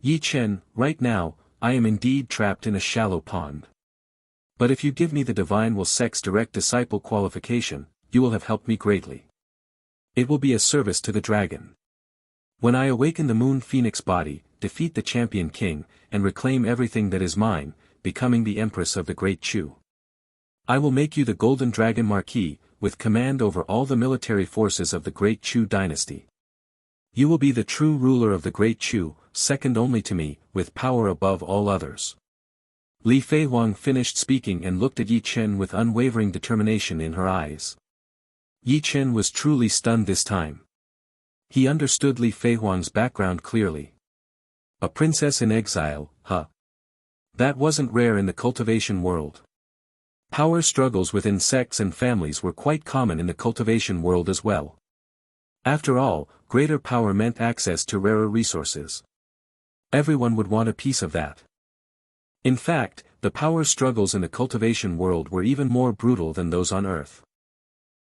Ye Chen, right now, I am indeed trapped in a shallow pond. But if you give me the Divine Will sect's direct disciple qualification, you will have helped me greatly. It will be a service to the dragon. When I awaken the moon phoenix body, defeat the champion king, and reclaim everything that is mine, becoming the empress of the great Chu. I will make you the golden dragon marquis, with command over all the military forces of the great Chu dynasty. You will be the true ruler of the great Chu, second only to me, with power above all others. Li Feihuang finished speaking and looked at Ye Chen with unwavering determination in her eyes. Ye Chen was truly stunned this time. He understood Li Feihuang's background clearly. A princess in exile, huh? That wasn't rare in the cultivation world. Power struggles within sects and families were quite common in the cultivation world as well. After all, greater power meant access to rarer resources. Everyone would want a piece of that. In fact, the power struggles in the cultivation world were even more brutal than those on Earth.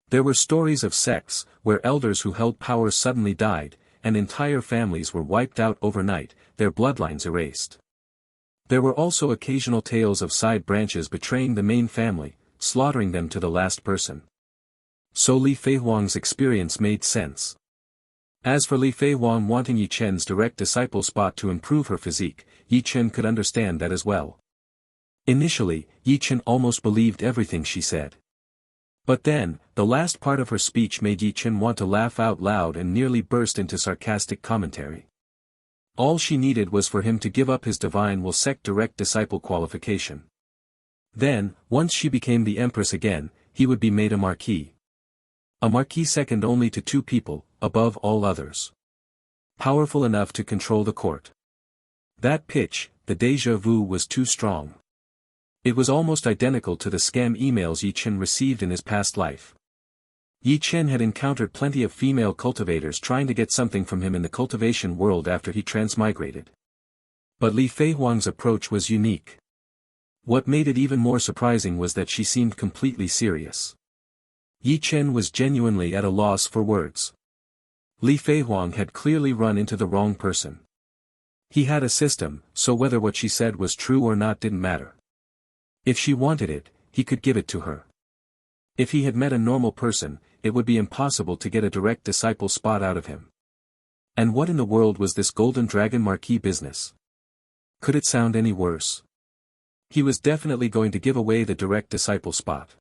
There were stories of sects, where elders who held power suddenly died, and entire families were wiped out overnight, their bloodlines erased. There were also occasional tales of side branches betraying the main family, slaughtering them to the last person. So Li Feihuang's experience made sense. As for Li Feihuang wanting Ye Chen's direct disciple spot to improve her physique, Ye Chen could understand that as well. Initially, Ye Chen almost believed everything she said. But then, the last part of her speech made Ye Chen want to laugh out loud and nearly burst into sarcastic commentary. All she needed was for him to give up his Divine Will sect direct disciple qualification. Then, once she became the empress again, he would be made a marquis. A marquis second only to 2 people, above all others. Powerful enough to control the court. That pitch, the déjà vu was too strong. It was almost identical to the scam emails Ye Chen received in his past life. Ye Chen had encountered plenty of female cultivators trying to get something from him in the cultivation world after he transmigrated. But Li Feihuang's approach was unique. What made it even more surprising was that she seemed completely serious. Ye Chen was genuinely at a loss for words. Li Feihuang had clearly run into the wrong person. He had a system, so whether what she said was true or not didn't matter. If she wanted it, he could give it to her. If he had met a normal person, it would be impossible to get a direct disciple spot out of him. And what in the world was this Golden Dragon Marquis business? Could it sound any worse? He was definitely going to give away the direct disciple spot.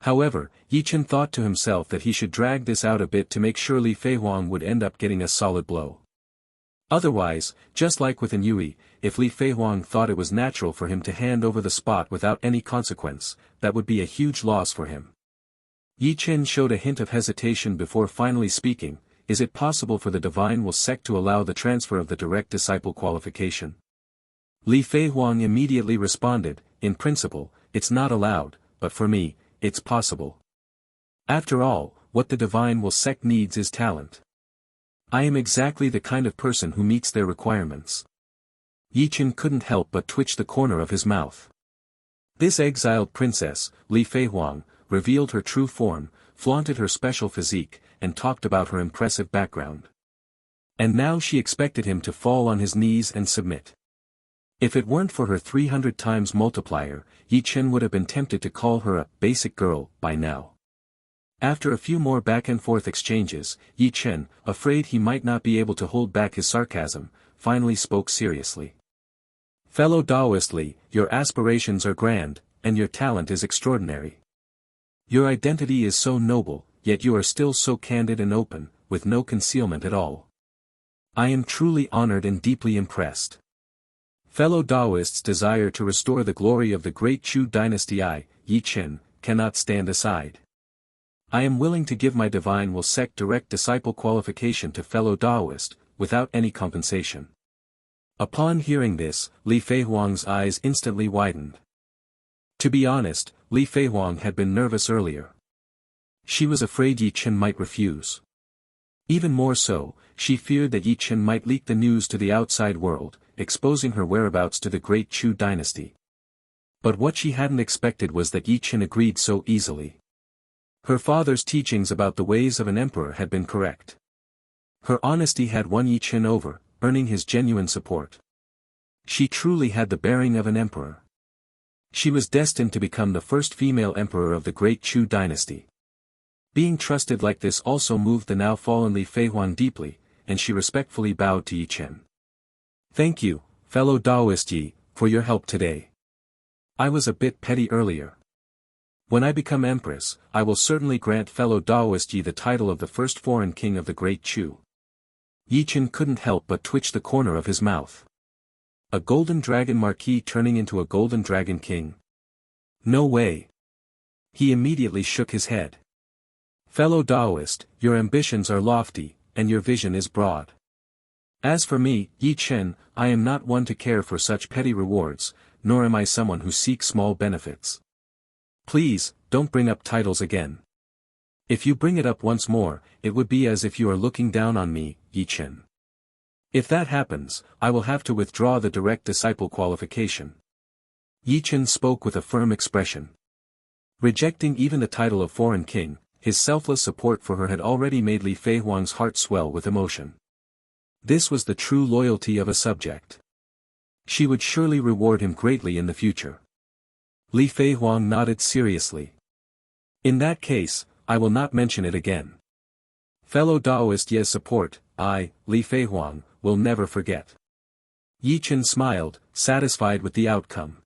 However, Ye Chen thought to himself that he should drag this out a bit to make sure Li Feihuang would end up getting a solid blow. Otherwise, just like with Yui, if Li Feihuang thought it was natural for him to hand over the spot without any consequence, that would be a huge loss for him. Ye Chen showed a hint of hesitation before finally speaking. Is it possible for the divine will sect to allow the transfer of the direct disciple qualification? Li Feihuang immediately responded, in principle, it's not allowed, but for me, it's possible. After all, what the divine will sect needs is talent. I am exactly the kind of person who meets their requirements. Ye Chen couldn't help but twitch the corner of his mouth. This exiled princess, Li Feihuang, revealed her true form, flaunted her special physique, and talked about her impressive background. And now she expected him to fall on his knees and submit. If it weren't for her 300 times multiplier, Ye Chen would have been tempted to call her a basic girl by now. After a few more back-and-forth exchanges, Ye Chen, afraid he might not be able to hold back his sarcasm, finally spoke seriously. Fellow Taoist Li, your aspirations are grand, and your talent is extraordinary. Your identity is so noble, yet you are still so candid and open, with no concealment at all. I am truly honored and deeply impressed. Fellow Taoists desire to restore the glory of the great Chu dynasty. I, Ye Chen, cannot stand aside. I am willing to give my divine will sect direct disciple qualification to fellow Taoist, without any compensation. Upon hearing this, Li Feihuang's eyes instantly widened. To be honest, Li Feihuang had been nervous earlier. She was afraid Ye Chen might refuse. Even more so, she feared that Ye Chen might leak the news to the outside world, exposing her whereabouts to the great Chu dynasty. But what she hadn't expected was that Ye Chen agreed so easily. Her father's teachings about the ways of an emperor had been correct. Her honesty had won Ye Chen over, earning his genuine support. She truly had the bearing of an emperor. She was destined to become the first female emperor of the great Chu dynasty. Being trusted like this also moved the now fallen Li Feihuang deeply, and she respectfully bowed to Ye Chen. Thank you, fellow Taoist Yi, for your help today. I was a bit petty earlier. When I become empress, I will certainly grant fellow Taoist Yi the title of the first foreign king of the great Chu. Ye Chen couldn't help but twitch the corner of his mouth. A golden dragon marquis turning into a golden dragon king? No way. He immediately shook his head. Fellow Taoist, your ambitions are lofty, and your vision is broad. As for me, Ye Chen, I am not one to care for such petty rewards, nor am I someone who seeks small benefits. Please, don't bring up titles again. If you bring it up once more, it would be as if you are looking down on me, Ye Chen. If that happens, I will have to withdraw the direct disciple qualification. Ye Chen spoke with a firm expression. Rejecting even the title of foreign king, his selfless support for her had already made Li Feihuang's heart swell with emotion. This was the true loyalty of a subject. She would surely reward him greatly in the future. Li Feihuang nodded seriously. In that case, I will not mention it again. Fellow Taoist Ye's support, I, Li Feihuang, will never forget. Ye Chen smiled, satisfied with the outcome.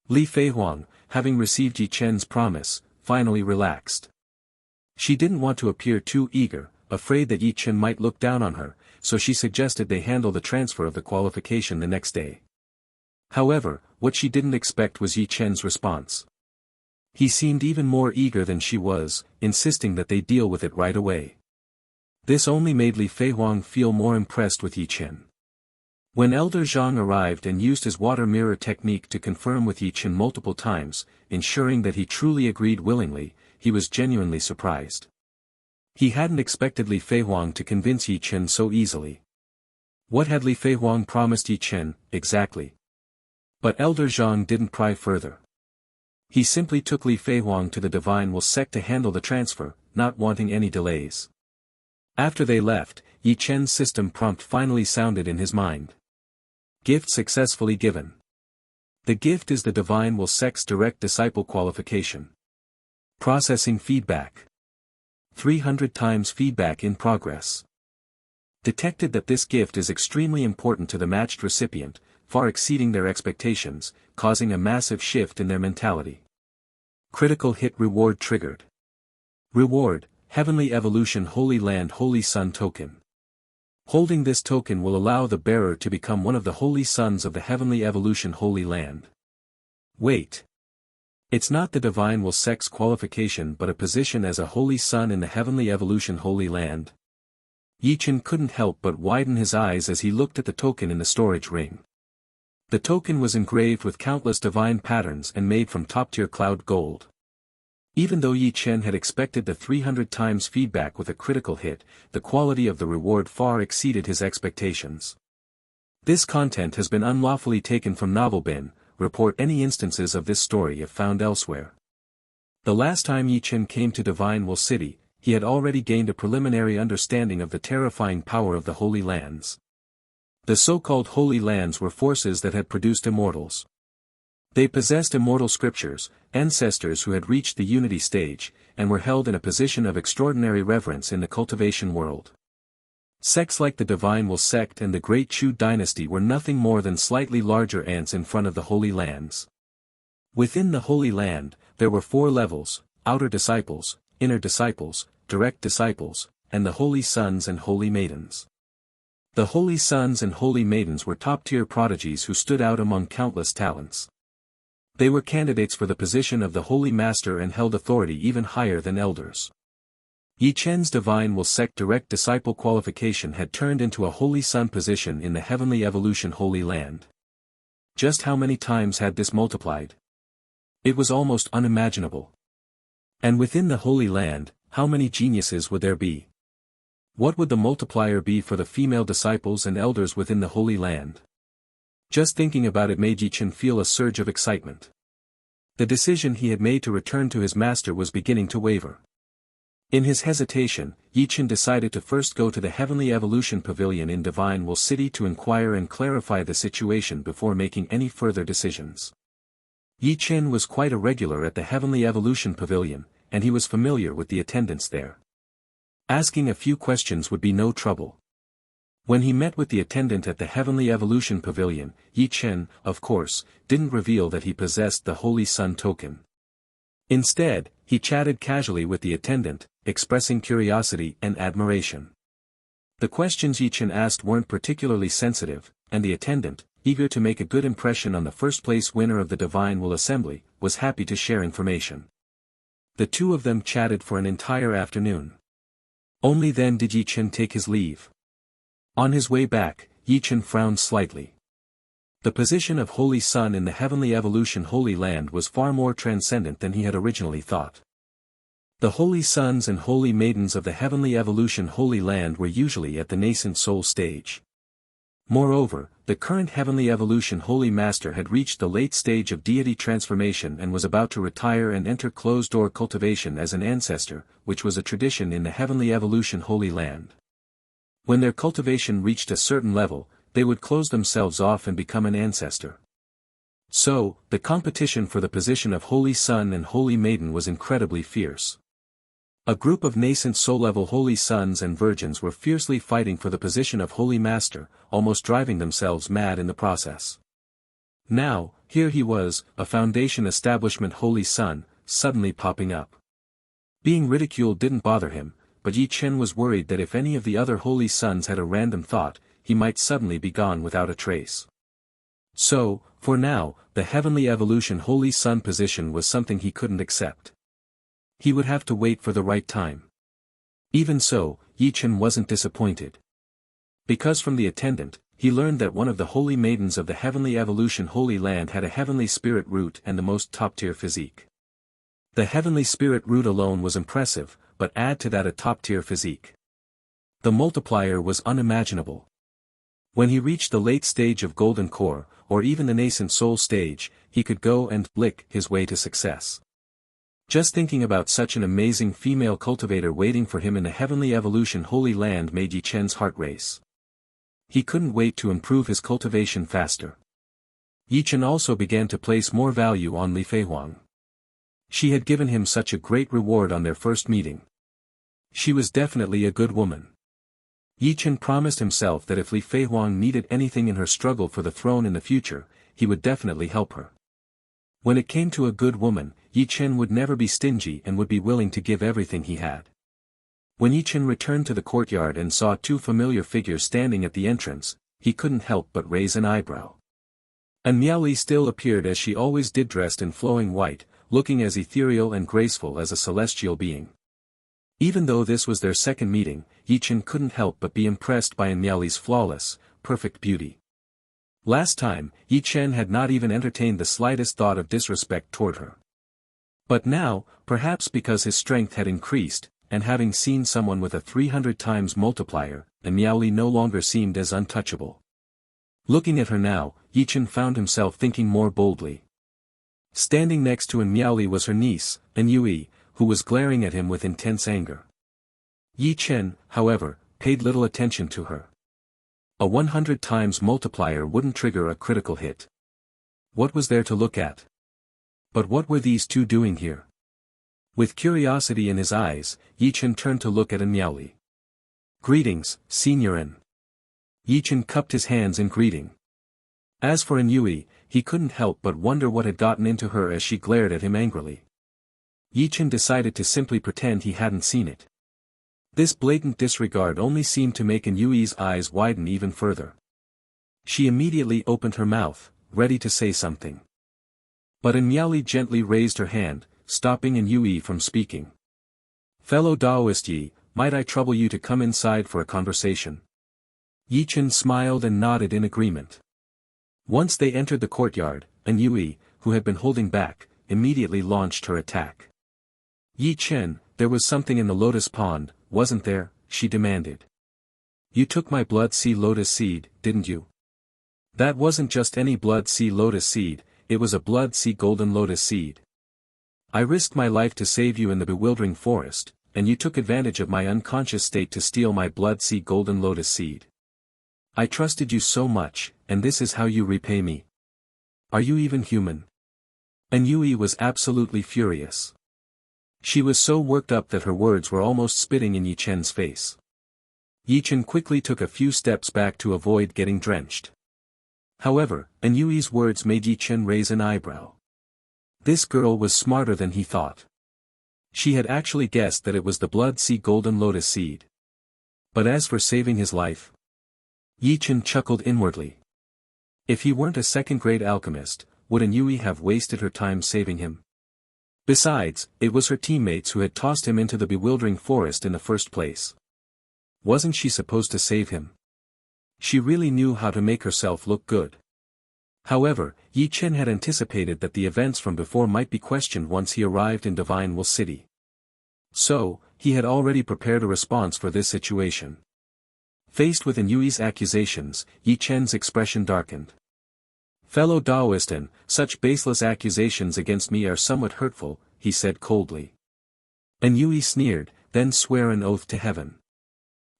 Li Feihuang, having received Ye Chen's promise, finally relaxed. She didn't want to appear too eager, afraid that Ye Chen might look down on her, so she suggested they handle the transfer of the qualification the next day. However, what she didn't expect was Ye Chen's response. He seemed even more eager than she was, insisting that they deal with it right away. This only made Li Feihuang feel more impressed with Ye Chen. When Elder Zhang arrived and used his water mirror technique to confirm with Ye Chen multiple times, ensuring that he truly agreed willingly, he was genuinely surprised. He hadn't expected Li Feihuang to convince Ye Chen so easily. What had Li Feihuang promised Ye Chen, exactly? But Elder Zhang didn't pry further. He simply took Li Feihuang to the divine will sect to handle the transfer, not wanting any delays. After they left, Ye Chen's system prompt finally sounded in his mind. Gift successfully given. The gift is the divine will sect's direct disciple qualification. Processing feedback. 300 times feedback in progress. Detected that this gift is extremely important to the matched recipient, far exceeding their expectations, causing a massive shift in their mentality. Critical hit reward triggered. Reward, Heavenly Evolution Holy Land Holy Sun Token. Holding this token will allow the bearer to become one of the holy sons of the Heavenly Evolution Holy Land. Wait. It's not the divine will sex qualification but a position as a holy son in the heavenly evolution holy land. Ye Chen couldn't help but widen his eyes as he looked at the token in the storage ring. The token was engraved with countless divine patterns and made from top-tier cloud gold. Even though Ye Chen had expected the 300 times feedback with a critical hit, the quality of the reward far exceeded his expectations. This content has been unlawfully taken from Novel Bin. Report any instances of this story if found elsewhere. The last time Ye Chen came to Divine Will City, he had already gained a preliminary understanding of the terrifying power of the Holy Lands. The so-called Holy Lands were forces that had produced immortals. They possessed immortal scriptures, ancestors who had reached the unity stage, and were held in a position of extraordinary reverence in the cultivation world. Sects like the Divine Will sect and the Great Chu dynasty were nothing more than slightly larger ants in front of the Holy Lands. Within the Holy Land, there were 4 levels: outer disciples, inner disciples, direct disciples, and the Holy Sons and Holy Maidens. The Holy Sons and Holy Maidens were top-tier prodigies who stood out among countless talents. They were candidates for the position of the Holy Master and held authority even higher than elders. Ye Chen's Divine Will sect direct disciple qualification had turned into a Holy Son position in the Heavenly Evolution Holy Land. Just how many times had this multiplied? It was almost unimaginable. And within the Holy Land, how many geniuses would there be? What would the multiplier be for the female disciples and elders within the Holy Land? Just thinking about it made Ye Chen feel a surge of excitement. The decision he had made to return to his master was beginning to waver. In his hesitation, Ye Chen decided to first go to the Heavenly Evolution Pavilion in Divine Will City to inquire and clarify the situation before making any further decisions. Ye Chen was quite a regular at the Heavenly Evolution Pavilion, and he was familiar with the attendants there. Asking a few questions would be no trouble. When he met with the attendant at the Heavenly Evolution Pavilion, Ye Chen, of course, didn't reveal that he possessed the Holy Sun token. Instead, he chatted casually with the attendant, expressing curiosity and admiration. The questions Ye Chen asked weren't particularly sensitive, and the attendant, eager to make a good impression on the first-place winner of the Divine Will Assembly, was happy to share information. The two of them chatted for an entire afternoon. Only then did Ye Chen take his leave. On his way back, Ye Chen frowned slightly. The position of Holy Son in the Heavenly Evolution Holy Land was far more transcendent than he had originally thought. The Holy Sons and Holy Maidens of the Heavenly Evolution Holy Land were usually at the nascent soul stage. Moreover, the current Heavenly Evolution Holy Master had reached the late stage of deity transformation and was about to retire and enter closed-door cultivation as an ancestor, which was a tradition in the Heavenly Evolution Holy Land. When their cultivation reached a certain level, they would close themselves off and become an ancestor. So, the competition for the position of Holy Son and Holy Maiden was incredibly fierce. A group of nascent soul-level Holy Sons and Virgins were fiercely fighting for the position of Holy Master, almost driving themselves mad in the process. Now, here he was, a Foundation Establishment Holy Son, suddenly popping up. Being ridiculed didn't bother him, but Ye Chen was worried that if any of the other Holy Sons had a random thought, he might suddenly be gone without a trace. So, for now, the Heavenly Evolution Holy Son position was something he couldn't accept. He would have to wait for the right time. Even so, Ye Chen wasn't disappointed. Because from the attendant, he learned that one of the Holy Maidens of the Heavenly Evolution Holy Land had a Heavenly Spirit root and the most top-tier physique. The Heavenly Spirit root alone was impressive, but add to that a top-tier physique. The multiplier was unimaginable. When he reached the late stage of Golden Core, or even the nascent soul stage, he could go and lick his way to success. Just thinking about such an amazing female cultivator waiting for him in the Heavenly Evolution Holy Land made Ye Chen's heart race. He couldn't wait to improve his cultivation faster. Ye Chen also began to place more value on Li Feihuang. She had given him such a great reward on their first meeting. She was definitely a good woman. Ye Chen promised himself that if Li Feihuang needed anything in her struggle for the throne in the future, he would definitely help her. When it came to a good woman, Ye Chen would never be stingy and would be willing to give everything he had. When Ye Chen returned to the courtyard and saw two familiar figures standing at the entrance, he couldn't help but raise an eyebrow. And Miao Li still appeared as she always did, dressed in flowing white, looking as ethereal and graceful as a celestial being. Even though this was their second meeting, Ye Chen couldn't help but be impressed by Miaoli's flawless, perfect beauty. Last time, Ye Chen had not even entertained the slightest thought of disrespect toward her. But now, perhaps because his strength had increased, and having seen someone with a 300 times multiplier, Miaoli no longer seemed as untouchable. Looking at her now, Ye Chen found himself thinking more boldly. Standing next to Miaoli was her niece, Yue, who was glaring at him with intense anger. Ye Chen, however, paid little attention to her. A 100 times multiplier wouldn't trigger a critical hit. What was there to look at? But what were these two doing here? With curiosity in his eyes, Ye Chen turned to look at Miaoli. "Greetings, Signorin." Ye Chen cupped his hands in greeting. As for Yue, he couldn't help but wonder what had gotten into her as she glared at him angrily. Ye Chen decided to simply pretend he hadn't seen it. This blatant disregard only seemed to make Yue's eyes widen even further. She immediately opened her mouth, ready to say something. But Miaoli gently raised her hand, stopping Yue from speaking. "Fellow Taoist Yi, might I trouble you to come inside for a conversation?" Ye Chen smiled and nodded in agreement. Once they entered the courtyard, Yue, who had been holding back, immediately launched her attack. "Ye Chen, there was something in the lotus pond, wasn't there?" she demanded. "You took my blood sea lotus seed, didn't you?" "That wasn't just any blood sea lotus seed, it was a blood sea golden lotus seed. I risked my life to save you in the bewildering forest, and you took advantage of my unconscious state to steal my blood sea golden lotus seed. I trusted you so much, and this is how you repay me. Are you even human?" Yue was absolutely furious. She was so worked up that her words were almost spitting in Ye Chen's face. Ye Chen quickly took a few steps back to avoid getting drenched. However, Yue's words made Ye Chen raise an eyebrow. This girl was smarter than he thought. She had actually guessed that it was the blood sea golden lotus seed. But as for saving his life, Ye Chen chuckled inwardly. If he weren't a second-grade alchemist, would Yue have wasted her time saving him? Besides, it was her teammates who had tossed him into the bewildering forest in the first place. Wasn't she supposed to save him? She really knew how to make herself look good. However, Ye Chen had anticipated that the events from before might be questioned once he arrived in Divine Will City. So, he had already prepared a response for this situation. Faced with Yue's accusations, Ye Chen's expression darkened. "Fellow Taoistan, such baseless accusations against me are somewhat hurtful," he said coldly. Yue sneered, "Then swear an oath to heaven.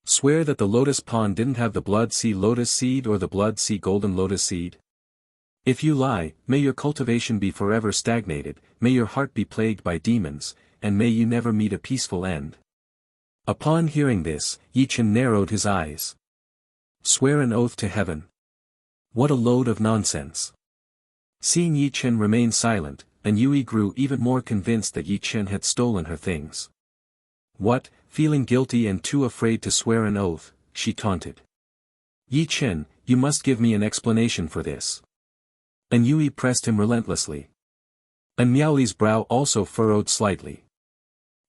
Swear that the lotus pond didn't have the blood sea lotus seed or the blood sea golden lotus seed. If you lie, may your cultivation be forever stagnated, may your heart be plagued by demons, and may you never meet a peaceful end." Upon hearing this, Ye Chen narrowed his eyes. Swear an oath to heaven. What a load of nonsense. Seeing Ye Chen remain silent, Yue grew even more convinced that Ye Chen had stolen her things. "What, feeling guilty and too afraid to swear an oath," she taunted. "Ye Chen, you must give me an explanation for this." Yue pressed him relentlessly. Miaoli's brow also furrowed slightly.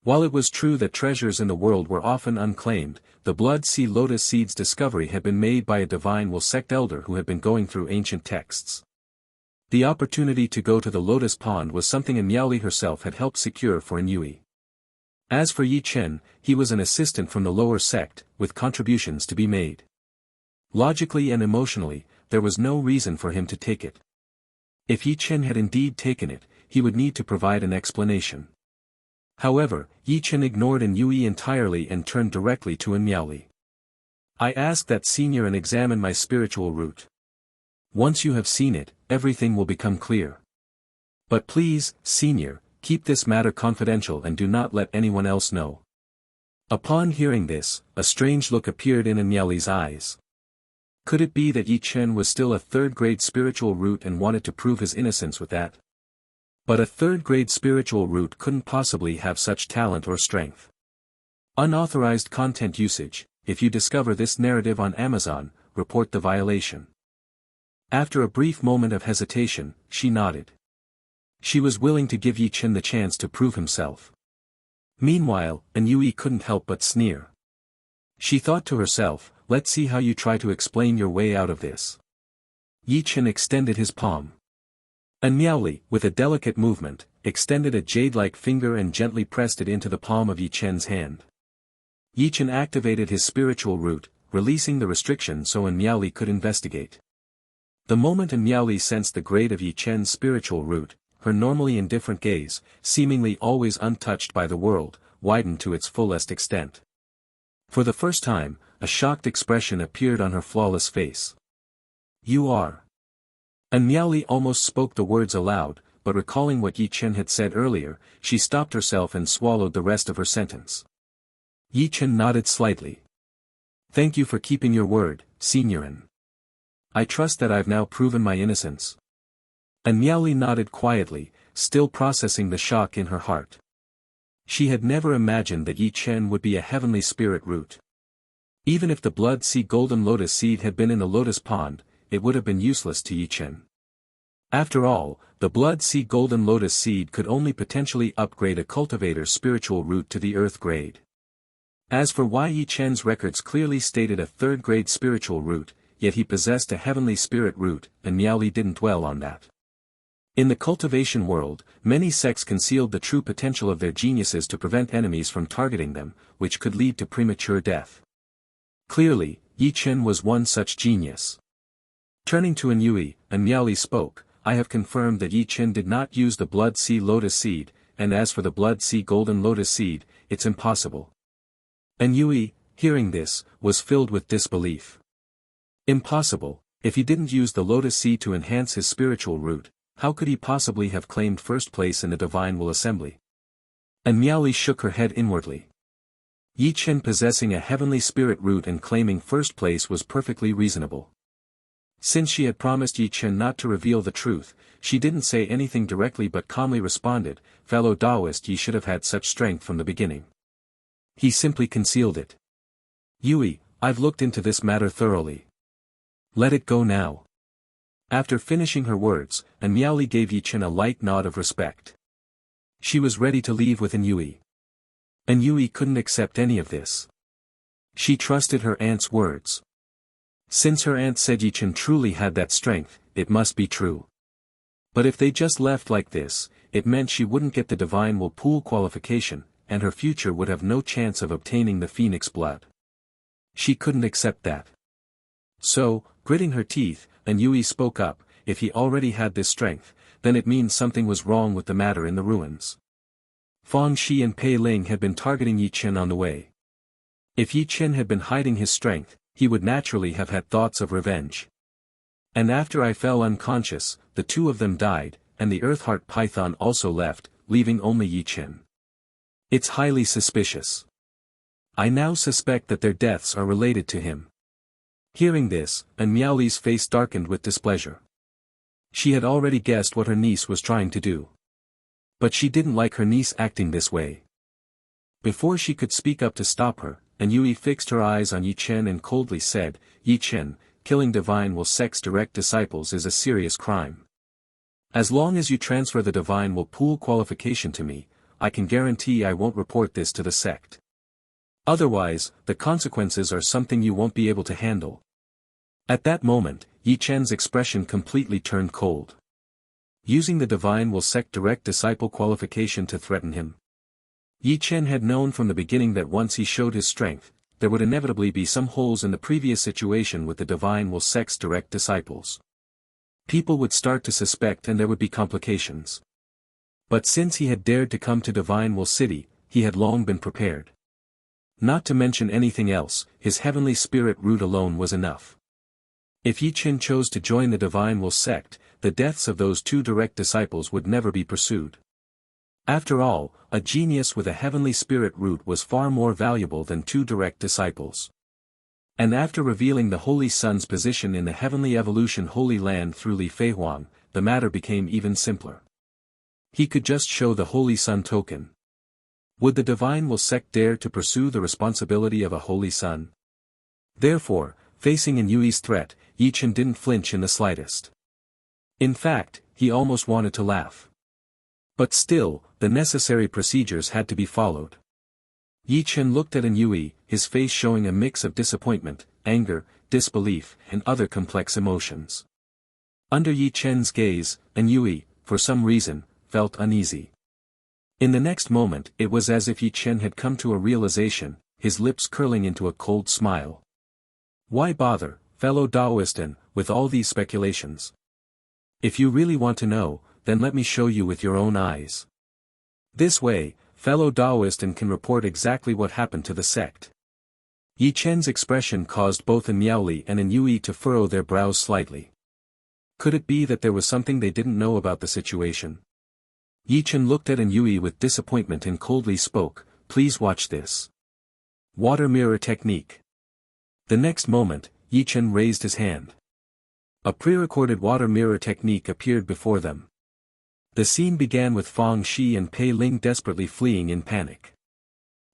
While it was true that treasures in the world were often unclaimed, the blood sea lotus seed's discovery had been made by a divine will sect elder who had been going through ancient texts. The opportunity to go to the lotus pond was something Miaoli herself had helped secure for Yue. As for Ye Chen, he was an assistant from the lower sect, with contributions to be made. Logically and emotionally, there was no reason for him to take it. If Ye Chen had indeed taken it, he would need to provide an explanation. However, Ye Chen ignored Yue entirely and turned directly to Miaoli. "I ask that Senior and examine my spiritual root. Once you have seen it, everything will become clear. But please, Senior, keep this matter confidential and do not let anyone else know." Upon hearing this, a strange look appeared in Miaoli's eyes. Could it be that Ye Chen was still a third-grade spiritual root and wanted to prove his innocence with that? But a third-grade spiritual root couldn't possibly have such talent or strength. Unauthorized content usage. If you discover this narrative on Amazon, report the violation. After a brief moment of hesitation, she nodded. She was willing to give Ye Chen the chance to prove himself. Meanwhile, Yue couldn't help but sneer. She thought to herself, let's see how you try to explain your way out of this. Ye Chen extended his palm. Miaoli, with a delicate movement, extended a jade-like finger and gently pressed it into the palm of Ye Chen's hand. Ye Chen activated his spiritual root, releasing the restriction so Miaoli could investigate. The moment Miaoli sensed the grade of Ye Chen's spiritual root, her normally indifferent gaze, seemingly always untouched by the world, widened to its fullest extent. For the first time, a shocked expression appeared on her flawless face. You are. Miaoli almost spoke the words aloud, but recalling what Ye Chen had said earlier, she stopped herself and swallowed the rest of her sentence. Ye Chen nodded slightly. Thank you for keeping your word, Signorin. I trust that I've now proven my innocence. Miaoli nodded quietly, still processing the shock in her heart. She had never imagined that Ye Chen would be a heavenly spirit root. Even if the blood sea golden lotus seed had been in the lotus pond, it would have been useless to Ye Chen. After all, the blood sea golden lotus seed could only potentially upgrade a cultivator's spiritual root to the earth grade. As for why Ye Chen's records clearly stated a third-grade spiritual root, yet he possessed a heavenly spirit root, Miaoli didn't dwell on that. In the cultivation world, many sects concealed the true potential of their geniuses to prevent enemies from targeting them, which could lead to premature death. Clearly, Ye Chen was one such genius. Turning to Yue, Miaoli spoke, I have confirmed that Ye Chen did not use the blood sea lotus seed, and as for the blood sea golden lotus seed, it's impossible. Yue, hearing this, was filled with disbelief. Impossible, if he didn't use the lotus seed to enhance his spiritual root, how could he possibly have claimed first place in the Divine Will Assembly? Miaoli shook her head inwardly. Ye Chen possessing a heavenly spirit root and claiming first place was perfectly reasonable. Since she had promised Ye Chen not to reveal the truth, she didn't say anything directly but calmly responded, fellow Taoist, ye should have had such strength from the beginning. He simply concealed it. Yue, I've looked into this matter thoroughly. Let it go now. After finishing her words, Miaoli gave Ye Chen a light nod of respect. She was ready to leave with Yue. Yue couldn't accept any of this. She trusted her aunt's words. Since her aunt said Ye Chen truly had that strength, it must be true. But if they just left like this, it meant she wouldn't get the Divine Will Pool qualification, and her future would have no chance of obtaining the Phoenix blood. She couldn't accept that. So, gritting her teeth, Yue spoke up, if he already had this strength, then it means something was wrong with the matter in the ruins. Fang Shi and Pei Ling had been targeting Ye Chen on the way. If Ye Chen had been hiding his strength, he would naturally have had thoughts of revenge. And after I fell unconscious, the two of them died, and the Earthheart Python also left, leaving only Ye Chen. It's highly suspicious. I now suspect that their deaths are related to him. Hearing this, Miaoli's face darkened with displeasure. She had already guessed what her niece was trying to do. But she didn't like her niece acting this way. Before she could speak up to stop her, Yue fixed her eyes on Ye Chen and coldly said, Ye Chen, killing Divine Will Sect's direct disciples is a serious crime. As long as you transfer the Divine Will Pool qualification to me, I can guarantee I won't report this to the sect. Otherwise, the consequences are something you won't be able to handle. At that moment, Ye Chen's expression completely turned cold. Using the Divine Will Sect direct disciple qualification to threaten him. Ye Chen had known from the beginning that once he showed his strength, there would inevitably be some holes in the previous situation with the Divine Will Sect's direct disciples. People would start to suspect and there would be complications. But since he had dared to come to Divine Will City, he had long been prepared. Not to mention anything else, his heavenly spirit root alone was enough. If Ye Chen chose to join the Divine Will Sect, the deaths of those two direct disciples would never be pursued. After all, a genius with a heavenly spirit root was far more valuable than two direct disciples. And after revealing the Holy Sun's position in the Heavenly Evolution Holy Land through Li Feihuang, the matter became even simpler. He could just show the Holy Sun token. Would the Divine Will Sect dare to pursue the responsibility of a Holy Sun? Therefore, facing Yue's threat, Ye Chen didn't flinch in the slightest. In fact, he almost wanted to laugh. But still, the necessary procedures had to be followed. Ye Chen looked at Yui, his face showing a mix of disappointment, anger, disbelief, and other complex emotions. Under Ye Chen's gaze, Yui, for some reason, felt uneasy. In the next moment it was as if Ye Chen had come to a realization, his lips curling into a cold smile. Why bother, fellow Taoistan, with all these speculations? If you really want to know, then let me show you with your own eyes. This way, fellow Taoistan can report exactly what happened to the sect. Ye Chen's expression caused both Miaoli and Yui to furrow their brows slightly. Could it be that there was something they didn't know about the situation? Ye Chen looked at Yui with disappointment and coldly spoke, "Please watch this. Water mirror technique." The next moment, Ye Chen raised his hand. A pre-recorded water mirror technique appeared before them. The scene began with Fang Shi and Pei Ling desperately fleeing in panic.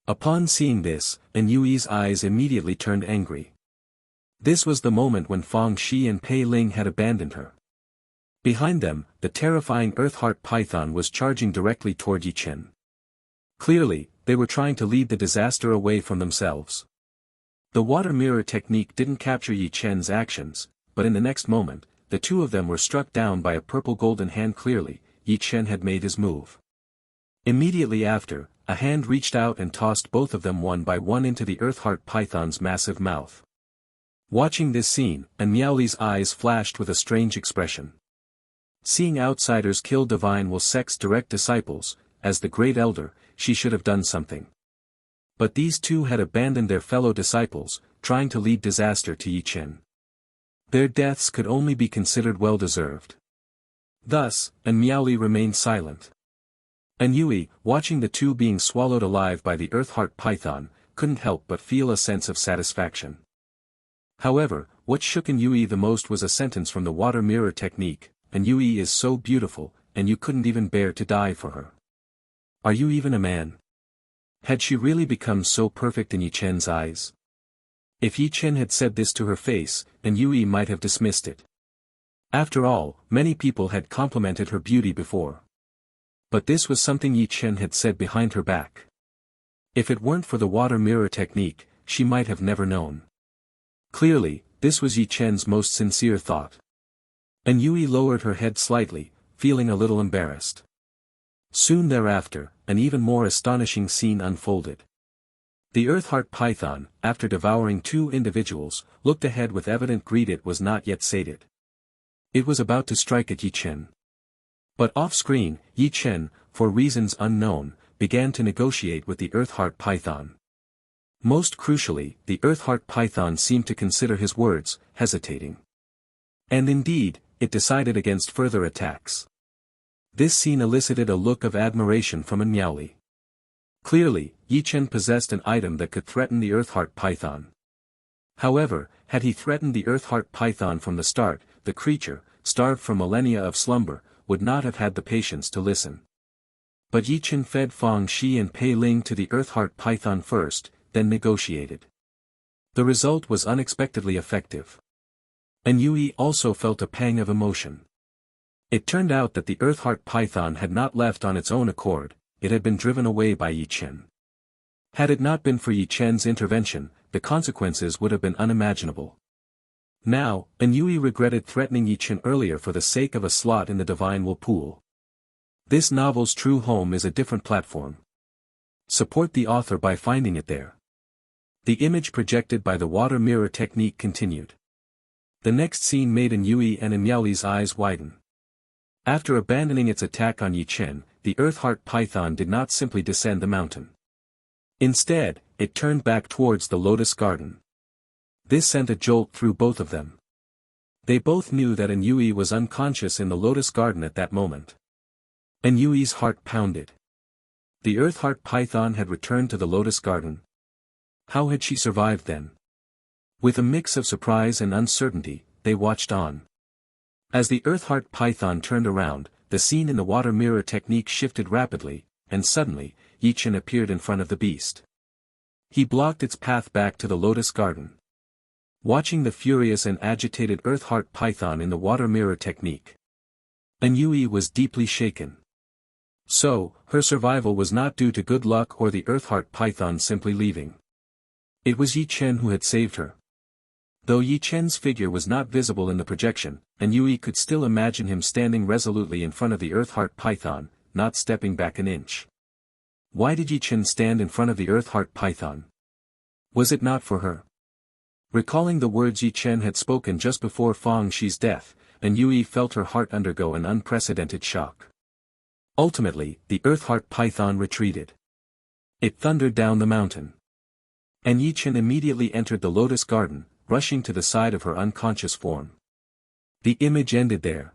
Upon seeing this, Yui's eyes immediately turned angry. This was the moment when Fang Shi and Pei Ling had abandoned her. Behind them, the terrifying Earthheart Python was charging directly toward Ye Chen. Clearly, they were trying to lead the disaster away from themselves. The water mirror technique didn't capture Ye Chen's actions, but in the next moment, the two of them were struck down by a purple golden hand. Clearly, Ye Chen had made his move. Immediately after, a hand reached out and tossed both of them one by one into the Earthheart Python's massive mouth. Watching this scene, Miaoli's eyes flashed with a strange expression. Seeing outsiders kill divine will sect's direct disciples, as the great elder, she should have done something. But these two had abandoned their fellow disciples, trying to lead disaster to Ye Chen. Their deaths could only be considered well-deserved. Thus, Miaoli remained silent. Yui, watching the two being swallowed alive by the Earthheart Python, couldn't help but feel a sense of satisfaction. However, what shook Yui the most was a sentence from the water mirror technique, "Yui is so beautiful, and you couldn't even bear to die for her. Are you even a man?" Had she really become so perfect in Ye Chen's eyes? If Ye Chen had said this to her face, Yui might have dismissed it. After all, many people had complimented her beauty before. But this was something Ye Chen had said behind her back. If it weren't for the water mirror technique, she might have never known. Clearly, this was Ye Chen's most sincere thought. Yui lowered her head slightly, feeling a little embarrassed. Soon thereafter, an even more astonishing scene unfolded. The Earthheart Python, after devouring two individuals, looked ahead with evident greed. It was not yet sated. It was about to strike at Ye Chen. But off-screen, Ye Chen, for reasons unknown, began to negotiate with the Earthheart Python. Most crucially, the Earthheart Python seemed to consider his words, hesitating. And indeed, it decided against further attacks. This scene elicited a look of admiration from Miaoli. Clearly, Ye Chen possessed an item that could threaten the Earthheart Python. However, had he threatened the Earthheart Python from the start, the creature, starved from millennia of slumber, would not have had the patience to listen. But Ye Chen fed Fang Shi and Pei Ling to the Earthheart Python first, then negotiated. The result was unexpectedly effective. Yui also felt a pang of emotion. It turned out that the Earthheart Python had not left on its own accord, it had been driven away by Ye Chen. Had it not been for Ye Chen's intervention, the consequences would have been unimaginable. Now, Yui regretted threatening Ye Chen earlier for the sake of a slot in the Divine Will pool. This novel's true home is a different platform. Support the author by finding it there. The image projected by the water mirror technique continued. The next scene made Yui and Miaoli's eyes widen. After abandoning its attack on Ye Chen, the Earthheart Python did not simply descend the mountain. Instead, it turned back towards the Lotus Garden. This sent a jolt through both of them. They both knew that Yui was unconscious in the Lotus Garden at that moment. Yui's heart pounded. The Earthheart Python had returned to the Lotus Garden. How had she survived then? With a mix of surprise and uncertainty, they watched on. As the Earthheart Python turned around, the scene in the water mirror technique shifted rapidly, and suddenly, Ye Chen appeared in front of the beast. He blocked its path back to the Lotus Garden. Watching the furious and agitated Earthheart Python in the water mirror technique, Yui was deeply shaken. So, her survival was not due to good luck or the Earthheart python simply leaving. It was Ye Chen who had saved her. Though Ye Chen's figure was not visible in the projection, and Yui could still imagine him standing resolutely in front of the Earthheart python, not stepping back an inch. Why did Ye Chen stand in front of the Earthheart python? Was it not for her? Recalling the words Ye Chen had spoken just before Fang Shi's death, and Yui felt her heart undergo an unprecedented shock. Ultimately, the Earthheart python retreated. It thundered down the mountain. And Ye Chen immediately entered the lotus garden, rushing to the side of her unconscious form. The image ended there.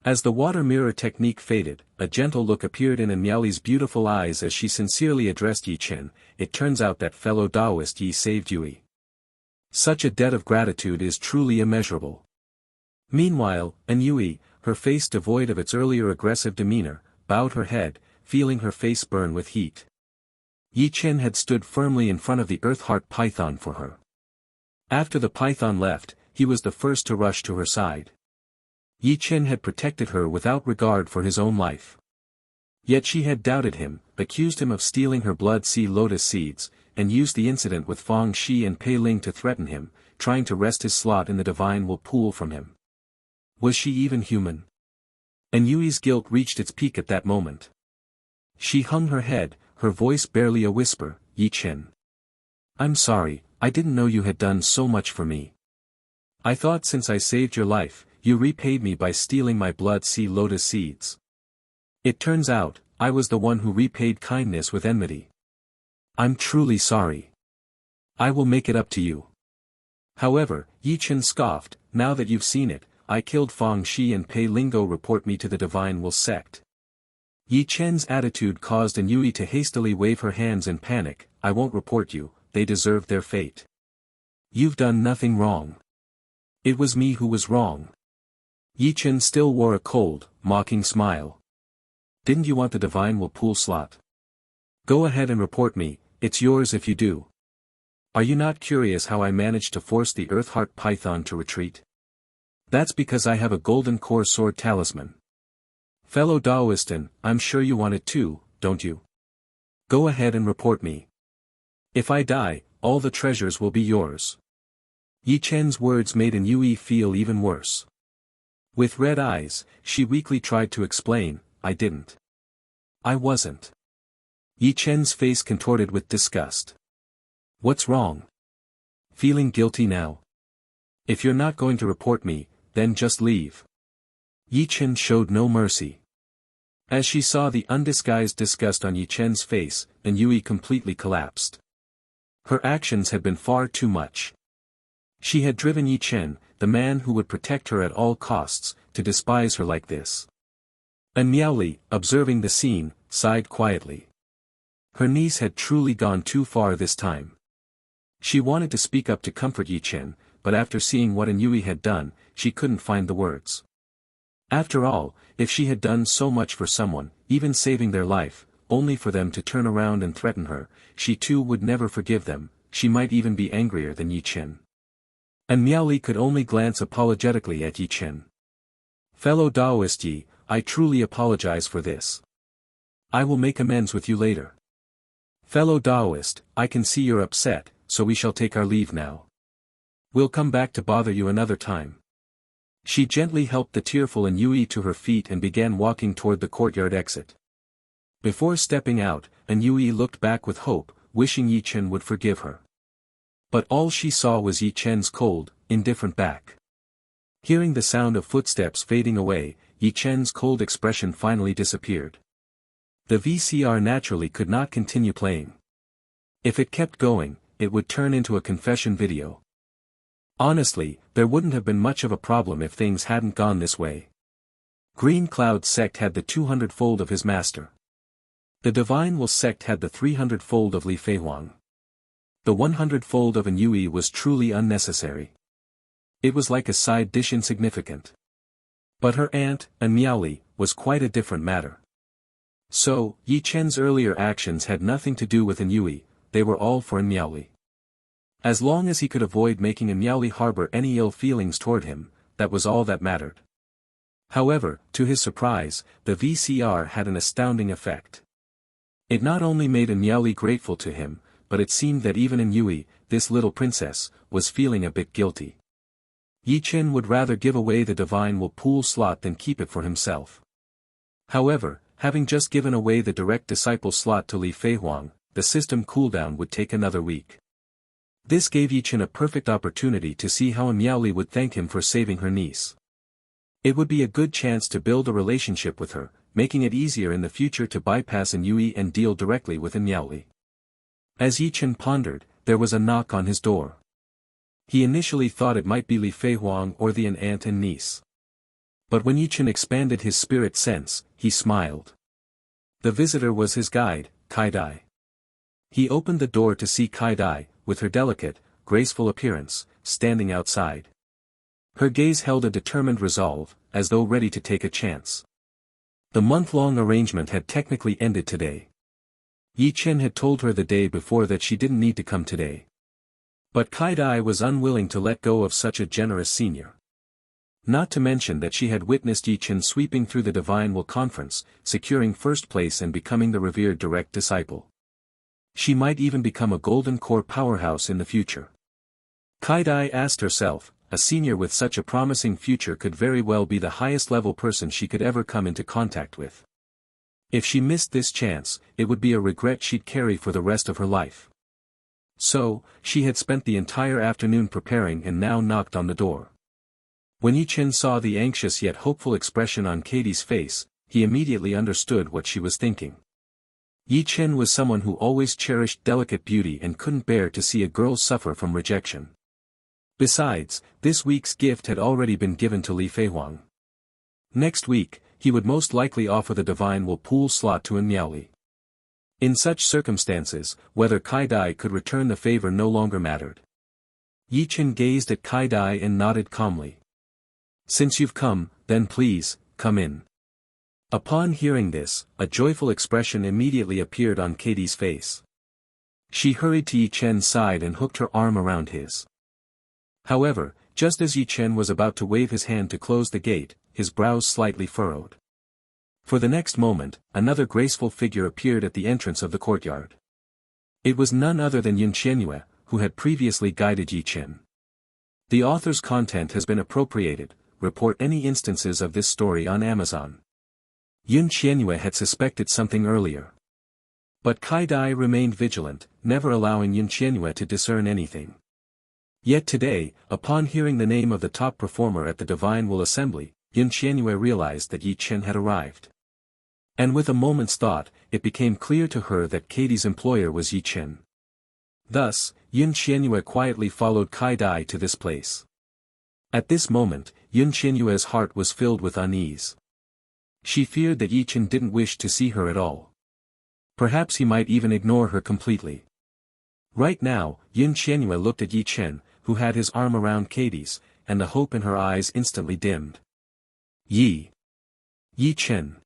As the water mirror technique faded, a gentle look appeared in Miaoli's beautiful eyes as she sincerely addressed Ye Chen. It turns out that fellow Taoist Yi saved Yui. Such a debt of gratitude is truly immeasurable. Meanwhile, Yui, her face devoid of its earlier aggressive demeanor, bowed her head, feeling her face burn with heat. Ye Chen had stood firmly in front of the Earthheart python for her. After the python left, he was the first to rush to her side. Ye Chen had protected her without regard for his own life. Yet she had doubted him, accused him of stealing her blood sea lotus seeds, and used the incident with Fang Shi and Pei Ling to threaten him, trying to wrest his slot in the divine will pool from him. Was she even human? And Yui's guilt reached its peak at that moment. She hung her head, her voice barely a whisper. Ye Chen. I'm sorry, I didn't know you had done so much for me. I thought since I saved your life, you repaid me by stealing my blood sea lotus seeds. It turns out, I was the one who repaid kindness with enmity. I'm truly sorry. I will make it up to you. However, Ye Chen scoffed, now that you've seen it, I killed Fang Shi and Pei Lingo report me to the Divine Will sect. Ye Chen's attitude caused Yui to hastily wave her hands in panic. I won't report you, they deserve their fate. You've done nothing wrong. It was me who was wrong. Ye Chen still wore a cold, mocking smile. Didn't you want the Divine Will pool slot? Go ahead and report me, it's yours if you do. Are you not curious how I managed to force the Earthheart python to retreat? That's because I have a golden core sword talisman. Fellow Taoistan, I'm sure you want it too, don't you? Go ahead and report me. If I die, all the treasures will be yours. Ye Chen's words made Yui feel even worse. With red eyes, she weakly tried to explain, I didn't. I wasn't. Ye Chen's face contorted with disgust. What's wrong? Feeling guilty now? If you're not going to report me, then just leave. Ye Chen showed no mercy. As she saw the undisguised disgust on Ye Chen's face, Yui completely collapsed. Her actions had been far too much. She had driven Ye Chen, the man who would protect her at all costs, to despise her like this. And Miaoli, observing the scene, sighed quietly. Her niece had truly gone too far this time. She wanted to speak up to comfort Ye Chen, but after seeing what Yui had done, she couldn't find the words. After all, if she had done so much for someone, even saving their life, only for them to turn around and threaten her, she too would never forgive them, she might even be angrier than Ye Chen. And Miaoli could only glance apologetically at Ye Chen. Fellow Taoist Yi, I truly apologize for this. I will make amends with you later. Fellow Taoist, I can see you're upset, so we shall take our leave now. We'll come back to bother you another time. She gently helped the tearful Yui to her feet and began walking toward the courtyard exit. Before stepping out, Yui looked back with hope, wishing Ye Chen would forgive her. But all she saw was Ye Chen's cold, indifferent back. Hearing the sound of footsteps fading away, Ye Chen's cold expression finally disappeared. The VCR naturally could not continue playing. If it kept going, it would turn into a confession video. Honestly, there wouldn't have been much of a problem if things hadn't gone this way. Green Cloud sect had the 200-fold of his master. The Divine Will sect had the 300-fold of Li Feihuang. The 100-fold of Yui was truly unnecessary. It was like a side dish, insignificant. But her aunt, Miaoli, was quite a different matter. So, Ye Chen's earlier actions had nothing to do with Yui, they were all for Miaoli. As long as he could avoid making Miaoli harbor any ill feelings toward him, that was all that mattered. However, to his surprise, the VCR had an astounding effect. It not only made Miaoli grateful to him, but it seemed that even Yui, this little princess, was feeling a bit guilty. Ye Chen would rather give away the divine will pool slot than keep it for himself. However, having just given away the direct disciple slot to Li Feihuang, the system cooldown would take another week. This gave Ye Chen a perfect opportunity to see how Miaoli would thank him for saving her niece. It would be a good chance to build a relationship with her, making it easier in the future to bypass Yui and deal directly with Miaoli. As Ye Chen pondered, there was a knock on his door. He initially thought it might be Li Feihuang or the aunt and niece. But when Ye Chen expanded his spirit sense, he smiled. The visitor was his guide, Kai Dai. He opened the door to see Kai Dai, with her delicate, graceful appearance, standing outside. Her gaze held a determined resolve, as though ready to take a chance. The month-long arrangement had technically ended today. Ye Chen had told her the day before that she didn't need to come today. But Kai Dai was unwilling to let go of such a generous senior. Not to mention that she had witnessed Ye Chen sweeping through the Divine Will Conference, securing first place and becoming the revered direct disciple. She might even become a golden core powerhouse in the future. Kai Dai asked herself, a senior with such a promising future could very well be the highest level person she could ever come into contact with. If she missed this chance, it would be a regret she'd carry for the rest of her life. So, she had spent the entire afternoon preparing and now knocked on the door. When Ye Chen saw the anxious yet hopeful expression on Katie's face, he immediately understood what she was thinking. Ye Chen was someone who always cherished delicate beauty and couldn't bear to see a girl suffer from rejection. Besides, this week's gift had already been given to Li Feihuang. Next week, he would most likely offer the Divine Will Pool slot to Miaoli. In such circumstances, whether Kai Dai could return the favor no longer mattered. Ye Chen gazed at Kai Dai and nodded calmly. Since you've come, then please, come in. Upon hearing this, a joyful expression immediately appeared on Katie's face. She hurried to Ye Chen's side and hooked her arm around his. However, just as Ye Chen was about to wave his hand to close the gate, his brows slightly furrowed. For the next moment, another graceful figure appeared at the entrance of the courtyard. It was none other than Yun Qianyue, who had previously guided Ye Chen. The author's content has been appropriated. Report any instances of this story on Amazon. Yun Qianyue had suspected something earlier. But Kai Dai remained vigilant, never allowing Yun Qianyue to discern anything. Yet today, upon hearing the name of the top performer at the Divine Will Assembly, Yun Qianyue realized that Ye Chen had arrived. And with a moment's thought, it became clear to her that Katie's employer was Ye Chen. Thus, Yun Qianyue quietly followed Kai Dai to this place. At this moment, Yun Qianyue's heart was filled with unease. She feared that Ye Chen didn't wish to see her at all. Perhaps he might even ignore her completely. Right now, Yun Qianyue looked at Ye Chen, who had his arm around Katie's, and the hope in her eyes instantly dimmed. Ye Chen.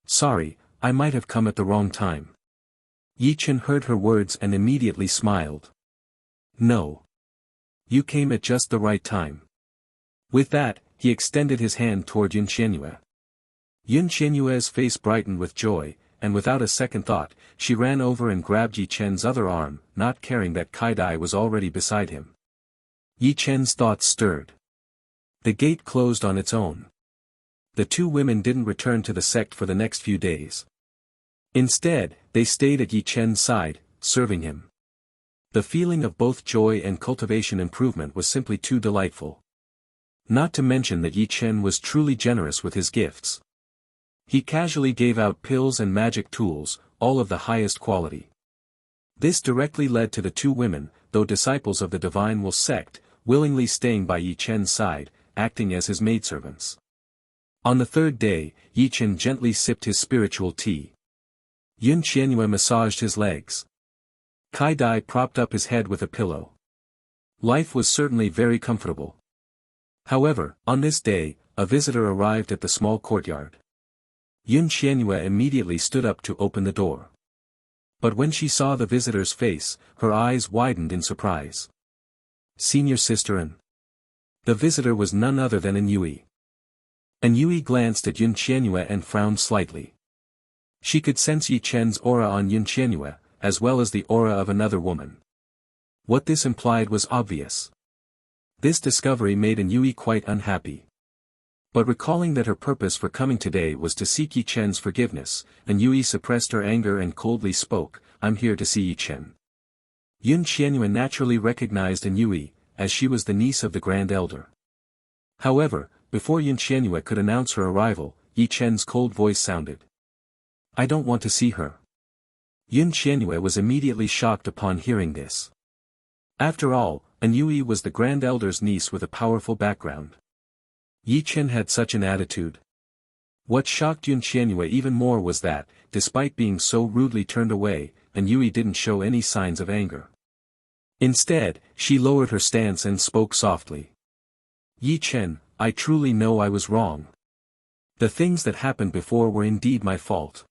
Sorry, I might have come at the wrong time. Ye Chen heard her words and immediately smiled. No. You came at just the right time. With that, he extended his hand toward Yun Qianyue. Yun Qianyue's face brightened with joy, and without a second thought, she ran over and grabbed Ye Chen's other arm, not caring that Kai Dai was already beside him. Ye Chen's thoughts stirred. The gate closed on its own. The two women didn't return to the sect for the next few days. Instead, they stayed at Ye Chen's side, serving him. The feeling of both joy and cultivation improvement was simply too delightful. Not to mention that Ye Chen was truly generous with his gifts. He casually gave out pills and magic tools, all of the highest quality. This directly led to the two women, though disciples of the Divine Will sect, willingly staying by Ye Chen's side, acting as his maidservants. On the third day, Ye Chen gently sipped his spiritual tea. Yun Qianyue massaged his legs. Kai Dai propped up his head with a pillow. Life was certainly very comfortable. However, on this day, a visitor arrived at the small courtyard. Yun Qianyue immediately stood up to open the door. But when she saw the visitor's face, her eyes widened in surprise. Senior Sister An. The visitor was none other than An Yui. And Yui glanced at Yun Qianyue and frowned slightly. She could sense Ye Chen's aura on Yun Qianyue, as well as the aura of another woman. What this implied was obvious. This discovery made Yui quite unhappy. But recalling that her purpose for coming today was to seek Ye Chen's forgiveness, Yui suppressed her anger and coldly spoke, "I'm here to see Ye Chen." Yun Qianyue naturally recognized Yui, as she was the niece of the Grand Elder. However, before Yun Qianyue could announce her arrival, Ye Chen's cold voice sounded. "I don't want to see her." Yun Qianyue was immediately shocked upon hearing this. After all, Yui was the Grand Elder's niece with a powerful background. Ye Chen had such an attitude. What shocked Yun Qianyue even more was that, despite being so rudely turned away, Yui didn't show any signs of anger. Instead, she lowered her stance and spoke softly. "Ye Chen, I truly know I was wrong. The things that happened before were indeed my fault.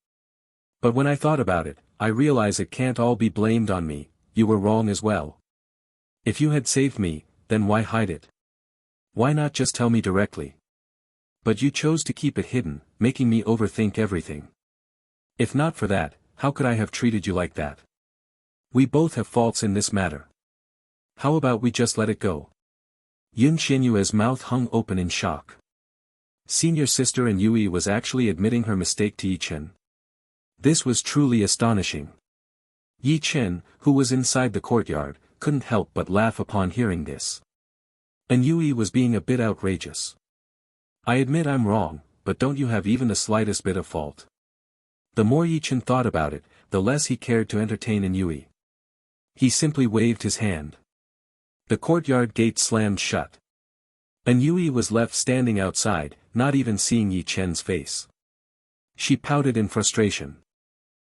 But when I thought about it, I realize it can't all be blamed on me, you were wrong as well. If you had saved me, then why hide it? Why not just tell me directly? But you chose to keep it hidden, making me overthink everything. If not for that, how could I have treated you like that? We both have faults in this matter. How about we just let it go?" Yun Qianyue's mouth hung open in shock. Senior sister Yui was actually admitting her mistake to Ye Chen. This was truly astonishing. Ye Chen, who was inside the courtyard, couldn't help but laugh upon hearing this. Yui was being a bit outrageous. "I admit I'm wrong, but don't you have even the slightest bit of fault?" The more Ye Chen thought about it, the less he cared to entertain Yui. He simply waved his hand. The courtyard gate slammed shut. Yui was left standing outside, not even seeing Ye Chen's face. She pouted in frustration.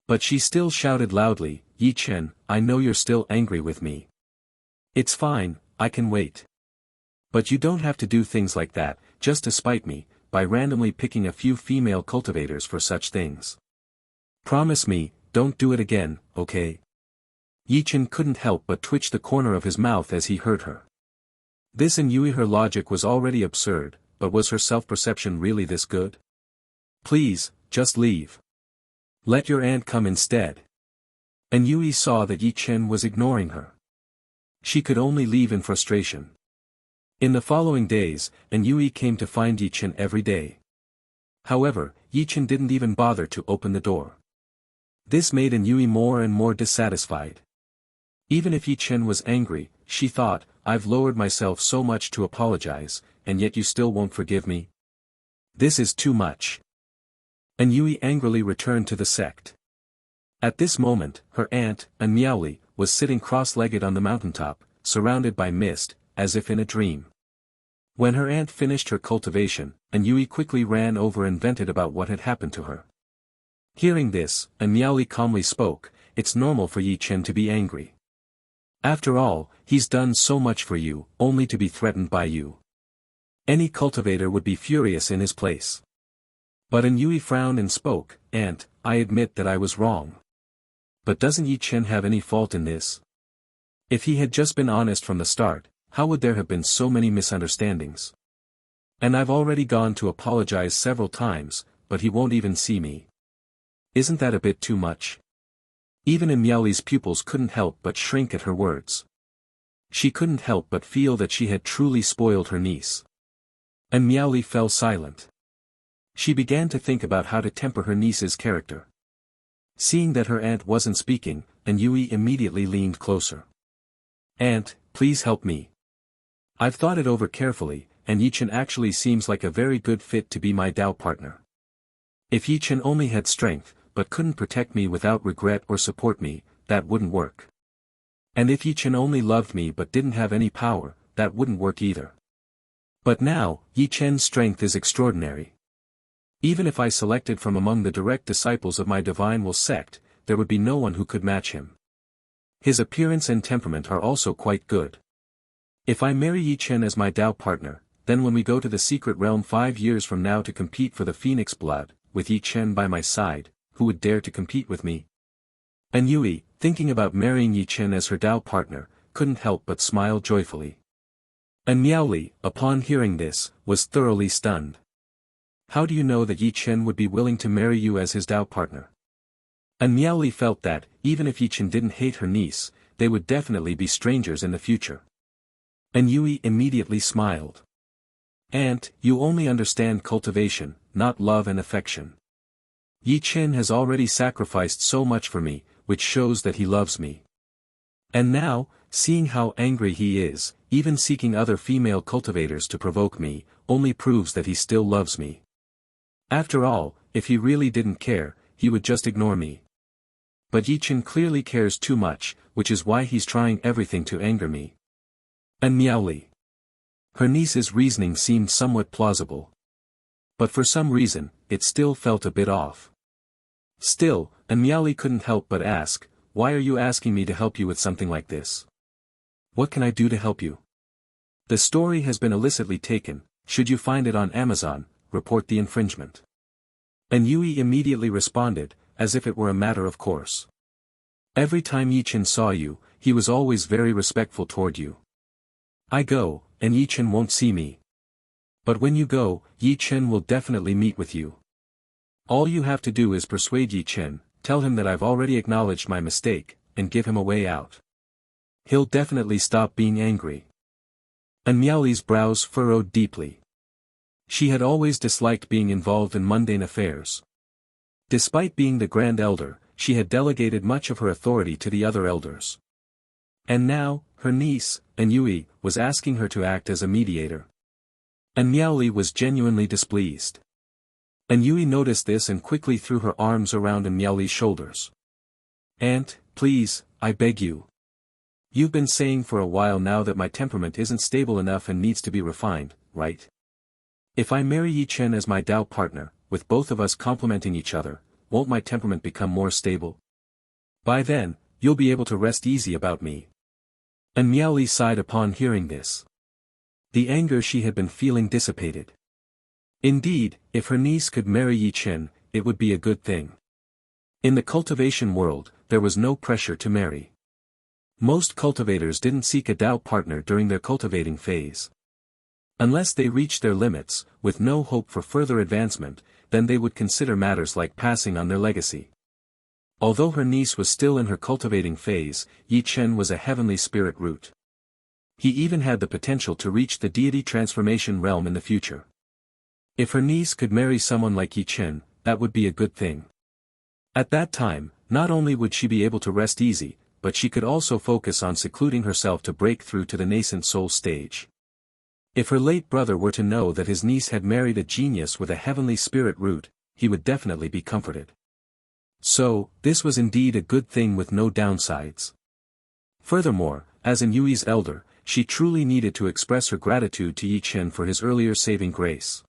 But she still shouted loudly, "Ye Chen, I know you're still angry with me. It's fine, I can wait. But you don't have to do things like that, just to spite me, by randomly picking a few female cultivators for such things. Promise me, don't do it again, okay?" Ye Chen couldn't help but twitch the corner of his mouth as he heard her. This Yui, her logic was already absurd, but was her self-perception really this good? "Please, just leave. Let your aunt come instead." Yui saw that Ye Chen was ignoring her. She could only leave in frustration. In the following days, Yui came to find Ye Chen every day. However, Ye Chen didn't even bother to open the door. This made Yui more and more dissatisfied. Even if Ye Chen was angry, she thought, "I've lowered myself so much to apologize, and yet you still won't forgive me? This is too much." Yui angrily returned to the sect. At this moment, her aunt, Miaoli, was sitting cross-legged on the mountaintop, surrounded by mist, as if in a dream. When her aunt finished her cultivation, Yui quickly ran over and vented about what had happened to her. Hearing this, Miaoli calmly spoke, "It's normal for Ye Chen to be angry. After all, he's done so much for you, only to be threatened by you. Any cultivator would be furious in his place." But Yui frowned and spoke, "Aunt, I admit that I was wrong. But doesn't Ye Chen have any fault in this? If he had just been honest from the start, how would there have been so many misunderstandings? And I've already gone to apologize several times, but he won't even see me. Isn't that a bit too much?" Even Miaoli's pupils couldn't help but shrink at her words. She couldn't help but feel that she had truly spoiled her niece. And Miaoli fell silent. She began to think about how to temper her niece's character. Seeing that her aunt wasn't speaking, Yui immediately leaned closer. "Aunt, please help me. I've thought it over carefully, and Ye Chen actually seems like a very good fit to be my Dao partner. If Ye Chen only had strength, but couldn't protect me without regret or support me, that wouldn't work. And if Ye Chen only loved me but didn't have any power, that wouldn't work either. But now, Ye Chen's strength is extraordinary. Even if I selected from among the direct disciples of my divine will sect, there would be no one who could match him. His appearance and temperament are also quite good. If I marry Ye Chen as my Dao partner, then when we go to the secret realm 5 years from now to compete for the Phoenix blood, with Ye Chen by my side, who would dare to compete with me?" Yui, thinking about marrying Ye Chen as her Dao partner, couldn't help but smile joyfully. Miaoli, upon hearing this, was thoroughly stunned. how do you know that Ye Chen would be willing to marry you as his Dao partner? And Miaoli felt that, even if Ye Chen didn't hate her niece, they would definitely be strangers in the future. And Yui immediately smiled. Aunt, you only understand cultivation, not love and affection. Ye Chen has already sacrificed so much for me, which shows that he loves me. And now, seeing how angry he is, even seeking other female cultivators to provoke me, only proves that he still loves me. After all, if he really didn't care, he would just ignore me. But Ye Chen clearly cares too much, which is why he's trying everything to anger me. And Miaoli. Her niece's reasoning seemed somewhat plausible. But for some reason, it still felt a bit off. Still, and Miaoli couldn't help but ask, why are you asking me to help you with something like this? What can I do to help you? The story has been illicitly taken, should you find it on Amazon, report the infringement. And Yui immediately responded, as if it were a matter of course. Every time Ye Chen saw you, he was always very respectful toward you. I go, and Ye Chen won't see me. But when you go, Ye Chen will definitely meet with you. All you have to do is persuade Ye Chen, tell him that I've already acknowledged my mistake, and give him a way out. He'll definitely stop being angry. And Miaoli's brows furrowed deeply. She had always disliked being involved in mundane affairs. Despite being the Grand Elder, she had delegated much of her authority to the other elders. And now, her niece, and Yui, was asking her to act as a mediator. And Miaoli was genuinely displeased. And Yui noticed this and quickly threw her arms around Miaoli's shoulders. Aunt, please, I beg you. You've been saying for a while now that my temperament isn't stable enough and needs to be refined, right? If I marry Ye Chen as my Dao partner, with both of us complementing each other, won't my temperament become more stable? By then, you'll be able to rest easy about me. And Miaoli sighed upon hearing this. The anger she had been feeling dissipated. Indeed, if her niece could marry Ye Chen, it would be a good thing. In the cultivation world, there was no pressure to marry. Most cultivators didn't seek a Dao partner during their cultivating phase. Unless they reached their limits, with no hope for further advancement, then they would consider matters like passing on their legacy. Although her niece was still in her cultivating phase, Ye Chen was a heavenly spirit root. He even had the potential to reach the deity transformation realm in the future. If her niece could marry someone like Ye Chen, that would be a good thing. At that time, not only would she be able to rest easy, but she could also focus on secluding herself to break through to the nascent soul stage. If her late brother were to know that his niece had married a genius with a heavenly spirit root, he would definitely be comforted. So, this was indeed a good thing with no downsides. Furthermore, as an Yui's elder, she truly needed to express her gratitude to Ye Chen for his earlier saving grace.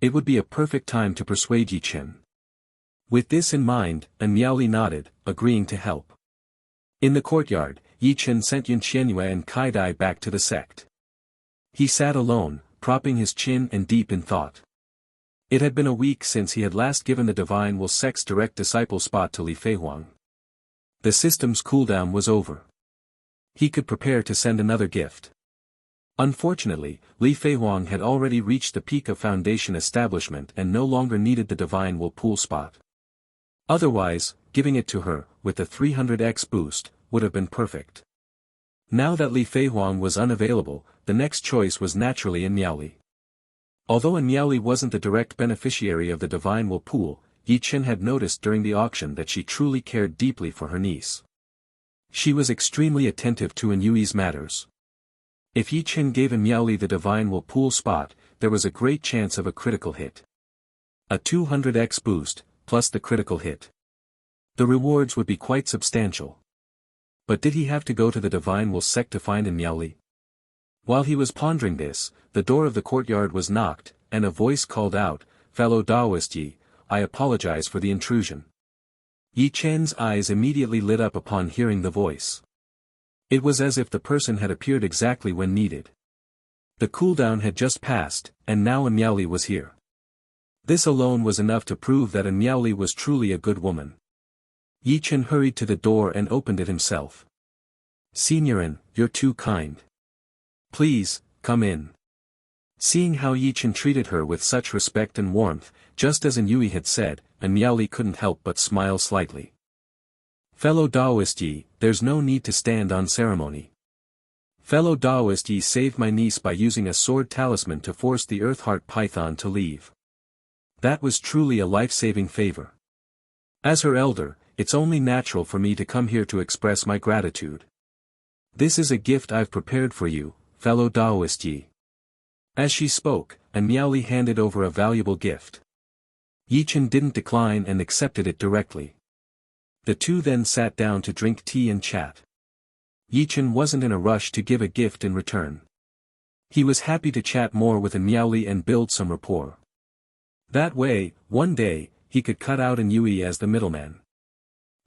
It would be a perfect time to persuade Ye Chen. With this in mind, and Miaoli nodded, agreeing to help. In the courtyard, Ye Chen sent Yun Qianyue and Kai Dai back to the sect. He sat alone, propping his chin and deep in thought. It had been a week since he had last given the Divine Will sect's direct disciple spot to Li Feihuang. The system's cooldown was over. He could prepare to send another gift. Unfortunately, Li Feihuang had already reached the peak of foundation establishment and no longer needed the Divine Will pool spot. Otherwise, giving it to her, with the 300x boost, would have been perfect. Now that Li Feihuang was unavailable, the next choice was naturally Miaoli. Although Miaoli wasn't the direct beneficiary of the Divine Will pool, Ye Chen had noticed during the auction that she truly cared deeply for her niece. She was extremely attentive to Yui's matters. If Ye Chen gave Miaoli the Divine Will pool spot, there was a great chance of a critical hit. A 200x boost, plus the critical hit. The rewards would be quite substantial. But did he have to go to the Divine Will sect to find Miaoli? While he was pondering this, the door of the courtyard was knocked, and a voice called out, "Fellow Taoist Yi, I apologize for the intrusion." Ye Chen's eyes immediately lit up upon hearing the voice. It was as if the person had appeared exactly when needed. The cooldown had just passed, and now Miaoli was here. This alone was enough to prove that Miaoli was truly a good woman. Ye Chen hurried to the door and opened it himself. "Signorin, you're too kind. Please, come in." Seeing how Ye Chen treated her with such respect and warmth, just as Yui had said, and Miaoli couldn't help but smile slightly. Fellow Taoist Yi, there's no need to stand on ceremony. Fellow Taoist Yi saved my niece by using a sword talisman to force the Earthheart Python to leave. That was truly a life-saving favor. As her elder, it's only natural for me to come here to express my gratitude. This is a gift I've prepared for you, fellow Taoist Yi. As she spoke, Miaoli handed over a valuable gift. Ye Chen didn't decline and accepted it directly. The two then sat down to drink tea and chat. Ye Chen wasn't in a rush to give a gift in return. He was happy to chat more with Miaoli and build some rapport. That way, one day, he could cut out Yui as the middleman.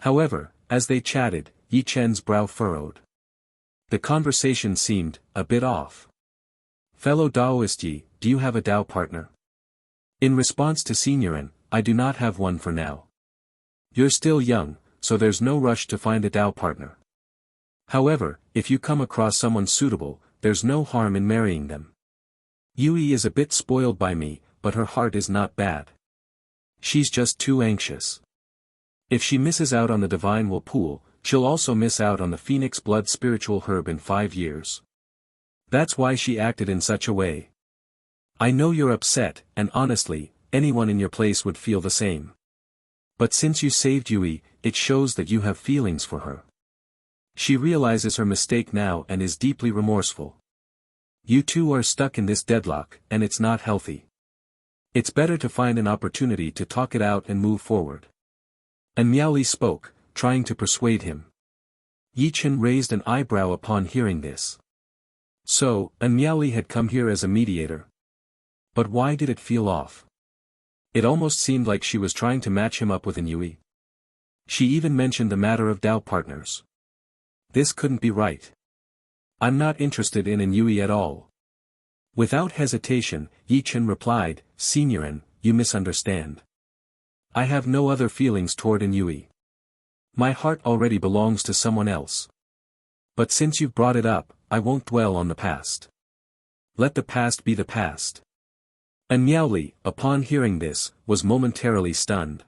However, as they chatted, Ye Chen's brow furrowed. The conversation seemed a bit off. Fellow Taoist Yi, do you have a Tao partner? In response to Signorin, I do not have one for now. You're still young, so there's no rush to find a Tao partner. However, if you come across someone suitable, there's no harm in marrying them. Yui is a bit spoiled by me, but her heart is not bad. She's just too anxious. If she misses out on the divine will pool, she'll also miss out on the phoenix blood spiritual herb in 5 years. That's why she acted in such a way. I know you're upset, and honestly, anyone in your place would feel the same. But since you saved Yui, it shows that you have feelings for her. She realizes her mistake now and is deeply remorseful. You two are stuck in this deadlock, and it's not healthy. It's better to find an opportunity to talk it out and move forward. And Miaoli spoke, trying to persuade him. Ye Chen raised an eyebrow upon hearing this. So, Miaoli had come here as a mediator. But why did it feel off? It almost seemed like she was trying to match him up with Yui. She even mentioned the matter of Tao partners. This couldn't be right. I'm not interested in Yui at all. Without hesitation, Ye Chen replied, Signorin, you misunderstand. I have no other feelings toward Yui. My heart already belongs to someone else. But since you've brought it up, I won't dwell on the past. Let the past be the past. And Miaoli, upon hearing this, was momentarily stunned.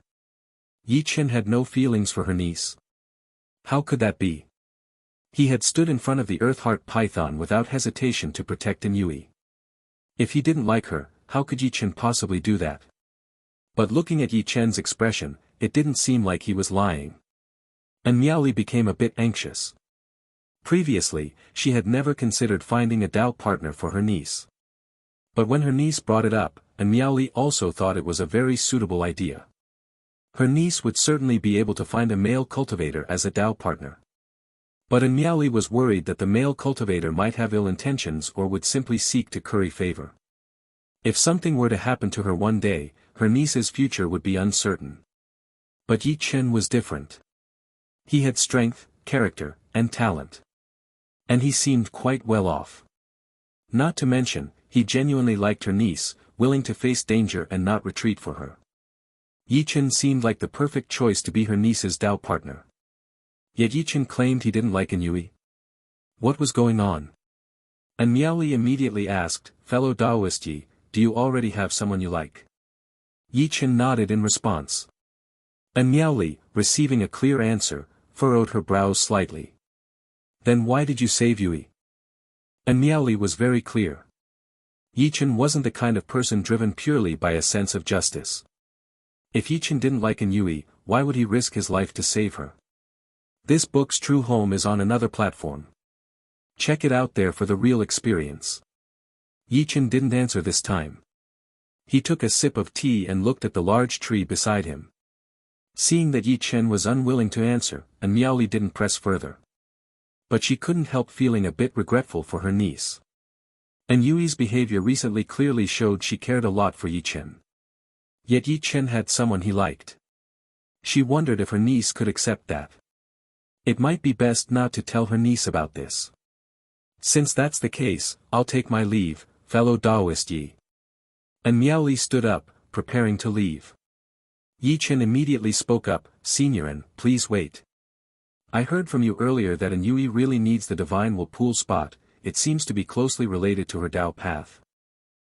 Ye Chen had no feelings for her niece. How could that be? He had stood in front of the Earthheart Python without hesitation to protect Yui. If he didn't like her, how could Ye Chen possibly do that? But looking at Ye Chen's expression, it didn't seem like he was lying. And Miaoli became a bit anxious. Previously, she had never considered finding a Tao partner for her niece. But when her niece brought it up, Miaoli also thought it was a very suitable idea. Her niece would certainly be able to find a male cultivator as a Tao partner. But Miaoli was worried that the male cultivator might have ill intentions or would simply seek to curry favor. If something were to happen to her one day, her niece's future would be uncertain. But Ye Chen was different. He had strength, character, and talent. And he seemed quite well off. Not to mention, he genuinely liked her niece, willing to face danger and not retreat for her. Ye Chen seemed like the perfect choice to be her niece's Tao partner. Yet Ye Chen claimed he didn't like Yui. What was going on? And Miaoli immediately asked, fellow Taoist Yi, do you already have someone you like? Ye Chen nodded in response. And Miaoli, receiving a clear answer, furrowed her brows slightly. Then why did you save Yui? And Miaoli was very clear. Ye Chen wasn't the kind of person driven purely by a sense of justice. If Ye Chen didn't like Yui, why would he risk his life to save her? This book's true home is on another platform. Check it out there for the real experience. Ye Chen didn't answer this time. He took a sip of tea and looked at the large tree beside him. Seeing that Ye Chen was unwilling to answer, and Miaoli didn't press further. But she couldn't help feeling a bit regretful for her niece. And Yui's behavior recently clearly showed she cared a lot for Ye Chen. Yet Ye Chen had someone he liked. She wondered if her niece could accept that. It might be best not to tell her niece about this. Since that's the case, I'll take my leave, fellow Taoist Yi. And Miaoli stood up, preparing to leave. Ye Chen immediately spoke up, Signorin, please wait. I heard from you earlier that Yui really needs the divine will pool spot, it seems to be closely related to her Tao path.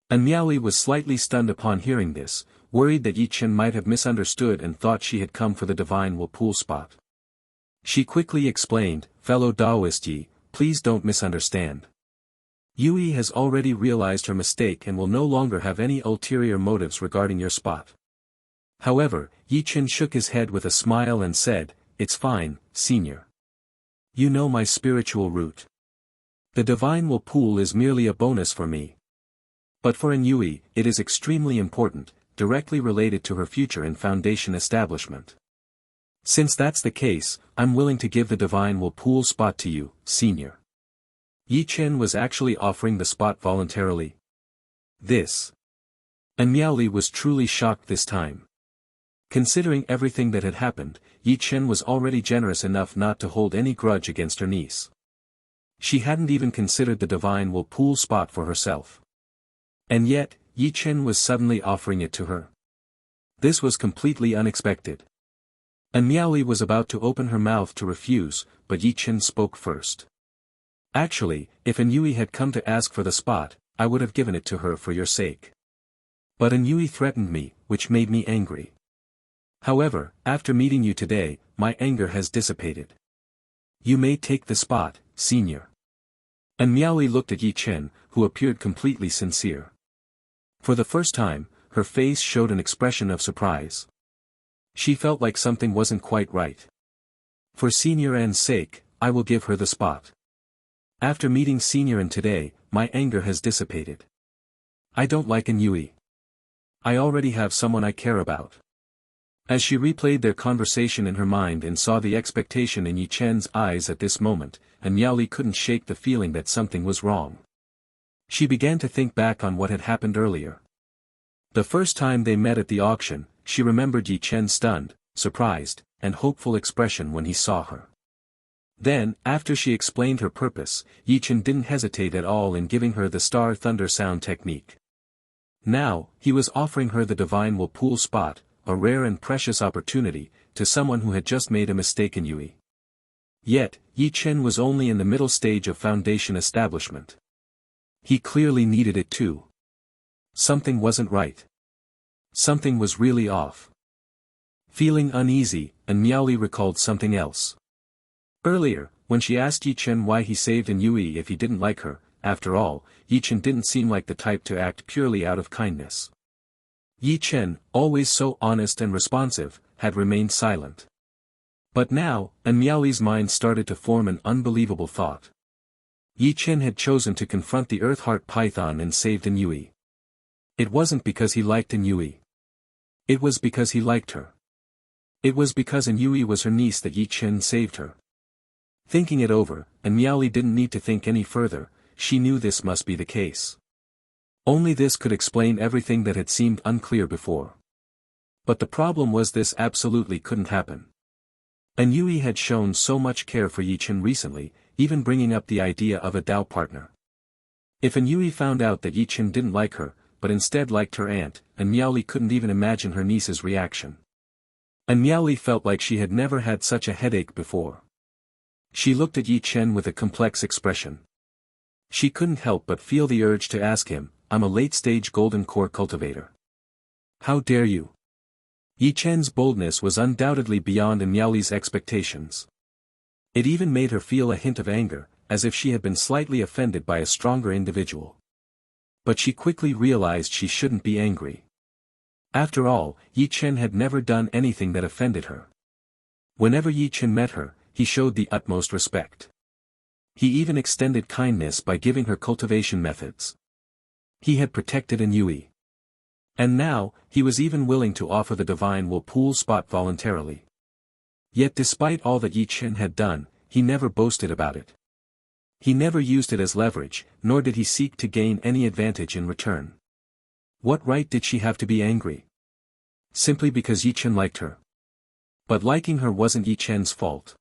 And Miaoli was slightly stunned upon hearing this, worried that Ye Chen might have misunderstood and thought she had come for the divine whirlpool spot. She quickly explained, "Fellow Taoist Yi, please don't misunderstand. Yui has already realized her mistake and will no longer have any ulterior motives regarding your spot." However, Ye Chen shook his head with a smile and said, "It's fine, senior. You know my spiritual root. The divine whirlpool is merely a bonus for me. But for an Yui, it is extremely important, directly related to her future in Foundation establishment. Since that's the case, I'm willing to give the divine whirlpool spot to you, senior." Ye Chen was actually offering the spot voluntarily. This. And Miaoli was truly shocked this time. Considering everything that had happened, Ye Chen was already generous enough not to hold any grudge against her niece. She hadn't even considered the divine whirlpool spot for herself. And yet, Ye Chen was suddenly offering it to her. This was completely unexpected. And Miaoli was about to open her mouth to refuse, but Ye Chen spoke first. "Actually, if an Yui had come to ask for the spot, I would have given it to her for your sake. But an Yui threatened me, which made me angry. However, after meeting you today, my anger has dissipated. You may take the spot, senior." And Miaoli looked at Ye Chen, who appeared completely sincere. For the first time, her face showed an expression of surprise. She felt like something wasn't quite right. "For Senior An's sake, I will give her the spot. After meeting Senior An today, my anger has dissipated. I don't like an Yui. I already have someone I care about." As she replayed their conversation in her mind and saw the expectation in Ye Chen's eyes at this moment, and Miaoli couldn't shake the feeling that something was wrong. She began to think back on what had happened earlier. The first time they met at the auction, she remembered Ye Chen's stunned, surprised, and hopeful expression when he saw her. Then, after she explained her purpose, Ye Chen didn't hesitate at all in giving her the star thunder sound technique. Now, he was offering her the divine whirlpool spot, a rare and precious opportunity, to someone who had just made a mistake in Yui. Yet, Ye Chen was only in the middle stage of Foundation establishment. He clearly needed it too. Something wasn't right. Something was really off. Feeling uneasy, and Miaoli recalled something else. Earlier, when she asked Ye Chen why he saved an Yui if he didn't like her, after all, Ye Chen didn't seem like the type to act purely out of kindness. Ye Chen, always so honest and responsive, had remained silent. But now, and Miaoli's mind started to form an unbelievable thought. Ye Chen had chosen to confront the Earthheart Python and saved an Yui. It wasn't because he liked an Yui. It was because he liked her. It was because an Yui was her niece that Ye Chen saved her. Thinking it over, and Miaoli didn't need to think any further, she knew this must be the case. Only this could explain everything that had seemed unclear before. But the problem was this absolutely couldn't happen. An Yui had shown so much care for Ye Chen recently, even bringing up the idea of a Dao partner. If an Yui found out that Ye Chen didn't like her, but instead liked her aunt, and Miaoli couldn't even imagine her niece's reaction. And Miaoli felt like she had never had such a headache before. She looked at Ye Chen with a complex expression. She couldn't help but feel the urge to ask him, "I'm a late-stage golden core cultivator. How dare you?" Ye Chen's boldness was undoubtedly beyond Miaoli's expectations. It even made her feel a hint of anger, as if she had been slightly offended by a stronger individual. But she quickly realized she shouldn't be angry. After all, Ye Chen had never done anything that offended her. Whenever Ye Chen met her, he showed the utmost respect. He even extended kindness by giving her cultivation methods. He had protected an Yui. And now, he was even willing to offer the divine whirlpool spot voluntarily. Yet despite all that Ye Chen had done, he never boasted about it. He never used it as leverage, nor did he seek to gain any advantage in return. What right did she have to be angry? Simply because Ye Chen liked her. But liking her wasn't Ye Chen's fault.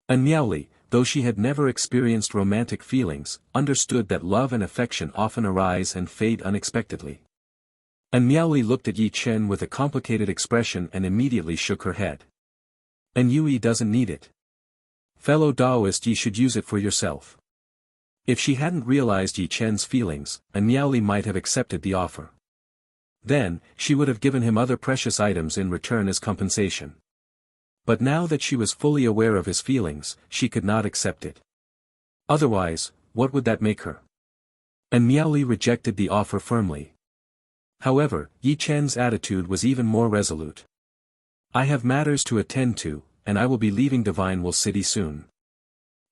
And Miaoli, though she had never experienced romantic feelings, understood that love and affection often arise and fade unexpectedly. And Miaoli looked at Ye Chen with a complicated expression and immediately shook her head. "And Yui doesn't need it. Fellow Taoist, ye should use it for yourself. If she hadn't realized Ye Chen's feelings, Miaoli might have accepted the offer. Then, she would have given him other precious items in return as compensation. But now that she was fully aware of his feelings, she could not accept it. Otherwise, what would that make her? And Miaoli rejected the offer firmly. However, Ye Chen's attitude was even more resolute. I have matters to attend to, and I will be leaving Divine Will City soon.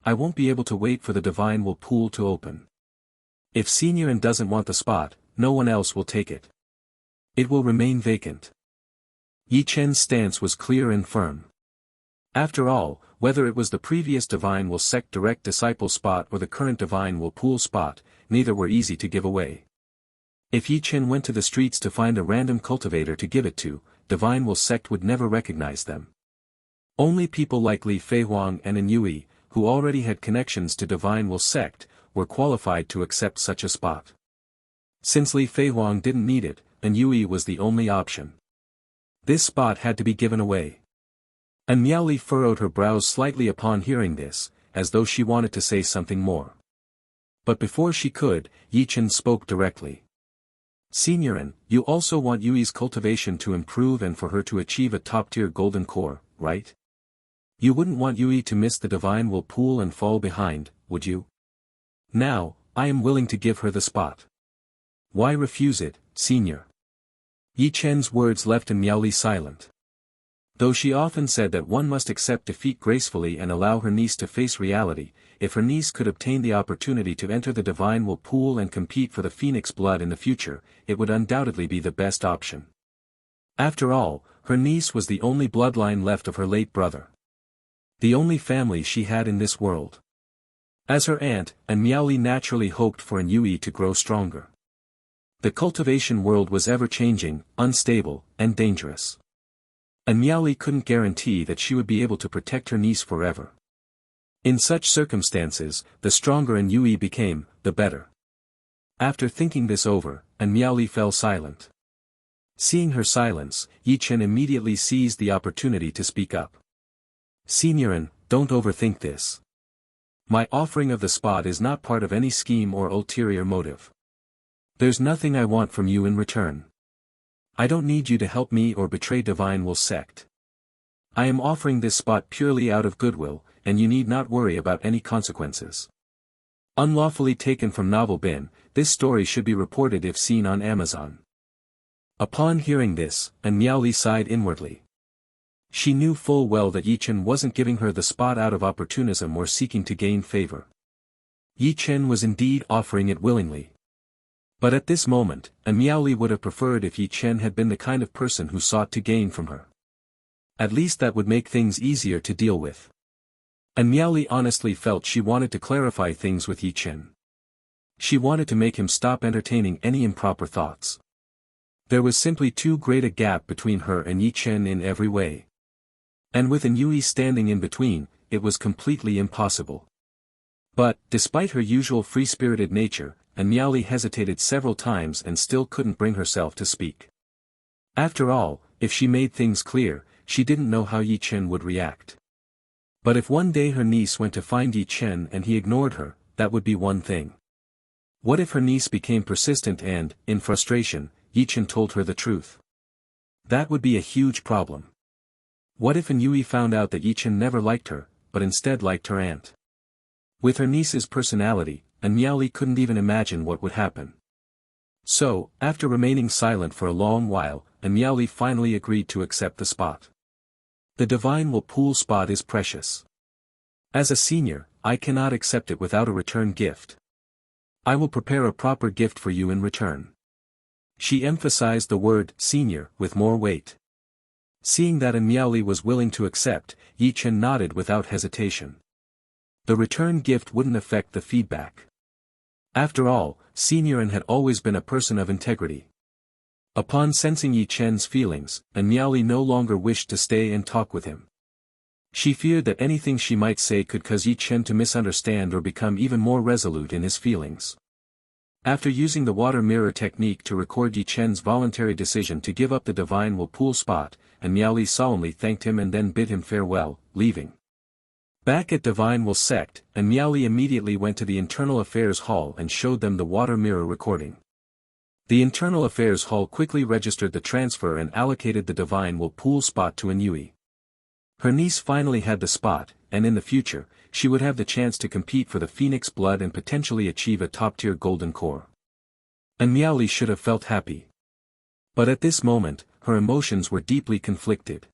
I won't be able to wait for the Divine Will Pool to open. If Seniorin doesn't want the spot, no one else will take it. It will remain vacant. Ye Chen's stance was clear and firm. After all, whether it was the previous Divine Will Sect direct disciple spot or the current Divine Will Pool spot, neither were easy to give away. If Ye Chen went to the streets to find a random cultivator to give it to, Divine Will Sect would never recognize them. Only people like Li Feihuang and An Yui, who already had connections to Divine Will Sect, were qualified to accept such a spot. Since Li Feihuang didn't need it, An Yui was the only option. This spot had to be given away. And Miaoli furrowed her brows slightly upon hearing this, as though she wanted to say something more. But before she could, Ye Chen spoke directly. Seniorin, you also want Yui's cultivation to improve and for her to achieve a top-tier golden core, right? You wouldn't want Yui to miss the Divine Will Pool and fall behind, would you? Now, I am willing to give her the spot. Why refuse it, Senior? Ye Chen's words left Miaoli silent. Though she often said that one must accept defeat gracefully and allow her niece to face reality, if her niece could obtain the opportunity to enter the Divine Will Pool and compete for the Phoenix blood in the future, it would undoubtedly be the best option. After all, her niece was the only bloodline left of her late brother. The only family she had in this world. As her aunt, Miaoli naturally hoped for An Yui to grow stronger. The cultivation world was ever-changing, unstable, and dangerous. And Miaoli couldn't guarantee that she would be able to protect her niece forever. In such circumstances, the stronger An Yui became, the better. After thinking this over, Miaoli fell silent. Seeing her silence, Ye Chen immediately seized the opportunity to speak up. Seniorin, don't overthink this. My offering of the spot is not part of any scheme or ulterior motive. There's nothing I want from you in return. I don't need you to help me or betray Divine Will Sect. I am offering this spot purely out of goodwill, and you need not worry about any consequences. Unlawfully taken from Novel Bin, this story should be reported if seen on Amazon. Upon hearing this, Miaoli sighed inwardly. She knew full well that Ye Chen wasn't giving her the spot out of opportunism or seeking to gain favor. Ye Chen was indeed offering it willingly. But at this moment, Miaoli would have preferred if Ye Chen had been the kind of person who sought to gain from her. At least that would make things easier to deal with. Miaoli honestly felt she wanted to clarify things with Ye Chen. She wanted to make him stop entertaining any improper thoughts. There was simply too great a gap between her and Ye Chen in every way. And with An Yui standing in between, it was completely impossible. But, despite her usual free-spirited nature, Miaoli hesitated several times and still couldn't bring herself to speak. After all, if she made things clear, she didn't know how Ye Chen would react. But if one day her niece went to find Ye Chen and he ignored her, that would be one thing. What if her niece became persistent and, in frustration, Ye Chen told her the truth? That would be a huge problem. What if An Yui found out that Ye Chen never liked her, but instead liked her aunt? With her niece's personality, Miaoli couldn't even imagine what would happen. So, after remaining silent for a long while, Miaoli finally agreed to accept the spot. The Divine Will Pool spot is precious. As a senior, I cannot accept it without a return gift. I will prepare a proper gift for you in return. She emphasized the word senior with more weight. Seeing that Miaoli was willing to accept, Ye Chen nodded without hesitation. The return gift wouldn't affect the feedback. After all, Seniorin had always been a person of integrity. Upon sensing Ye Chen's feelings, Miaoli no longer wished to stay and talk with him. She feared that anything she might say could cause Ye Chen to misunderstand or become even more resolute in his feelings. After using the water mirror technique to record Ye Chen's voluntary decision to give up the Divine Will Pool spot, Miaoli solemnly thanked him and then bid him farewell, leaving. Back at Divine Will sect, Miaoli immediately went to the Internal Affairs Hall and showed them the water mirror recording. The Internal Affairs Hall quickly registered the transfer and allocated the Divine Will pool spot to Yue. Her niece finally had the spot, and in the future, she would have the chance to compete for the Phoenix Blood and potentially achieve a top-tier golden core. Miaoli should have felt happy. But at this moment, her emotions were deeply conflicted.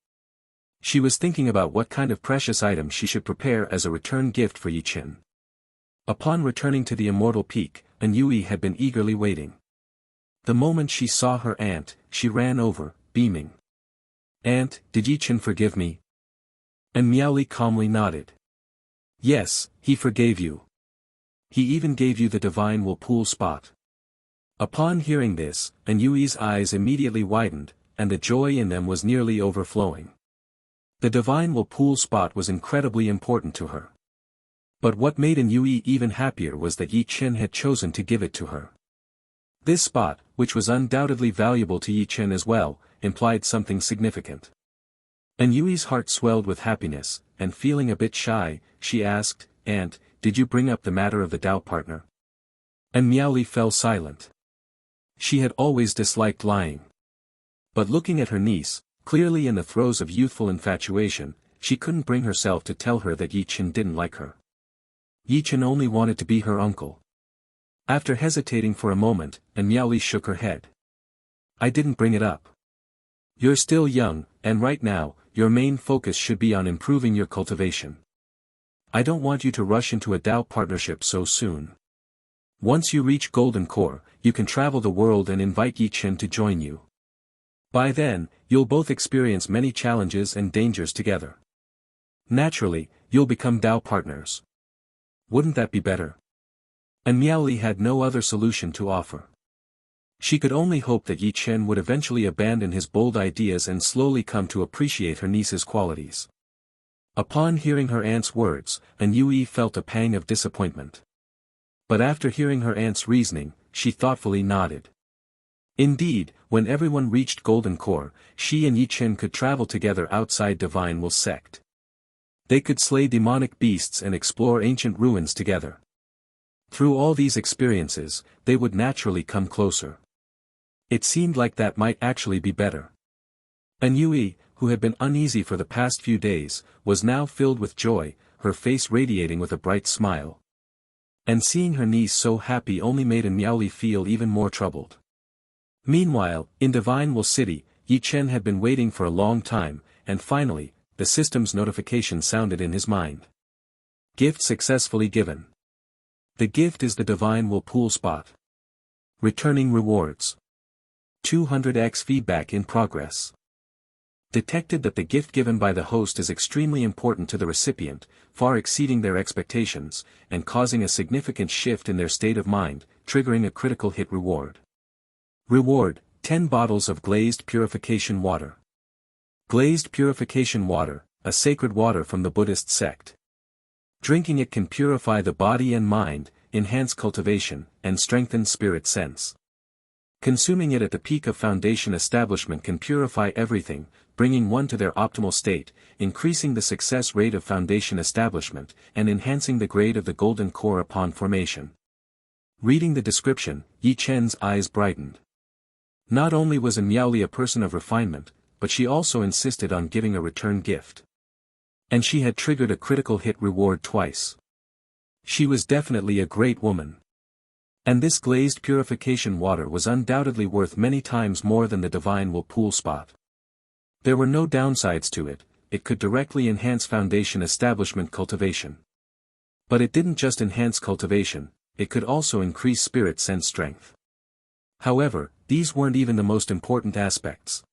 She was thinking about what kind of precious item she should prepare as a return gift for Ye Chen. Upon returning to the Immortal Peak, Yue had been eagerly waiting. The moment she saw her aunt, she ran over, beaming. "Aunt, did Ye Chen forgive me?" Miaoli calmly nodded. "Yes, he forgave you. He even gave you the Divine Will pool spot." Upon hearing this, Yue's eyes immediately widened, and the joy in them was nearly overflowing. The Divine Will pool spot was incredibly important to her. But what made Yue even happier was that Ye Chen had chosen to give it to her. This spot, which was undoubtedly valuable to Ye Chen as well, implied something significant. Yue's heart swelled with happiness, and feeling a bit shy, she asked, "Aunt, did you bring up the matter of the Tao partner?" Miaoli fell silent. She had always disliked lying. But looking at her niece, clearly in the throes of youthful infatuation, she couldn't bring herself to tell her that Ye Chen didn't like her. Ye Chen only wanted to be her uncle. After hesitating for a moment, Miaoli shook her head. "I didn't bring it up. You're still young, and right now, your main focus should be on improving your cultivation. I don't want you to rush into a Tao partnership so soon. Once you reach Golden Core, you can travel the world and invite Ye Chen to join you. By then, you'll both experience many challenges and dangers together. Naturally, you'll become Tao partners. Wouldn't that be better?" Miaoli had no other solution to offer. She could only hope that Ye Chen would eventually abandon his bold ideas and slowly come to appreciate her niece's qualities. Upon hearing her aunt's words, Yue felt a pang of disappointment. But after hearing her aunt's reasoning, she thoughtfully nodded. Indeed, when everyone reached Golden Core, she and Ye Chen could travel together outside Divine Will sect. They could slay demonic beasts and explore ancient ruins together. Through all these experiences, they would naturally come closer. It seemed like that might actually be better. Yue, who had been uneasy for the past few days, was now filled with joy, her face radiating with a bright smile. And seeing her niece so happy only made Miaoli feel even more troubled. Meanwhile, in Divine Will City, Ye Chen had been waiting for a long time, and finally, the system's notification sounded in his mind. Gift successfully given. The gift is the Divine Will pool spot. Returning rewards. 200x feedback in progress. Detected that the gift given by the host is extremely important to the recipient, far exceeding their expectations, and causing a significant shift in their state of mind, triggering a critical hit reward. Reward, 10 bottles of glazed purification water. Glazed purification water, a sacred water from the Buddhist sect. Drinking it can purify the body and mind, enhance cultivation, and strengthen spirit sense. Consuming it at the peak of foundation establishment can purify everything, bringing one to their optimal state, increasing the success rate of foundation establishment, and enhancing the grade of the golden core upon formation. Reading the description, Ye Chen's eyes brightened. Not only was Miaoli a person of refinement, but she also insisted on giving a return gift. And she had triggered a critical hit reward twice. She was definitely a great woman. And this glazed purification water was undoubtedly worth many times more than the Divine Will pool spot. There were no downsides to it, it could directly enhance foundation establishment cultivation. But it didn't just enhance cultivation, it could also increase spirit sense strength. However, these weren't even the most important aspects.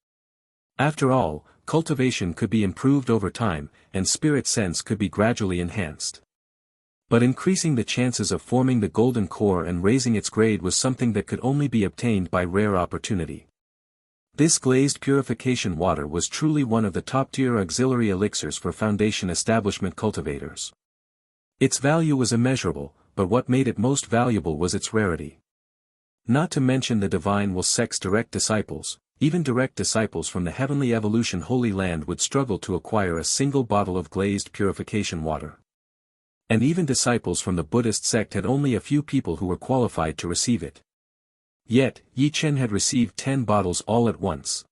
After all, cultivation could be improved over time, and spirit sense could be gradually enhanced. But increasing the chances of forming the golden core and raising its grade was something that could only be obtained by rare opportunity. This glazed purification water was truly one of the top-tier auxiliary elixirs for foundation establishment cultivators. Its value was immeasurable, but what made it most valuable was its rarity. Not to mention the Divine Will sect's direct disciples, even direct disciples from the Heavenly Evolution Holy Land would struggle to acquire a single bottle of glazed purification water. And even disciples from the Buddhist sect had only a few people who were qualified to receive it. Yet, Ye Chen had received 10 bottles all at once.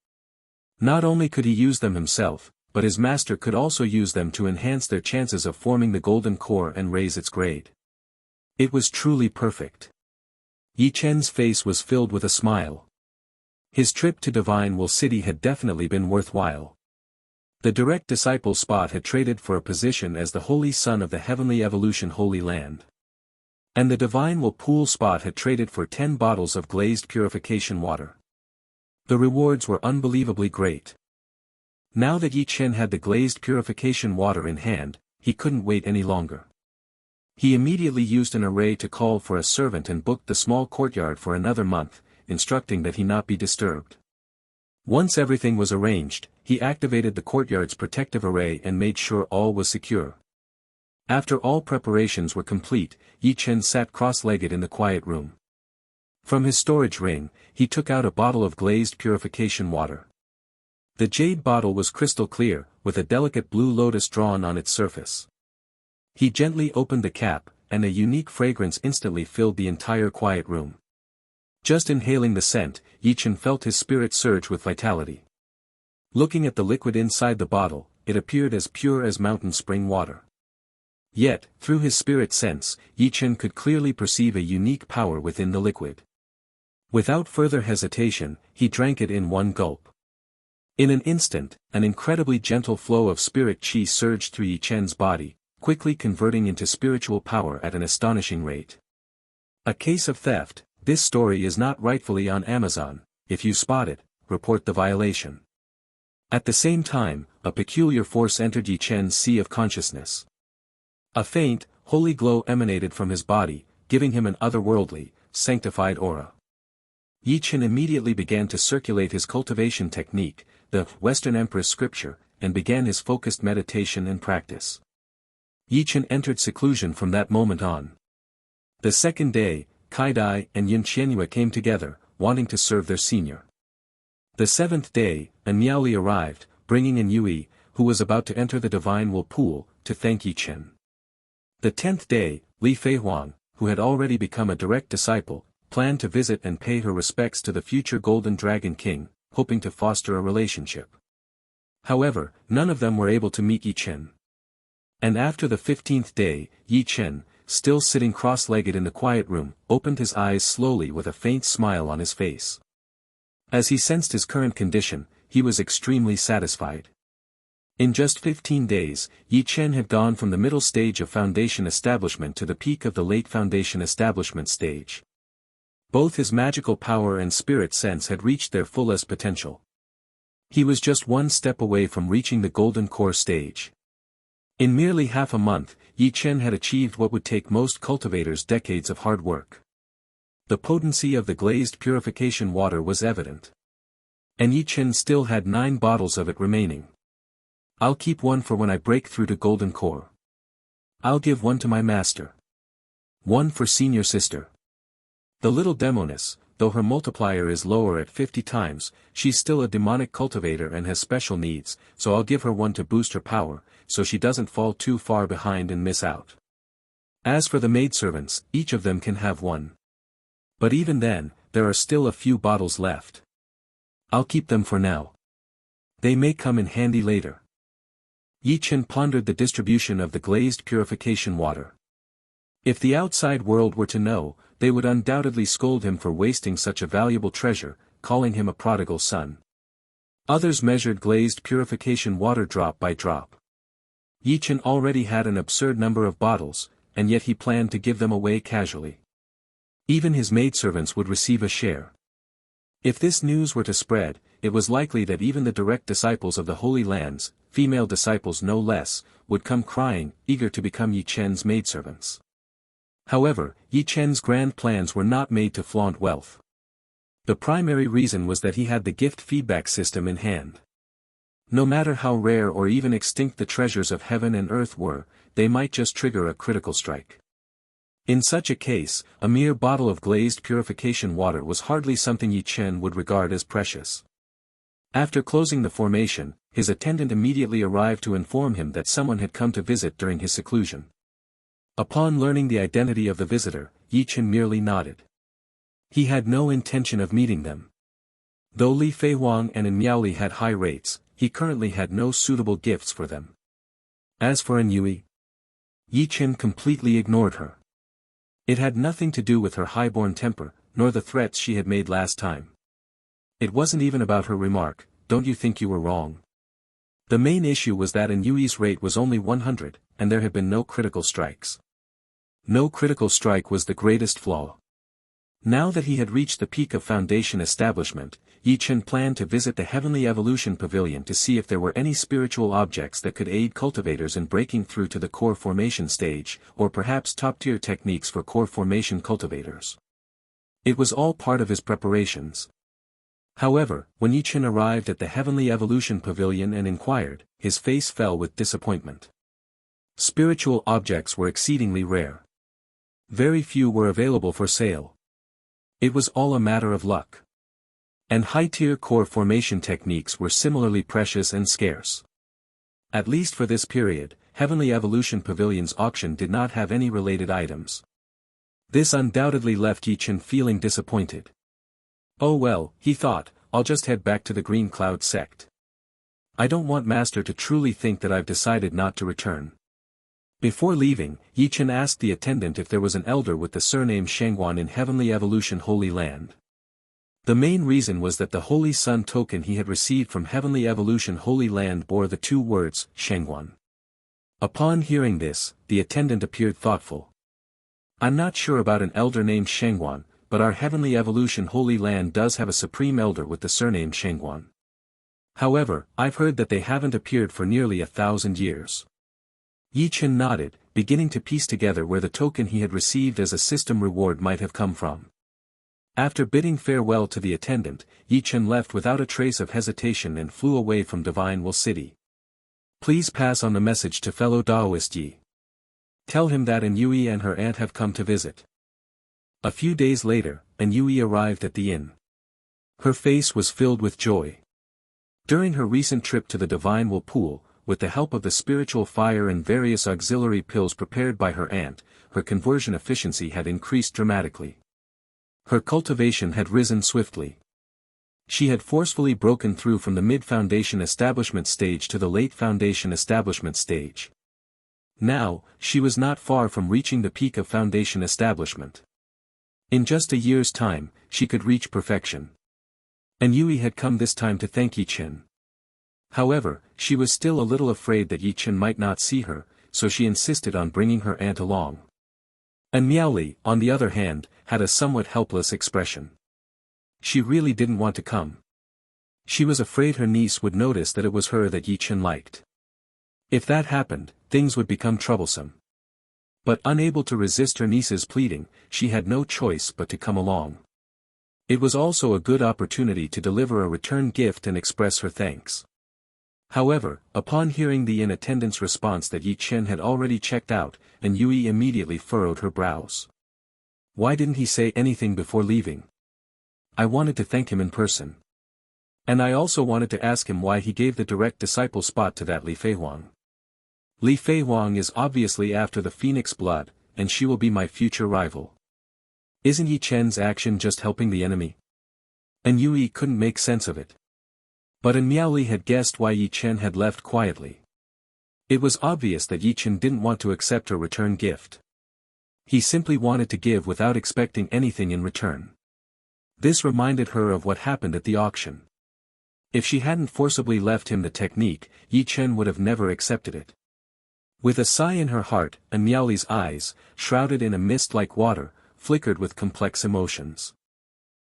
Not only could he use them himself, but his master could also use them to enhance their chances of forming the golden core and raise its grade. It was truly perfect. Ye Chen's face was filled with a smile. His trip to Divine Will City had definitely been worthwhile. The direct disciple spot had traded for a position as the Holy Son of the Heavenly Evolution Holy Land. And the Divine Will Pool spot had traded for 10 bottles of glazed purification water. The rewards were unbelievably great. Now that Ye Chen had the glazed purification water in hand, he couldn't wait any longer. He immediately used an array to call for a servant and booked the small courtyard for another month, instructing that he not be disturbed. Once everything was arranged, he activated the courtyard's protective array and made sure all was secure. After all preparations were complete, Ye Chen sat cross-legged in the quiet room. From his storage ring, he took out a bottle of glazed purification water. The jade bottle was crystal clear, with a delicate blue lotus drawn on its surface. He gently opened the cap, and a unique fragrance instantly filled the entire quiet room. Just inhaling the scent, Ye Chen felt his spirit surge with vitality. Looking at the liquid inside the bottle, it appeared as pure as mountain spring water. Yet, through his spirit sense, Ye Chen could clearly perceive a unique power within the liquid. Without further hesitation, he drank it in one gulp. In an instant, an incredibly gentle flow of spirit qi surged through Ye Chen's body, quickly converting into spiritual power at an astonishing rate. A case of theft. This story is not rightfully on Amazon. If you spot it, report the violation. At the same time, a peculiar force entered Ye Chen's sea of consciousness. A faint, holy glow emanated from his body, giving him an otherworldly, sanctified aura. Ye Chen immediately began to circulate his cultivation technique, the Western Empress scripture, and began his focused meditation and practice. Ye Chen entered seclusion from that moment on. The second day, Kai Dai and Yin Qianyue came together, wanting to serve their senior. The seventh day, An Miaoli arrived, bringing in Yui, who was about to enter the Divine Will Pool, to thank Ye Chen. The 10th day, Li Feihuang, who had already become a direct disciple, planned to visit and pay her respects to the future Golden Dragon King, hoping to foster a relationship. However, none of them were able to meet Ye Chen. And after the 15th day, Ye Chen, still sitting cross-legged in the quiet room, opened his eyes slowly with a faint smile on his face. As he sensed his current condition, he was extremely satisfied. In just 15 days, Ye Chen had gone from the middle stage of foundation establishment to the peak of the late foundation establishment stage. Both his magical power and spirit sense had reached their fullest potential. He was just one step away from reaching the golden core stage. In merely half a month, Ye Chen had achieved what would take most cultivators decades of hard work. The potency of the glazed purification water was evident. And Ye Chen still had 9 bottles of it remaining. I'll keep one for when I break through to golden core. I'll give one to my master. One for senior sister. The little demoness, though her multiplier is lower at 50 times, she's still a demonic cultivator and has special needs, so I'll give her one to boost her power, so she doesn't fall too far behind and miss out. As for the maidservants, each of them can have one. But even then, there are still a few bottles left. I'll keep them for now. They may come in handy later. Ye Chen pondered the distribution of the glazed purification water. If the outside world were to know, they would undoubtedly scold him for wasting such a valuable treasure, calling him a prodigal son. Others measured glazed purification water drop by drop. Ye Chen already had an absurd number of bottles, and yet he planned to give them away casually. Even his maidservants would receive a share. If this news were to spread, it was likely that even the direct disciples of the Holy Lands, female disciples no less, would come crying, eager to become Ye Chen's maidservants. However, Ye Chen's grand plans were not made to flaunt wealth. The primary reason was that he had the gift feedback system in hand. No matter how rare or even extinct the treasures of heaven and earth were, they might just trigger a critical strike. In such a case, a mere bottle of glazed purification water was hardly something Ye Chen would regard as precious. After closing the formation, his attendant immediately arrived to inform him that someone had come to visit during his seclusion. Upon learning the identity of the visitor, Ye Chen merely nodded. He had no intention of meeting them. Though Li Feihuang and An Miaoli had high rates, he currently had no suitable gifts for them. As for An Yui, Ye Chen completely ignored her. It had nothing to do with her high-born temper, nor the threats she had made last time. It wasn't even about her remark, "Don't you think you were wrong?" The main issue was that An Yui's rate was only 100, and there had been no critical strikes. No critical strike was the greatest flaw. Now that he had reached the peak of Foundation establishment, Ye Chen planned to visit the Heavenly Evolution Pavilion to see if there were any spiritual objects that could aid cultivators in breaking through to the core formation stage, or perhaps top-tier techniques for core formation cultivators. It was all part of his preparations. However, when Ye Chen arrived at the Heavenly Evolution Pavilion and inquired, his face fell with disappointment. Spiritual objects were exceedingly rare. Very few were available for sale. It was all a matter of luck. And high-tier core formation techniques were similarly precious and scarce. At least for this period, Heavenly Evolution Pavilion's auction did not have any related items. This undoubtedly left Ye Chen feeling disappointed. Oh well, he thought, I'll just head back to the Green Cloud sect. I don't want Master to truly think that I've decided not to return. Before leaving, Ye Chen asked the attendant if there was an elder with the surname Shangguan in Heavenly Evolution Holy Land. The main reason was that the Holy Sun token he had received from Heavenly Evolution Holy Land bore the two words, Shangguan. Upon hearing this, the attendant appeared thoughtful. I'm not sure about an elder named Shangguan, but our Heavenly Evolution Holy Land does have a supreme elder with the surname Shangguan. However, I've heard that they haven't appeared for nearly 1,000 years. Ye Chen nodded, beginning to piece together where the token he had received as a system reward might have come from. After bidding farewell to the attendant, Ye Chen left without a trace of hesitation and flew away from Divine Will City. Please pass on the message to fellow Daoist Yi. Tell him that An Yui and her aunt have come to visit. A few days later, An Yui arrived at the inn. Her face was filled with joy. During her recent trip to the Divine Will Pool, with the help of the spiritual fire and various auxiliary pills prepared by her aunt, her conversion efficiency had increased dramatically. Her cultivation had risen swiftly. She had forcefully broken through from the mid-foundation establishment stage to the late foundation establishment stage. Now, she was not far from reaching the peak of foundation establishment. In just a year's time, she could reach perfection. And Yui had come this time to thank Ye Chen. However, she was still a little afraid that Ye Chen might not see her, so she insisted on bringing her aunt along. An Miaoli, on the other hand, had a somewhat helpless expression. She really didn't want to come. She was afraid her niece would notice that it was her that Ye Chen liked. If that happened, things would become troublesome. But unable to resist her niece's pleading, she had no choice but to come along. It was also a good opportunity to deliver a return gift and express her thanks. However, upon hearing the inn attendant's response that Ye Chen had already checked out, An Yui immediately furrowed her brows. Why didn't he say anything before leaving? I wanted to thank him in person. And I also wanted to ask him why he gave the direct disciple spot to that Li Feihuang. Li Feihuang is obviously after the phoenix blood, and she will be my future rival. Isn't Ye Chen's action just helping the enemy? An Yui couldn't make sense of it. But An Miaoli had guessed why Ye Chen had left quietly. It was obvious that Ye Chen didn't want to accept her return gift. He simply wanted to give without expecting anything in return. This reminded her of what happened at the auction. If she hadn't forcibly left him the technique, Ye Chen would have never accepted it. With a sigh in her heart, An Miaoli's eyes, shrouded in a mist like water, flickered with complex emotions.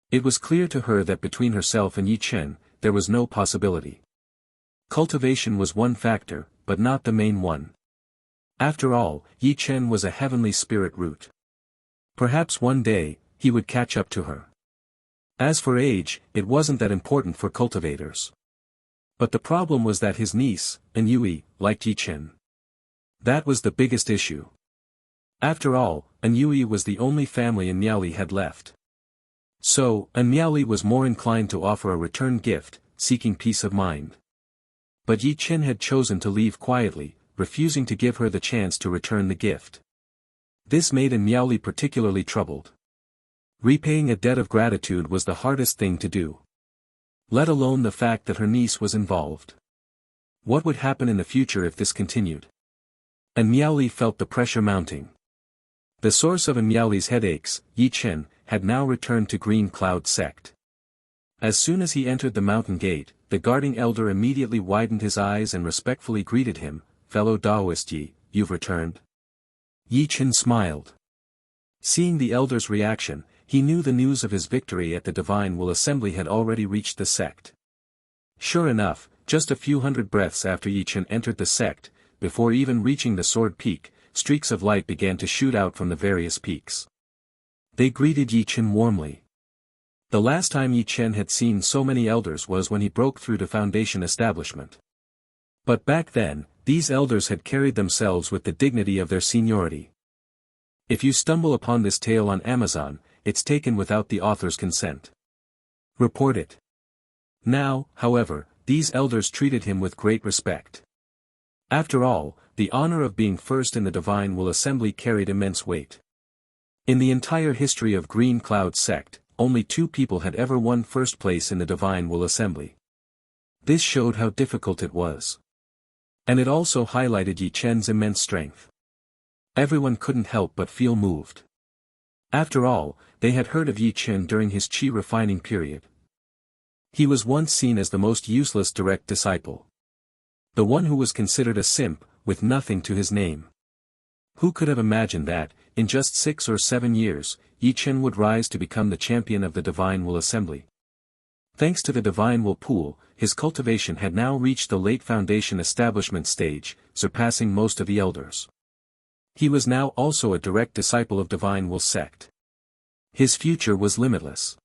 It was clear to her that between herself and Ye Chen, there was no possibility. Cultivation was one factor, but not the main one. After all, Ye Chen was a heavenly spirit root. Perhaps one day, he would catch up to her. As for age, it wasn't that important for cultivators. But the problem was that his niece, An Yui, liked Ye Chen. That was the biggest issue. After all, An Yui was the only family An Miaoli had left. So, An Miaoli was more inclined to offer a return gift, seeking peace of mind. But Ye Chen had chosen to leave quietly, refusing to give her the chance to return the gift. This made Miaoli particularly troubled. Repaying a debt of gratitude was the hardest thing to do. Let alone the fact that her niece was involved. What would happen in the future if this continued? Miaoli felt the pressure mounting. The source of Miaoli's headaches, Ye Chen, had now returned to Green Cloud sect. As soon as he entered the mountain gate, the guarding elder immediately widened his eyes and respectfully greeted him, "Fellow Taoist Yi, you've returned?" Ye Chen smiled. Seeing the elder's reaction, he knew the news of his victory at the Divine Will Assembly had already reached the sect. Sure enough, just a few hundred breaths after Ye Chen entered the sect, before even reaching the Sword Peak, streaks of light began to shoot out from the various peaks. They greeted Ye Chen warmly. The last time Ye Chen had seen so many elders was when he broke through the Foundation establishment. But back then, these elders had carried themselves with the dignity of their seniority. If you stumble upon this tale on Amazon, it's taken without the author's consent. Report it. Now, however, these elders treated him with great respect. After all, the honor of being first in the Divine Will Assembly carried immense weight. In the entire history of Green Cloud sect, only 2 people had ever won first place in the Divine Will Assembly. This showed how difficult it was. And it also highlighted Ye Chen's immense strength. Everyone couldn't help but feel moved. After all, they had heard of Ye Chen during his chi refining period. He was once seen as the most useless direct disciple. The one who was considered a simp, with nothing to his name. Who could have imagined that, in just 6 or 7 years, Ye Chen would rise to become the champion of the Divine Will Assembly? Thanks to the Divine Will Pool, his cultivation had now reached the late Foundation establishment stage, surpassing most of the elders. He was now also a direct disciple of Divine Will sect. His future was limitless.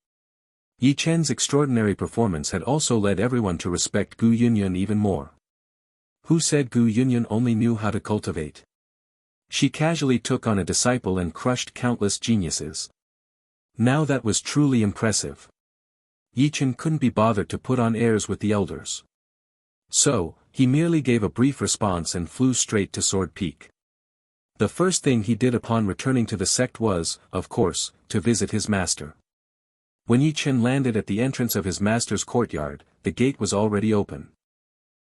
Ye Chen's extraordinary performance had also led everyone to respect Gu Yunyun even more. Who said Gu Yunyun only knew how to cultivate? She casually took on a disciple and crushed countless geniuses. Now that was truly impressive. Ye Chen couldn't be bothered to put on airs with the elders. So, he merely gave a brief response and flew straight to Sword Peak. The first thing he did upon returning to the sect was, of course, to visit his master. When Ye Chen landed at the entrance of his master's courtyard, the gate was already open.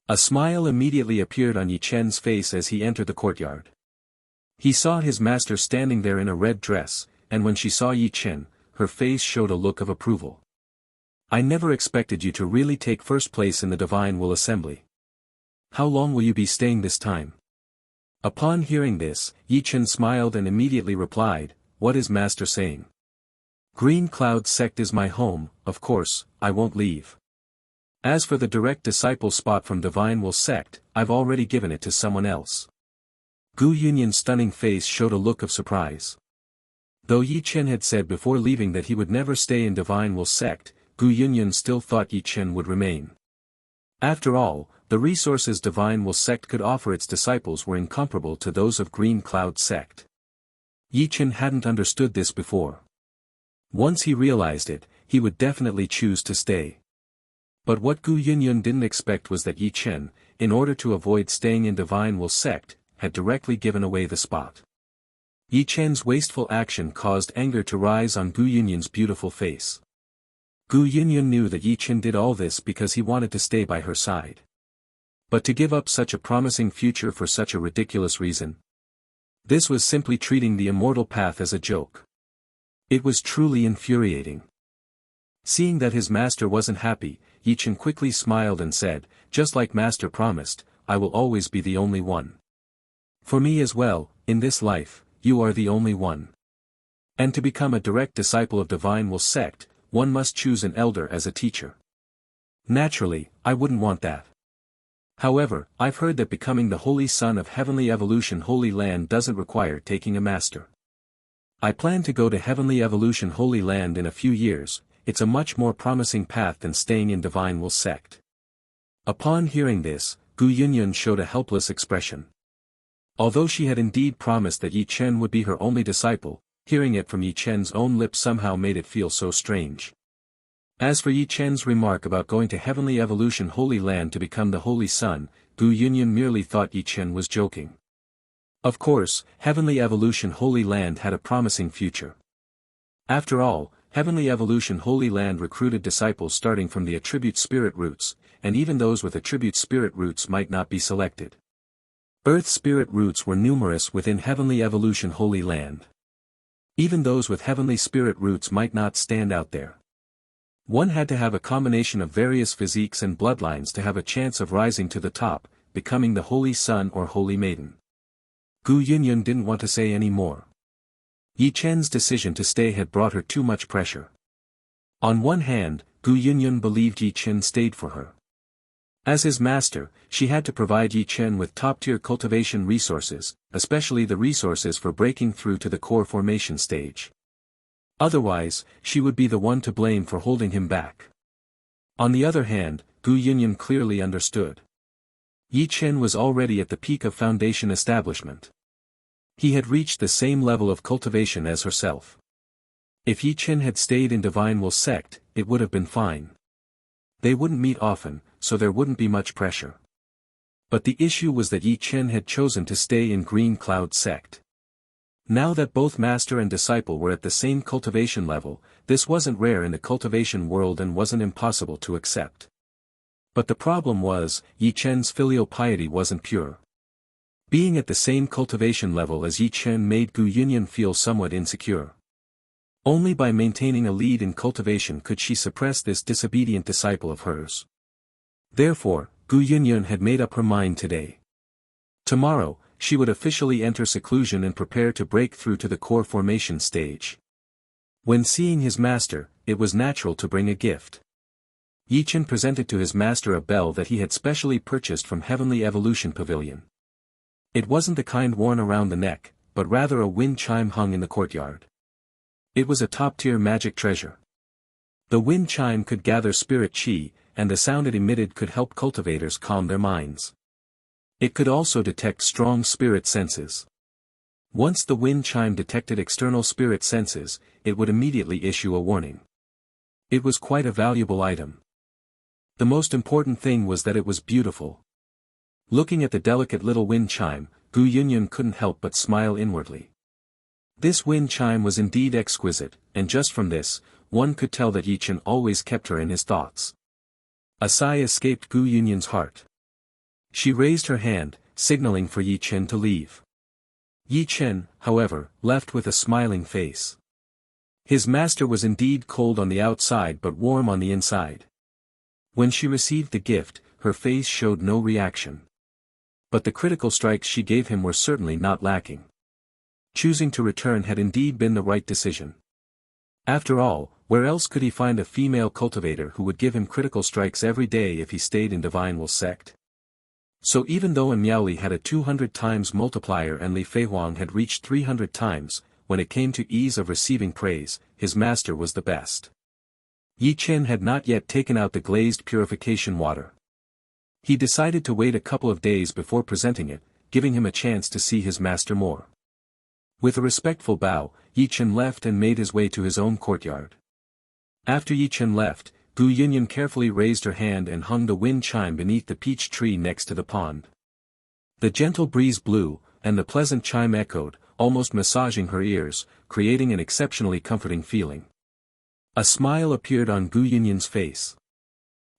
A smile immediately appeared on Ye Chen's face as he entered the courtyard. He saw his master standing there in a red dress, and when she saw Ye Chen, her face showed a look of approval. "I never expected you to really take first place in the Divine Will Assembly. How long will you be staying this time?" Upon hearing this, Ye Chen smiled and immediately replied, "What is master saying? Green Cloud sect is my home, of course, I won't leave. As for the direct disciple spot from Divine Will sect, I've already given it to someone else." Gu Yunyun's stunning face showed a look of surprise. Though Ye Chen had said before leaving that he would never stay in Divine Will sect, Gu Yunyun still thought Ye Chen would remain. After all, the resources Divine Will sect could offer its disciples were incomparable to those of Green Cloud sect. Ye Chen hadn't understood this before. Once he realized it, he would definitely choose to stay. But what Gu Yunyun didn't expect was that Ye Chen, in order to avoid staying in Divine Will sect, had directly given away the spot. Ye Chen's wasteful action caused anger to rise on Gu Yunyun's beautiful face. Gu Yunyun knew that Ye Chen did all this because he wanted to stay by her side. But to give up such a promising future for such a ridiculous reason? This was simply treating the immortal path as a joke. It was truly infuriating. Seeing that his master wasn't happy, Ye Chen quickly smiled and said, "Just like master promised, I will always be the only one. For me as well, in this life, you are the only one. And to become a direct disciple of Divine Will sect, one must choose an elder as a teacher. Naturally, I wouldn't want that. However, I've heard that becoming the Holy Son of Heavenly Evolution Holy Land doesn't require taking a master. I plan to go to Heavenly Evolution Holy Land in a few years. It's a much more promising path than staying in Divine Will sect." Upon hearing this, Gu Yunyun showed a helpless expression. Although she had indeed promised that Ye Chen would be her only disciple, hearing it from Ye Chen's own lips somehow made it feel so strange. As for Ye Chen's remark about going to Heavenly Evolution Holy Land to become the Holy Son, Gu Yunyun merely thought Ye Chen was joking. Of course, Heavenly Evolution Holy Land had a promising future. After all, Heavenly Evolution Holy Land recruited disciples starting from the attribute spirit roots, and even those with attribute spirit roots might not be selected. Earth spirit roots were numerous within Heavenly Evolution Holy Land. Even those with heavenly spirit roots might not stand out there. One had to have a combination of various physiques and bloodlines to have a chance of rising to the top, becoming the Holy Son or Holy Maiden. Gu Yunyun didn't want to say any more. Ye Chen's decision to stay had brought her too much pressure. On one hand, Gu Yunyun believed Ye Chen stayed for her. As his master, she had to provide Ye Chen with top-tier cultivation resources, especially the resources for breaking through to the core formation stage. Otherwise, she would be the one to blame for holding him back. On the other hand, Gu Yunyun clearly understood. Ye Chen was already at the peak of foundation establishment. He had reached the same level of cultivation as herself. If Ye Chen had stayed in Divine Will sect, it would have been fine. They wouldn't meet often, so there wouldn't be much pressure. But the issue was that Ye Chen had chosen to stay in Green Cloud sect. Now that both master and disciple were at the same cultivation level, this wasn't rare in the cultivation world and wasn't impossible to accept. But the problem was, Ye Chen's filial piety wasn't pure. Being at the same cultivation level as Ye Chen made Gu Yunyun feel somewhat insecure. Only by maintaining a lead in cultivation could she suppress this disobedient disciple of hers. Therefore, Gu Yunyun had made up her mind today. Tomorrow, she would officially enter seclusion and prepare to break through to the core formation stage. When seeing his master, it was natural to bring a gift. Ye Chen presented to his master a bell that he had specially purchased from Heavenly Evolution Pavilion. It wasn't the kind worn around the neck, but rather a wind chime hung in the courtyard. It was a top-tier magic treasure. The wind chime could gather spirit chi, and the sound it emitted could help cultivators calm their minds. It could also detect strong spirit senses. Once the wind chime detected external spirit senses, it would immediately issue a warning. It was quite a valuable item. The most important thing was that it was beautiful. Looking at the delicate little wind chime, Gu Yunyun couldn't help but smile inwardly. This wind chime was indeed exquisite, and just from this, one could tell that Ye Chen always kept her in his thoughts. A sigh escaped Gu Yunyun's heart. She raised her hand, signaling for Ye Chen to leave. Ye Chen, however, left with a smiling face. His master was indeed cold on the outside but warm on the inside. When she received the gift, her face showed no reaction. But the critical strikes she gave him were certainly not lacking. Choosing to return had indeed been the right decision. After all, where else could he find a female cultivator who would give him critical strikes every day if he stayed in Divine Will sect? So even though Miaoli had a 200 times multiplier and Li Feihuang had reached 300 times, when it came to ease of receiving praise, his master was the best. Ye Chen had not yet taken out the glazed purification water. He decided to wait a couple of days before presenting it, giving him a chance to see his master more. With a respectful bow, Ye Chen left and made his way to his own courtyard. After Ye Chen left, Gu Yunyun carefully raised her hand and hung the wind chime beneath the peach tree next to the pond. The gentle breeze blew, and the pleasant chime echoed, almost massaging her ears, creating an exceptionally comforting feeling. A smile appeared on Gu Yunyun's face.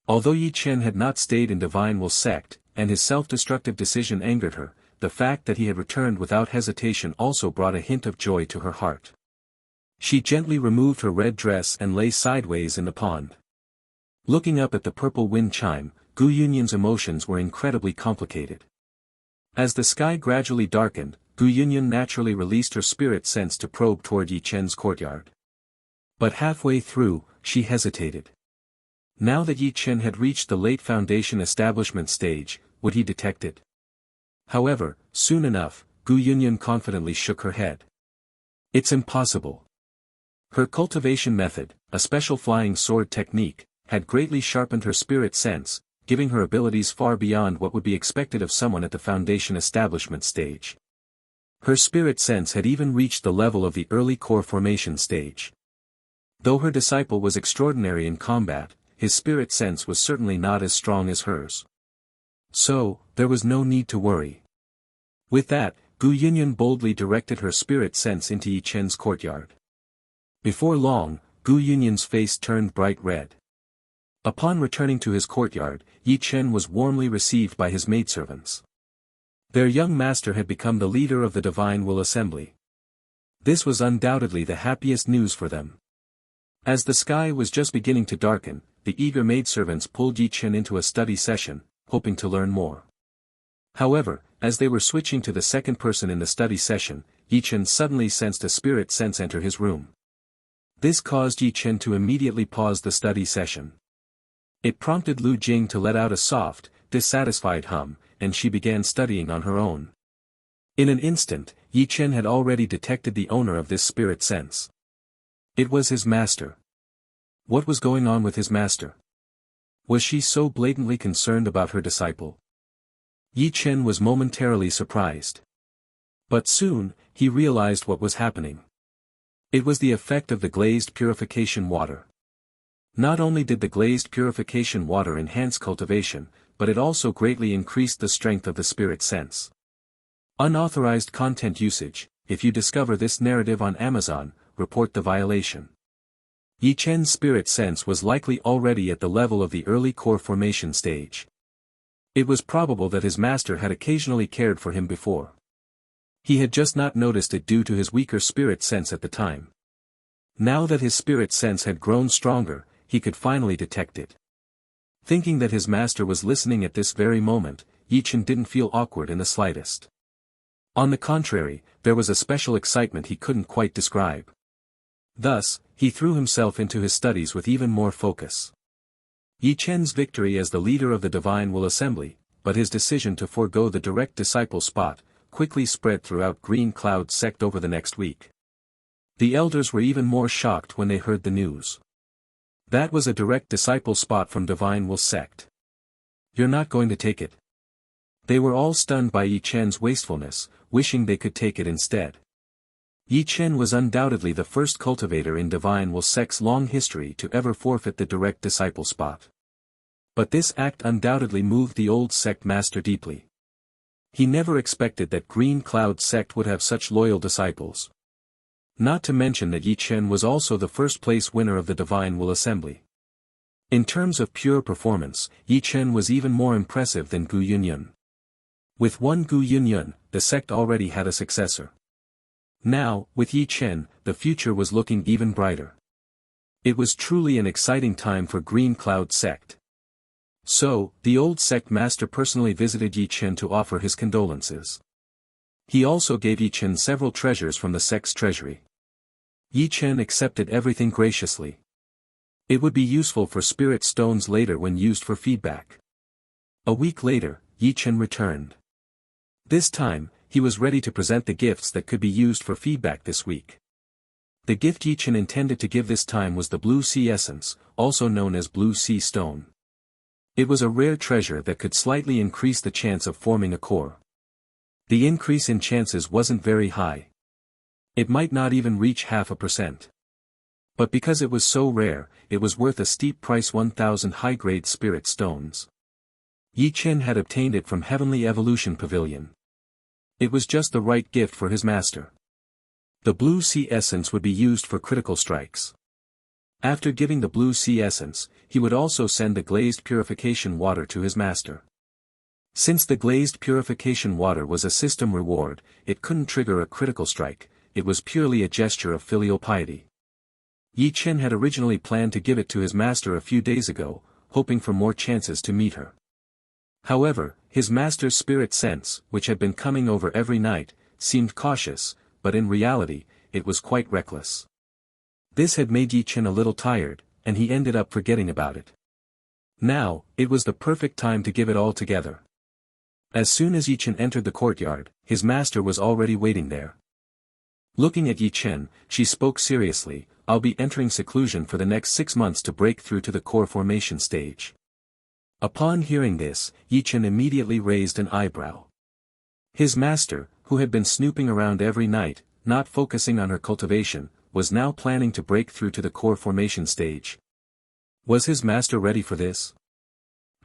Although Ye Chen had not stayed in Divine Will sect, and his self-destructive decision angered her, the fact that he had returned without hesitation also brought a hint of joy to her heart. She gently removed her red dress and lay sideways in the pond. Looking up at the purple wind chime, Gu Yunyun's emotions were incredibly complicated. As the sky gradually darkened, Gu Yunyun naturally released her spirit sense to probe toward Ye Chen's courtyard. But halfway through, she hesitated. Now that Ye Chen had reached the late foundation establishment stage, would he detect it? However, soon enough, Gu Yunyun confidently shook her head. It's impossible. Her cultivation method, a special flying sword technique, had greatly sharpened her spirit sense, giving her abilities far beyond what would be expected of someone at the foundation establishment stage. Her spirit sense had even reached the level of the early core formation stage. Though her disciple was extraordinary in combat, his spirit sense was certainly not as strong as hers. So, there was no need to worry. With that, Gu Yunyan boldly directed her spirit sense into Ye Chen's courtyard. Before long, Gu Yunyan's face turned bright red. Upon returning to his courtyard, Ye Chen was warmly received by his maidservants. Their young master had become the leader of the Divine Will Assembly. This was undoubtedly the happiest news for them. As the sky was just beginning to darken, the eager maidservants pulled Ye Chen into a study session, hoping to learn more. However, as they were switching to the second person in the study session, Ye Chen suddenly sensed a spirit sense enter his room. This caused Ye Chen to immediately pause the study session. It prompted Lu Jing to let out a soft, dissatisfied hum, and she began studying on her own. In an instant, Ye Chen had already detected the owner of this spirit sense. It was his master. What was going on with his master? Was she so blatantly concerned about her disciple? Ye Chen was momentarily surprised. But soon, he realized what was happening. It was the effect of the glazed purification water. Not only did the glazed purification water enhance cultivation, but it also greatly increased the strength of the spirit sense. Unauthorized content usage. If you discover this narrative on Amazon, report the violation. Ye Chen's spirit sense was likely already at the level of the early core formation stage. It was probable that his master had occasionally cared for him before. He had just not noticed it due to his weaker spirit sense at the time. Now that his spirit sense had grown stronger, he could finally detect it. Thinking that his master was listening at this very moment, Ye Chen didn't feel awkward in the slightest. On the contrary, there was a special excitement he couldn't quite describe. Thus, he threw himself into his studies with even more focus. Ye Chen's victory as the leader of the Divine Will Assembly, but his decision to forego the direct disciple spot, quickly spread throughout Green Cloud sect over the next week. The elders were even more shocked when they heard the news. That was a direct disciple spot from Divine Will sect. You're not going to take it. They were all stunned by Ye Chen's wastefulness, wishing they could take it instead. Ye Chen was undoubtedly the first cultivator in Divine Will sect's long history to ever forfeit the direct disciple spot. But this act undoubtedly moved the old sect master deeply. He never expected that Green Cloud sect would have such loyal disciples. Not to mention that Ye Chen was also the first place winner of the Divine Will Assembly. In terms of pure performance, Ye Chen was even more impressive than Gu Yunyan. With one Gu Yunyan, the sect already had a successor. Now, with Ye Chen, the future was looking even brighter. It was truly an exciting time for Green Cloud sect. So, the old sect master personally visited Ye Chen to offer his condolences. He also gave Ye Chen several treasures from the sect's treasury. Ye Chen accepted everything graciously. It would be useful for spirit stones later when used for feedback. A week later, Ye Chen returned. This time, he was ready to present the gifts that could be used for feedback this week. The gift Ye Chen intended to give this time was the Blue Sea Essence, also known as Blue Sea Stone. It was a rare treasure that could slightly increase the chance of forming a core. The increase in chances wasn't very high. It might not even reach 0.5%. But because it was so rare, it was worth a steep price: 1,000 high-grade spirit stones. Ye Chen had obtained it from Heavenly Evolution Pavilion. It was just the right gift for his master. The Blue Sea Essence would be used for critical strikes. After giving the Blue Sea Essence, he would also send the glazed purification water to his master. Since the glazed purification water was a system reward, it couldn't trigger a critical strike. It was purely a gesture of filial piety. Ye Chen had originally planned to give it to his master a few days ago, hoping for more chances to meet her. However, his master's spirit sense, which had been coming over every night, seemed cautious, but in reality, it was quite reckless. This had made Ye Chen a little tired, and he ended up forgetting about it. Now, it was the perfect time to give it all together. As soon as Ye Chen entered the courtyard, his master was already waiting there. Looking at Ye Chen, she spoke seriously, "I'll be entering seclusion for the next 6 months to break through to the core formation stage." Upon hearing this, Ye Chen immediately raised an eyebrow. His master, who had been snooping around every night, not focusing on her cultivation, was now planning to break through to the core formation stage. Was his master ready for this?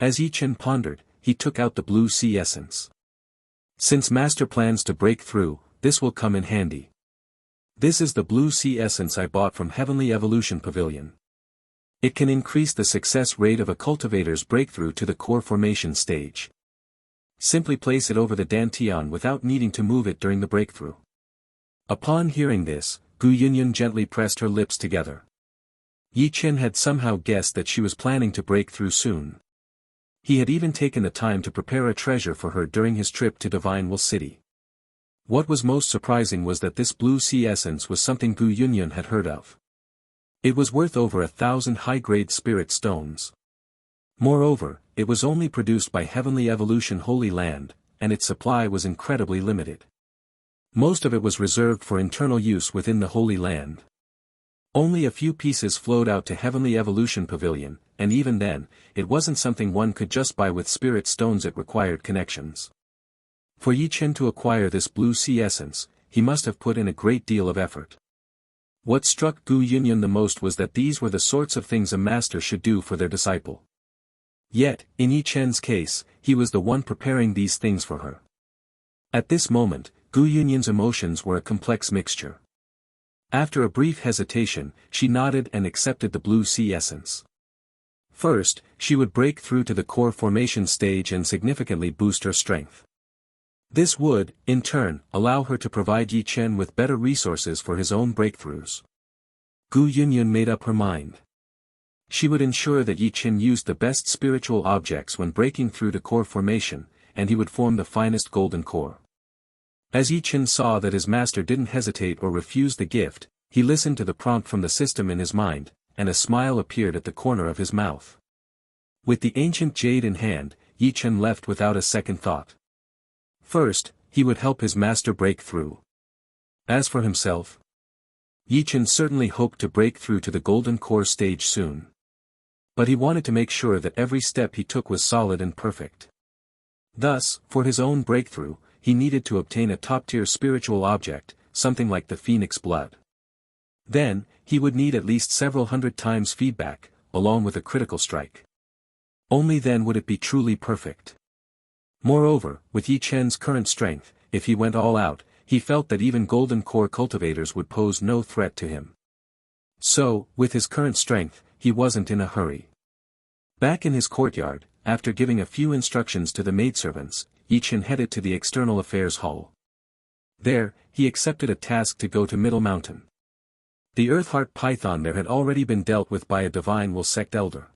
As Ye Chen pondered, he took out the Blue Sea Essence. Since Master plans to break through, this will come in handy. This is the blue sea essence I bought from Heavenly Evolution Pavilion. It can increase the success rate of a cultivator's breakthrough to the core formation stage. Simply place it over the dantian without needing to move it during the breakthrough. Upon hearing this, Gu Yunyun gently pressed her lips together. Ye Chen had somehow guessed that she was planning to break through soon. He had even taken the time to prepare a treasure for her during his trip to Divine Will City. What was most surprising was that this blue sea essence was something Gu Yunyun had heard of. It was worth over 1,000 high-grade spirit stones. Moreover, it was only produced by Heavenly Evolution Holy Land, and its supply was incredibly limited. Most of it was reserved for internal use within the Holy Land. Only a few pieces flowed out to Heavenly Evolution Pavilion, and even then, it wasn't something one could just buy with spirit stones. It required connections. For Ye Chen to acquire this blue sea essence, he must have put in a great deal of effort. What struck Gu Yunyun the most was that these were the sorts of things a master should do for their disciple. Yet, in Ye Chen's case, he was the one preparing these things for her. At this moment, Gu Yunyun's emotions were a complex mixture. After a brief hesitation, she nodded and accepted the blue sea essence. First, she would break through to the core formation stage and significantly boost her strength. This would, in turn, allow her to provide Ye Chen with better resources for his own breakthroughs. Gu Yunyun made up her mind. She would ensure that Ye Chen used the best spiritual objects when breaking through to core formation, and he would form the finest golden core. As Ye Chen saw that his master didn't hesitate or refuse the gift, he listened to the prompt from the system in his mind, and a smile appeared at the corner of his mouth. With the ancient jade in hand, Ye Chen left without a second thought. First, he would help his master break through. As for himself, Ye Chen certainly hoped to break through to the golden core stage soon. But he wanted to make sure that every step he took was solid and perfect. Thus, for his own breakthrough, he needed to obtain a top-tier spiritual object, something like the phoenix blood. Then, he would need at least several hundred times feedback, along with a critical strike. Only then would it be truly perfect. Moreover, with Ye Chen's current strength, if he went all out, he felt that even golden core cultivators would pose no threat to him. So, with his current strength, he wasn't in a hurry. Back in his courtyard, after giving a few instructions to the maidservants, Ye Chen headed to the External Affairs Hall. There, he accepted a task to go to Middle Mountain. The Earthheart Python there had already been dealt with by a Divine Will Sect elder.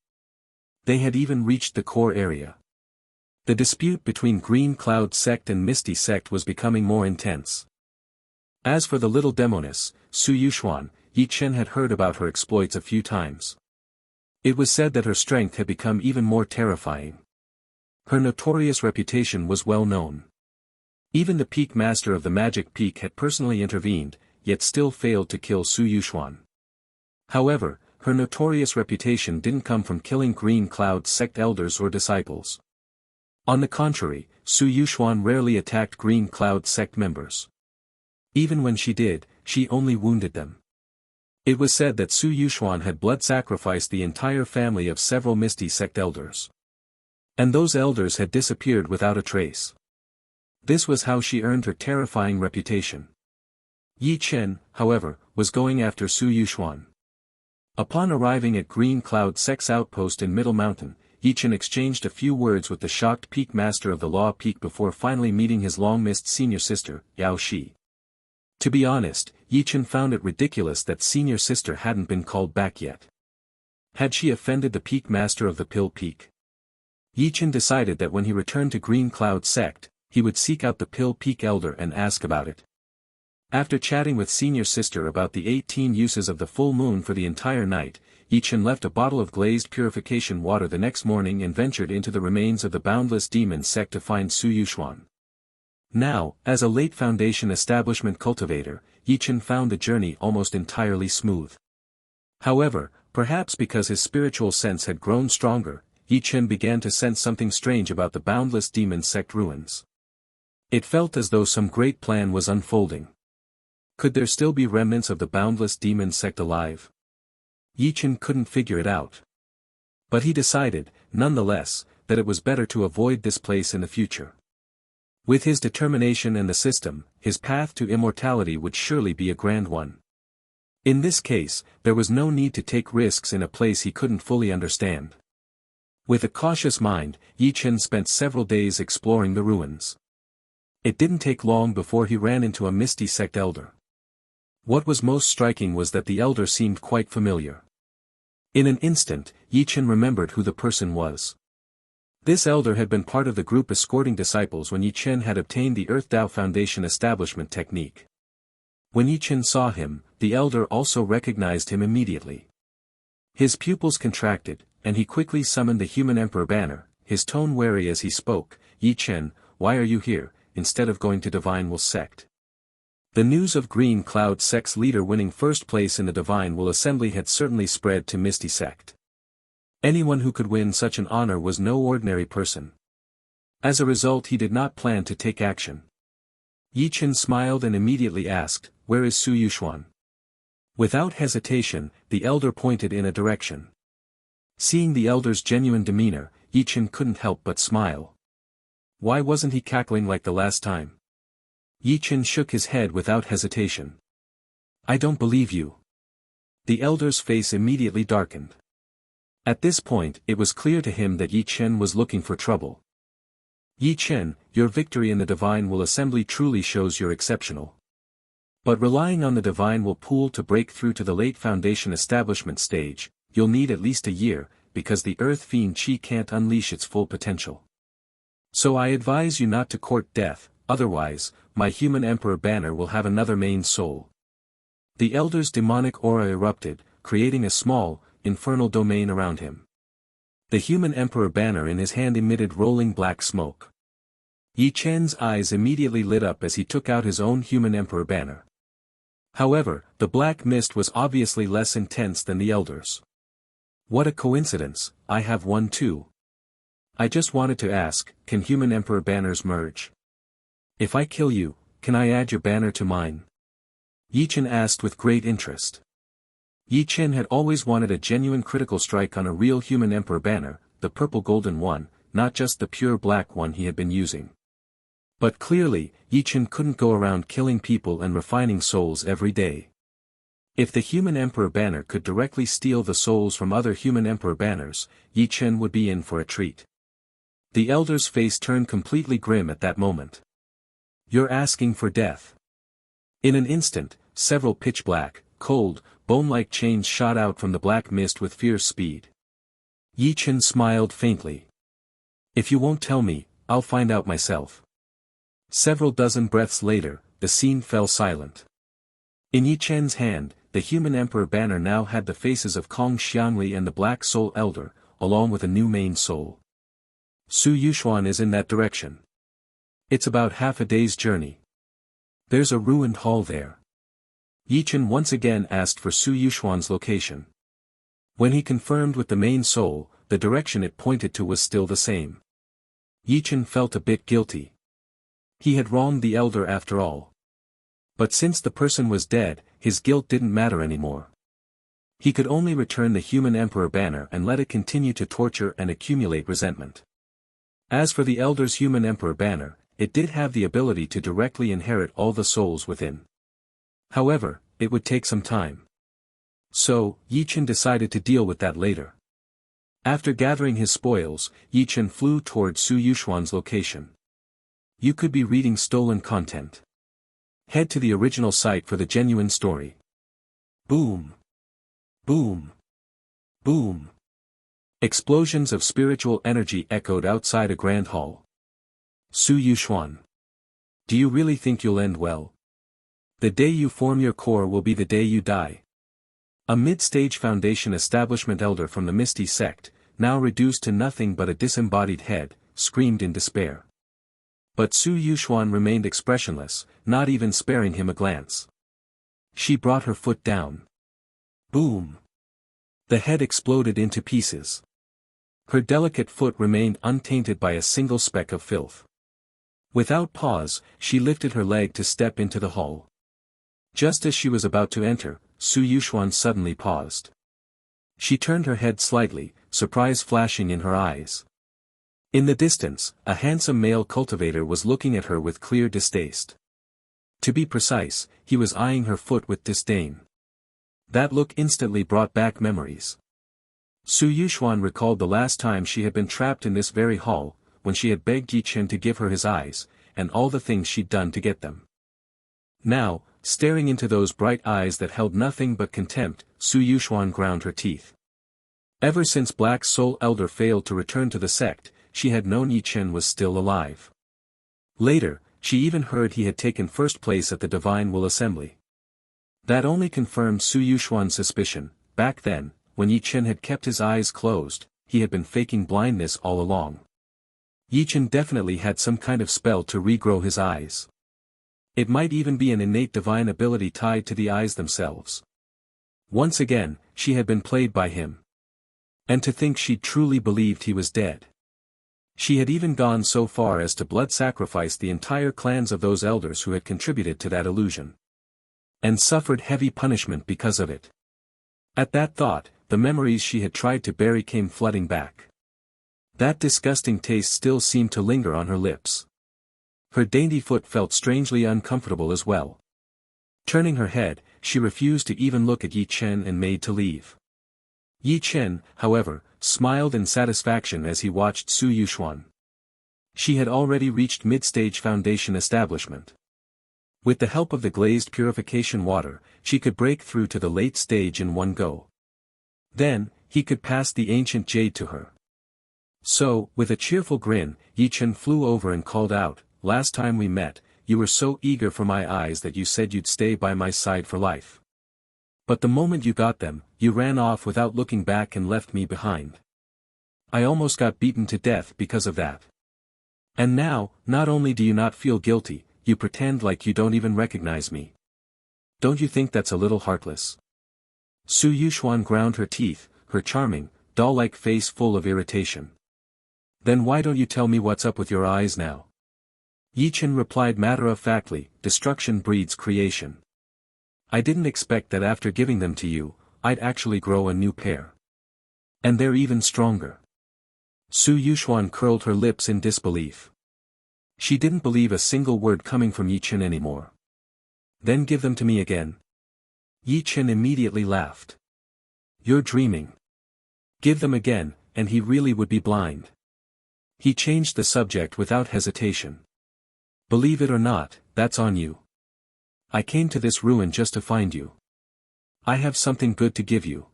They had even reached the core area. The dispute between Green Cloud Sect and Misty Sect was becoming more intense. As for the little demoness, Su Yuxuan, Ye Chen had heard about her exploits a few times. It was said that her strength had become even more terrifying. Her notorious reputation was well known. Even the Peak Master of the Magic Peak had personally intervened, yet still failed to kill Su Yuxuan. However, her notorious reputation didn't come from killing Green Cloud Sect elders or disciples. On the contrary, Su Yuxuan rarely attacked Green Cloud Sect members. Even when she did, she only wounded them. It was said that Su Yuxuan had blood sacrificed the entire family of several Misty Sect elders. And those elders had disappeared without a trace. This was how she earned her terrifying reputation. Ye Chen, however, was going after Su Yuxuan. Upon arriving at Green Cloud Sect's outpost in Middle Mountain, Ye Chen exchanged a few words with the shocked Peak Master of the Law Peak before finally meeting his long-missed senior sister, Yao Shi. To be honest, Ye Chen found it ridiculous that senior sister hadn't been called back yet. Had she offended the Peak Master of the Pill Peak? Ye Chen decided that when he returned to Green Cloud Sect, he would seek out the Pill Peak Elder and ask about it. After chatting with senior sister about the 18 uses of the full moon for the entire night, Ye Chen left a bottle of glazed purification water the next morning and ventured into the remains of the Boundless Demon Sect to find Su Yuxuan. Now, as a late Foundation establishment cultivator, Ye Chen found the journey almost entirely smooth. However, perhaps because his spiritual sense had grown stronger, Ye Chen began to sense something strange about the Boundless Demon Sect ruins. It felt as though some great plan was unfolding. Could there still be remnants of the Boundless Demon Sect alive? Ye Chen couldn't figure it out. But he decided, nonetheless, that it was better to avoid this place in the future. With his determination and the system, his path to immortality would surely be a grand one. In this case, there was no need to take risks in a place he couldn't fully understand. With a cautious mind, Ye Chen spent several days exploring the ruins. It didn't take long before he ran into a misty sect elder. What was most striking was that the elder seemed quite familiar. In an instant, Ye Chen remembered who the person was. This elder had been part of the group escorting disciples when Ye Chen had obtained the Earth Tao Foundation establishment technique. When Ye Chen saw him, the elder also recognized him immediately. His pupils contracted, and he quickly summoned the human emperor banner, his tone wary as he spoke. Ye Chen, why are you here, instead of going to Divine Will sect? The news of Green Cloud sect's leader winning first place in the Divine Will Assembly had certainly spread to Misty sect. Anyone who could win such an honor was no ordinary person. As a result, he did not plan to take action. Ye Chen smiled and immediately asked, "Where is Su Yuxuan?" Without hesitation, the elder pointed in a direction. Seeing the elder's genuine demeanor, Ye Chen couldn't help but smile. Why wasn't he cackling like the last time? Ye Chen shook his head without hesitation. "I don't believe you." The elder's face immediately darkened. At this point, it was clear to him that Ye Chen was looking for trouble. "Ye Chen, your victory in the Divine Will Assembly truly shows you're exceptional. But relying on the Divine Will pool to break through to the late Foundation establishment stage, you'll need at least a year, because the Earth Fiend Chi can't unleash its full potential. So I advise you not to court death, otherwise, my human emperor banner will have another main soul." The elder's demonic aura erupted, creating a small, infernal domain around him. The human emperor banner in his hand emitted rolling black smoke. Ye Chen's eyes immediately lit up as he took out his own human emperor banner. However, the black mist was obviously less intense than the elder's. "What a coincidence, I have one too. I just wanted to ask, can human emperor banners merge? If I kill you, can I add your banner to mine?" Ye Chen asked with great interest. Ye Chen had always wanted a genuine critical strike on a real human emperor banner, the purple golden one, not just the pure black one he had been using. But clearly, Ye Chen couldn't go around killing people and refining souls every day. If the human emperor banner could directly steal the souls from other human emperor banners, Ye Chen would be in for a treat. The elder's face turned completely grim at that moment. "You're asking for death." In an instant, several pitch-black, cold, bone-like chains shot out from the black mist with fierce speed. Ye Chen smiled faintly. "If you won't tell me, I'll find out myself." Several dozen breaths later, the scene fell silent. In Ye Chen's hand, the human emperor banner now had the faces of Kong Xiangli and the Black Soul Elder, along with a new main soul. "Su Yuxuan is in that direction. It's about half a day's journey. There's a ruined hall there." Ye Chen once again asked for Su Yuxuan's location. When he confirmed with the main soul, the direction it pointed to was still the same. Ye Chen felt a bit guilty. He had wronged the elder after all. But since the person was dead, his guilt didn't matter anymore. He could only return the human emperor banner and let it continue to torture and accumulate resentment. As for the elder's human emperor banner, it did have the ability to directly inherit all the souls within. However, it would take some time. So, Ye Chen decided to deal with that later. After gathering his spoils, Ye Chen flew toward Su Yuxuan's location. You could be reading stolen content. Head to the original site for the genuine story. Boom. Boom. Boom. Explosions of spiritual energy echoed outside a grand hall. Su Yuxuan. Do you really think you'll end well? The day you form your core will be the day you die. A mid-stage Foundation establishment elder from the Misty sect, now reduced to nothing but a disembodied head, screamed in despair. But Su Yuxuan remained expressionless, not even sparing him a glance. She brought her foot down. Boom. The head exploded into pieces. Her delicate foot remained untainted by a single speck of filth. Without pause, she lifted her leg to step into the hall. Just as she was about to enter, Su Yuxuan suddenly paused. She turned her head slightly, surprise flashing in her eyes. In the distance, a handsome male cultivator was looking at her with clear distaste. To be precise, he was eyeing her foot with disdain. That look instantly brought back memories. Su Yuxuan recalled the last time she had been trapped in this very hall, when she had begged Ye Chen to give her his eyes, and all the things she'd done to get them. Now, staring into those bright eyes that held nothing but contempt, Su Yuxuan ground her teeth. Ever since Black Soul Elder failed to return to the sect, she had known Ye Chen was still alive. Later, she even heard he had taken first place at the Divine Will Assembly. That only confirmed Su Yuxuan's suspicion. Back then, when Ye Chen had kept his eyes closed, he had been faking blindness all along. Ye Chen definitely had some kind of spell to regrow his eyes. It might even be an innate divine ability tied to the eyes themselves. Once again, she had been played by him. And to think she truly believed he was dead. She had even gone so far as to blood sacrifice the entire clans of those elders who had contributed to that illusion. And suffered heavy punishment because of it. At that thought, the memories she had tried to bury came flooding back. That disgusting taste still seemed to linger on her lips. Her dainty foot felt strangely uncomfortable as well. Turning her head, she refused to even look at Ye Chen and made to leave. Ye Chen, however, smiled in satisfaction as he watched Su Yuxuan. She had already reached mid-stage foundation establishment. With the help of the glazed purification water, she could break through to the late stage in one go. Then, he could pass the ancient jade to her. So, with a cheerful grin, Ye Chen flew over and called out, "Last time we met, you were so eager for my eyes that you said you'd stay by my side for life. But the moment you got them, you ran off without looking back and left me behind. I almost got beaten to death because of that. And now, not only do you not feel guilty, you pretend like you don't even recognize me. Don't you think that's a little heartless?" Su Yuxuan ground her teeth, her charming, doll-like face full of irritation. "Then why don't you tell me what's up with your eyes now?" Ye Chen replied matter-of-factly, "Destruction breeds creation. I didn't expect that after giving them to you, I'd actually grow a new pair. And they're even stronger." Su Yuxuan curled her lips in disbelief. She didn't believe a single word coming from Ye Chen anymore. "Then give them to me again." Ye Chen immediately laughed. "You're dreaming. Give them again, and he really would be blind." He changed the subject without hesitation. "Believe it or not, that's on you. I came to this ruin just to find you. I have something good to give you."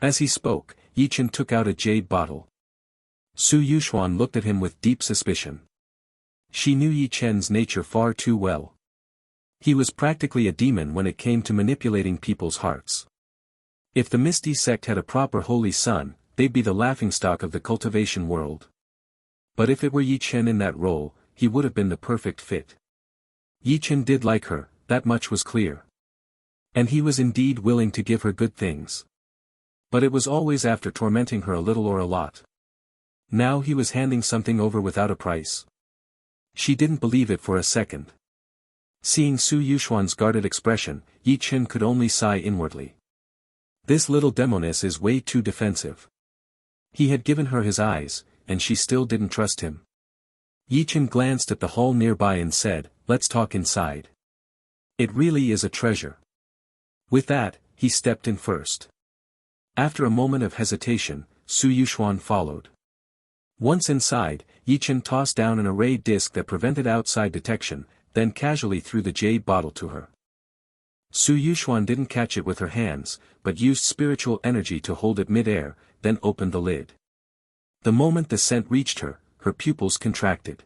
As he spoke, Ye Chen took out a jade bottle. Su Yuxuan looked at him with deep suspicion. She knew Ye Chen's nature far too well. He was practically a demon when it came to manipulating people's hearts. If the Misty sect had a proper holy son, they'd be the laughingstock of the cultivation world. But if it were Ye Chen in that role, he would have been the perfect fit. Ye Chen did like her, that much was clear. And he was indeed willing to give her good things. But it was always after tormenting her a little or a lot. Now he was handing something over without a price. She didn't believe it for a second. Seeing Su Yuxuan's guarded expression, Ye Chen could only sigh inwardly. This little demoness is way too defensive. He had given her his eyes, and she still didn't trust him. Ye Chen glanced at the hall nearby and said, "Let's talk inside. It really is a treasure." With that, he stepped in first. After a moment of hesitation, Su Yuxuan followed. Once inside, Ye Chen tossed down an array disc that prevented outside detection, then casually threw the jade bottle to her. Su Yuxuan didn't catch it with her hands, but used spiritual energy to hold it mid-air, then opened the lid. The moment the scent reached her, her pupils contracted.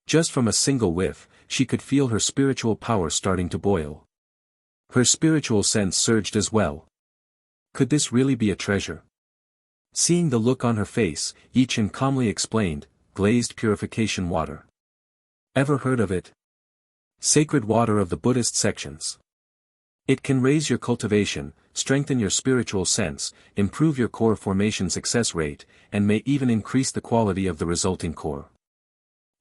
Just from a single whiff, she could feel her spiritual power starting to boil. Her spiritual sense surged as well. Could this really be a treasure? Seeing the look on her face, Ye Chen calmly explained, "Glazed purification water. Ever heard of it? Sacred water of the Buddhist sections. It can raise your cultivation, strengthen your spiritual sense, improve your core formation success rate, and may even increase the quality of the resulting core.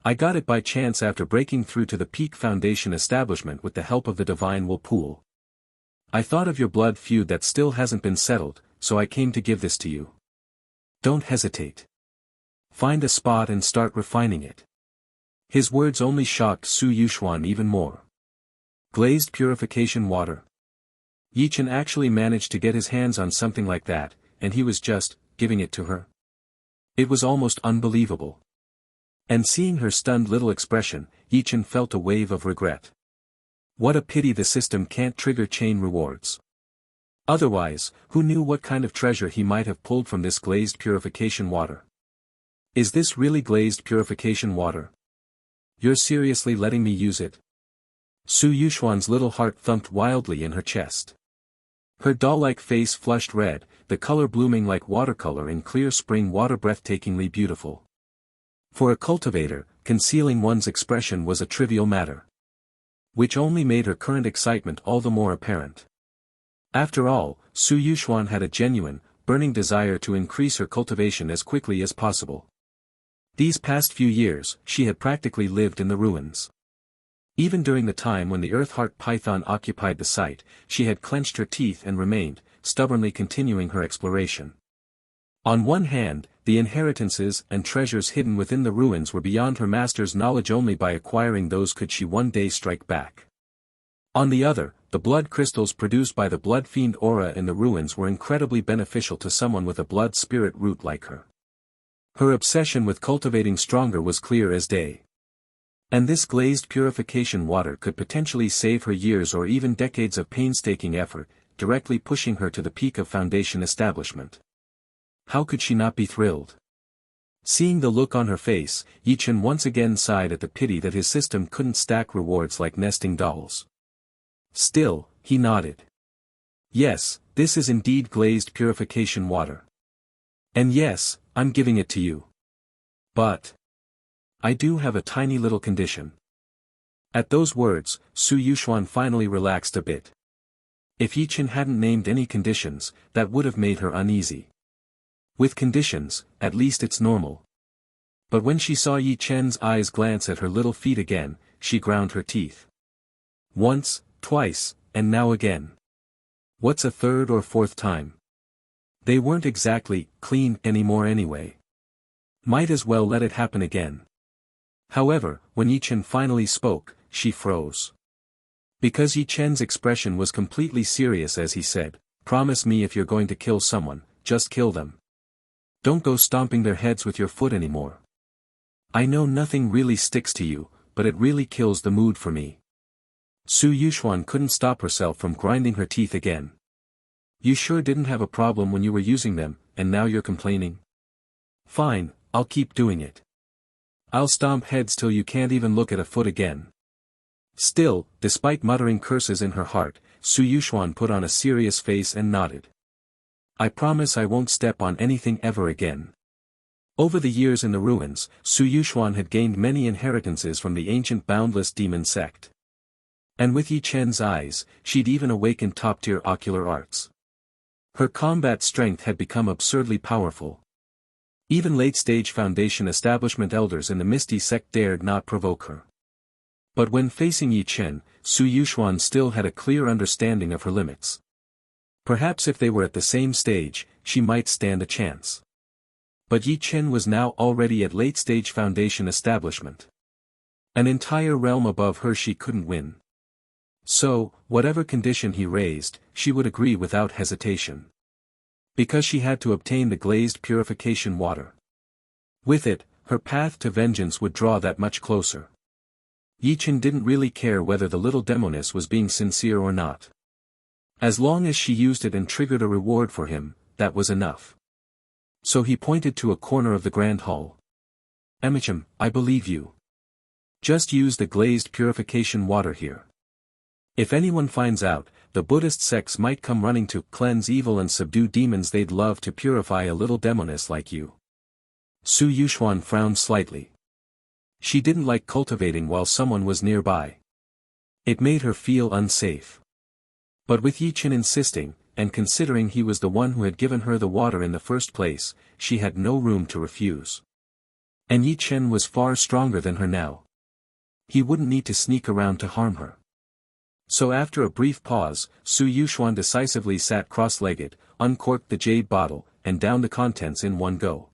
I got it by chance after breaking through to the peak foundation establishment with the help of the Divine Will Pool. I thought of your blood feud that still hasn't been settled, so I came to give this to you. Don't hesitate. Find a spot and start refining it. His words only shocked Su Yuxuan even more. Glazed purification water. Ye Chen actually managed to get his hands on something like that, and he was just giving it to her. It was almost unbelievable. And seeing her stunned little expression, Ye Chen felt a wave of regret. What a pity the system can't trigger chain rewards. Otherwise, who knew what kind of treasure he might have pulled from this glazed purification water? Is this really glazed purification water? You're seriously letting me use it? Su Yuxuan's little heart thumped wildly in her chest. Her doll-like face flushed red, the color blooming like watercolor in clear spring water breathtakingly beautiful. For a cultivator, concealing one's expression was a trivial matter. Which only made her current excitement all the more apparent. After all, Su Yuxuan had a genuine, burning desire to increase her cultivation as quickly as possible. These past few years, she had practically lived in the ruins. Even during the time when the Earthheart python occupied the site, she had clenched her teeth and remained, stubbornly continuing her exploration. On one hand, the inheritances and treasures hidden within the ruins were beyond her master's knowledge. Only by acquiring those could she one day strike back. On the other, the blood crystals produced by the blood fiend aura in the ruins were incredibly beneficial to someone with a blood spirit root like her. Her obsession with cultivating stronger was clear as day. And this glazed purification water could potentially save her years or even decades of painstaking effort, directly pushing her to the peak of foundation establishment. How could she not be thrilled? Seeing the look on her face, Ye Chen once again sighed at the pity that his system couldn't stack rewards like nesting dolls. Still, he nodded. Yes, this is indeed glazed purification water. And yes, I'm giving it to you. But I do have a tiny little condition. At those words, Su Yuxuan finally relaxed a bit. If Ye Chen hadn't named any conditions, that would have made her uneasy. With conditions, at least it's normal. But when she saw Ye Chen's eyes glance at her little feet again, she ground her teeth. Once, twice, and now again. What's a third or fourth time? They weren't exactly clean anymore anyway. Might as well let it happen again. However, when Ye Chen finally spoke, she froze. Because Ye Chen's expression was completely serious as he said, "Promise me if you're going to kill someone, just kill them. Don't go stomping their heads with your foot anymore. I know nothing really sticks to you, but it really kills the mood for me." Su Yuxuan couldn't stop herself from grinding her teeth again. You sure didn't have a problem when you were using them, and now you're complaining? Fine, I'll keep doing it. I'll stomp heads till you can't even look at a foot again. Still, despite muttering curses in her heart, Su Yuxuan put on a serious face and nodded. I promise I won't step on anything ever again. Over the years in the ruins, Su Yuxuan had gained many inheritances from the ancient boundless demon sect. And with Ye Chen's eyes, she'd even awakened top-tier ocular arts. Her combat strength had become absurdly powerful. Even late-stage foundation establishment elders in the Misty sect dared not provoke her. But when facing Ye Chen, Su Yuxuan still had a clear understanding of her limits. Perhaps if they were at the same stage, she might stand a chance. But Ye Chen was now already at late-stage foundation establishment. An entire realm above her. She couldn't win. So, whatever condition he raised, she would agree without hesitation. Because she had to obtain the glazed purification water. With it, her path to vengeance would draw that much closer. Ye Chen didn't really care whether the little demoness was being sincere or not. As long as she used it and triggered a reward for him, that was enough. So he pointed to a corner of the grand hall. Emicham, I believe you. Just use the glazed purification water here. If anyone finds out, the Buddhist sects might come running to cleanse evil and subdue demons. They'd love to purify a little demoness like you. Su Yuxuan frowned slightly. She didn't like cultivating while someone was nearby. It made her feel unsafe. But with Ye Chen insisting, and considering he was the one who had given her the water in the first place, she had no room to refuse. And Ye Chen was far stronger than her now. He wouldn't need to sneak around to harm her. So after a brief pause, Su Yuxuan decisively sat cross-legged, uncorked the jade bottle, and downed the contents in one go.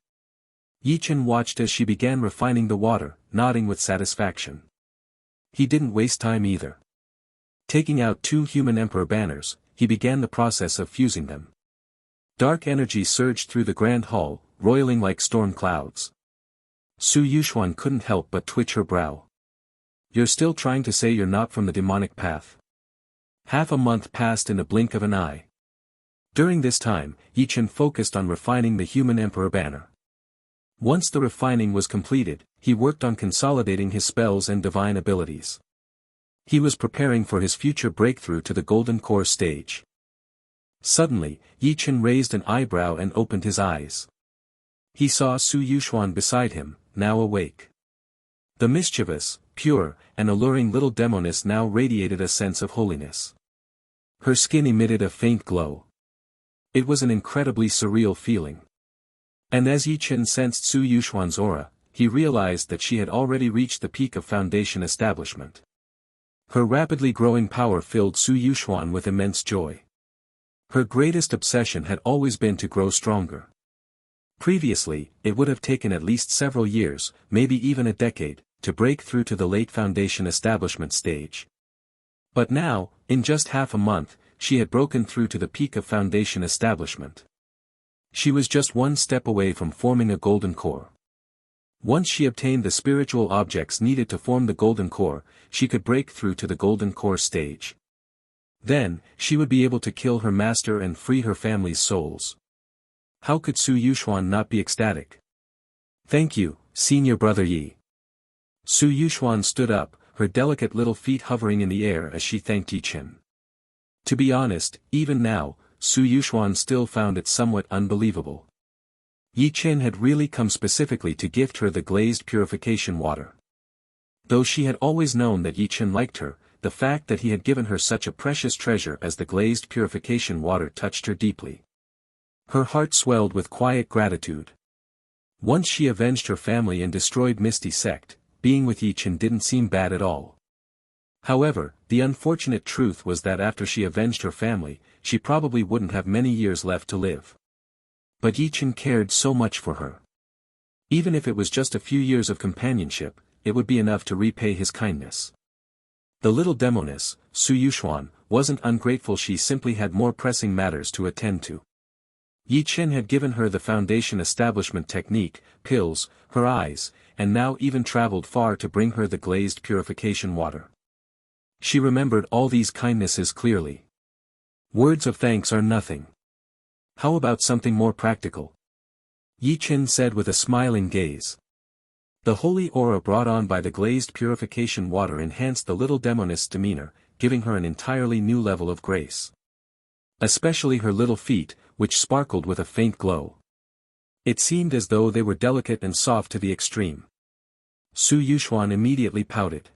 Ye Chen watched as she began refining the water, nodding with satisfaction. He didn't waste time either. Taking out 2 human emperor banners, he began the process of fusing them. Dark energy surged through the grand hall, roiling like storm clouds. Su Yuxuan couldn't help but twitch her brow. "You're still trying to say you're not from the demonic path?" Half a month passed in a blink of an eye. During this time, Ye Chen focused on refining the human emperor banner. Once the refining was completed, he worked on consolidating his spells and divine abilities. He was preparing for his future breakthrough to the golden core stage. Suddenly, Ye Chen raised an eyebrow and opened his eyes. He saw Su Yuxuan beside him, now awake. The mischievous, pure, and alluring little demoness now radiated a sense of holiness. Her skin emitted a faint glow. It was an incredibly surreal feeling. And as Ye Chen sensed Su Yuxuan's aura, he realized that she had already reached the peak of foundation establishment. Her rapidly growing power filled Su Yuxuan with immense joy. Her greatest obsession had always been to grow stronger. Previously, it would have taken at least several years, maybe even a decade, to break through to the late foundation establishment stage. But now, in just half a month, she had broken through to the peak of foundation establishment. She was just one step away from forming a golden core. Once she obtained the spiritual objects needed to form the golden core, she could break through to the golden core stage. Then, she would be able to kill her master and free her family's souls. How could Su Yuxuan not be ecstatic? "Thank you, senior brother Yi." Su Yuxuan stood up, her delicate little feet hovering in the air as she thanked Ye Chen. To be honest, even now, Su Yuxuan still found it somewhat unbelievable. Ye Chen had really come specifically to gift her the glazed purification water. Though she had always known that Ye Chen liked her, the fact that he had given her such a precious treasure as the glazed purification water touched her deeply. Her heart swelled with quiet gratitude. Once she avenged her family and destroyed Misty Sect, being with Ye Chen didn't seem bad at all. However, the unfortunate truth was that after she avenged her family, she probably wouldn't have many years left to live. But Ye Chen cared so much for her. Even if it was just a few years of companionship, it would be enough to repay his kindness. The little demoness, Su Yuxuan, wasn't ungrateful, she simply had more pressing matters to attend to. Ye Chen had given her the foundation establishment technique, pills, her eyes, and now even traveled far to bring her the glazed purification water. She remembered all these kindnesses clearly. Words of thanks are nothing. How about something more practical? Ye Chen said with a smiling gaze. The holy aura brought on by the glazed purification water enhanced the little demoness' demeanor, giving her an entirely new level of grace. Especially her little feet, which sparkled with a faint glow. It seemed as though they were delicate and soft to the extreme. Su Yuxuan immediately pouted.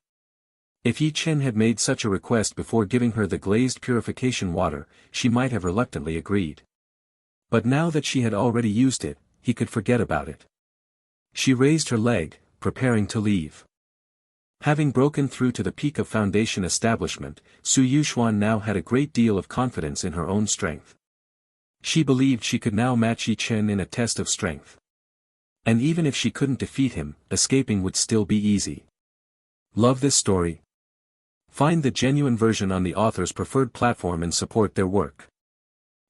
If Ye Chen had made such a request before giving her the glazed purification water, she might have reluctantly agreed. But now that she had already used it, he could forget about it. She raised her leg, preparing to leave. Having broken through to the peak of foundation establishment, Su Yuxuan now had a great deal of confidence in her own strength. She believed she could now match Ye Chen in a test of strength. And even if she couldn't defeat him, escaping would still be easy. Love this story? Find the genuine version on the author's preferred platform and support their work.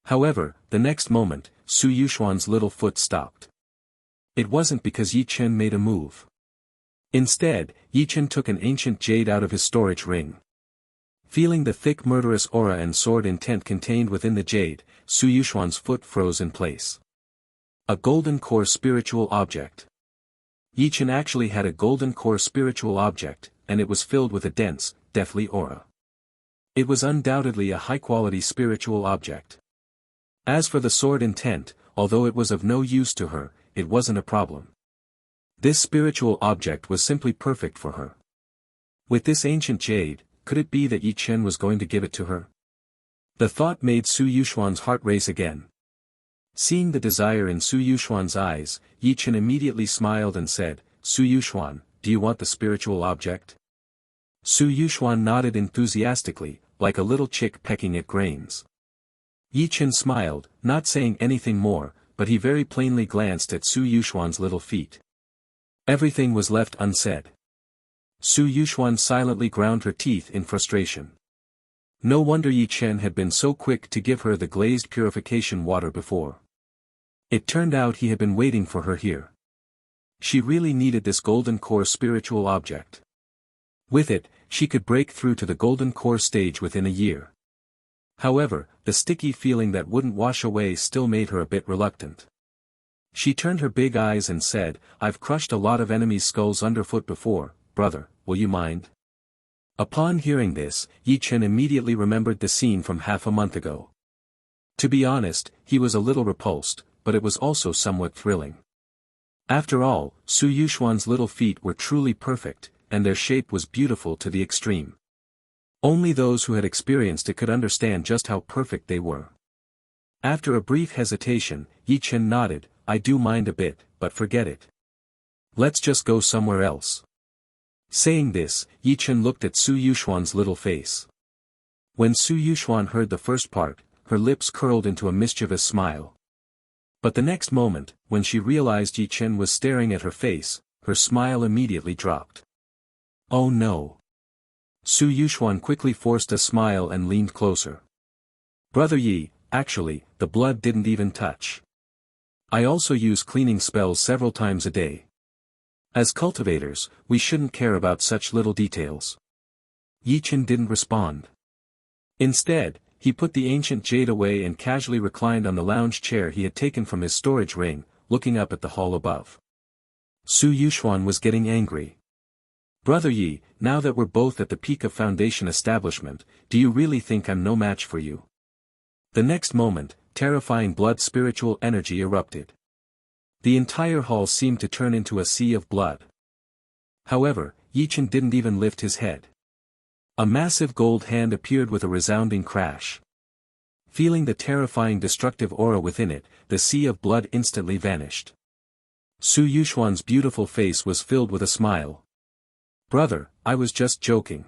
However, the next moment, Su Yuxuan's little foot stopped. It wasn't because Ye Chen made a move. Instead, Ye Chen took an ancient jade out of his storage ring. Feeling the thick murderous aura and sword intent contained within the jade, Su Yuxuan's foot froze in place. A golden core spiritual object. Ye Chen actually had a golden core spiritual object, and it was filled with a dense, deathly aura. It was undoubtedly a high-quality spiritual object. As for the sword intent, although it was of no use to her, it wasn't a problem. This spiritual object was simply perfect for her. With this ancient jade, could it be that Ye Chen was going to give it to her? The thought made Su Yuxuan's heart race again. Seeing the desire in Su Yuxuan's eyes, Ye Chen immediately smiled and said, "Su Yuxuan, do you want the spiritual object?" Su Yuxuan nodded enthusiastically, like a little chick pecking at grains. Ye Chen smiled, not saying anything more, but he very plainly glanced at Su Yuxuan's little feet. Everything was left unsaid. Su Yuxuan silently ground her teeth in frustration. No wonder Ye Chen had been so quick to give her the glazed purification water before. It turned out he had been waiting for her here. She really needed this golden core spiritual object. With it, she could break through to the golden core stage within a year. However, the sticky feeling that wouldn't wash away still made her a bit reluctant. She turned her big eyes and said, "I've crushed a lot of enemies' skulls underfoot before, brother, will you mind?" Upon hearing this, Ye Chen immediately remembered the scene from half a month ago. To be honest, he was a little repulsed, but it was also somewhat thrilling. After all, Su Yuxuan's little feet were truly perfect, and their shape was beautiful to the extreme. Only those who had experienced it could understand just how perfect they were. After a brief hesitation, Ye Chen nodded, "I do mind a bit, but forget it. Let's just go somewhere else." Saying this, Ye Chen looked at Su Yuxuan's little face. When Su Yuxuan heard the first part, her lips curled into a mischievous smile. But the next moment, when she realized Ye Chen was staring at her face, her smile immediately dropped. "Oh no." Su Yuxuan quickly forced a smile and leaned closer. "Brother Yi, actually, the blood didn't even touch. I also use cleaning spells several times a day. As cultivators, we shouldn't care about such little details." Ye Chen didn't respond. Instead, he put the ancient jade away and casually reclined on the lounge chair he had taken from his storage ring, looking up at the hall above. Su Yuxuan was getting angry. "Brother Yi, now that we're both at the peak of Foundation establishment, do you really think I'm no match for you?" The next moment, terrifying blood spiritual energy erupted. The entire hall seemed to turn into a sea of blood. However, Ye Chen didn't even lift his head. A massive gold hand appeared with a resounding crash. Feeling the terrifying destructive aura within it, the sea of blood instantly vanished. Su Yuxuan's beautiful face was filled with a smile. "Brother, I was just joking."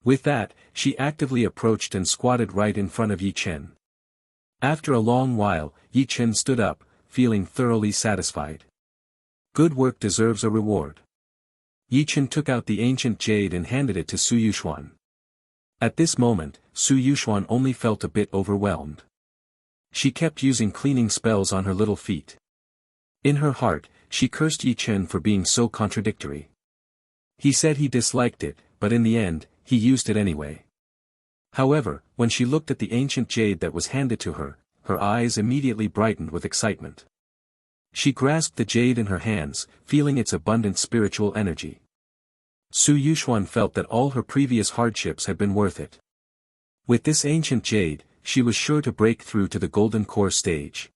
With that, she actively approached and squatted right in front of Ye Chen. After a long while, Ye Chen stood up, feeling thoroughly satisfied. Good work deserves a reward. Ye Chen took out the ancient jade and handed it to Su Yuxuan. At this moment, Su Yuxuan only felt a bit overwhelmed. She kept using cleaning spells on her little feet. In her heart, she cursed Ye Chen for being so contradictory. He said he disliked it, but in the end, he used it anyway. However, when she looked at the ancient jade that was handed to her, her eyes immediately brightened with excitement. She grasped the jade in her hands, feeling its abundant spiritual energy. Su Yuxuan felt that all her previous hardships had been worth it. With this ancient jade, she was sure to break through to the golden core stage.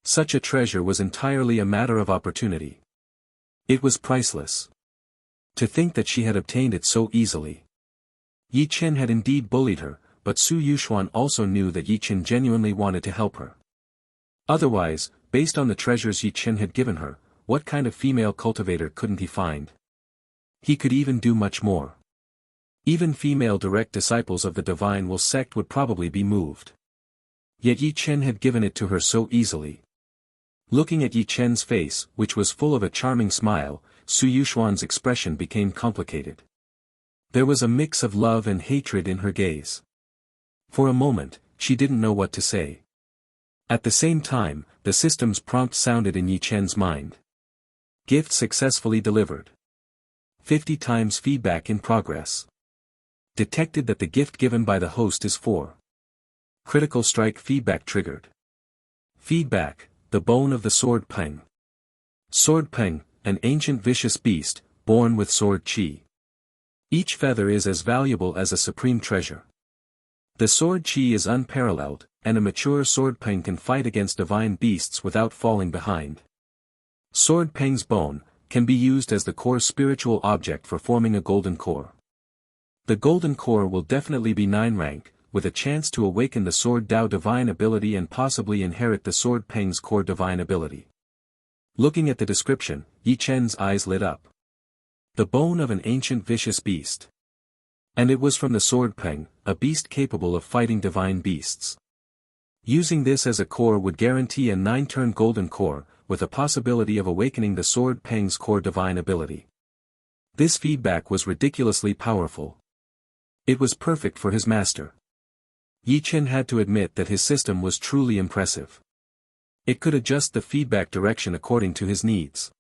Such a treasure was entirely a matter of opportunity. It was priceless. To think that she had obtained it so easily. Ye Chen had indeed bullied her, but Su Yuxuan also knew that Ye Chen genuinely wanted to help her. Otherwise, based on the treasures Ye Chen had given her, what kind of female cultivator couldn't he find? He could even do much more. Even female direct disciples of the Divine Will sect would probably be moved. Yet Ye Chen had given it to her so easily. Looking at Ye Chen's face, which was full of a charming smile, Su Yuxuan's expression became complicated. There was a mix of love and hatred in her gaze. For a moment, she didn't know what to say. At the same time, the system's prompt sounded in Ye Chen's mind. Gift successfully delivered. 50 times feedback in progress. Detected that the gift given by the host is 4. Critical strike feedback triggered. Feedback, the bone of the sword peng. Sword peng, an ancient vicious beast, born with sword chi. Each feather is as valuable as a supreme treasure. The sword chi is unparalleled, and a mature sword peng can fight against divine beasts without falling behind. Sword peng's bone can be used as the core spiritual object for forming a golden core. The golden core will definitely be 9 rank, with a chance to awaken the sword Dao divine ability and possibly inherit the sword peng's core divine ability. Looking at the description, Ye Chen's eyes lit up. The bone of an ancient vicious beast. And it was from the sword peng, a beast capable of fighting divine beasts. Using this as a core would guarantee a 9-turn golden core, with a possibility of awakening the Sword Peng's core divine ability. This feedback was ridiculously powerful. It was perfect for his master. Ye Chen had to admit that his system was truly impressive. It could adjust the feedback direction according to his needs.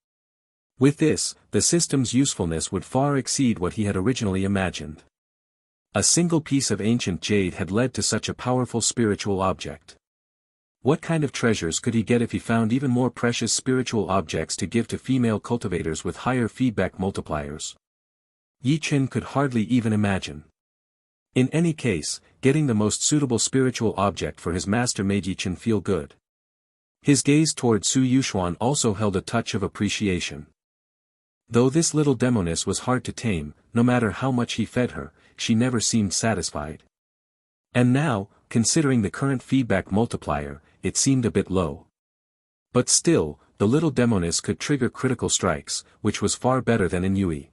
With this, the system's usefulness would far exceed what he had originally imagined. A single piece of ancient jade had led to such a powerful spiritual object. What kind of treasures could he get if he found even more precious spiritual objects to give to female cultivators with higher feedback multipliers? Ye Chen could hardly even imagine. In any case, getting the most suitable spiritual object for his master made Ye Chen feel good. His gaze toward Su Yuxuan also held a touch of appreciation. Though this little demoness was hard to tame, no matter how much he fed her, she never seemed satisfied. And now, considering the current feedback multiplier, it seemed a bit low. But still, the little demoness could trigger critical strikes, which was far better than in Yui.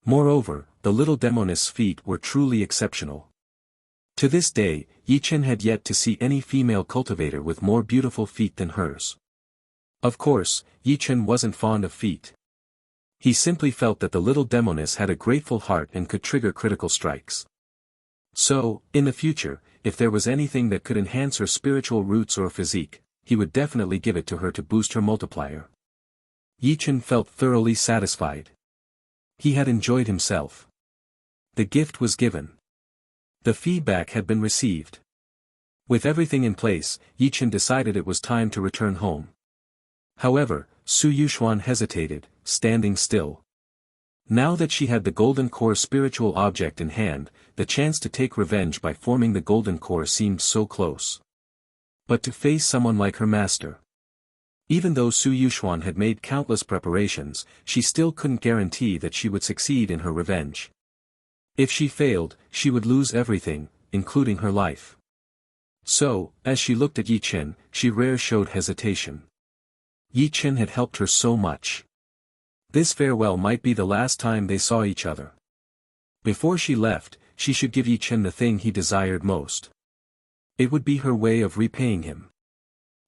Moreover, the little demoness' feet were truly exceptional. To this day, Ye Chen had yet to see any female cultivator with more beautiful feet than hers. Of course, Ye Chen wasn't fond of feet. He simply felt that the little demoness had a grateful heart and could trigger critical strikes. So, in the future, if there was anything that could enhance her spiritual roots or physique, he would definitely give it to her to boost her multiplier. Ye Chen felt thoroughly satisfied. He had enjoyed himself. The gift was given. The feedback had been received. With everything in place, Ye Chen decided it was time to return home. However, Su Yuxuan hesitated, standing still. Now that she had the golden core spiritual object in hand, the chance to take revenge by forming the golden core seemed so close. But to face someone like her master. Even though Su Yuxuan had made countless preparations, she still couldn't guarantee that she would succeed in her revenge. If she failed, she would lose everything, including her life. So, as she looked at Ye Chen, she rarely showed hesitation. Ye Chen had helped her so much. This farewell might be the last time they saw each other. Before she left, she should give Ye Chen the thing he desired most. It would be her way of repaying him.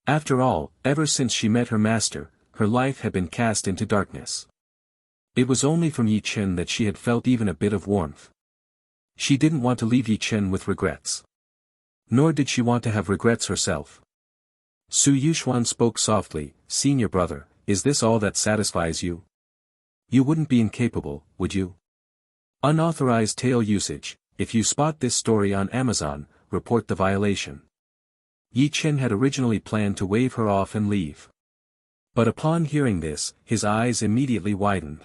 After all, ever since she met her master, her life had been cast into darkness. It was only from Ye Chen that she had felt even a bit of warmth. She didn't want to leave Ye Chen with regrets. Nor did she want to have regrets herself. Su Yuxuan spoke softly, "Senior brother, is this all that satisfies you? You wouldn't be incapable, would you? Unauthorized tail usage. If you spot this story on Amazon, report the violation." Ye Chen had originally planned to wave her off and leave. But upon hearing this, his eyes immediately widened.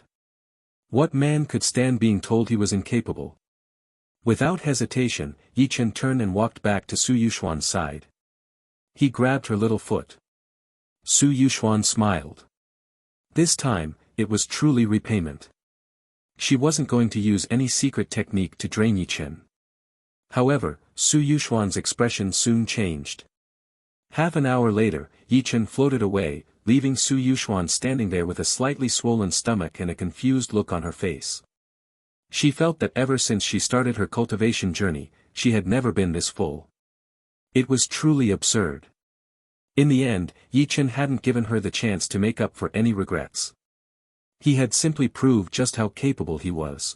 What man could stand being told he was incapable? Without hesitation, Ye Chen turned and walked back to Su Yuxuan's side. He grabbed her little foot. Su Yuxuan smiled. This time, it was truly repayment. She wasn't going to use any secret technique to drain Ye Chen. However, Su Yuxuan's expression soon changed. Half an hour later, Ye Chen floated away, leaving Su Yuxuan standing there with a slightly swollen stomach and a confused look on her face. She felt that ever since she started her cultivation journey, she had never been this full. It was truly absurd. In the end, Ye Chen hadn't given her the chance to make up for any regrets. He had simply proved just how capable he was.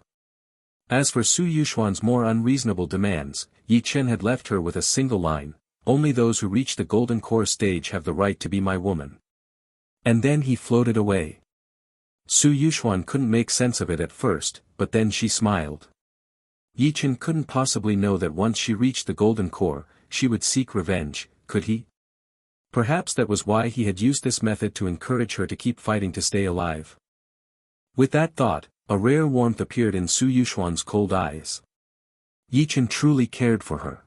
As for Su Yuxuan's more unreasonable demands, Ye Chen had left her with a single line: "Only those who reach the golden core stage have the right to be my woman." And then he floated away. Su Yuxuan couldn't make sense of it at first, but then she smiled. Ye Chen couldn't possibly know that once she reached the golden core, she would seek revenge, could he? Perhaps that was why he had used this method to encourage her to keep fighting to stay alive. With that thought, a rare warmth appeared in Su Yuxuan's cold eyes. Ye Chen truly cared for her.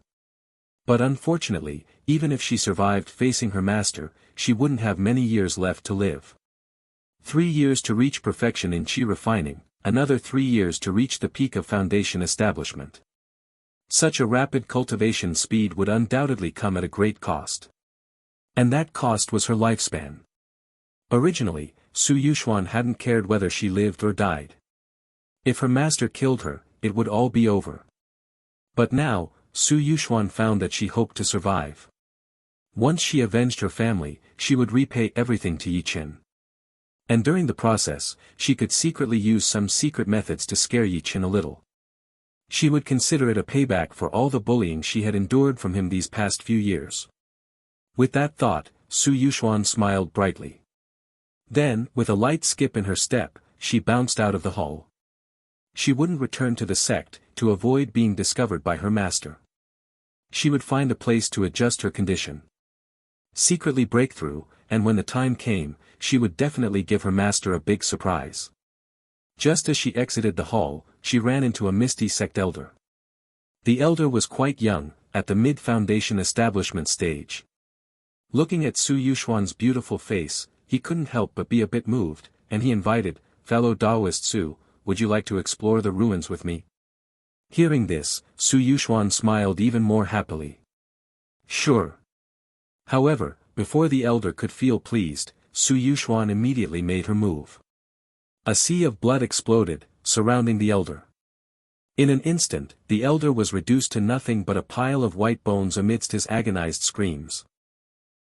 But unfortunately, even if she survived facing her master, she wouldn't have many years left to live. 3 years to reach perfection in chi refining, another 3 years to reach the peak of foundation establishment. Such a rapid cultivation speed would undoubtedly come at a great cost. And that cost was her lifespan. Originally, Su Yuxuan hadn't cared whether she lived or died. If her master killed her, it would all be over. But now, Su Yuxuan found that she hoped to survive. Once she avenged her family, she would repay everything to Ye Chen. And during the process, she could secretly use some secret methods to scare Ye Chen a little. She would consider it a payback for all the bullying she had endured from him these past few years. With that thought, Su Yuxuan smiled brightly. Then, with a light skip in her step, she bounced out of the hall. She wouldn't return to the sect, to avoid being discovered by her master. She would find a place to adjust her condition. Secretly break through, and when the time came, she would definitely give her master a big surprise. Just as she exited the hall, she ran into a misty sect elder. The elder was quite young, at the mid-foundation establishment stage. Looking at Su Yuxuan's beautiful face, he couldn't help but be a bit moved, and he invited, "Fellow Taoist Su, would you like to explore the ruins with me?" Hearing this, Su Yuxuan smiled even more happily. Sure. However, before the elder could feel pleased, Su Yuxuan immediately made her move. A sea of blood exploded, surrounding the elder. In an instant, the elder was reduced to nothing but a pile of white bones amidst his agonized screams.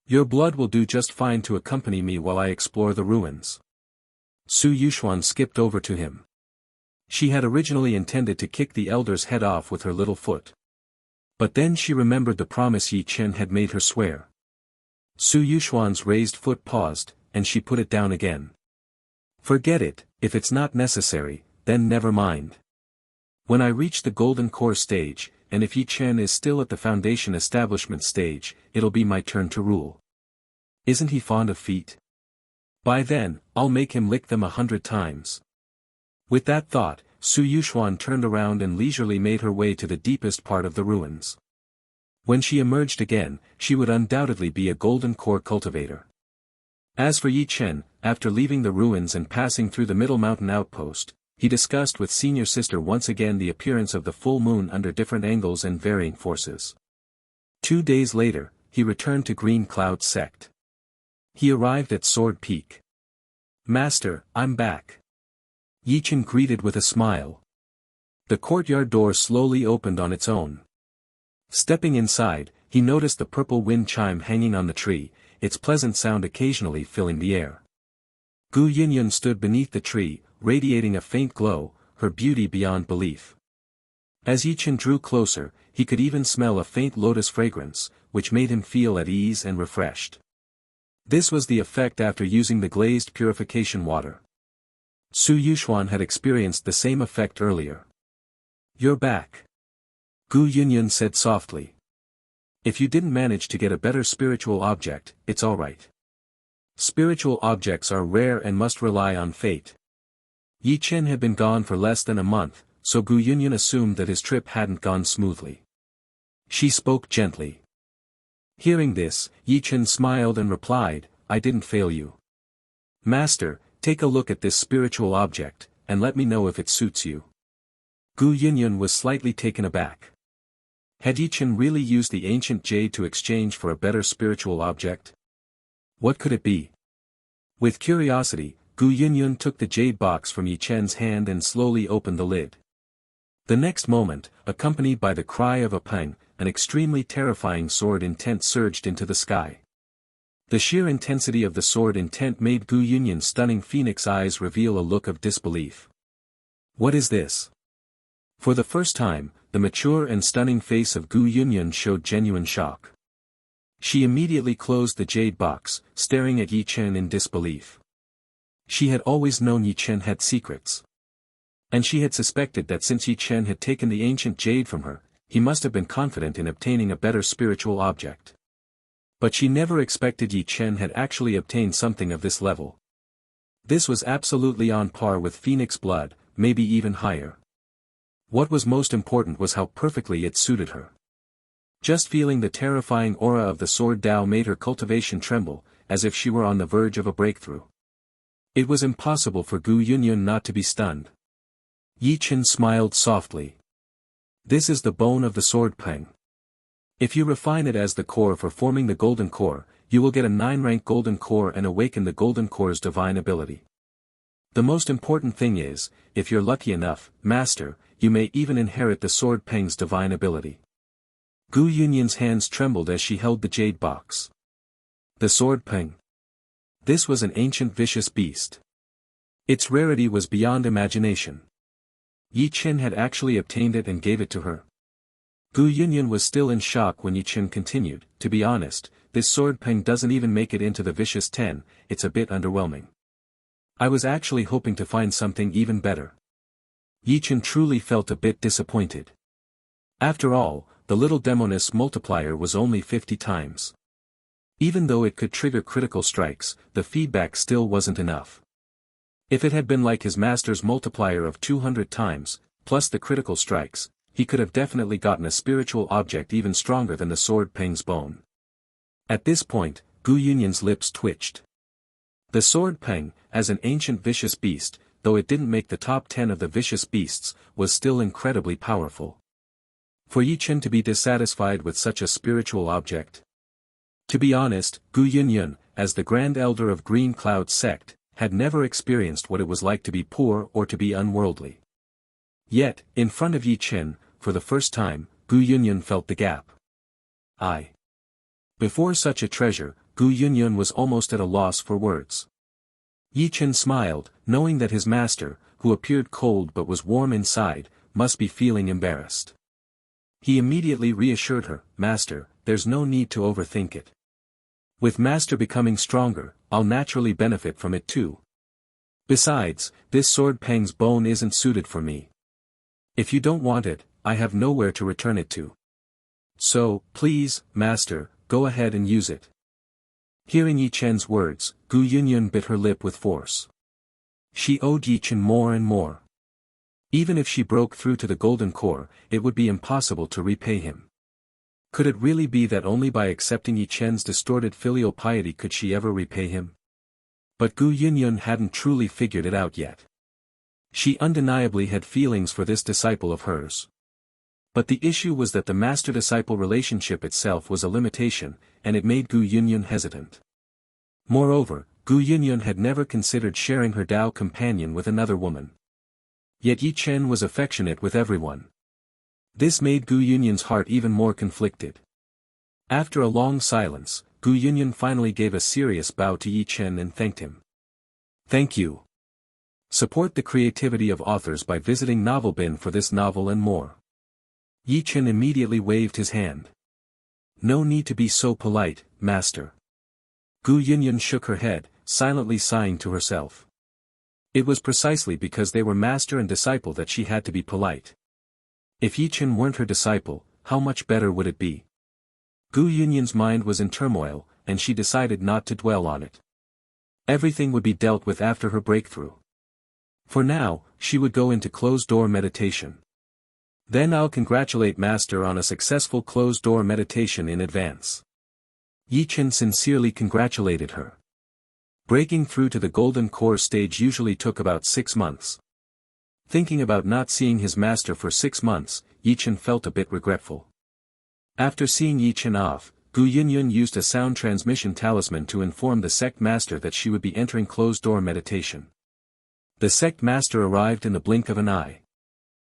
"Your blood will do just fine to accompany me while I explore the ruins." Su Yuxuan skipped over to him. She had originally intended to kick the elder's head off with her little foot. But then she remembered the promise Ye Chen had made her swear. Su Yuxuan's raised foot paused, and she put it down again. "Forget it, if it's not necessary, then never mind. When I reach the golden core stage, and if Ye Chen is still at the foundation establishment stage, it'll be my turn to rule. Isn't he fond of feet? By then, I'll make him lick them 100 times. With that thought, Su Yuxuan turned around and leisurely made her way to the deepest part of the ruins. When she emerged again, she would undoubtedly be a golden core cultivator. As for Ye Chen, after leaving the ruins and passing through the middle mountain outpost, he discussed with senior sister once again the appearance of the full moon under different angles and varying forces. 2 days later, he returned to Green Cloud sect. He arrived at Sword Peak. "Master, I'm back." Ye Chen greeted with a smile. The courtyard door slowly opened on its own. Stepping inside, he noticed the purple wind chime hanging on the tree, its pleasant sound occasionally filling the air. Gu Yunyun stood beneath the tree, radiating a faint glow, her beauty beyond belief. As Ye Chen drew closer, he could even smell a faint lotus fragrance, which made him feel at ease and refreshed. This was the effect after using the glazed purification water. Su Yuxuan had experienced the same effect earlier. "You're back," Gu Yunyun said softly. "If you didn't manage to get a better spiritual object, it's alright. Spiritual objects are rare and must rely on fate." Ye Chen had been gone for less than a month, so Gu Yunyun assumed that his trip hadn't gone smoothly. She spoke gently. Hearing this, Ye Chen smiled and replied, "I didn't fail you. Master, take a look at this spiritual object, and let me know if it suits you." Gu Yunyun was slightly taken aback. Had Ye Chen really used the ancient jade to exchange for a better spiritual object? What could it be? With curiosity, Gu Yunyun took the jade box from Ye Chen's hand and slowly opened the lid. The next moment, accompanied by the cry of a pang, an extremely terrifying sword intent surged into the sky. The sheer intensity of the sword intent made Gu Yunyun's stunning phoenix eyes reveal a look of disbelief. What is this? For the first time, the mature and stunning face of Gu Yunyun showed genuine shock. She immediately closed the jade box, staring at Ye Chen in disbelief. She had always known Ye Chen had secrets. And she had suspected that since Ye Chen had taken the ancient jade from her, he must have been confident in obtaining a better spiritual object. But she never expected Ye Chen had actually obtained something of this level. This was absolutely on par with Phoenix blood, maybe even higher. What was most important was how perfectly it suited her. Just feeling the terrifying aura of the sword Dao made her cultivation tremble, as if she were on the verge of a breakthrough. It was impossible for Gu Yunyun not to be stunned. Ye Chen smiled softly. "This is the bone of the sword pang. If you refine it as the core for forming the golden core, you will get a 9-rank golden core and awaken the golden core's divine ability. The most important thing is, if you're lucky enough, Master, you may even inherit the sword pang's divine ability." Gu Yunyun's hands trembled as she held the jade box. The sword peng. This was an ancient vicious beast. Its rarity was beyond imagination. Ye Chen had actually obtained it and gave it to her. Gu Yunyun was still in shock when Ye Chen continued, "To be honest, this sword peng doesn't even make it into the vicious 10, it's a bit underwhelming. I was actually hoping to find something even better." Ye Chen truly felt a bit disappointed. After all, the little demoness multiplier was only 50 times. Even though it could trigger critical strikes, the feedback still wasn't enough. If it had been like his master's multiplier of 200 times, plus the critical strikes, he could have definitely gotten a spiritual object even stronger than the sword peng's bone. At this point, Gu Yunyun's lips twitched. The sword peng, as an ancient vicious beast, though it didn't make the top 10 of the vicious beasts, was still incredibly powerful. For Ye Chen to be dissatisfied with such a spiritual object. To be honest, Gu Yunyun, as the Grand Elder of Green Cloud sect, had never experienced what it was like to be poor or to be unworldly. Yet, in front of Ye Chen, for the first time, Gu Yunyun felt the gap. Before such a treasure, Gu Yunyun was almost at a loss for words. Ye Chen smiled, knowing that his master, who appeared cold but was warm inside, must be feeling embarrassed. He immediately reassured her, "Master, there's no need to overthink it. With Master becoming stronger, I'll naturally benefit from it too. Besides, this sword peng's bone isn't suited for me. If you don't want it, I have nowhere to return it to. So, please, Master, go ahead and use it." Hearing Ye Chen's words, Gu Yunyun bit her lip with force. She owed Ye Chen more and more. Even if she broke through to the golden core, it would be impossible to repay him. Could it really be that only by accepting Ye Chen's distorted filial piety could she ever repay him? But Gu Yunyun hadn't truly figured it out yet. She undeniably had feelings for this disciple of hers. But the issue was that the master-disciple relationship itself was a limitation, and it made Gu Yunyun hesitant. Moreover, Gu Yunyun had never considered sharing her Tao companion with another woman. Yet Ye Chen was affectionate with everyone. This made Gu Yunyun's heart even more conflicted. After a long silence, Gu Yunyun finally gave a serious bow to Ye Chen and thanked him. "Thank you. Support the creativity of authors by visiting Novelbin for this novel and more." Ye Chen immediately waved his hand. "No need to be so polite, Master." Gu Yunyun shook her head, silently sighing to herself. It was precisely because they were master and disciple that she had to be polite. If Ye Chen weren't her disciple, how much better would it be? Gu Yunyun's mind was in turmoil, and she decided not to dwell on it. Everything would be dealt with after her breakthrough. For now, she would go into closed-door meditation. Then I'll congratulate Master on a successful closed-door meditation in advance. Ye Chen sincerely congratulated her. Breaking through to the golden core stage usually took about 6 months. Thinking about not seeing his master for 6 months, Ye Chen felt a bit regretful. After seeing Ye Chen off, Gu Yunyun used a sound transmission talisman to inform the sect master that she would be entering closed-door meditation. The sect master arrived in the blink of an eye.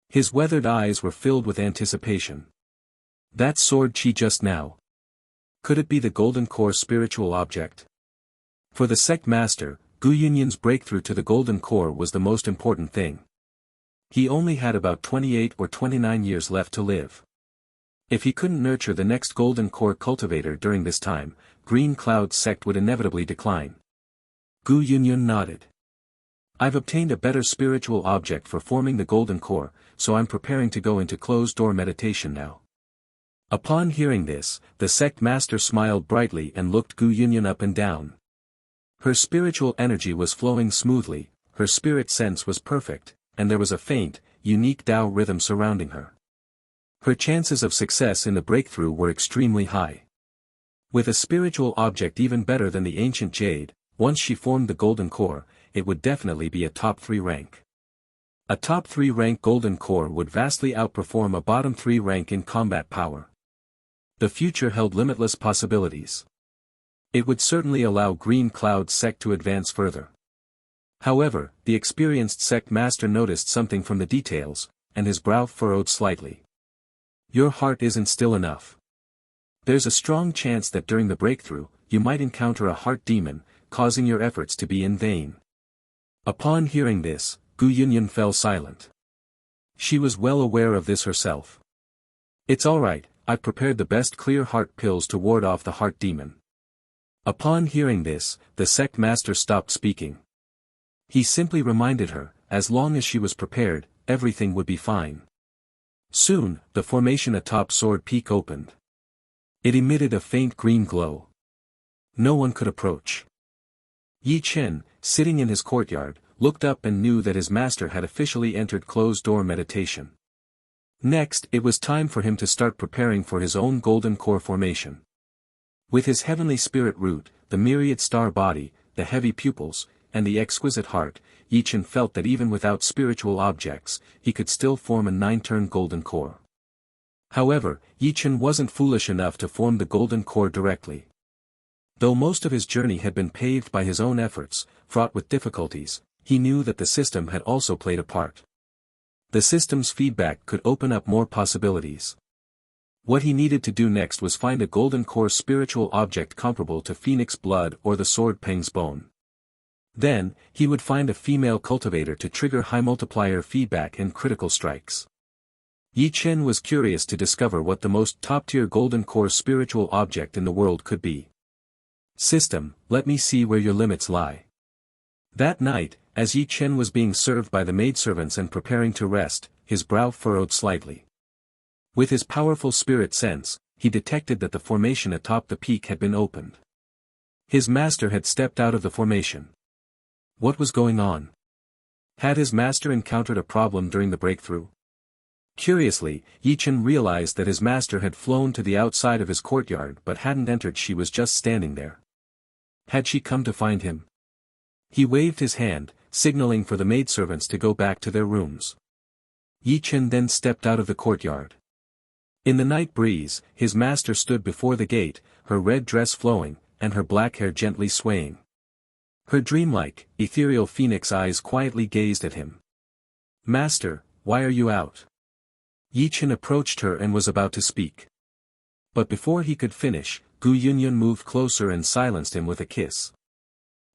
His weathered eyes were filled with anticipation. That sword chi just now. Could it be the golden core spiritual object? For the sect master, Gu Yunyun's breakthrough to the golden core was the most important thing. He only had about 28 or 29 years left to live. If he couldn't nurture the next golden core cultivator during this time, Green Cloud's sect would inevitably decline. Gu Yunyun nodded. "I've obtained a better spiritual object for forming the golden core, so I'm preparing to go into closed-door meditation now." Upon hearing this, the sect master smiled brightly and looked Gu Yunyun up and down. Her spiritual energy was flowing smoothly, her spirit sense was perfect, and there was a faint, unique Tao rhythm surrounding her. Her chances of success in the breakthrough were extremely high. With a spiritual object even better than the ancient jade, once she formed the golden core, it would definitely be a top 3 rank. A top 3 rank golden core would vastly outperform a bottom 3 rank in combat power. The future held limitless possibilities. It would certainly allow Green Cloud's sect to advance further. However, the experienced sect master noticed something from the details, and his brow furrowed slightly. "Your heart isn't still enough. There's a strong chance that during the breakthrough, you might encounter a heart demon, causing your efforts to be in vain. Upon hearing this, Gu Yunyan fell silent. She was well aware of this herself. It's alright, I've prepared the best clear heart pills to ward off the heart demon. Upon hearing this, the sect master stopped speaking. He simply reminded her, as long as she was prepared, everything would be fine. Soon, the formation atop Sword Peak opened. It emitted a faint green glow. No one could approach. Ye Chen, sitting in his courtyard, looked up and knew that his master had officially entered closed-door meditation. Next, it was time for him to start preparing for his own golden core formation. With his heavenly spirit root, the myriad star body, the heavy pupils, and the exquisite heart, Ye Chen felt that even without spiritual objects, he could still form a 9-turn golden core. However, Ye Chen wasn't foolish enough to form the golden core directly. Though most of his journey had been paved by his own efforts, fraught with difficulties, he knew that the system had also played a part. The system's feedback could open up more possibilities. What he needed to do next was find a golden core spiritual object comparable to Phoenix Blood or the Sword Peng's Bone. Then, he would find a female cultivator to trigger high multiplier feedback and critical strikes. Ye Chen was curious to discover what the most top-tier golden core spiritual object in the world could be. System, let me see where your limits lie. That night, as Ye Chen was being served by the maidservants and preparing to rest, his brow furrowed slightly. With his powerful spirit sense, he detected that the formation atop the peak had been opened. His master had stepped out of the formation. What was going on? Had his master encountered a problem during the breakthrough? Curiously, Ye Chen realized that his master had flown to the outside of his courtyard but hadn't entered. She was just standing there. Had she come to find him? He waved his hand, signaling for the maidservants to go back to their rooms. Ye Chen then stepped out of the courtyard. In the night breeze, his master stood before the gate, her red dress flowing, and her black hair gently swaying. Her dreamlike, ethereal phoenix eyes quietly gazed at him. "Master, why are you out?" Ye Chen approached her and was about to speak. But before he could finish, Gu Yunyan moved closer and silenced him with a kiss.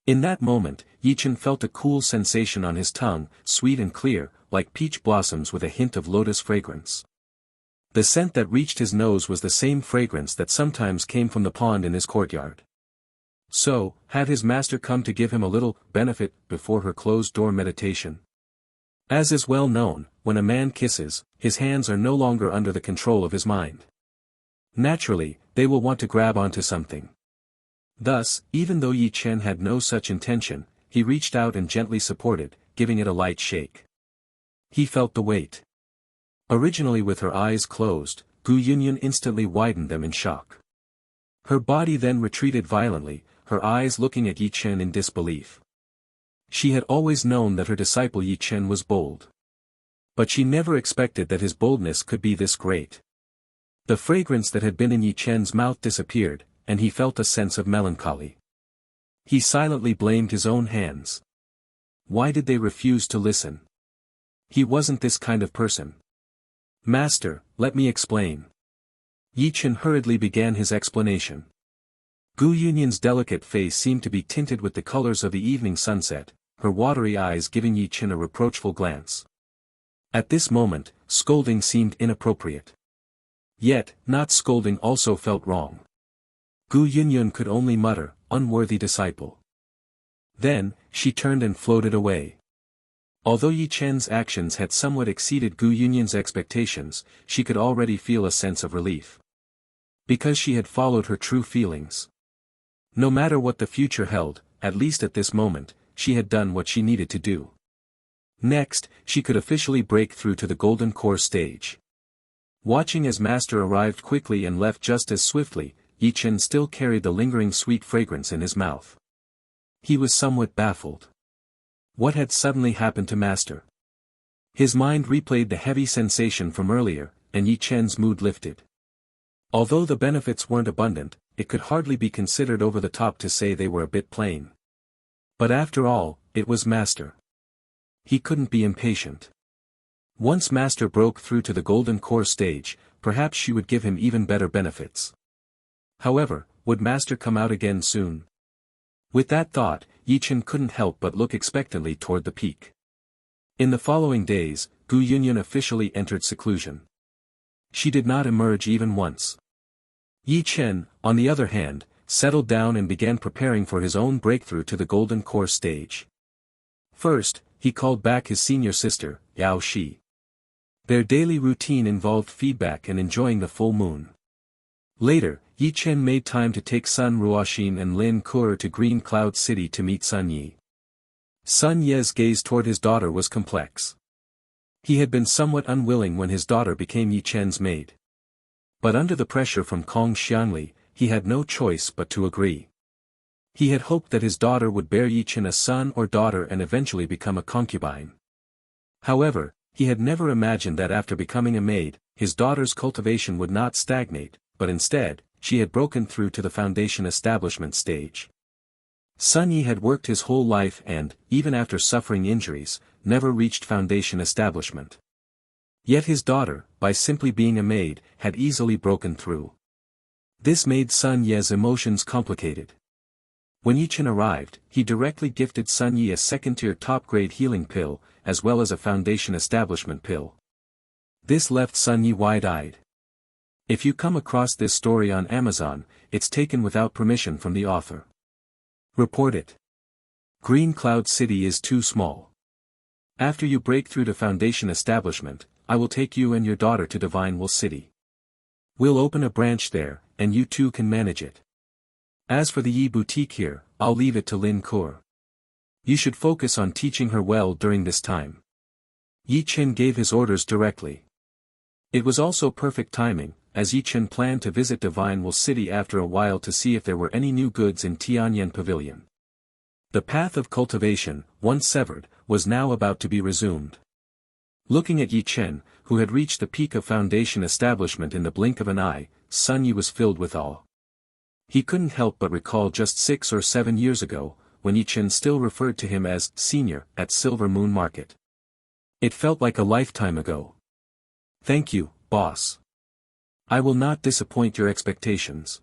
In that moment, Ye Chen felt a cool sensation on his tongue, sweet and clear, like peach blossoms with a hint of lotus fragrance. The scent that reached his nose was the same fragrance that sometimes came from the pond in his courtyard. So, had his master come to give him a little benefit before her closed-door meditation? As is well known, when a man kisses, his hands are no longer under the control of his mind. Naturally, they will want to grab onto something. Thus, even though Ye Chen had no such intention, he reached out and gently supported, giving it a light shake. He felt the weight. Originally with her eyes closed, Gu Yunyan instantly widened them in shock. Her body then retreated violently, her eyes looking at Ye Chen in disbelief. She had always known that her disciple Ye Chen was bold. But she never expected that his boldness could be this great. The fragrance that had been in Ye Chen's mouth disappeared, and he felt a sense of melancholy. He silently blamed his own hands. Why did they refuse to listen? He wasn't this kind of person. "Master, let me explain." Ye Chen hurriedly began his explanation. Gu Yunyan's delicate face seemed to be tinted with the colors of the evening sunset, her watery eyes giving Ye Chen a reproachful glance. At this moment, scolding seemed inappropriate. Yet, not scolding also felt wrong. Gu Yunyan could only mutter, "Unworthy disciple." Then, she turned and floated away. Although Ye Chen's actions had somewhat exceeded Gu Yunyan's expectations, she could already feel a sense of relief. Because she had followed her true feelings. No matter what the future held, at least at this moment, she had done what she needed to do. Next, she could officially break through to the golden core stage. Watching as master arrived quickly and left just as swiftly, Ye Chen still carried the lingering sweet fragrance in his mouth. He was somewhat baffled. What had suddenly happened to master? His mind replayed the heavy sensation from earlier, and Ye Chen's mood lifted. Although the benefits weren't abundant, it could hardly be considered over the top to say they were a bit plain. But after all, it was master. He couldn't be impatient. Once master broke through to the golden core stage, perhaps she would give him even better benefits. However, would Master come out again soon? With that thought, Ye Chen couldn't help but look expectantly toward the peak. In the following days, Gu Yunyun officially entered seclusion. She did not emerge even once. Ye Chen, on the other hand, settled down and began preparing for his own breakthrough to the Golden Core stage. First, he called back his senior sister, Yao Shi. Their daily routine involved feedback and enjoying the full moon. Later, Ye Chen made time to take Sun Ruoxin and Lin Ke to Green Cloud City to meet Sun Yi. Sun Ye's gaze toward his daughter was complex. He had been somewhat unwilling when his daughter became Ye Chen's maid. But under the pressure from Kong Xianli, he had no choice but to agree. He had hoped that his daughter would bear Ye Chen a son or daughter and eventually become a concubine. However, he had never imagined that after becoming a maid, his daughter's cultivation would not stagnate, but instead, she had broken through to the foundation establishment stage. Sun Yi had worked his whole life and, even after suffering injuries, never reached foundation establishment. Yet his daughter, by simply being a maid, had easily broken through. This made Sun Ye's emotions complicated. When Ye Chen arrived, he directly gifted Sun Yi a second-tier top-grade healing pill, as well as a foundation establishment pill. This left Sun Yi wide-eyed. If you come across this story on Amazon, it's taken without permission from the author. Report it. Green Cloud City is too small. After you break through to foundation establishment, I will take you and your daughter to Divine Will City. We'll open a branch there, and you two can manage it. As for the Yi boutique here, I'll leave it to Lin Ke. You should focus on teaching her well during this time. Ye Chen gave his orders directly. It was also perfect timing, as Ye Chen planned to visit Divine Will City after a while to see if there were any new goods in Tianyan Pavilion. The path of cultivation, once severed, was now about to be resumed. Looking at Ye Chen, who had reached the peak of foundation establishment in the blink of an eye, Sun Yi was filled with awe. He couldn't help but recall just 6 or 7 years ago, when Ye Chen still referred to him as senior at Silver Moon Market. It felt like a lifetime ago. Thank you, boss. I will not disappoint your expectations.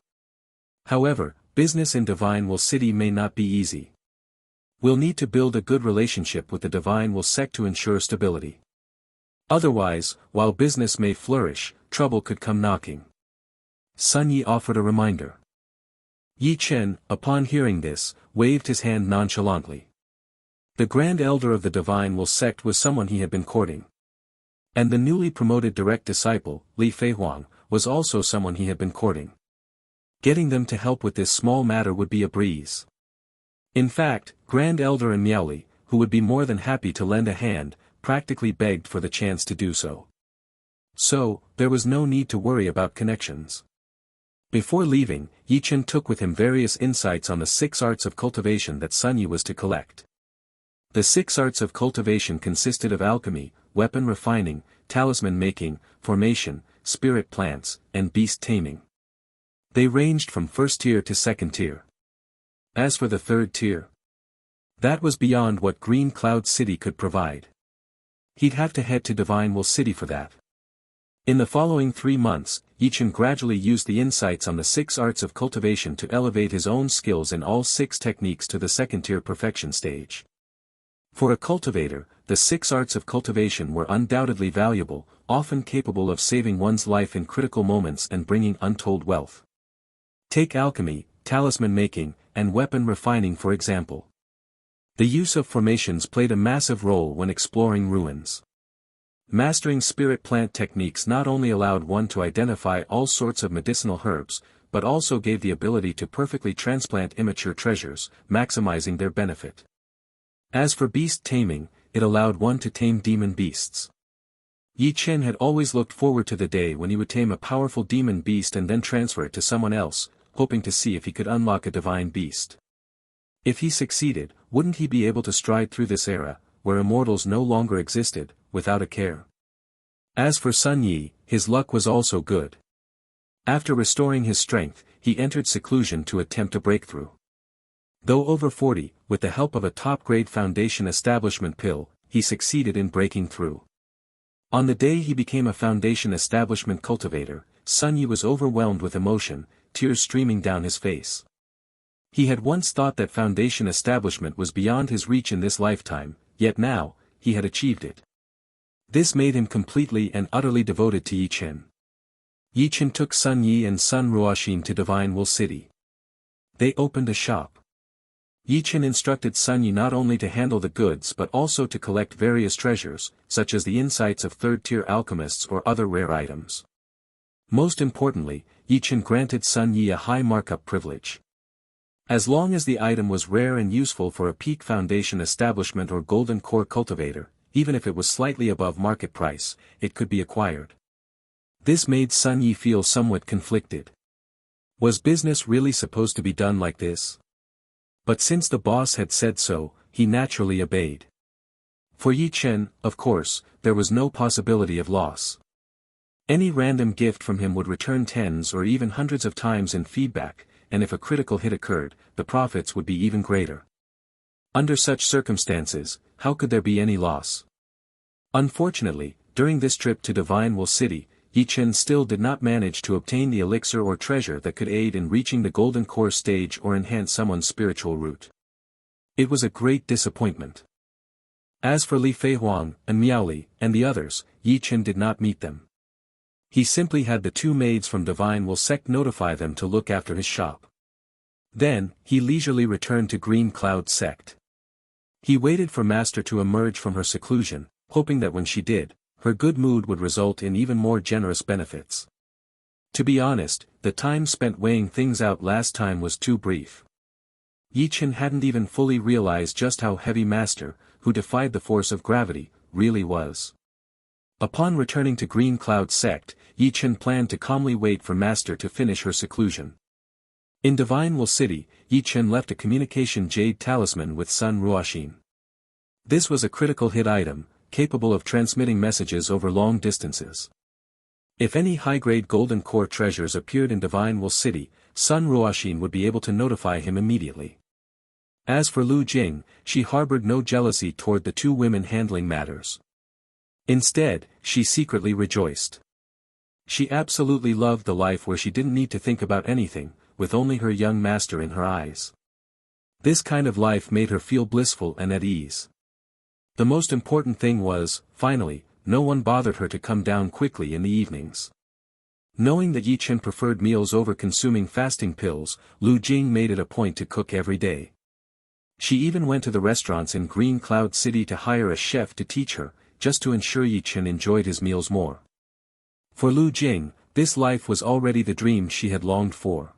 However, business in Divine Will City may not be easy. We'll need to build a good relationship with the Divine Will sect to ensure stability. Otherwise, while business may flourish, trouble could come knocking. Sun Yi offered a reminder. Ye Chen, upon hearing this, waved his hand nonchalantly. The Grand Elder of the Divine Will sect was someone he had been courting. And the newly promoted direct disciple, Li Feihuang, was also someone he had been courting. Getting them to help with this small matter would be a breeze. In fact, Grand Elder and Miaoli, who would be more than happy to lend a hand, practically begged for the chance to do so. So, there was no need to worry about connections. Before leaving, Ye Chen took with him various insights on the 6 arts of cultivation that Sun Yi was to collect. The 6 arts of cultivation consisted of alchemy, weapon refining, talisman making, formation, spirit plants, and beast taming. They ranged from first tier to second tier. As for the third tier, that was beyond what Green Cloud City could provide. He'd have to head to Divine Will City for that. In the following 3 months, Ye Chen gradually used the insights on the 6 arts of cultivation to elevate his own skills in all 6 techniques to the second-tier perfection stage. For a cultivator, the 6 arts of cultivation were undoubtedly valuable, often capable of saving one's life in critical moments and bringing untold wealth. Take alchemy, talisman making, and weapon refining for example. The use of formations played a massive role when exploring ruins. Mastering spirit plant techniques not only allowed one to identify all sorts of medicinal herbs, but also gave the ability to perfectly transplant immature treasures, maximizing their benefit. As for beast taming, it allowed one to tame demon beasts. Ye Chen had always looked forward to the day when he would tame a powerful demon beast and then transfer it to someone else, hoping to see if he could unlock a divine beast. If he succeeded, wouldn't he be able to stride through this era, where immortals no longer existed, without a care? As for Sun Yi, his luck was also good. After restoring his strength, he entered seclusion to attempt a breakthrough. Though over 40, with the help of a top-grade foundation establishment pill, he succeeded in breaking through. On the day he became a foundation establishment cultivator, Sun Yi was overwhelmed with emotion, tears streaming down his face. He had once thought that foundation establishment was beyond his reach in this lifetime, yet now, he had achieved it. This made him completely and utterly devoted to Ye Chen. Ye Chen took Sun Yi and Sun Ruoxin to Divine Will City. They opened a shop. Ye Chen instructed Sun Yi not only to handle the goods but also to collect various treasures, such as the insights of third-tier alchemists or other rare items. Most importantly, Ye Chen granted Sun Yi a high markup privilege. As long as the item was rare and useful for a peak foundation establishment or golden core cultivator, even if it was slightly above market price, it could be acquired. This made Sun Yi feel somewhat conflicted. Was business really supposed to be done like this? But since the boss had said so, he naturally obeyed. For Ye Chen, of course, there was no possibility of loss. Any random gift from him would return tens or even hundreds of times in feedback, and if a critical hit occurred, the profits would be even greater. Under such circumstances, how could there be any loss? Unfortunately, during this trip to Divine Will City, Ye Chen still did not manage to obtain the elixir or treasure that could aid in reaching the golden core stage or enhance someone's spiritual root. It was a great disappointment. As for Li Feihuang and Miaoli and the others, Ye Chen did not meet them. He simply had the two maids from Divine Will Sect notify them to look after his shop. Then, he leisurely returned to Green Cloud Sect. He waited for Master to emerge from her seclusion, hoping that when she did, her good mood would result in even more generous benefits. To be honest, the time spent weighing things out last time was too brief. Ye Chen hadn't even fully realized just how heavy Master, who defied the force of gravity, really was. Upon returning to Green Cloud Sect, Ye Chen planned to calmly wait for Master to finish her seclusion. In Divine Will City, Ye Chen left a communication jade talisman with Sun Ruoxin. This was a critical hit item, capable of transmitting messages over long distances. If any high-grade golden core treasures appeared in Divine Will City, Sun Ruoxin would be able to notify him immediately. As for Lu Jing, she harbored no jealousy toward the two women handling matters. Instead, she secretly rejoiced. She absolutely loved the life where she didn't need to think about anything, with only her young master in her eyes. This kind of life made her feel blissful and at ease. The most important thing was, finally, no one bothered her to come down quickly in the evenings. Knowing that Ye Chen preferred meals over consuming fasting pills, Lu Jing made it a point to cook every day. She even went to the restaurants in Green Cloud City to hire a chef to teach her, just to ensure Ye Chen enjoyed his meals more. For Lu Jing, this life was already the dream she had longed for.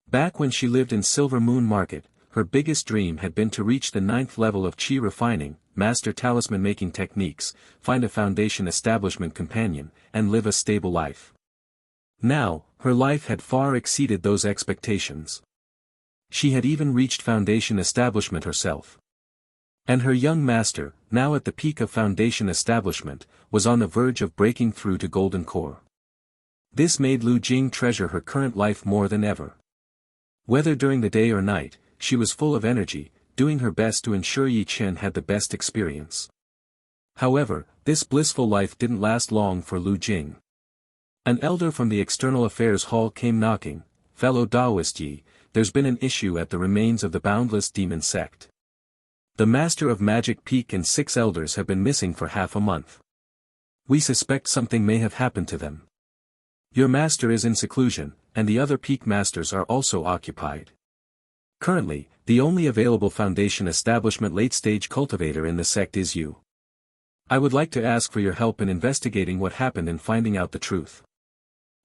Back when she lived in Silver Moon Market, her biggest dream had been to reach the 9th level of qi refining, master talisman making techniques, find a foundation establishment companion, and live a stable life. Now, her life had far exceeded those expectations. She had even reached foundation establishment herself. And her young master, now at the peak of foundation establishment, was on the verge of breaking through to golden core. This made Lu Jing treasure her current life more than ever. Whether during the day or night, she was full of energy, doing her best to ensure Ye Chen had the best experience. However, this blissful life didn't last long for Lu Jing. An elder from the External Affairs Hall came knocking. "Fellow Taoist Yi, there's been an issue at the remains of the Boundless Demon Sect. The Master of Magic Peak and 6 elders have been missing for half a month. We suspect something may have happened to them. Your master is in seclusion, and the other peak masters are also occupied. Currently, the only available foundation establishment late-stage cultivator in the sect is you. I would like to ask for your help in investigating what happened and finding out the truth.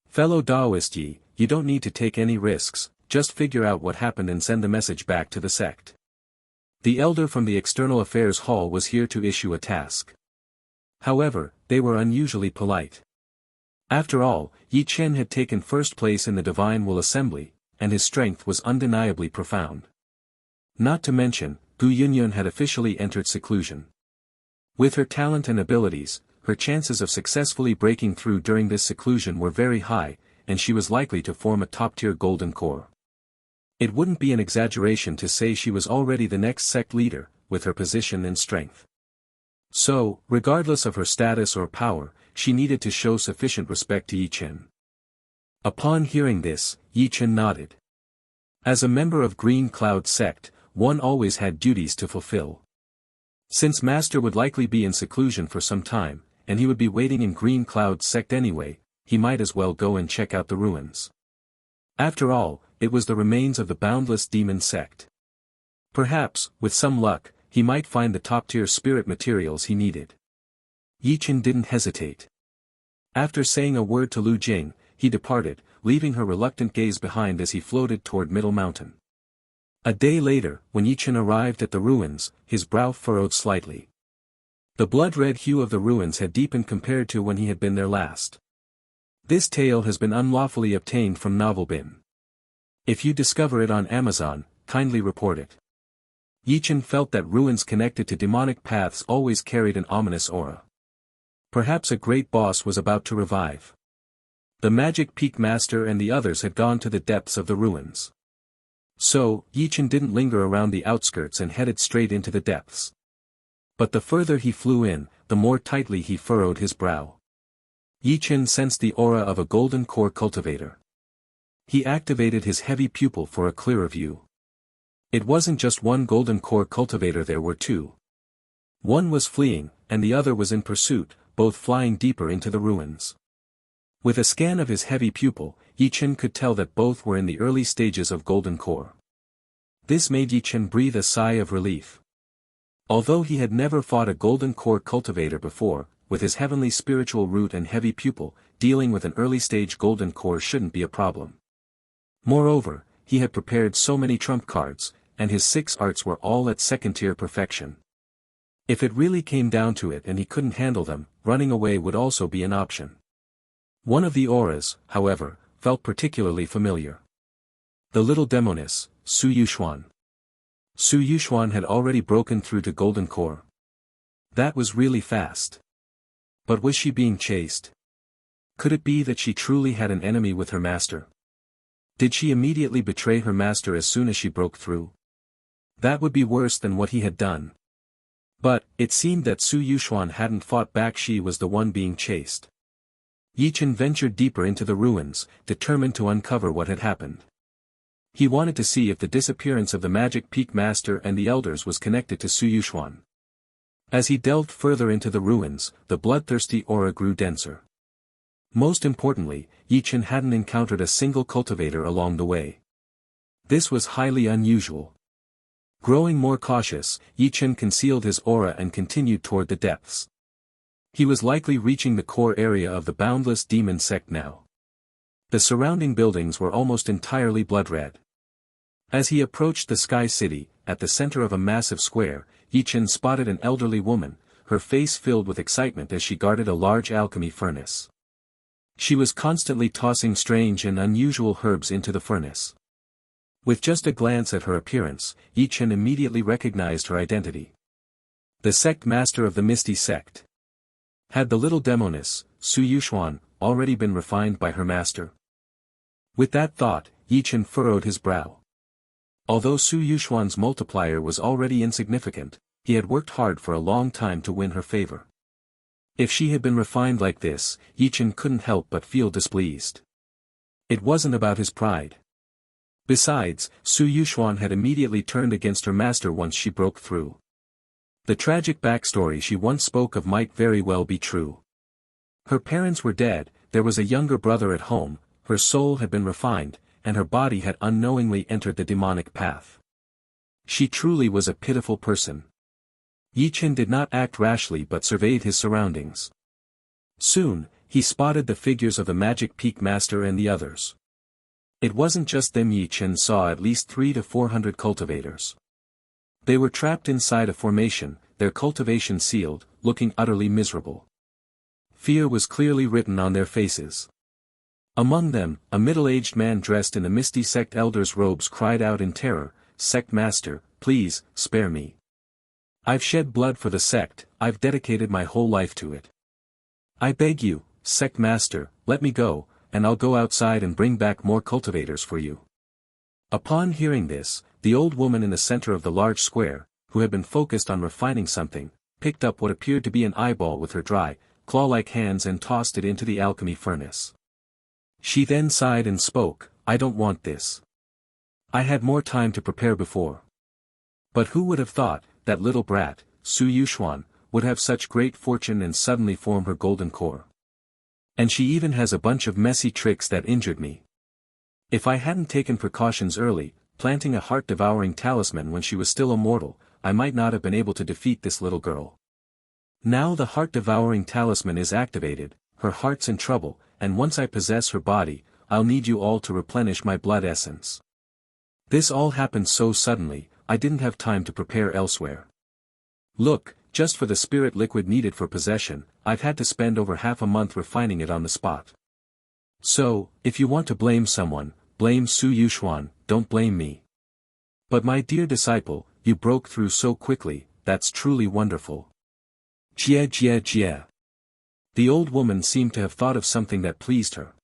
Fellow Taoist Yi, you don't need to take any risks, just figure out what happened and send the message back to the sect." The elder from the External Affairs Hall was here to issue a task. However, they were unusually polite. After all, Ye Chen had taken first place in the Divine Will Assembly, and his strength was undeniably profound. Not to mention, Gu Yunyun had officially entered seclusion. With her talent and abilities, her chances of successfully breaking through during this seclusion were very high, and she was likely to form a top-tier golden core. It wouldn't be an exaggeration to say she was already the next sect leader, with her position and strength. So, regardless of her status or power, she needed to show sufficient respect to Ye Chen. Upon hearing this, Ye Chen nodded. As a member of Green Cloud sect, one always had duties to fulfill. Since Master would likely be in seclusion for some time, and he would be waiting in Green Cloud sect anyway, he might as well go and check out the ruins. After all, it was the remains of the boundless demon sect. Perhaps, with some luck, he might find the top-tier spirit materials he needed. Ye Chen didn't hesitate. After saying a word to Lu Jing, he departed, leaving her reluctant gaze behind as he floated toward Middle Mountain. A day later, when Ye Chen arrived at the ruins, his brow furrowed slightly. The blood-red hue of the ruins had deepened compared to when he had been there last. This tale has been unlawfully obtained from Novelbin. If you discover it on Amazon, kindly report it. Ye Chen felt that ruins connected to demonic paths always carried an ominous aura. Perhaps a great boss was about to revive. The Magic Peak Master and the others had gone to the depths of the ruins. So, Ye Chen didn't linger around the outskirts and headed straight into the depths. But the further he flew in, the more tightly he furrowed his brow. Ye Chen sensed the aura of a golden core cultivator. He activated his heavy pupil for a clearer view. It wasn't just one golden core cultivator, there were two. One was fleeing, and the other was in pursuit, both flying deeper into the ruins. With a scan of his heavy pupil, Ye Chen could tell that both were in the early stages of golden core. This made Ye Chen breathe a sigh of relief. Although he had never fought a golden core cultivator before, with his heavenly spiritual root and heavy pupil, dealing with an early-stage golden core shouldn't be a problem. Moreover, he had prepared so many trump cards, and his 6 arts were all at second-tier perfection. If it really came down to it and he couldn't handle them, running away would also be an option. One of the auras, however, felt particularly familiar. The little demoness, Su Yuxuan. Su Yuxuan had already broken through to golden core. That was really fast. But was she being chased? Could it be that she truly had an enemy with her master? Did she immediately betray her master as soon as she broke through? That would be worse than what he had done. But, it seemed that Su Yuxuan hadn't fought back, she was the one being chased. Ye Chen ventured deeper into the ruins, determined to uncover what had happened. He wanted to see if the disappearance of the Magic Peak Master and the Elders was connected to Su Yuxuan. As he delved further into the ruins, the bloodthirsty aura grew denser. Most importantly, Ye Chen hadn't encountered a single cultivator along the way. This was highly unusual. Growing more cautious, Ye Chen concealed his aura and continued toward the depths. He was likely reaching the core area of the boundless demon sect now. The surrounding buildings were almost entirely blood-red. As he approached the Sky City, at the center of a massive square, Ye Chen spotted an elderly woman, her face filled with excitement as she guarded a large alchemy furnace. She was constantly tossing strange and unusual herbs into the furnace. With just a glance at her appearance, Ye Chen immediately recognized her identity. The sect master of the Misty Sect. Had the little demoness, Su Yuxuan, already been refined by her master? With that thought, Ye Chen furrowed his brow. Although Su Yuxuan's multiplier was already insignificant, he had worked hard for a long time to win her favor. If she had been refined like this, Ye Chen couldn't help but feel displeased. It wasn't about his pride. Besides, Su Yuxuan had immediately turned against her master once she broke through. The tragic backstory she once spoke of might very well be true. Her parents were dead, there was a younger brother at home, her soul had been refined, and her body had unknowingly entered the demonic path. She truly was a pitiful person. Ye Chen did not act rashly but surveyed his surroundings. Soon, he spotted the figures of the Magic Peak Master and the others. It wasn't just them. Ye Chen saw at least 300 to 400 cultivators. They were trapped inside a formation, their cultivation sealed, looking utterly miserable. Fear was clearly written on their faces. Among them, a middle-aged man dressed in the Misty Sect Elder's robes cried out in terror, "Sect Master, please, spare me. I've shed blood for the sect, I've dedicated my whole life to it. I beg you, Sect Master, let me go, and I'll go outside and bring back more cultivators for you." Upon hearing this, the old woman in the center of the large square, who had been focused on refining something, picked up what appeared to be an eyeball with her dry, claw-like hands and tossed it into the alchemy furnace. She then sighed and spoke, "I don't want this. I had more time to prepare before." But who would have thought, that little brat, Su Yuxuan, would have such great fortune and suddenly form her golden core. And she even has a bunch of messy tricks that injured me. If I hadn't taken precautions early, planting a heart-devouring talisman when she was still a mortal, I might not have been able to defeat this little girl. Now the heart-devouring talisman is activated, her heart's in trouble, and once I possess her body, I'll need you all to replenish my blood essence. This all happened so suddenly, I didn't have time to prepare elsewhere. Look, just for the spirit liquid needed for possession, I've had to spend over half a month refining it on the spot. So, if you want to blame someone, blame Su Yuxuan, don't blame me. But my dear disciple, you broke through so quickly, that's truly wonderful. Jie jie jie. The old woman seemed to have thought of something that pleased her.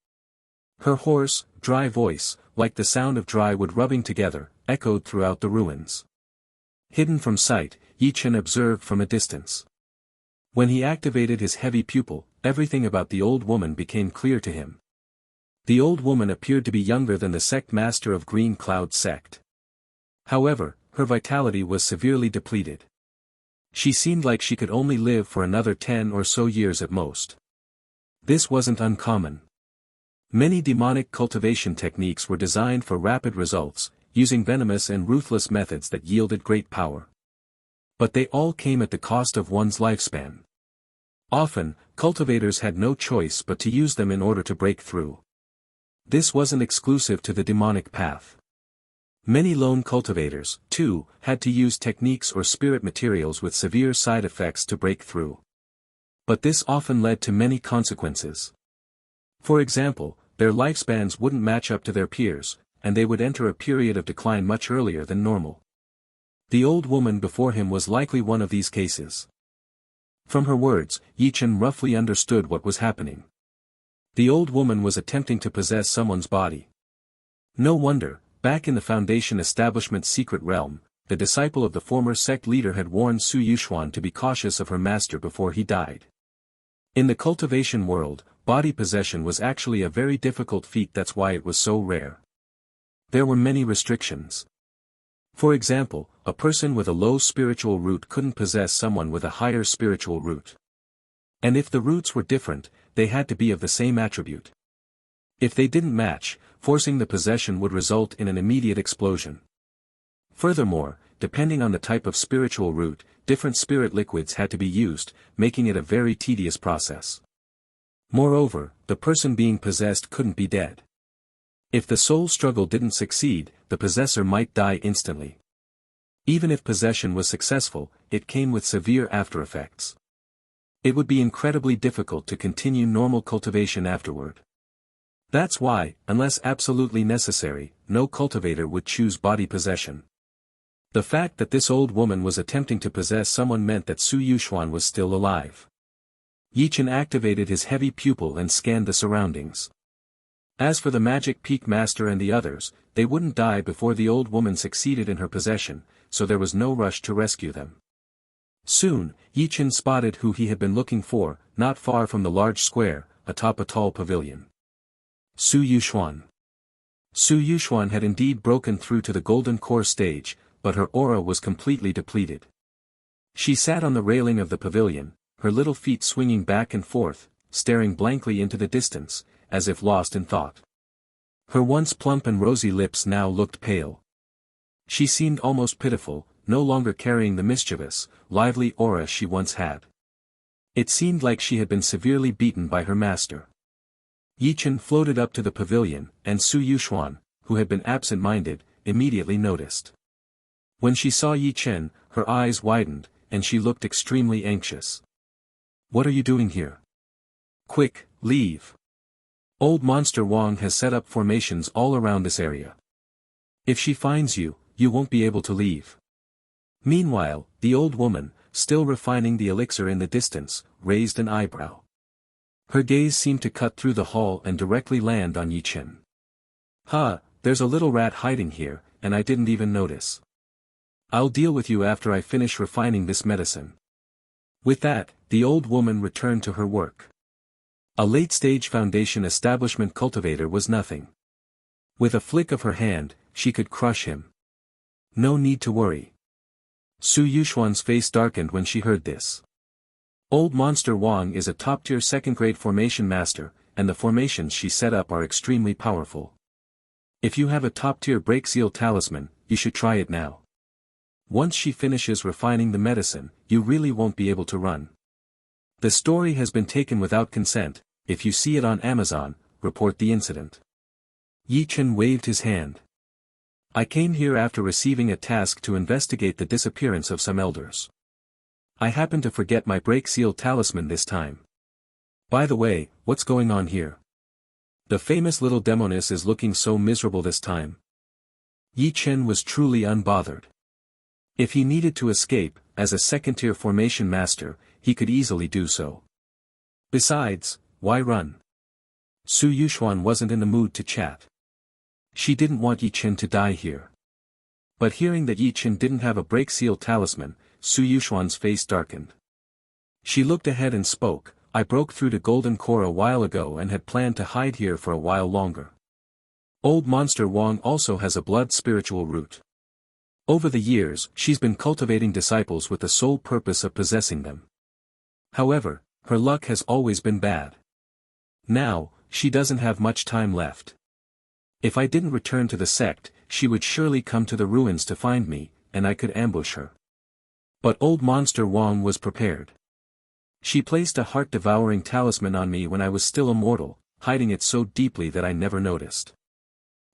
Her hoarse, dry voice, like the sound of dry wood rubbing together, echoed throughout the ruins. Hidden from sight, Ye Chen observed from a distance. When he activated his heavy pupil, everything about the old woman became clear to him. The old woman appeared to be younger than the sect master of Green Cloud sect. However, her vitality was severely depleted. She seemed like she could only live for another 10 or so years at most. This wasn't uncommon. Many demonic cultivation techniques were designed for rapid results, using venomous and ruthless methods that yielded great power. But they all came at the cost of one's lifespan. Often, cultivators had no choice but to use them in order to break through. This wasn't exclusive to the demonic path. Many lone cultivators, too, had to use techniques or spirit materials with severe side effects to break through. But this often led to many consequences. For example, their lifespans wouldn't match up to their peers, and they would enter a period of decline much earlier than normal. The old woman before him was likely one of these cases. From her words, Ye Chen roughly understood what was happening. The old woman was attempting to possess someone's body. No wonder, back in the Foundation establishment's secret realm, the disciple of the former sect leader had warned Su Yuxuan to be cautious of her master before he died. In the cultivation world, body possession was actually a very difficult feat, that's why it was so rare. There were many restrictions. For example, a person with a low spiritual root couldn't possess someone with a higher spiritual root. And if the roots were different, they had to be of the same attribute. If they didn't match, forcing the possession would result in an immediate explosion. Furthermore, depending on the type of spiritual root, different spirit liquids had to be used, making it a very tedious process. Moreover, the person being possessed couldn't be dead. If the soul struggle didn't succeed, the possessor might die instantly. Even if possession was successful, it came with severe aftereffects. It would be incredibly difficult to continue normal cultivation afterward. That's why, unless absolutely necessary, no cultivator would choose body possession. The fact that this old woman was attempting to possess someone meant that Su Yuxuan was still alive. Ye Chen activated his heavy pupil and scanned the surroundings. As for the Magic Peak Master and the others, they wouldn't die before the old woman succeeded in her possession, so there was no rush to rescue them. Soon, Ye Chen spotted who he had been looking for, not far from the large square, atop a tall pavilion. Su Yuxuan. Su Yuxuan had indeed broken through to the Golden Core stage, but her aura was completely depleted. She sat on the railing of the pavilion, her little feet swinging back and forth, staring blankly into the distance, as if lost in thought. Her once plump and rosy lips now looked pale. She seemed almost pitiful, no longer carrying the mischievous, lively aura she once had. It seemed like she had been severely beaten by her master. Ye Chen floated up to the pavilion, and Su Yuxuan, who had been absent-minded, immediately noticed. When she saw Ye Chen, her eyes widened, and she looked extremely anxious. "What are you doing here? Quick, leave. Old Monster Wong has set up formations all around this area. If she finds you, you won't be able to leave." Meanwhile, the old woman, still refining the elixir in the distance, raised an eyebrow. Her gaze seemed to cut through the hall and directly land on Ye Chen. There's a little rat hiding here, and I didn't even notice. I'll deal with you after I finish refining this medicine. With that, the old woman returned to her work. A late-stage foundation establishment cultivator was nothing. With a flick of her hand, she could crush him. No need to worry. Su Yuxuan's face darkened when she heard this. Old Monster Wang is a top-tier second-grade formation master, and the formations she set up are extremely powerful. If you have a top-tier break seal talisman, you should try it now. Once she finishes refining the medicine, you really won't be able to run. The story has been taken without consent. If you see it on Amazon, report the incident. Ye Chen waved his hand. I came here after receiving a task to investigate the disappearance of some elders. I happen to forget my break seal talisman this time. By the way, what's going on here? The famous little demoness is looking so miserable this time. Ye Chen was truly unbothered. If he needed to escape, as a second-tier formation master, he could easily do so. Besides, why run? Su Yuxuan wasn't in the mood to chat. She didn't want Ye Chen to die here. But hearing that Ye Chen didn't have a break seal talisman, Su Yuxuan's face darkened. She looked ahead and spoke, I broke through to Golden Core a while ago and had planned to hide here for a while longer. Old Monster Wang also has a blood spiritual root. Over the years, she's been cultivating disciples with the sole purpose of possessing them. However, her luck has always been bad. Now, she doesn't have much time left. If I didn't return to the sect, she would surely come to the ruins to find me, and I could ambush her. But Old Monster Wang was prepared. She placed a heart-devouring talisman on me when I was still a mortal, hiding it so deeply that I never noticed.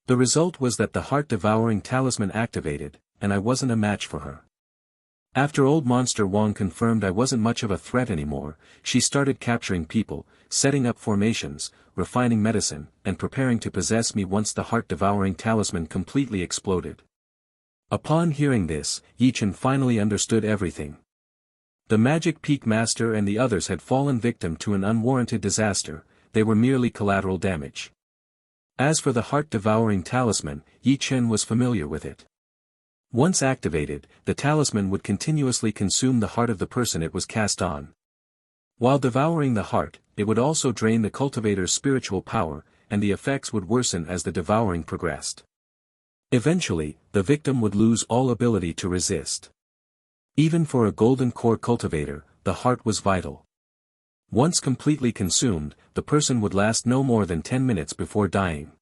The result was that the heart-devouring talisman activated, and I wasn't a match for her. After Old Monster Wang confirmed I wasn't much of a threat anymore, she started capturing people, setting up formations, refining medicine, and preparing to possess me once the heart-devouring talisman completely exploded. Upon hearing this, Ye Chen finally understood everything. The Magic Peak Master and the others had fallen victim to an unwarranted disaster, they were merely collateral damage. As for the heart-devouring talisman, Ye Chen was familiar with it. Once activated, the talisman would continuously consume the heart of the person it was cast on. While devouring the heart, it would also drain the cultivator's spiritual power, and the effects would worsen as the devouring progressed. Eventually, the victim would lose all ability to resist. Even for a golden core cultivator, the heart was vital. Once completely consumed, the person would last no more than 10 minutes before dying.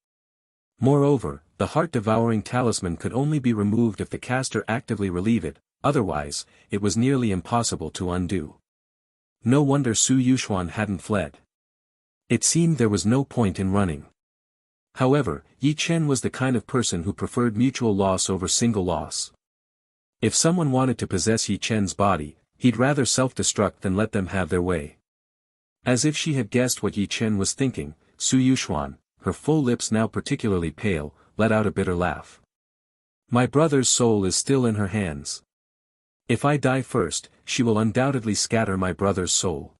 Moreover, the heart-devouring talisman could only be removed if the caster actively relieve it, otherwise, it was nearly impossible to undo. No wonder Su Yuxuan hadn't fled. It seemed there was no point in running. However, Ye Chen was the kind of person who preferred mutual loss over single loss. If someone wanted to possess Ye Chen's body, he'd rather self-destruct than let them have their way. As if she had guessed what Ye Chen was thinking, Su Yuxuan, her full lips now particularly pale, let out a bitter laugh. My brother's soul is still in her hands. If I die first, she will undoubtedly scatter my brother's soul.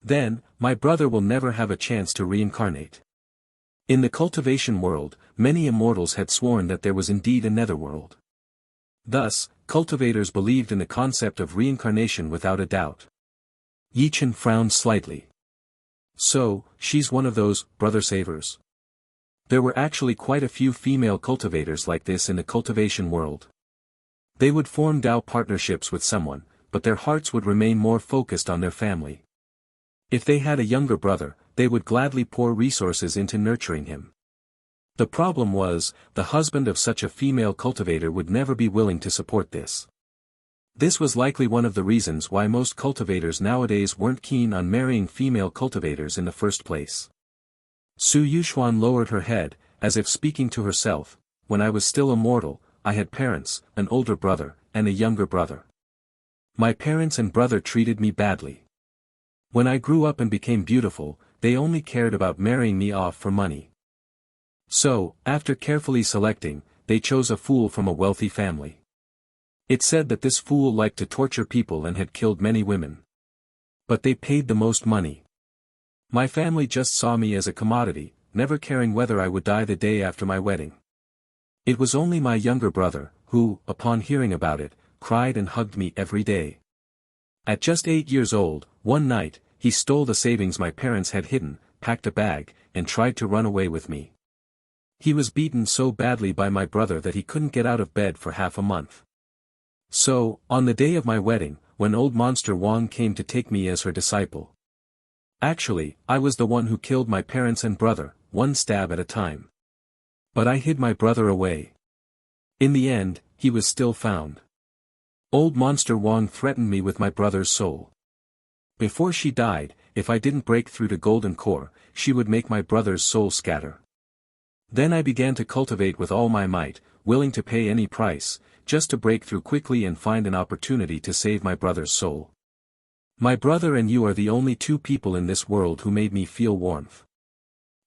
Then, my brother will never have a chance to reincarnate. In the cultivation world, many immortals had sworn that there was indeed a netherworld. Thus, cultivators believed in the concept of reincarnation without a doubt. Ye Chen frowned slightly. So, she's one of those brother savers. There were actually quite a few female cultivators like this in the cultivation world. They would form Dao partnerships with someone, but their hearts would remain more focused on their family. If they had a younger brother, they would gladly pour resources into nurturing him. The problem was, the husband of such a female cultivator would never be willing to support this. This was likely one of the reasons why most cultivators nowadays weren't keen on marrying female cultivators in the first place. Su Yuxuan lowered her head, as if speaking to herself, when I was still a mortal, I had parents, an older brother, and a younger brother. My parents and brother treated me badly. When I grew up and became beautiful, they only cared about marrying me off for money. So, after carefully selecting, they chose a fool from a wealthy family. It said that this fool liked to torture people and had killed many women. But they paid the most money. My family just saw me as a commodity, never caring whether I would die the day after my wedding. It was only my younger brother, who, upon hearing about it, cried and hugged me every day. At just 8 years old, one night, he stole the savings my parents had hidden, packed a bag, and tried to run away with me. He was beaten so badly by my brother that he couldn't get out of bed for half a month. So, on the day of my wedding, when old monster Wang came to take me as her disciple. Actually, I was the one who killed my parents and brother, one stab at a time. But I hid my brother away. In the end, he was still found. Old monster Wang threatened me with my brother's soul. Before she died, if I didn't break through to golden core, she would make my brother's soul scatter. Then I began to cultivate with all my might, willing to pay any price, just to break through quickly and find an opportunity to save my brother's soul. My brother and you are the only two people in this world who made me feel warmth.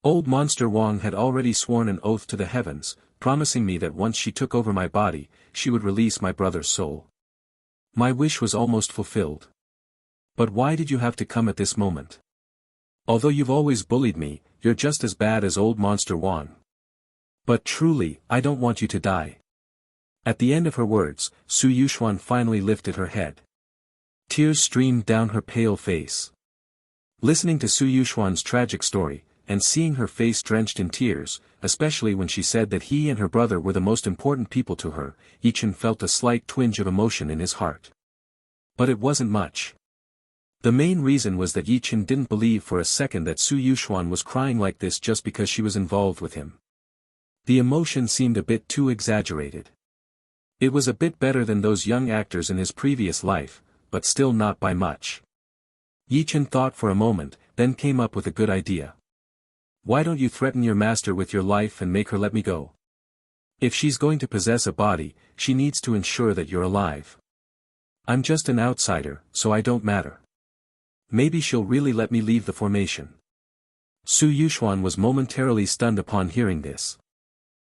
Old monster Wang had already sworn an oath to the heavens, promising me that once she took over my body, she would release my brother's soul. My wish was almost fulfilled. But why did you have to come at this moment? Although you've always bullied me, you're just as bad as old monster Wang. But truly, I don't want you to die. At the end of her words, Su Yuxuan finally lifted her head. Tears streamed down her pale face. Listening to Su Yuxuan's tragic story, and seeing her face drenched in tears, especially when she said that he and her brother were the most important people to her, Ye Chen felt a slight twinge of emotion in his heart. But it wasn't much. The main reason was that Ye Chen didn't believe for a second that Su Yuxuan was crying like this just because she was involved with him. The emotion seemed a bit too exaggerated. It was a bit better than those young actors in his previous life, but still not by much. Ye Chen thought for a moment, then came up with a good idea. Why don't you threaten your master with your life and make her let me go? If she's going to possess a body, she needs to ensure that you're alive. I'm just an outsider, so I don't matter. Maybe she'll really let me leave the formation. Su Yuxuan was momentarily stunned upon hearing this.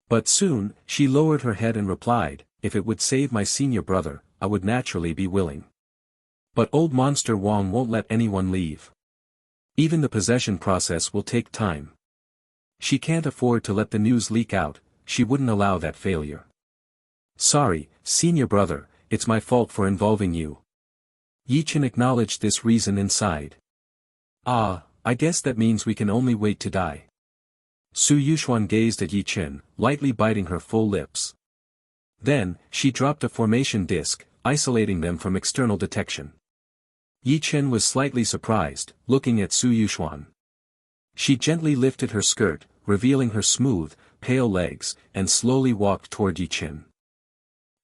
But soon, she lowered her head and replied, if it would save my senior brother, I would naturally be willing. But old monster Wang won't let anyone leave. Even the possession process will take time. She can't afford to let the news leak out, she wouldn't allow that failure. Sorry, senior brother, it's my fault for involving you. Ye Chen acknowledged this reason inside. Ah, I guess that means we can only wait to die. Su Yuxuan gazed at Ye Chen, lightly biting her full lips. Then, she dropped a formation disc, isolating them from external detection. Ye Chen was slightly surprised, looking at Su Yuxuan. She gently lifted her skirt, revealing her smooth, pale legs, and slowly walked toward Ye Chen.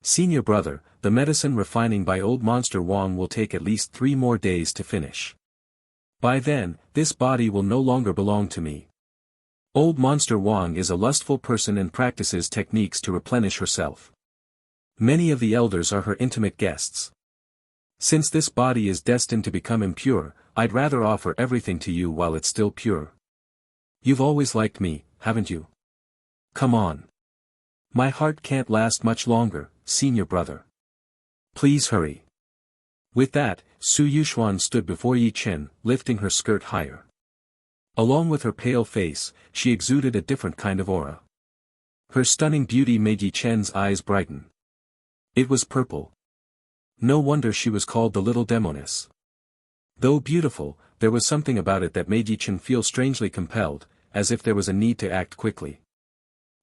Senior brother, the medicine refining by old monster Wang will take at least 3 more days to finish. By then, this body will no longer belong to me. Old monster Wang is a lustful person and practices techniques to replenish herself. Many of the elders are her intimate guests. Since this body is destined to become impure, I'd rather offer everything to you while it's still pure. You've always liked me, haven't you? Come on. My heart can't last much longer, senior brother. Please hurry. With that, Su Yuxuan stood before Ye Chen, lifting her skirt higher. Along with her pale face, she exuded a different kind of aura. Her stunning beauty made Ye Chen's eyes brighten. It was purple. No wonder she was called the Little Demoness. Though beautiful, there was something about it that made Ye Chen feel strangely compelled, as if there was a need to act quickly.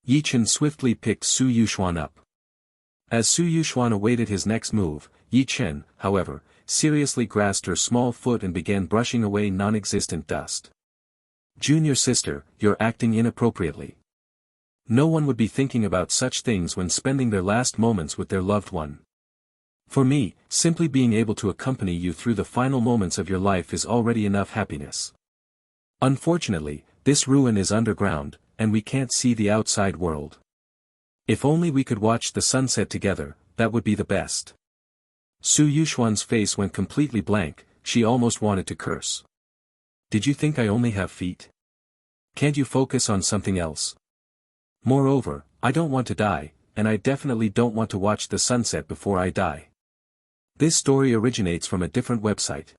Ye Chen swiftly picked Su Yuxuan up. As Su Yuxuan awaited his next move, Ye Chen, however, seriously grasped her small foot and began brushing away non-existent dust. Junior sister, you're acting inappropriately. No one would be thinking about such things when spending their last moments with their loved one. For me, simply being able to accompany you through the final moments of your life is already enough happiness. Unfortunately, this ruin is underground, and we can't see the outside world. If only we could watch the sunset together, that would be the best. Su Yuxuan's face went completely blank, she almost wanted to curse. Did you think I only have feet? Can't you focus on something else? Moreover, I don't want to die, and I definitely don't want to watch the sunset before I die. This story originates from a different website.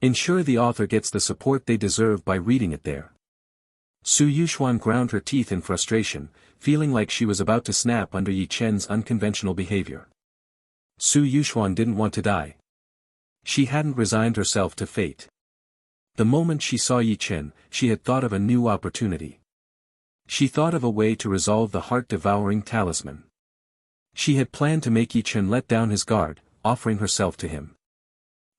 Ensure the author gets the support they deserve by reading it there. Su Yuxuan ground her teeth in frustration, feeling like she was about to snap under Ye Chen's unconventional behavior. Su Yuxuan didn't want to die. She hadn't resigned herself to fate. The moment she saw Ye Chen, she had thought of a new opportunity. She thought of a way to resolve the heart-devouring talisman. She had planned to make Ye Chen let down his guard, offering herself to him.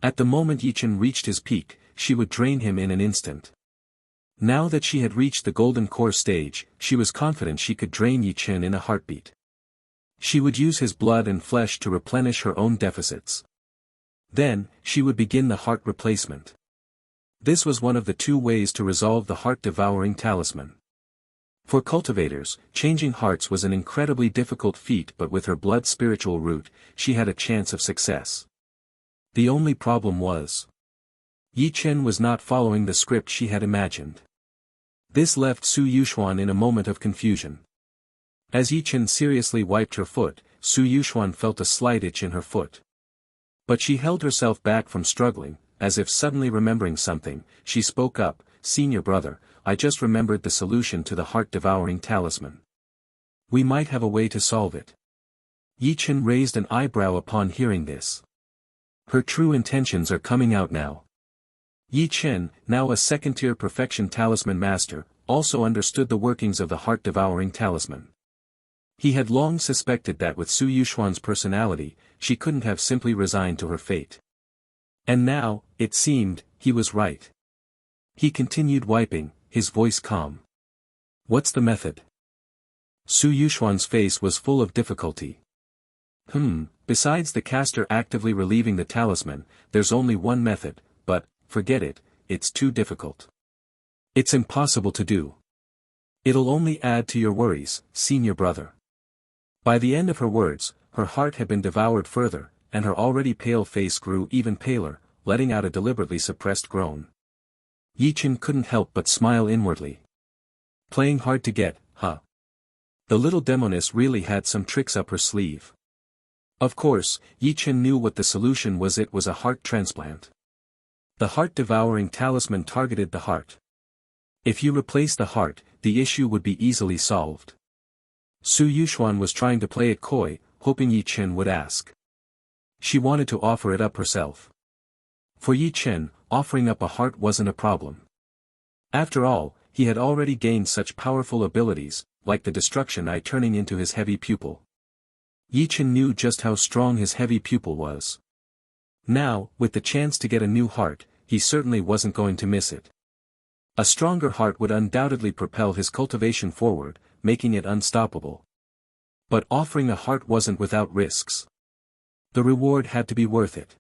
At the moment Ye Chen reached his peak, she would drain him in an instant. Now that she had reached the golden core stage, she was confident she could drain Ye Chen in a heartbeat. She would use his blood and flesh to replenish her own deficits. Then, she would begin the heart replacement. This was one of the two ways to resolve the heart-devouring talisman. For cultivators, changing hearts was an incredibly difficult feat, but with her blood spiritual root, she had a chance of success. The only problem was, Ye Chen was not following the script she had imagined. This left Su Yuxuan in a moment of confusion. As Ye Chen seriously wiped her foot, Su Yuxuan felt a slight itch in her foot. But she held herself back from struggling. As if suddenly remembering something, she spoke up, "Senior brother, I just remembered the solution to the heart-devouring talisman. We might have a way to solve it." Ye Chen raised an eyebrow upon hearing this. Her true intentions are coming out now. Ye Chen, now a second-tier perfection talisman master, also understood the workings of the heart-devouring talisman. He had long suspected that with Su Yuxuan's personality, she couldn't have simply resigned to her fate. And now, it seemed, he was right. He continued wiping, his voice calm. "What's the method?" Su Yuxuan's face was full of difficulty. Besides the caster actively relieving the talisman, there's only one method, but, forget it, it's too difficult. It's impossible to do. It'll only add to your worries, senior brother." By the end of her words, her heart had been devoured further, and her already pale face grew even paler, letting out a deliberately suppressed groan. Ye Chen couldn't help but smile inwardly. Playing hard to get, huh? The little demoness really had some tricks up her sleeve. Of course, Ye Chen knew what the solution was. It was a heart transplant. The heart-devouring talisman targeted the heart. If you replace the heart, the issue would be easily solved. Su Yuxuan was trying to play it coy, hoping Ye Chen would ask. She wanted to offer it up herself. For Ye Chen, offering up a heart wasn't a problem. After all, he had already gained such powerful abilities, like the destruction eye turning into his heavy pupil. Ye Chen knew just how strong his heavy pupil was. Now, with the chance to get a new heart, he certainly wasn't going to miss it. A stronger heart would undoubtedly propel his cultivation forward, making it unstoppable. But offering a heart wasn't without risks. The reward had to be worth it.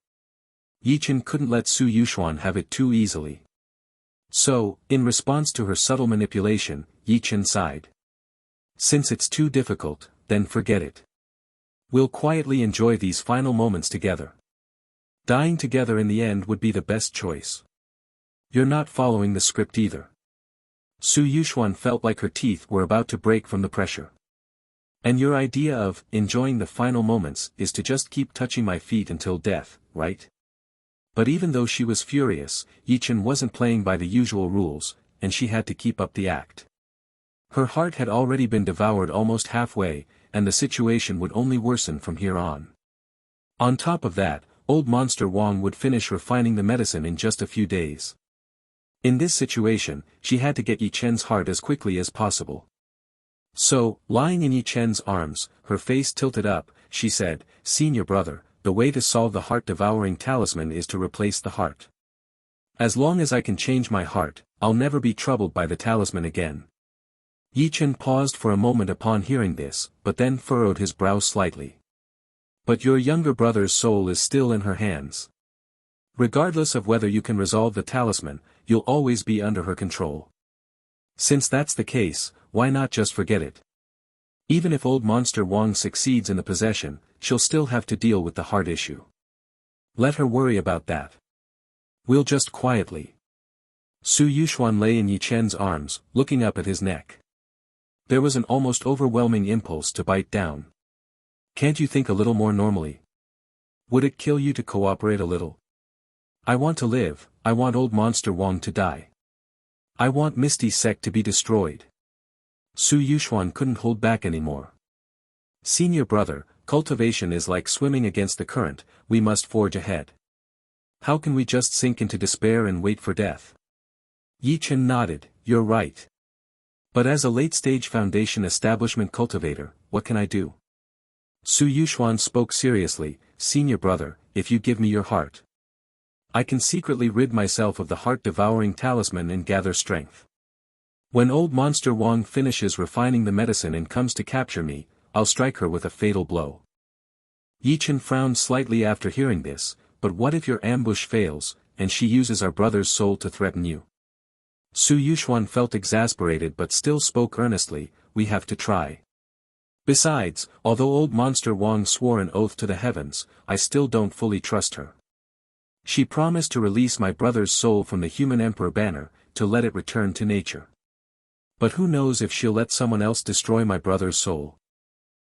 Ye Chen couldn't let Su Yuxuan have it too easily. So, in response to her subtle manipulation, Ye Chen sighed. "Since it's too difficult, then forget it. We'll quietly enjoy these final moments together. Dying together in the end would be the best choice. You're not following the script either." Su Yuxuan felt like her teeth were about to break from the pressure. "And your idea of enjoying the final moments is to just keep touching my feet until death, right?" But even though she was furious, Ye Chen wasn't playing by the usual rules, and she had to keep up the act. Her heart had already been devoured almost halfway, and the situation would only worsen from here on. On top of that, old monster Wang would finish refining the medicine in just a few days. In this situation, she had to get Ye Chen's heart as quickly as possible. So, lying in Ye Chen's arms, her face tilted up, she said, "Senior brother, the way to solve the heart-devouring talisman is to replace the heart. As long as I can change my heart, I'll never be troubled by the talisman again." Ye Chen paused for a moment upon hearing this, but then furrowed his brow slightly. "But your younger brother's soul is still in her hands. Regardless of whether you can resolve the talisman, you'll always be under her control. Since that's the case, why not just forget it? Even if old monster Wang succeeds in the possession, she'll still have to deal with the heart issue. Let her worry about that. We'll just quietly." Su Yuxuan lay in Ye Chen's arms, looking up at his neck. There was an almost overwhelming impulse to bite down. "Can't you think a little more normally? Would it kill you to cooperate a little? I want to live, I want old monster Wang to die. I want Misty Sect to be destroyed." Su Yuxuan couldn't hold back anymore. "Senior brother, cultivation is like swimming against the current, we must forge ahead. How can we just sink into despair and wait for death?" Ye Chen nodded, "You're right. But as a late-stage Foundation establishment cultivator, what can I do?" Su Yuxuan spoke seriously, "Senior brother, if you give me your heart, I can secretly rid myself of the heart-devouring talisman and gather strength. When old monster Wang finishes refining the medicine and comes to capture me, I'll strike her with a fatal blow." Ye Chen frowned slightly after hearing this, "But what if your ambush fails, and she uses our brother's soul to threaten you?" Su Yuxuan felt exasperated but still spoke earnestly, "We have to try. Besides, although old monster Wang swore an oath to the heavens, I still don't fully trust her. She promised to release my brother's soul from the human emperor banner, to let it return to nature. But who knows if she'll let someone else destroy my brother's soul?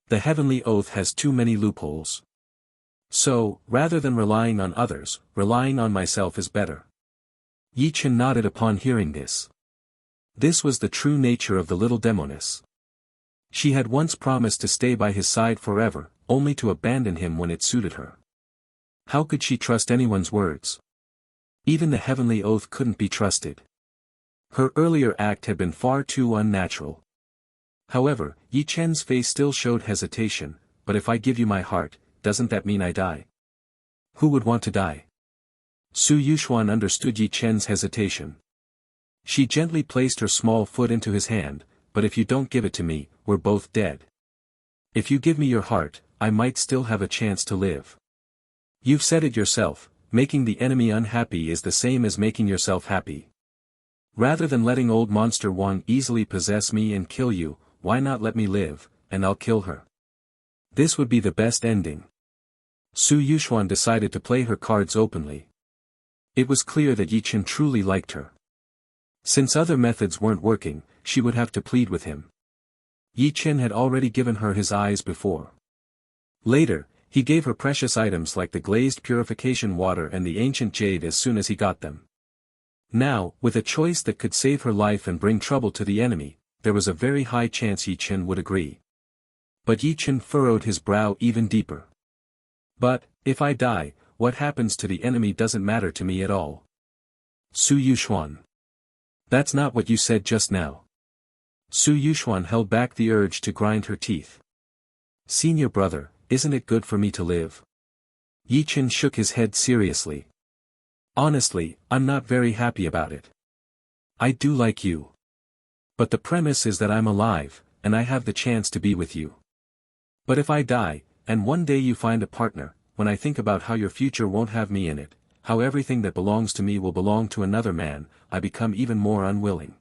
The heavenly oath has too many loopholes. So, rather than relying on others, relying on myself is better." Ye Chen nodded upon hearing this. This was the true nature of the little demoness. She had once promised to stay by his side forever, only to abandon him when it suited her. How could she trust anyone's words? Even the heavenly oath couldn't be trusted. Her earlier act had been far too unnatural. However, Ye Chen's face still showed hesitation, "But if I give you my heart, doesn't that mean I die?" "Who would want to die?" Su Yuxuan understood Ye Chen's hesitation. She gently placed her small foot into his hand, "But if you don't give it to me, we're both dead. If you give me your heart, I might still have a chance to live. You've said it yourself, making the enemy unhappy is the same as making yourself happy. Rather than letting old monster Wang easily possess me and kill you, why not let me live, and I'll kill her? This would be the best ending." Su Yuxuan decided to play her cards openly. It was clear that Ye Chen truly liked her. Since other methods weren't working, she would have to plead with him. Ye Chen had already given her his eyes before. Later, he gave her precious items like the glazed purification water and the ancient jade as soon as he got them. Now, with a choice that could save her life and bring trouble to the enemy, there was a very high chance Ye Chen would agree. But Ye Chen furrowed his brow even deeper. "But, if I die, what happens to the enemy doesn't matter to me at all." Su Yuxuan. "That's not what you said just now." Su Yuxuan held back the urge to grind her teeth. "Senior brother, isn't it good for me to live?" Ye Chen shook his head seriously. "Honestly, I'm not very happy about it. I do like you. But the premise is that I'm alive, and I have the chance to be with you. But if I die, and one day you find a partner, when I think about how your future won't have me in it, how everything that belongs to me will belong to another man, I become even more unwilling.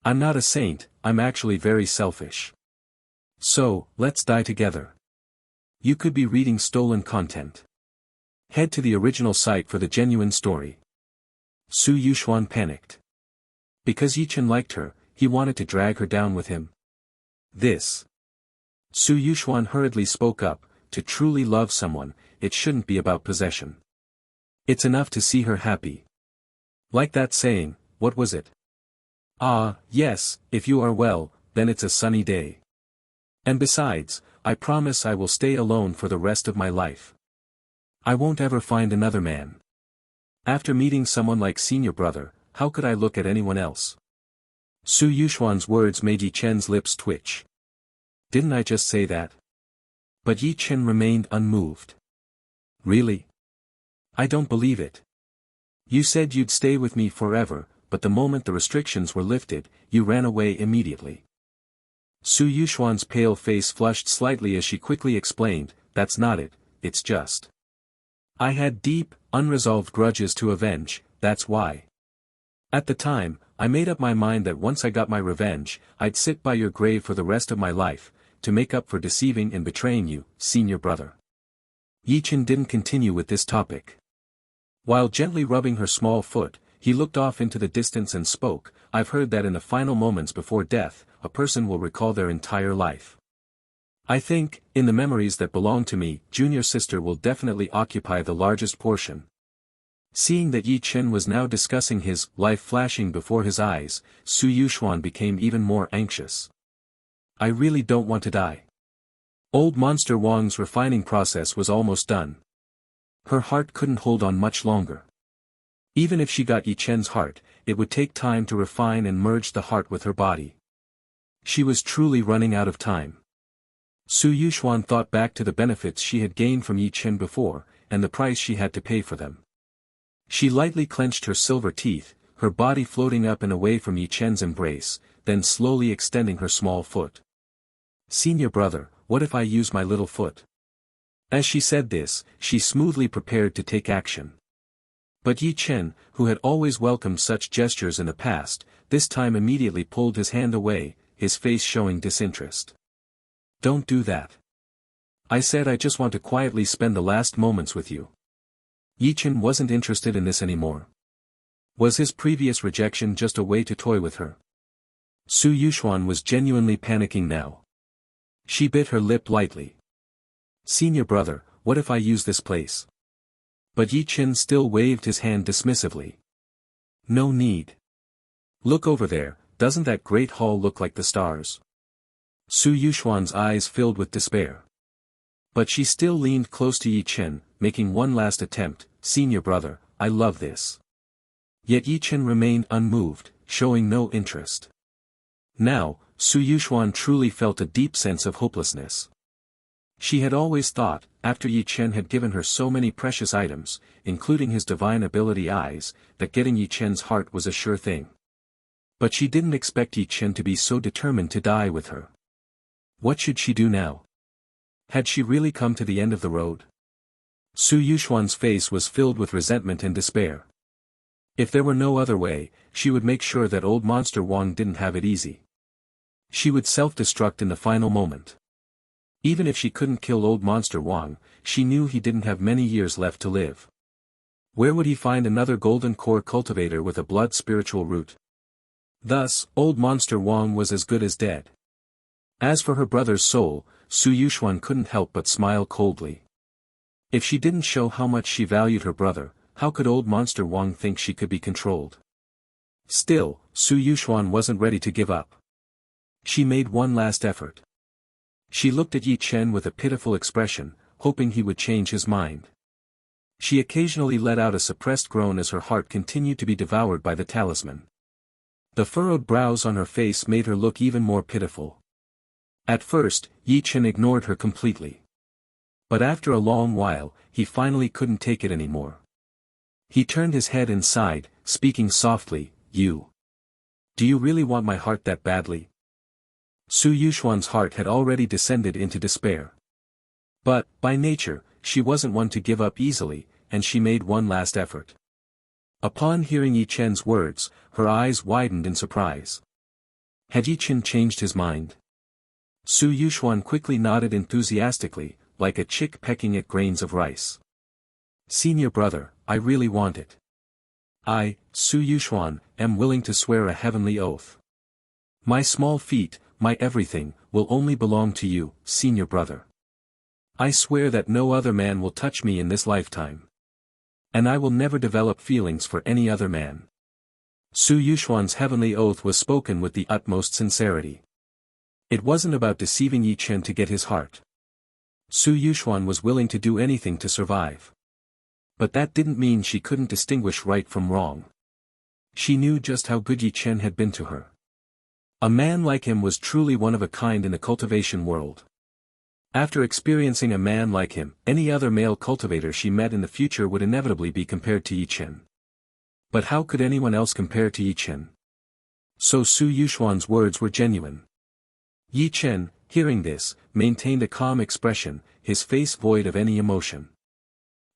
I'm not a saint, I'm actually very selfish. So, let's die together. You could be reading stolen content. Head to the original site for the genuine story." Su Yuxuan panicked. Because Ye Chen liked her, he wanted to drag her down with him. Su Yuxuan hurriedly spoke up, "To truly love someone, it shouldn't be about possession. It's enough to see her happy. Like that saying, what was it? Ah, yes, if you are well, then it's a sunny day. And besides, I promise I will stay alone for the rest of my life. I won't ever find another man. After meeting someone like senior brother, how could I look at anyone else?" Su Yuxuan's words made Ye Chen's lips twitch. "Didn't I just say that?" But Ye Chen remained unmoved. "Really? I don't believe it. You said you'd stay with me forever, but the moment the restrictions were lifted, you ran away immediately." Su Yuxuan's pale face flushed slightly as she quickly explained, "That's not it, it's just. I had deep, unresolved grudges to avenge, that's why. At the time, I made up my mind that once I got my revenge, I'd sit by your grave for the rest of my life, to make up for deceiving and betraying you, senior brother." Ye Chen didn't continue with this topic. While gently rubbing her small foot, he looked off into the distance and spoke, "I've heard that in the final moments before death, a person will recall their entire life. I think, in the memories that belong to me, junior sister will definitely occupy the largest portion." Seeing that Ye Chen was now discussing his life flashing before his eyes, Su Yuxuan became even more anxious. "I really don't want to die. Old monster Wang's refining process was almost done. Her heart couldn't hold on much longer. Even if she got Ye Chen's heart, it would take time to refine and merge the heart with her body. She was truly running out of time. Su Yuxuan thought back to the benefits she had gained from Ye Chen before, and the price she had to pay for them. She lightly clenched her silver teeth, her body floating up and away from Ye Chen's embrace, then slowly extending her small foot. "Senior brother, what if I use my little foot?" As she said this, she smoothly prepared to take action. But Ye Chen, who had always welcomed such gestures in the past, this time immediately pulled his hand away, his face showing disinterest. "Don't do that. I said I just want to quietly spend the last moments with you." Ye Chen wasn't interested in this anymore. Was his previous rejection just a way to toy with her? Su Yuxuan was genuinely panicking now. She bit her lip lightly. "Senior brother, what if I use this place?" But Ye Chen still waved his hand dismissively. "No need. Look over there, doesn't that great hall look like the stars?" Su Yuxuan's eyes filled with despair. But she still leaned close to Ye Chen, making one last attempt. "Senior brother, I love this." Yet Ye Chen remained unmoved, showing no interest. Now, Su Yuxuan truly felt a deep sense of hopelessness. She had always thought, after Ye Chen had given her so many precious items, including his divine ability eyes, that getting Ye Chen's heart was a sure thing. But she didn't expect Ye Chen to be so determined to die with her. What should she do now? Had she really come to the end of the road? Su Yuxuan's face was filled with resentment and despair. If there were no other way, she would make sure that old monster Wang didn't have it easy. She would self-destruct in the final moment. Even if she couldn't kill old monster Wang, she knew he didn't have many years left to live. Where would he find another golden core cultivator with a blood spiritual root? Thus, old monster Wang was as good as dead. As for her brother's soul, Su Yuxuan couldn't help but smile coldly. If she didn't show how much she valued her brother, how could old monster Wang think she could be controlled? Still, Su Yuxuan wasn't ready to give up. She made one last effort. She looked at Ye Chen with a pitiful expression, hoping he would change his mind. She occasionally let out a suppressed groan as her heart continued to be devoured by the talisman. The furrowed brows on her face made her look even more pitiful. At first, Ye Chen ignored her completely. But after a long while, he finally couldn't take it anymore. He turned his head and sighed, speaking softly, "You. Do you really want my heart that badly?" Su Yuxuan's heart had already descended into despair. But, by nature, she wasn't one to give up easily, and she made one last effort. Upon hearing Ye Chen's words, her eyes widened in surprise. Had Ye Chen changed his mind? Su Yuxuan quickly nodded enthusiastically, like a chick pecking at grains of rice. "Senior brother, I really want it. I, Su Yuxuan, am willing to swear a heavenly oath. My small feet, my everything, will only belong to you, senior brother. I swear that no other man will touch me in this lifetime. And I will never develop feelings for any other man." Su Yuxuan's heavenly oath was spoken with the utmost sincerity. It wasn't about deceiving Ye Chen to get his heart. Su Yuxuan was willing to do anything to survive. But that didn't mean she couldn't distinguish right from wrong. She knew just how good Ye Chen had been to her. A man like him was truly one of a kind in the cultivation world. After experiencing a man like him, any other male cultivator she met in the future would inevitably be compared to Ye Chen. But how could anyone else compare to Ye Chen? So Su Yuxuan's words were genuine. Ye Chen, hearing this, maintained a calm expression, his face void of any emotion.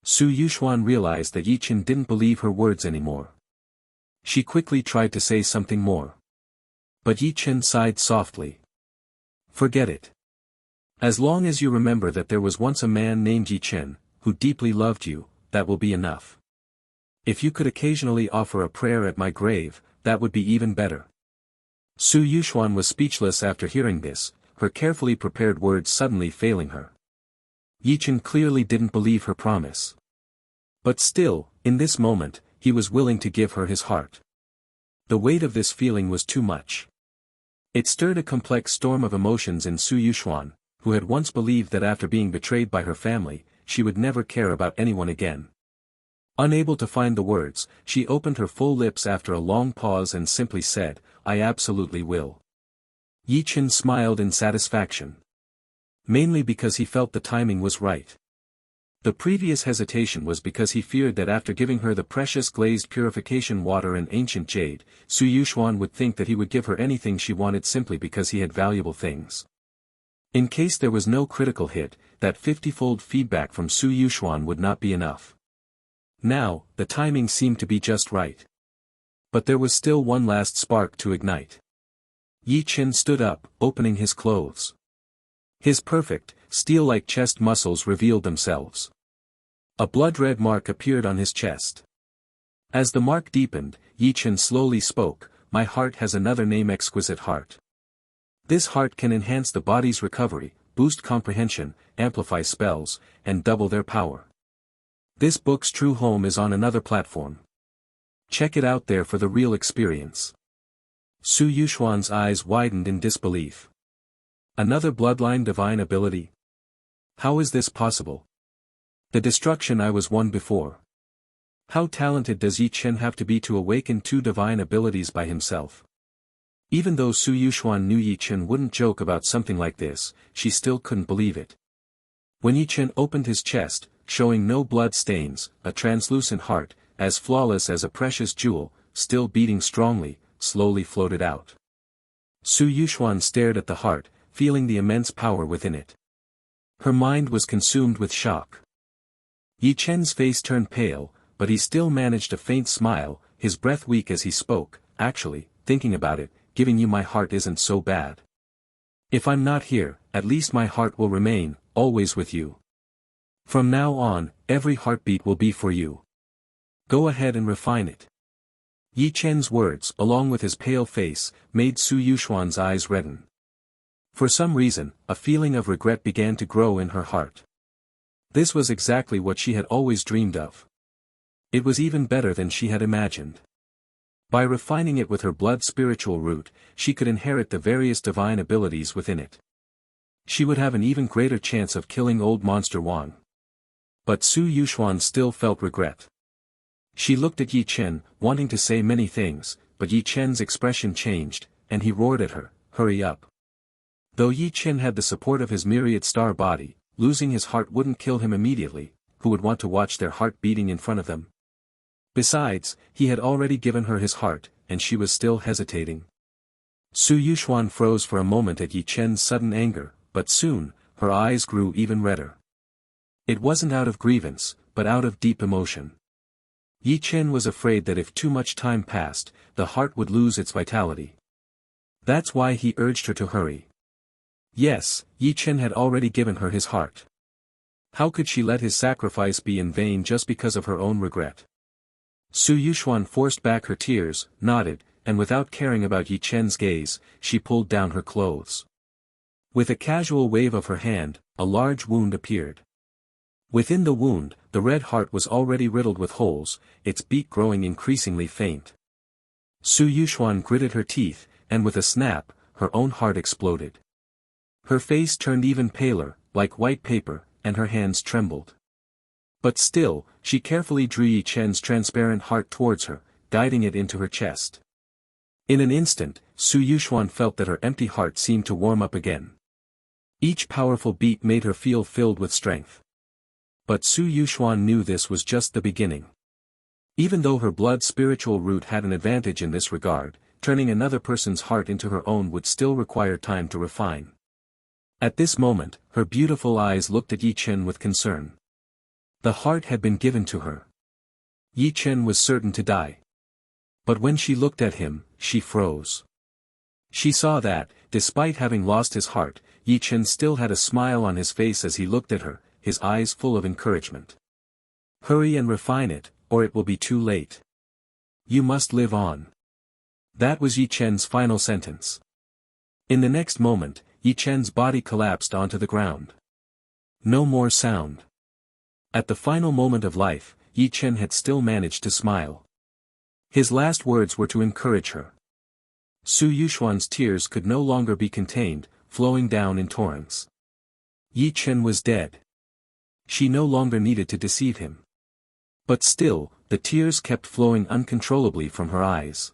Su Yuxuan realized that Ye Chen didn't believe her words anymore. She quickly tried to say something more. But Ye Chen sighed softly. "Forget it. As long as you remember that there was once a man named Ye Chen, who deeply loved you, that will be enough. If you could occasionally offer a prayer at my grave, that would be even better." Su Yuxuan was speechless after hearing this, her carefully prepared words suddenly failing her. Ye Chen clearly didn't believe her promise. But still, in this moment, he was willing to give her his heart. The weight of this feeling was too much. It stirred a complex storm of emotions in Su Yuxuan, who had once believed that after being betrayed by her family, she would never care about anyone again. Unable to find the words, she opened her full lips after a long pause and simply said, "I absolutely will." Ye Chen smiled in satisfaction. Mainly because he felt the timing was right. The previous hesitation was because he feared that after giving her the precious glazed purification water and ancient jade, Su Yuxuan would think that he would give her anything she wanted simply because he had valuable things. In case there was no critical hit, that 50-fold feedback from Su Yuxuan would not be enough. Now, the timing seemed to be just right. But there was still one last spark to ignite. Ye Chen stood up, opening his clothes. His perfect, steel-like chest muscles revealed themselves. A blood-red mark appeared on his chest. As the mark deepened, Ye Chen slowly spoke, "My heart has another name, exquisite heart. This heart can enhance the body's recovery, boost comprehension, amplify spells, and double their power. This book's true home is on another platform. Check it out there for the real experience." Su Yuxuan's eyes widened in disbelief. Another bloodline divine ability? How is this possible? The destruction I was one before. How talented does Ye Chen have to be to awaken 2 divine abilities by himself? Even though Su Yuxuan knew Ye Chen wouldn't joke about something like this, she still couldn't believe it. When Ye Chen opened his chest, showing no blood stains, a translucent heart, as flawless as a precious jewel, still beating strongly, slowly floated out. Su Yuxuan stared at the heart, feeling the immense power within it. Her mind was consumed with shock. Ye Chen's face turned pale, but he still managed a faint smile, his breath weak as he spoke, "Actually, thinking about it, giving you my heart isn't so bad. If I'm not here, at least my heart will remain, always with you. From now on, every heartbeat will be for you. Go ahead and refine it." Ye Chen's words, along with his pale face, made Su Yuxuan's eyes redden. For some reason, a feeling of regret began to grow in her heart. This was exactly what she had always dreamed of. It was even better than she had imagined. By refining it with her blood spiritual root, she could inherit the various divine abilities within it. She would have an even greater chance of killing old monster Wang. But Su Yuxuan still felt regret. She looked at Ye Chen, wanting to say many things, but Ye Chen's expression changed, and he roared at her, "Hurry up." Though Ye Chen had the support of his myriad star body, losing his heart wouldn't kill him immediately, who would want to watch their heart beating in front of them? Besides, he had already given her his heart, and she was still hesitating. Su Yuxuan froze for a moment at Ye Chen's sudden anger, but soon, her eyes grew even redder. It wasn't out of grievance, but out of deep emotion. Ye Chen was afraid that if too much time passed, the heart would lose its vitality. That's why he urged her to hurry. Yes, Ye Chen had already given her his heart. How could she let his sacrifice be in vain just because of her own regret? Su Yuxuan forced back her tears, nodded, and without caring about Ye Chen's gaze, she pulled down her clothes. With a casual wave of her hand, a large wound appeared. Within the wound, the red heart was already riddled with holes, its beat growing increasingly faint. Su Yuxuan gritted her teeth, and with a snap, her own heart exploded. Her face turned even paler, like white paper, and her hands trembled. But still, she carefully drew Ye Chen's transparent heart towards her, guiding it into her chest. In an instant, Su Yuxuan felt that her empty heart seemed to warm up again. Each powerful beat made her feel filled with strength. But Su Yuxuan knew this was just the beginning. Even though her blood spiritual root had an advantage in this regard, turning another person's heart into her own would still require time to refine. At this moment, her beautiful eyes looked at Ye Chen with concern. The heart had been given to her. Ye Chen was certain to die. But when she looked at him, she froze. She saw that, despite having lost his heart, Ye Chen still had a smile on his face as he looked at her, his eyes full of encouragement. "Hurry and refine it, or it will be too late. You must live on." That was Ye Chen's final sentence. In the next moment, Ye Chen's body collapsed onto the ground. No more sound. At the final moment of life, Ye Chen had still managed to smile. His last words were to encourage her. Su Yuxuan's tears could no longer be contained, flowing down in torrents. Ye Chen was dead. She no longer needed to deceive him. But still, the tears kept flowing uncontrollably from her eyes.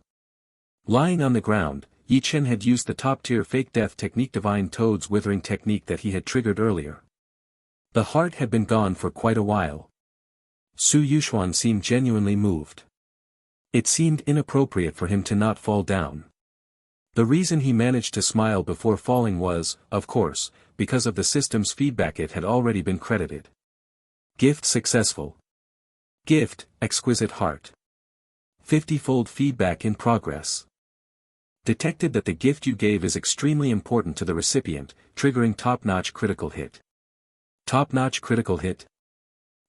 Lying on the ground, Ye Chen had used the top-tier fake death technique Divine Toad's withering technique that he had triggered earlier. The heart had been gone for quite a while. Su Yuxuan seemed genuinely moved. It seemed inappropriate for him to not fall down. The reason he managed to smile before falling was, of course, because of the system's feedback. It had already been credited. Gift successful. Gift, exquisite heart. 50-fold feedback in progress. Detected that the gift you gave is extremely important to the recipient, triggering top-notch critical hit. Top-notch critical hit?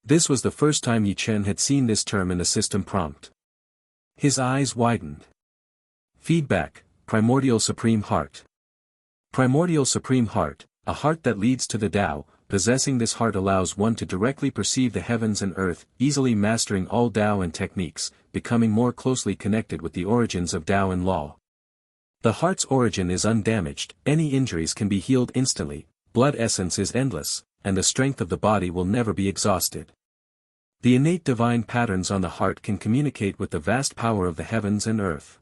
This was the first time Ye Chen had seen this term in the system prompt. His eyes widened. Feedback, primordial supreme heart. Primordial supreme heart, a heart that leads to the Tao. Possessing this heart allows one to directly perceive the heavens and earth, easily mastering all Tao and techniques, becoming more closely connected with the origins of Tao and law. The heart's origin is undamaged, any injuries can be healed instantly, blood essence is endless, and the strength of the body will never be exhausted. The innate divine patterns on the heart can communicate with the vast power of the heavens and earth.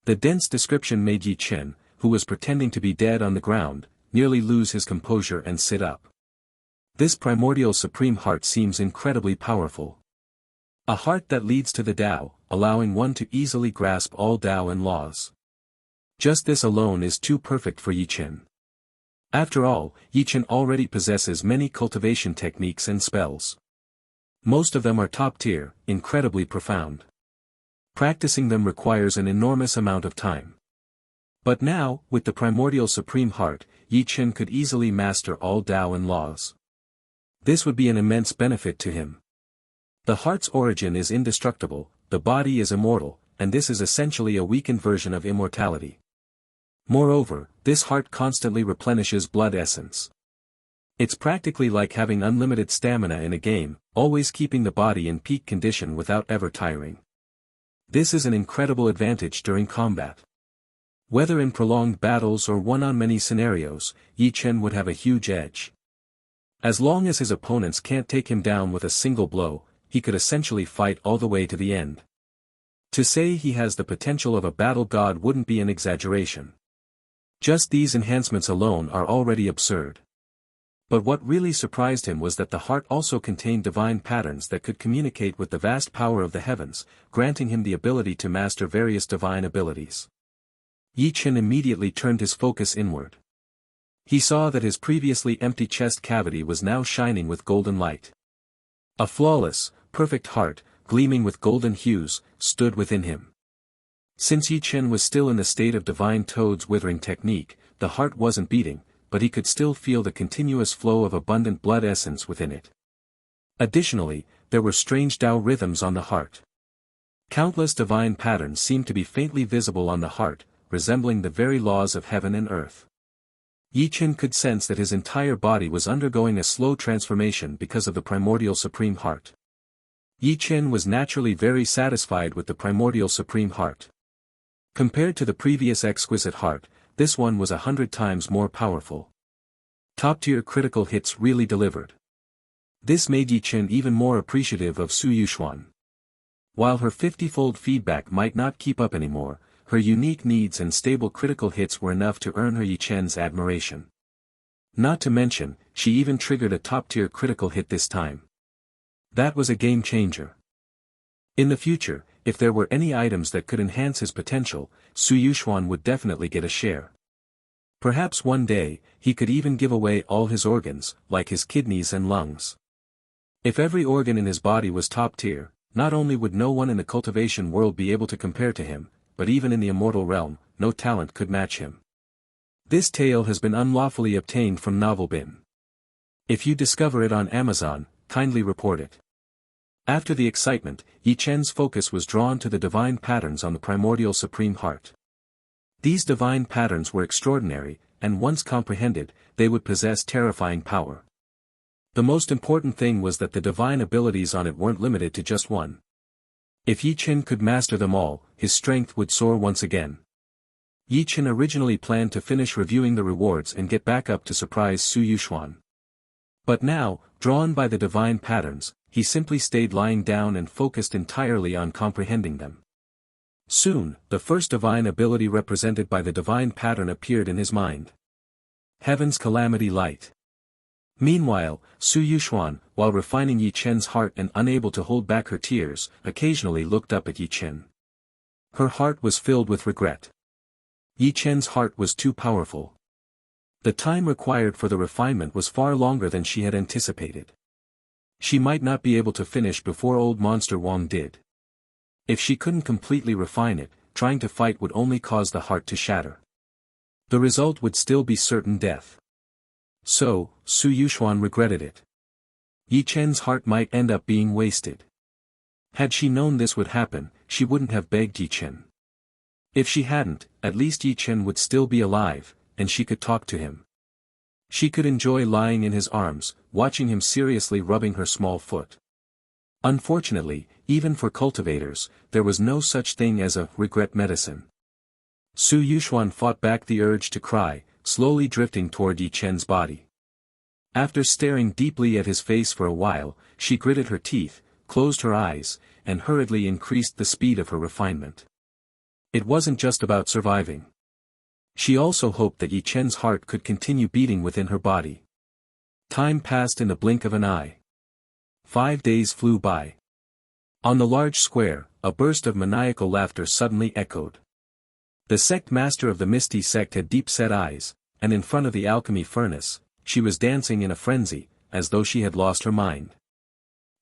The dense description made Ye Chen, who was pretending to be dead on the ground, nearly lose his composure and sit up. This primordial supreme heart seems incredibly powerful. A heart that leads to the Tao, allowing one to easily grasp all Tao and laws. Just this alone is too perfect for Ye Chen. After all, Ye Chen already possesses many cultivation techniques and spells. Most of them are top-tier, incredibly profound. Practicing them requires an enormous amount of time. But now, with the primordial supreme heart, Ye Chen could easily master all Tao and laws. This would be an immense benefit to him. The heart's origin is indestructible, the body is immortal, and this is essentially a weakened version of immortality. Moreover, this heart constantly replenishes blood essence. It's practically like having unlimited stamina in a game, always keeping the body in peak condition without ever tiring. This is an incredible advantage during combat. Whether in prolonged battles or one-on-many scenarios, Ye Chen would have a huge edge. As long as his opponents can't take him down with a single blow, he could essentially fight all the way to the end. To say he has the potential of a battle god wouldn't be an exaggeration. Just these enhancements alone are already absurd. But what really surprised him was that the heart also contained divine patterns that could communicate with the vast power of the heavens, granting him the ability to master various divine abilities. Ye Chen immediately turned his focus inward. He saw that his previously empty chest cavity was now shining with golden light. A flawless, perfect heart, gleaming with golden hues, stood within him. Since Ye Chen was still in the state of Divine Toad's withering technique, the heart wasn't beating, but he could still feel the continuous flow of abundant blood essence within it. Additionally, there were strange Tao rhythms on the heart. Countless divine patterns seemed to be faintly visible on the heart, resembling the very laws of heaven and earth. Ye Chen could sense that his entire body was undergoing a slow transformation because of the primordial supreme heart. Ye Chen was naturally very satisfied with the primordial supreme heart. Compared to the previous exquisite heart, this one was 100 times more powerful. Top-tier critical hits really delivered. This made Ye Chen even more appreciative of Su Yuxuan. While her 50-fold feedback might not keep up anymore, her unique needs and stable critical hits were enough to earn her Ye Chen's admiration. Not to mention, she even triggered a top-tier critical hit this time. That was a game changer. In the future, if there were any items that could enhance his potential, Su Yuxuan would definitely get a share. Perhaps one day, he could even give away all his organs, like his kidneys and lungs. If every organ in his body was top-tier, not only would no one in the cultivation world be able to compare to him, but even in the immortal realm, no talent could match him. This tale has been unlawfully obtained from Novelbin. If you discover it on Amazon, kindly report it. After the excitement, Ye Chen's focus was drawn to the divine patterns on the primordial supreme heart. These divine patterns were extraordinary, and once comprehended, they would possess terrifying power. The most important thing was that the divine abilities on it weren't limited to just one. If Ye Chen could master them all, his strength would soar once again. Ye Chen originally planned to finish reviewing the rewards and get back up to surprise Su Yuxuan. But now, drawn by the divine patterns, he simply stayed lying down and focused entirely on comprehending them. Soon, the first divine ability represented by the divine pattern appeared in his mind. Heaven's calamity light. Meanwhile, Su Yuxuan, while refining Ye Chen's heart and unable to hold back her tears, occasionally looked up at Ye Chen. Her heart was filled with regret. Ye Chen's heart was too powerful. The time required for the refinement was far longer than she had anticipated. She might not be able to finish before old monster Wang did. If she couldn't completely refine it, trying to fight would only cause the heart to shatter. The result would still be certain death. So, Su Yuxuan regretted it. Ye Chen's heart might end up being wasted. Had she known this would happen, she wouldn't have begged Ye Chen. If she hadn't, at least Ye Chen would still be alive, and she could talk to him. She could enjoy lying in his arms, watching him seriously rubbing her small foot. Unfortunately, even for cultivators, there was no such thing as a regret medicine. Su Yuxuan fought back the urge to cry, slowly drifting toward Ye Chen's body. After staring deeply at his face for a while, she gritted her teeth, closed her eyes, and hurriedly increased the speed of her refinement. It wasn't just about surviving. She also hoped that Ye Chen's heart could continue beating within her body. Time passed in the blink of an eye. 5 days flew by. On the large square, a burst of maniacal laughter suddenly echoed. The sect master of the Misty sect had deep-set eyes, and in front of the alchemy furnace, she was dancing in a frenzy, as though she had lost her mind.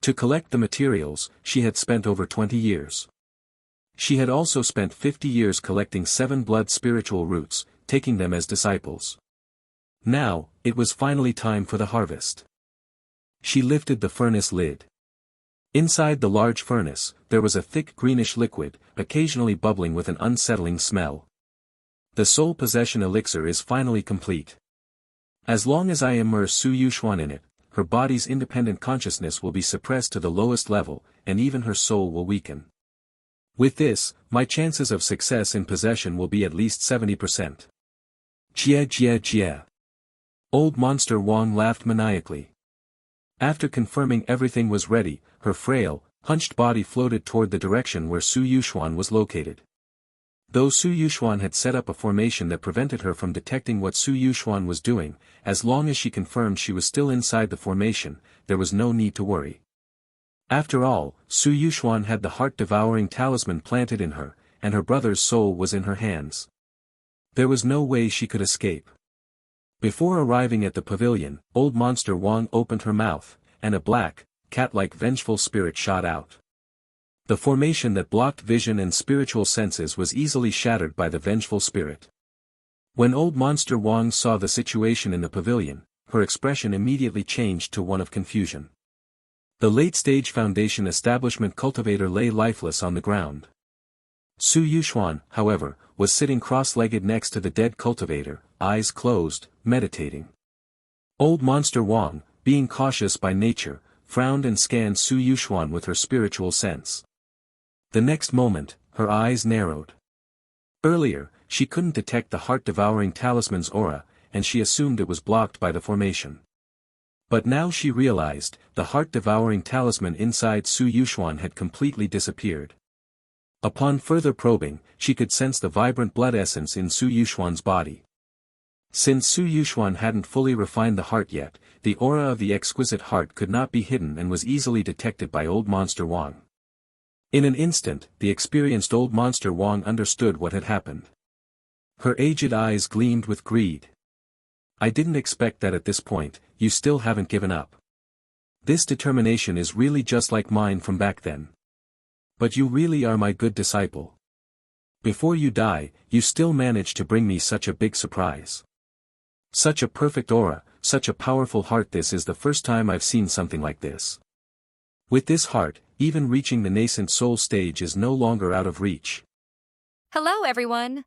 To collect the materials, she had spent over 20 years. She had also spent 50 years collecting 7 blood spiritual roots, taking them as disciples. Now, it was finally time for the harvest. She lifted the furnace lid. Inside the large furnace, there was a thick greenish liquid, occasionally bubbling with an unsettling smell. The soul possession elixir is finally complete. As long as I immerse Su Yuxuan in it, her body's independent consciousness will be suppressed to the lowest level, and even her soul will weaken. With this, my chances of success in possession will be at least 70%. Jie jie jie. Old monster Wang laughed maniacally. After confirming everything was ready, her frail, hunched body floated toward the direction where Su Yuxuan was located. Though Su Yuxuan had set up a formation that prevented her from detecting what Su Yuxuan was doing, as long as she confirmed she was still inside the formation, there was no need to worry. After all, Su Yuxuan had the heart-devouring talisman planted in her, and her brother's soul was in her hands. There was no way she could escape. Before arriving at the pavilion, old monster Wang opened her mouth, and a black, cat-like vengeful spirit shot out. The formation that blocked vision and spiritual senses was easily shattered by the vengeful spirit. When old monster Wang saw the situation in the pavilion, her expression immediately changed to one of confusion. The late-stage Foundation establishment cultivator lay lifeless on the ground. Su Yuxuan, however, was sitting cross-legged next to the dead cultivator, eyes closed, meditating. Old monster Wang, being cautious by nature, frowned and scanned Su Yuxuan with her spiritual sense. The next moment, her eyes narrowed. Earlier, she couldn't detect the heart-devouring talisman's aura, and she assumed it was blocked by the formation. But now she realized, the heart-devouring talisman inside Su Yuxuan had completely disappeared. Upon further probing, she could sense the vibrant blood essence in Su Yuxuan's body. Since Su Yuxuan hadn't fully refined the heart yet, the aura of the exquisite heart could not be hidden and was easily detected by old monster Wang. In an instant, the experienced old monster Wang understood what had happened. Her aged eyes gleamed with greed. I didn't expect that at this point, you still haven't given up. This determination is really just like mine from back then. But you really are my good disciple. Before you die, you still managed to bring me such a big surprise. Such a perfect aura, such a powerful heart. This is the first time I've seen something like this. With this heart, even reaching the nascent soul stage is no longer out of reach. Hello everyone!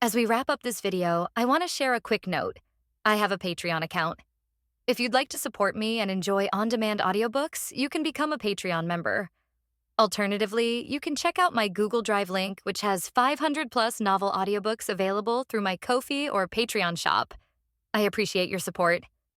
As we wrap up this video, I want to share a quick note. I have a Patreon account. If you'd like to support me and enjoy on-demand audiobooks, you can become a Patreon member. Alternatively, you can check out my Google Drive link, which has 500+ novel audiobooks available through my Ko-fi or Patreon shop. I appreciate your support.